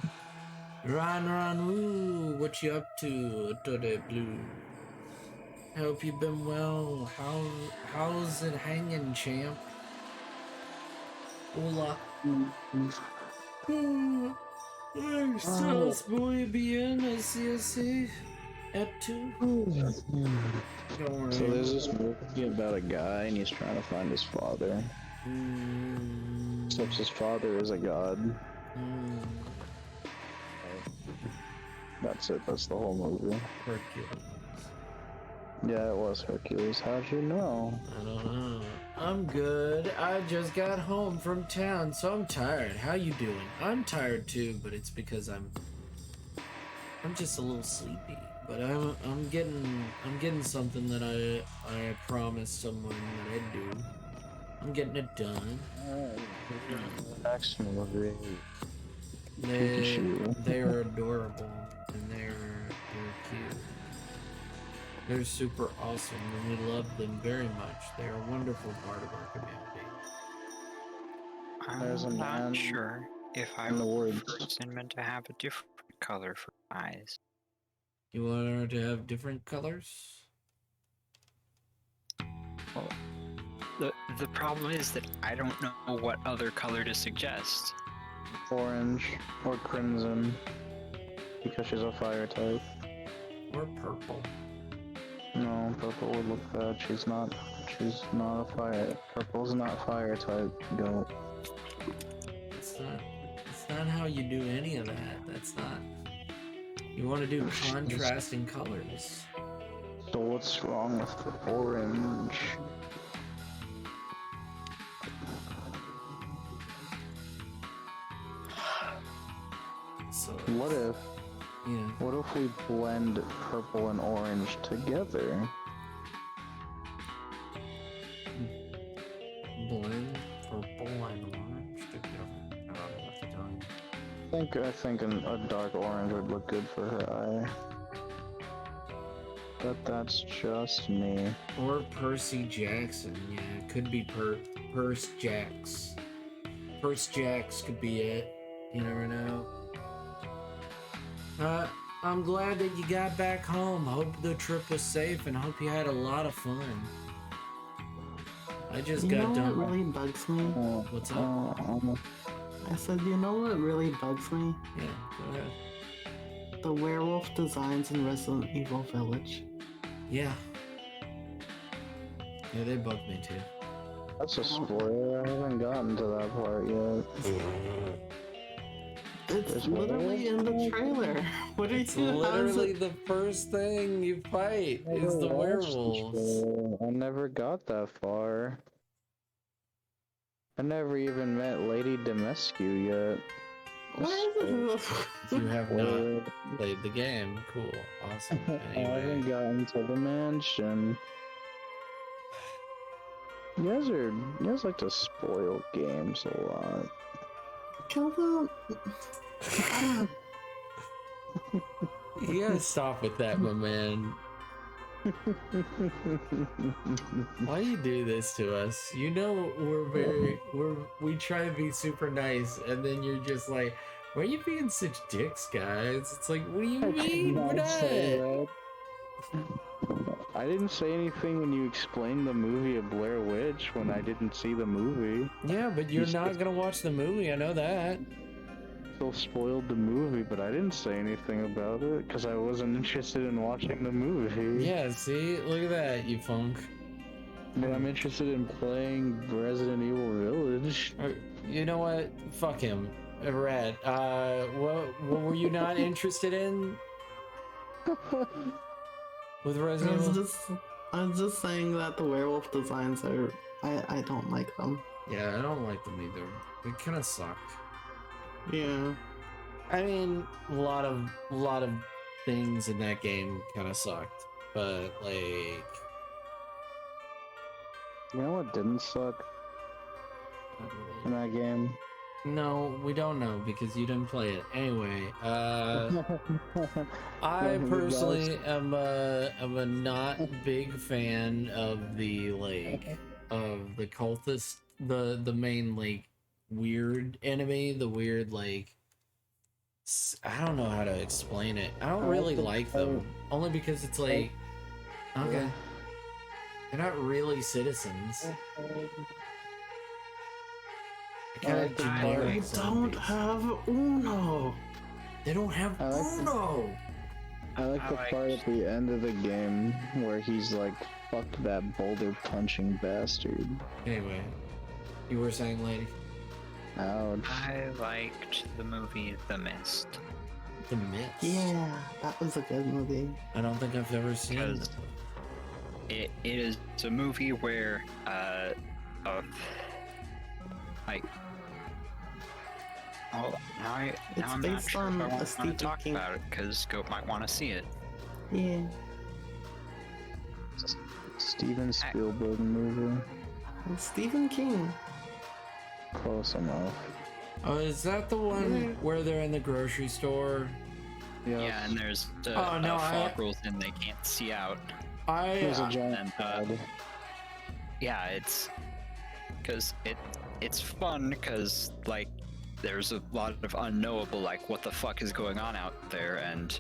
Ran, woo. What you up to, Atode Blue? I hope you've been well. How's it hanging, champ? Hola. Estás muy bien, así. At 2. Don't worry. So there's this movie about a guy and he's trying to find his father. Except his father is a god. That's it, that's the whole movie. Yeah, it was Hercules. How'd you know? I don't know. I'm good. I just got home from town, so I'm tired. How you doing? I'm tired too, but it's because I'm just a little sleepy. But I'm getting something that I promised someone that I'd do. I'm getting it done. Action movie. They're adorable and they're cute. They're super awesome and we love them very much. They're a wonderful part of our community. I'm not sure if I would prefer Cinnamon to have a different color for eyes. You want her to have different colors? Well, the problem is that I don't know what other color to suggest. Orange or crimson, because she's a fire type. Or purple. No, purple would look bad. She's not a fire. Purple's not fire type. Go. It's not how you do any of that. That's not. You want to do contrasting colors. So what's wrong with the orange? So what if we blend purple and orange together? Blend purple and orange together. I don't know what you're doing. I think a dark orange would look good for her eye. But that's just me. Or Percy Jackson. Yeah, it could be Perce Jacks. Perce Jacks could be it. You never know. I'm glad that you got back home. Hope the trip was safe and hope you had a lot of fun. I just got done. What really bugs me? What's up? I said, you know what really bugs me? Yeah, go ahead. The werewolf designs in Resident Evil Village. Yeah. Yeah, they bug me too. That's a spoiler. I haven't gotten to that part yet. It's literally in the trailer. What are It's you? literally the first thing you fight is the werewolves. I never got that far. I never even met Lady Demescu yet. You have not played the game. Cool. Awesome. I haven't gotten to the mansion. You guys like to spoil games a lot. Kill them. You gotta stop with that, my man. Why do you do this to us? You know we try to be super nice, and then you're just like, why are you being such dicks, guys? It's like, what do you mean? We're not. I didn't say anything when you explained the movie of Blair Witch when I didn't see the movie. Yeah, but you're not gonna watch the movie, I know that. Still spoiled the movie, but I didn't say anything about it because I wasn't interested in watching the movie. Yeah, see? Look at that, you funk. But I'm interested in playing Resident Evil Village. You know what? Fuck him. Rad. What were you not interested in? With Resident Evil? I'm just saying that the werewolf designs are... I don't like them. Yeah, I don't like them either. They kind of suck. Yeah. I mean, a lot of things in that game kind of sucked, but like... You know what didn't suck in that game? No, we don't know because you didn't play it. Anyway, I personally am a not big fan of the cultist, the main like weird enemy, the weird like I don't know how to explain it. I don't really like them only because it's like okay, they're not really citizens. They don't have Uno. They don't have Uno. I like the part at the end of the game where he's like, fuck that boulder punching bastard. Anyway, you were saying, lady? Ouch. I liked the movie The Mist. The Mist? Yeah, that was a good movie. I don't think I've ever seen it. it is a movie where like now I'm not based sure on if I a want to Stephen talk King. about it because Goat might want to see it. Yeah. Steven Spielberg movie. Stephen King. Close enough. Oh, is that the one where they're in the grocery store? Yeah, and there's fog rolls in they can't see out. There's a giant yeah, it's because it's fun because like there's a lot of unknowable, like what the fuck is going on out there, and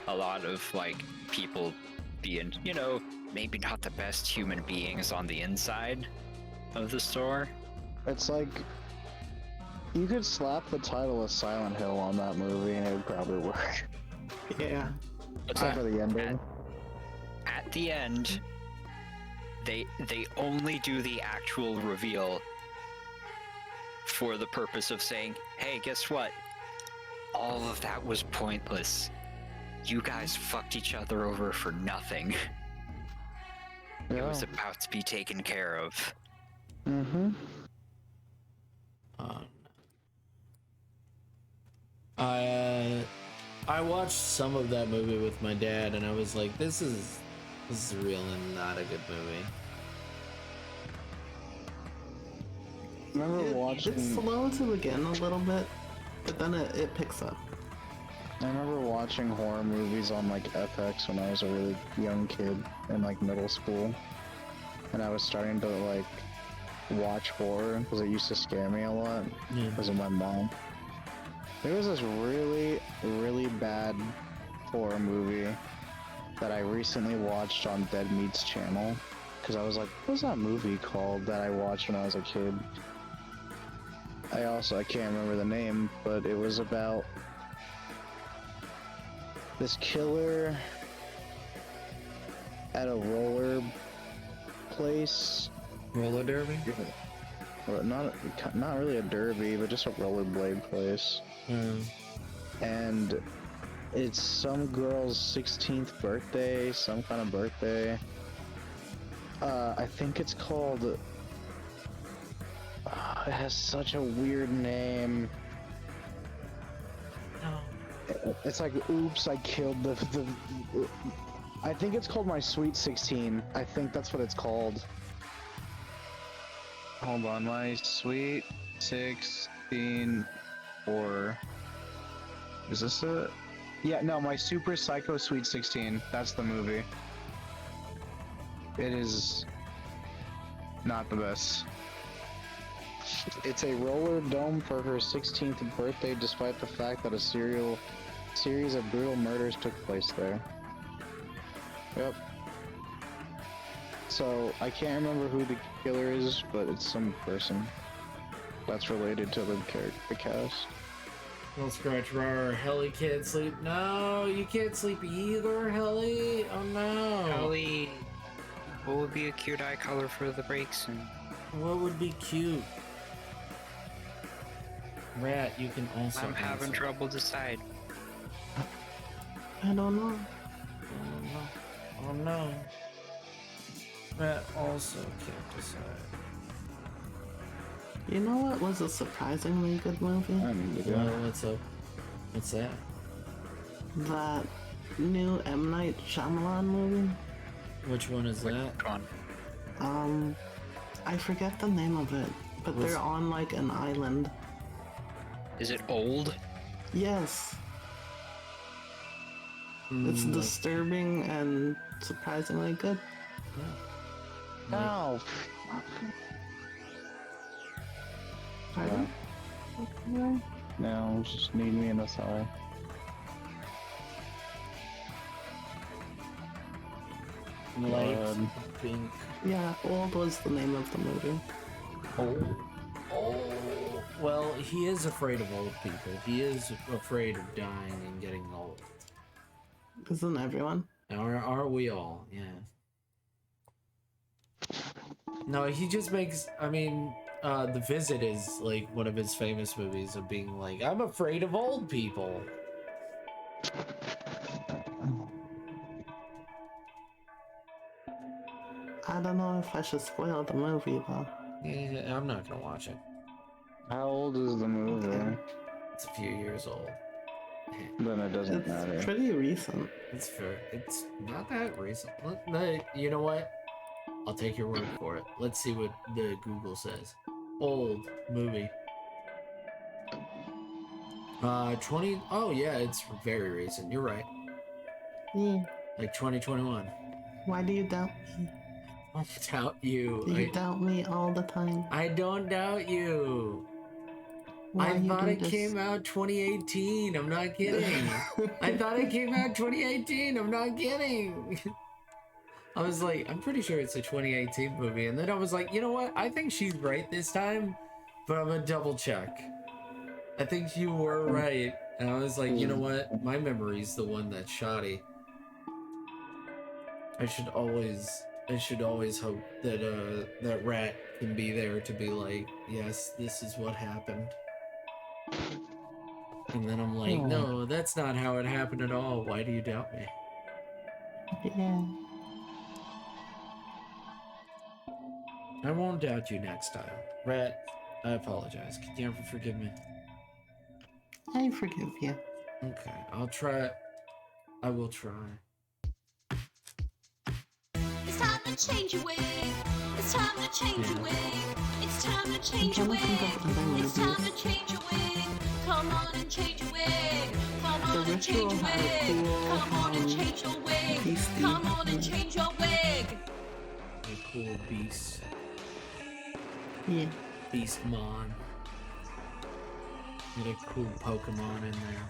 a lot of like people being, you know, maybe not the best human beings on the inside of the store. It's like you could slap the title of Silent Hill on that movie and it would probably work. Yeah. Except for the ending. At the end, they only do the actual reveal for the purpose of saying, hey, guess what? All of that was pointless. You guys fucked each other over for nothing. It was about to be taken care of. Mm-hmm. I watched some of that movie with my dad, and I was like, "This is really not a good movie." Remember watching? It slows to begin a little bit, but then it picks up. I remember watching horror movies on like FX when I was a really young kid in like middle school, and I was starting to like watch horror because it used to scare me a lot because of my mom. There was this really, really bad horror movie that I recently watched on Dead Meat's channel because I was like, what was that movie called that I watched when I was a kid? I can't remember the name, but it was about this killer at a roller place. Roller derby? Or not really a derby, but just a rollerblade place. And it's some girl's 16th birthday, some kind of birthday. I think it's called... it has such a weird name. It's like, oops, I killed the... I think it's called My Sweet 16. I think that's what it's called. Hold on, My Sweet 16 or... Is this it? Yeah, no, My Super Psycho Sweet 16. That's the movie. It is not the best. It's a roller dome for her 16th birthday, despite the fact that a series of brutal murders took place there. Yep. So, I can't remember who the killer is, but it's some person that's related to the cast. Don't scratch Rar. Helly can't sleep. No, you can't sleep either, Helly. Oh no. Helly, what would be a cute eye color for the breaks? And what would be cute? Rat, you can also. I'm having trouble deciding. I don't know. Oh no. Rat also can't decide. You know what was a surprisingly good movie? What's up? What's that? That new M. Night Shyamalan movie. Which one is that? I forget the name of it, but they're on like an island. Is it old? Yes. It's disturbing and surprisingly good. Ow! Pardon? No, just need me in the cellar. Light pink. Yeah, Old was the name of the movie. Oh. Well, he is afraid of old people. He is afraid of dying and getting old. Isn't everyone? Are we all? Yeah. No, he just makes... I mean, The Visit is, like, one of his famous movies of being like, I'm afraid of old people. I don't know if I should spoil the movie though. Yeah, I'm not gonna watch it. How old is the movie? Okay. It's a few years old. Then it doesn't It's matter. pretty recent. It's fair. It's not that recent. You know what? I'll take your word for it. Let's see what the Google says. Old movie. 20. Oh yeah, it's very recent. You're right. Yeah. Like 2021. Why do you doubt me? I doubt you. You doubt me all the time. I don't doubt you. Why I you thought do it this? came out 2018. I'm not kidding. I thought it came out 2018. I'm not kidding. I was like, I'm pretty sure it's a 2018 movie. And then I was like, you know what? I think she's right this time, but I'm gonna double check. I think you were right. And I was like, you know what? My memory's the one that's shoddy. I should always hope that that rat can be there to be like, yes, this is what happened. And then I'm like, no, that's not how it happened at all. Why do you doubt me? Yeah. I won't doubt you next time. Rat, I apologize. Can you ever forgive me? I forgive you. Okay, I'll try. I will try. It's time to change your wig. It's time to change your wig. It's time to change your wig. It's time to change your wig. Come on and change your wig. Come on and change your wig. Come on and change your wig. Come on and change your wig. A cool beast. Yeah. Beastmon. Get a cool Pokemon in there.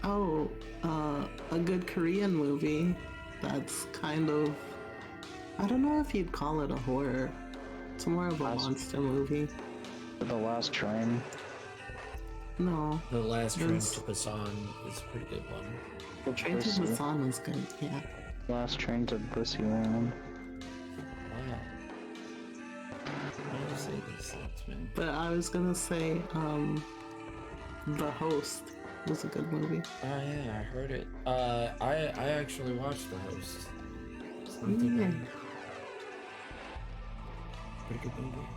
Oh, a good Korean movie that's kind of, I don't know if you'd call it a horror. It's more of a monster movie. The Last Train. No. The Last Train to Busan is a pretty good one. Train to Busan was good, yeah. Last Train to Pussyland. Wow. Why do you say these things, man? But I was gonna say, The Host was a good movie. Oh yeah, I heard it. I actually watched The Host. It's not too bad. Pretty good movie.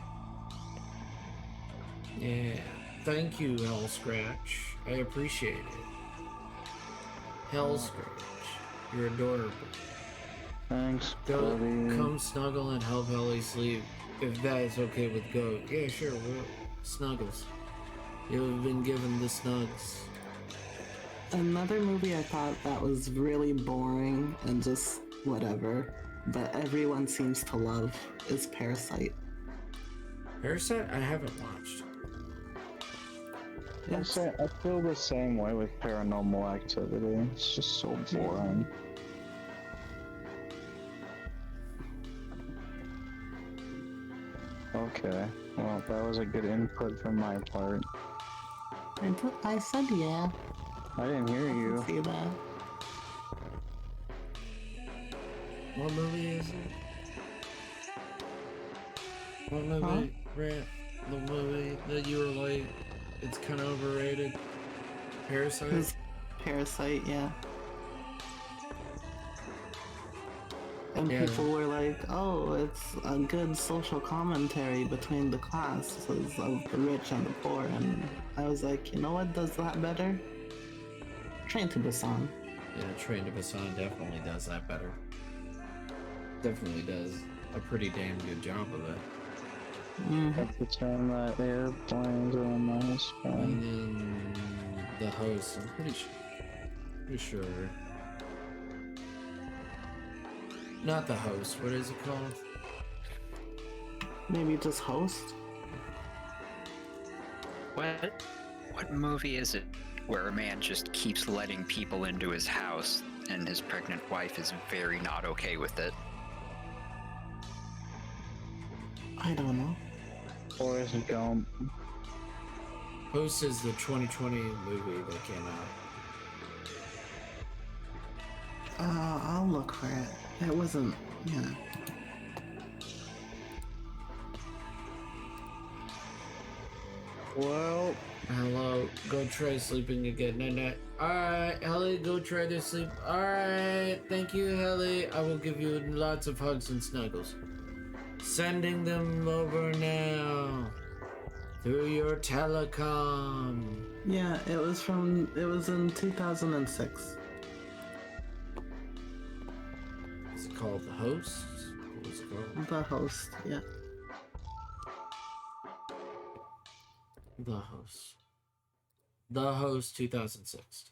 Yeah. Thank you, Hell Scratch. I appreciate it. Hell Scratch. You're adorable. Thanks, Goat, buddy. come snuggle and help Ellie sleep. If that is okay with Goat. Yeah, sure, we'll snuggles. You've been given the snugs. Another movie I thought that was really boring and just whatever, but everyone seems to love is Parasite. Parasite? I haven't watched. I feel the same way with Paranormal Activity. It's just so boring. Okay, well, that was a good input from my part. I said yeah. I didn't hear you. See that? What movie is it? What movie? Rant? The movie that you were like, it's kind of overrated. Parasite? It's Parasite, yeah. And people were like, oh, it's a good social commentary between the classes of the rich and the poor. And I was like, you know what does that better? Train to Busan. Yeah, Train to Busan definitely does that better. Definitely does a pretty damn good job of it. At the time that airplanes are in my spine. And then The Host, I'm pretty sure. Not The Host, what is it called? Maybe just Host? What movie is it where a man just keeps letting people into his house and his pregnant wife is very not okay with it? I don't know. Forrest Gump. Host is the 2020 movie that came out. I'll look for it. It wasn't, yeah. Well, Hello, go try sleeping again. Night night. Alright, Helly, go try to sleep. Alright, thank you, Helly. I will give you lots of hugs and snuggles. Sending them over now. Through your telecom. Yeah, it was in 2006. Is it called The Host? What was it called? The Host, yeah. The Host. The Host 2006.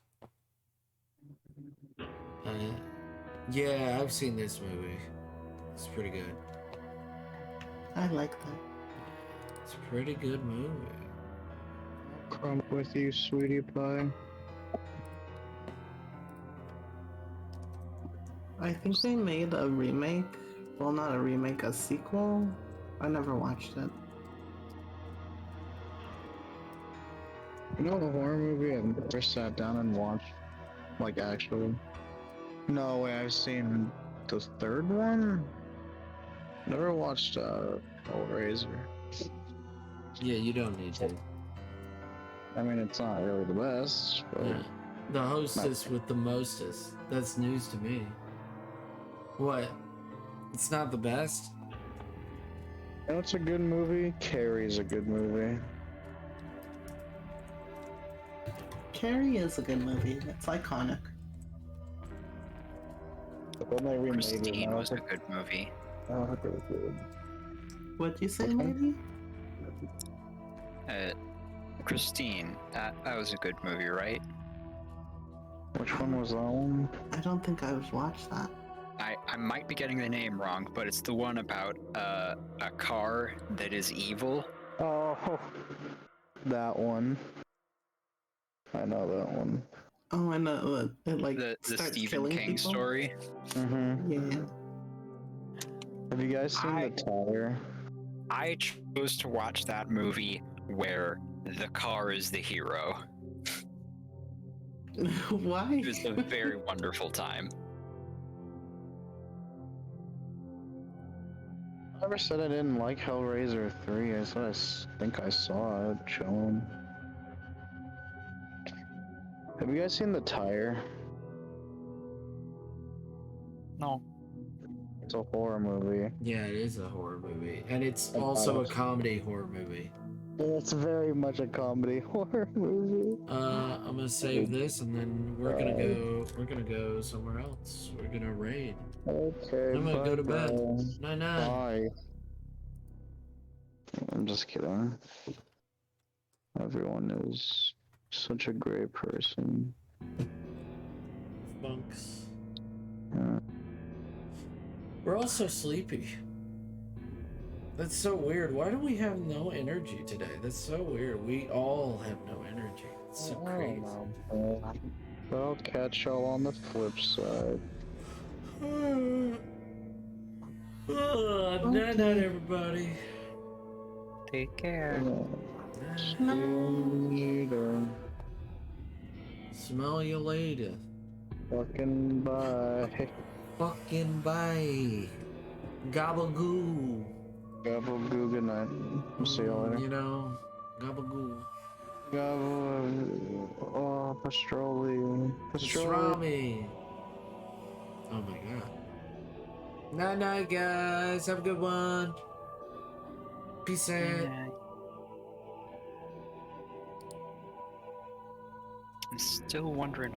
Yeah, I've seen this movie. It's pretty good. I like that. It's a pretty good movie. Crump with you, sweetie pie. I think they made a remake. Well, not a remake, a sequel. I never watched it. You know the horror movie I've never sat down and watched? Like, actually? No way, I've seen the third one? Never watched, Hellraiser. Yeah, you don't need to. I mean, it's not really the best, but... Yeah. The Hostess with the mostest. That's news to me. What? It's not the best? You know it's a good movie? Carrie's a good movie. Carrie is a good movie. It's iconic. But then they remade it. Christine was a good movie. Oh, it was good. What'd you say, lady? Christine, that was a good movie, right? Which one was that one? I don't think I've watched that. I might be getting the name wrong, but it's the one about a car that is evil. Oh, that one. I know that one. Oh, I know. It like The starts Stephen killing King people. story. Mm-hmm. Yeah. Have you guys seen The Tower? I chose to watch that movie where the car is the hero. Why? It was a very wonderful time. I never said I didn't like Hellraiser 3. I said think I saw it shown. Have you guys seen The Tire? No. It's a horror movie. Yeah, it is a horror movie. And it's also a comedy horror movie. It's very much a comedy horror movie. I'm gonna save this and then we're gonna go somewhere else. We're gonna raid. Okay. I'm gonna go to bed. bye. Night night. Bye. I'm just kidding. Everyone is such a great person. Bunks. Yeah. We're all so sleepy. That's so weird. Why do we have no energy today? That's so weird. We all have no energy. It's so crazy. But I'll catch y'all on the flip side. Night night, everybody. Take care. Smell you later. Fucking bye. Fucking bye. Gabagoo. Gabagoo, good night. We'll see you later. You know, gabagoo. Oh, pastroli. Pastrami. Oh my god. Night night, guys. Have a good one. Peace out. I'm still wondering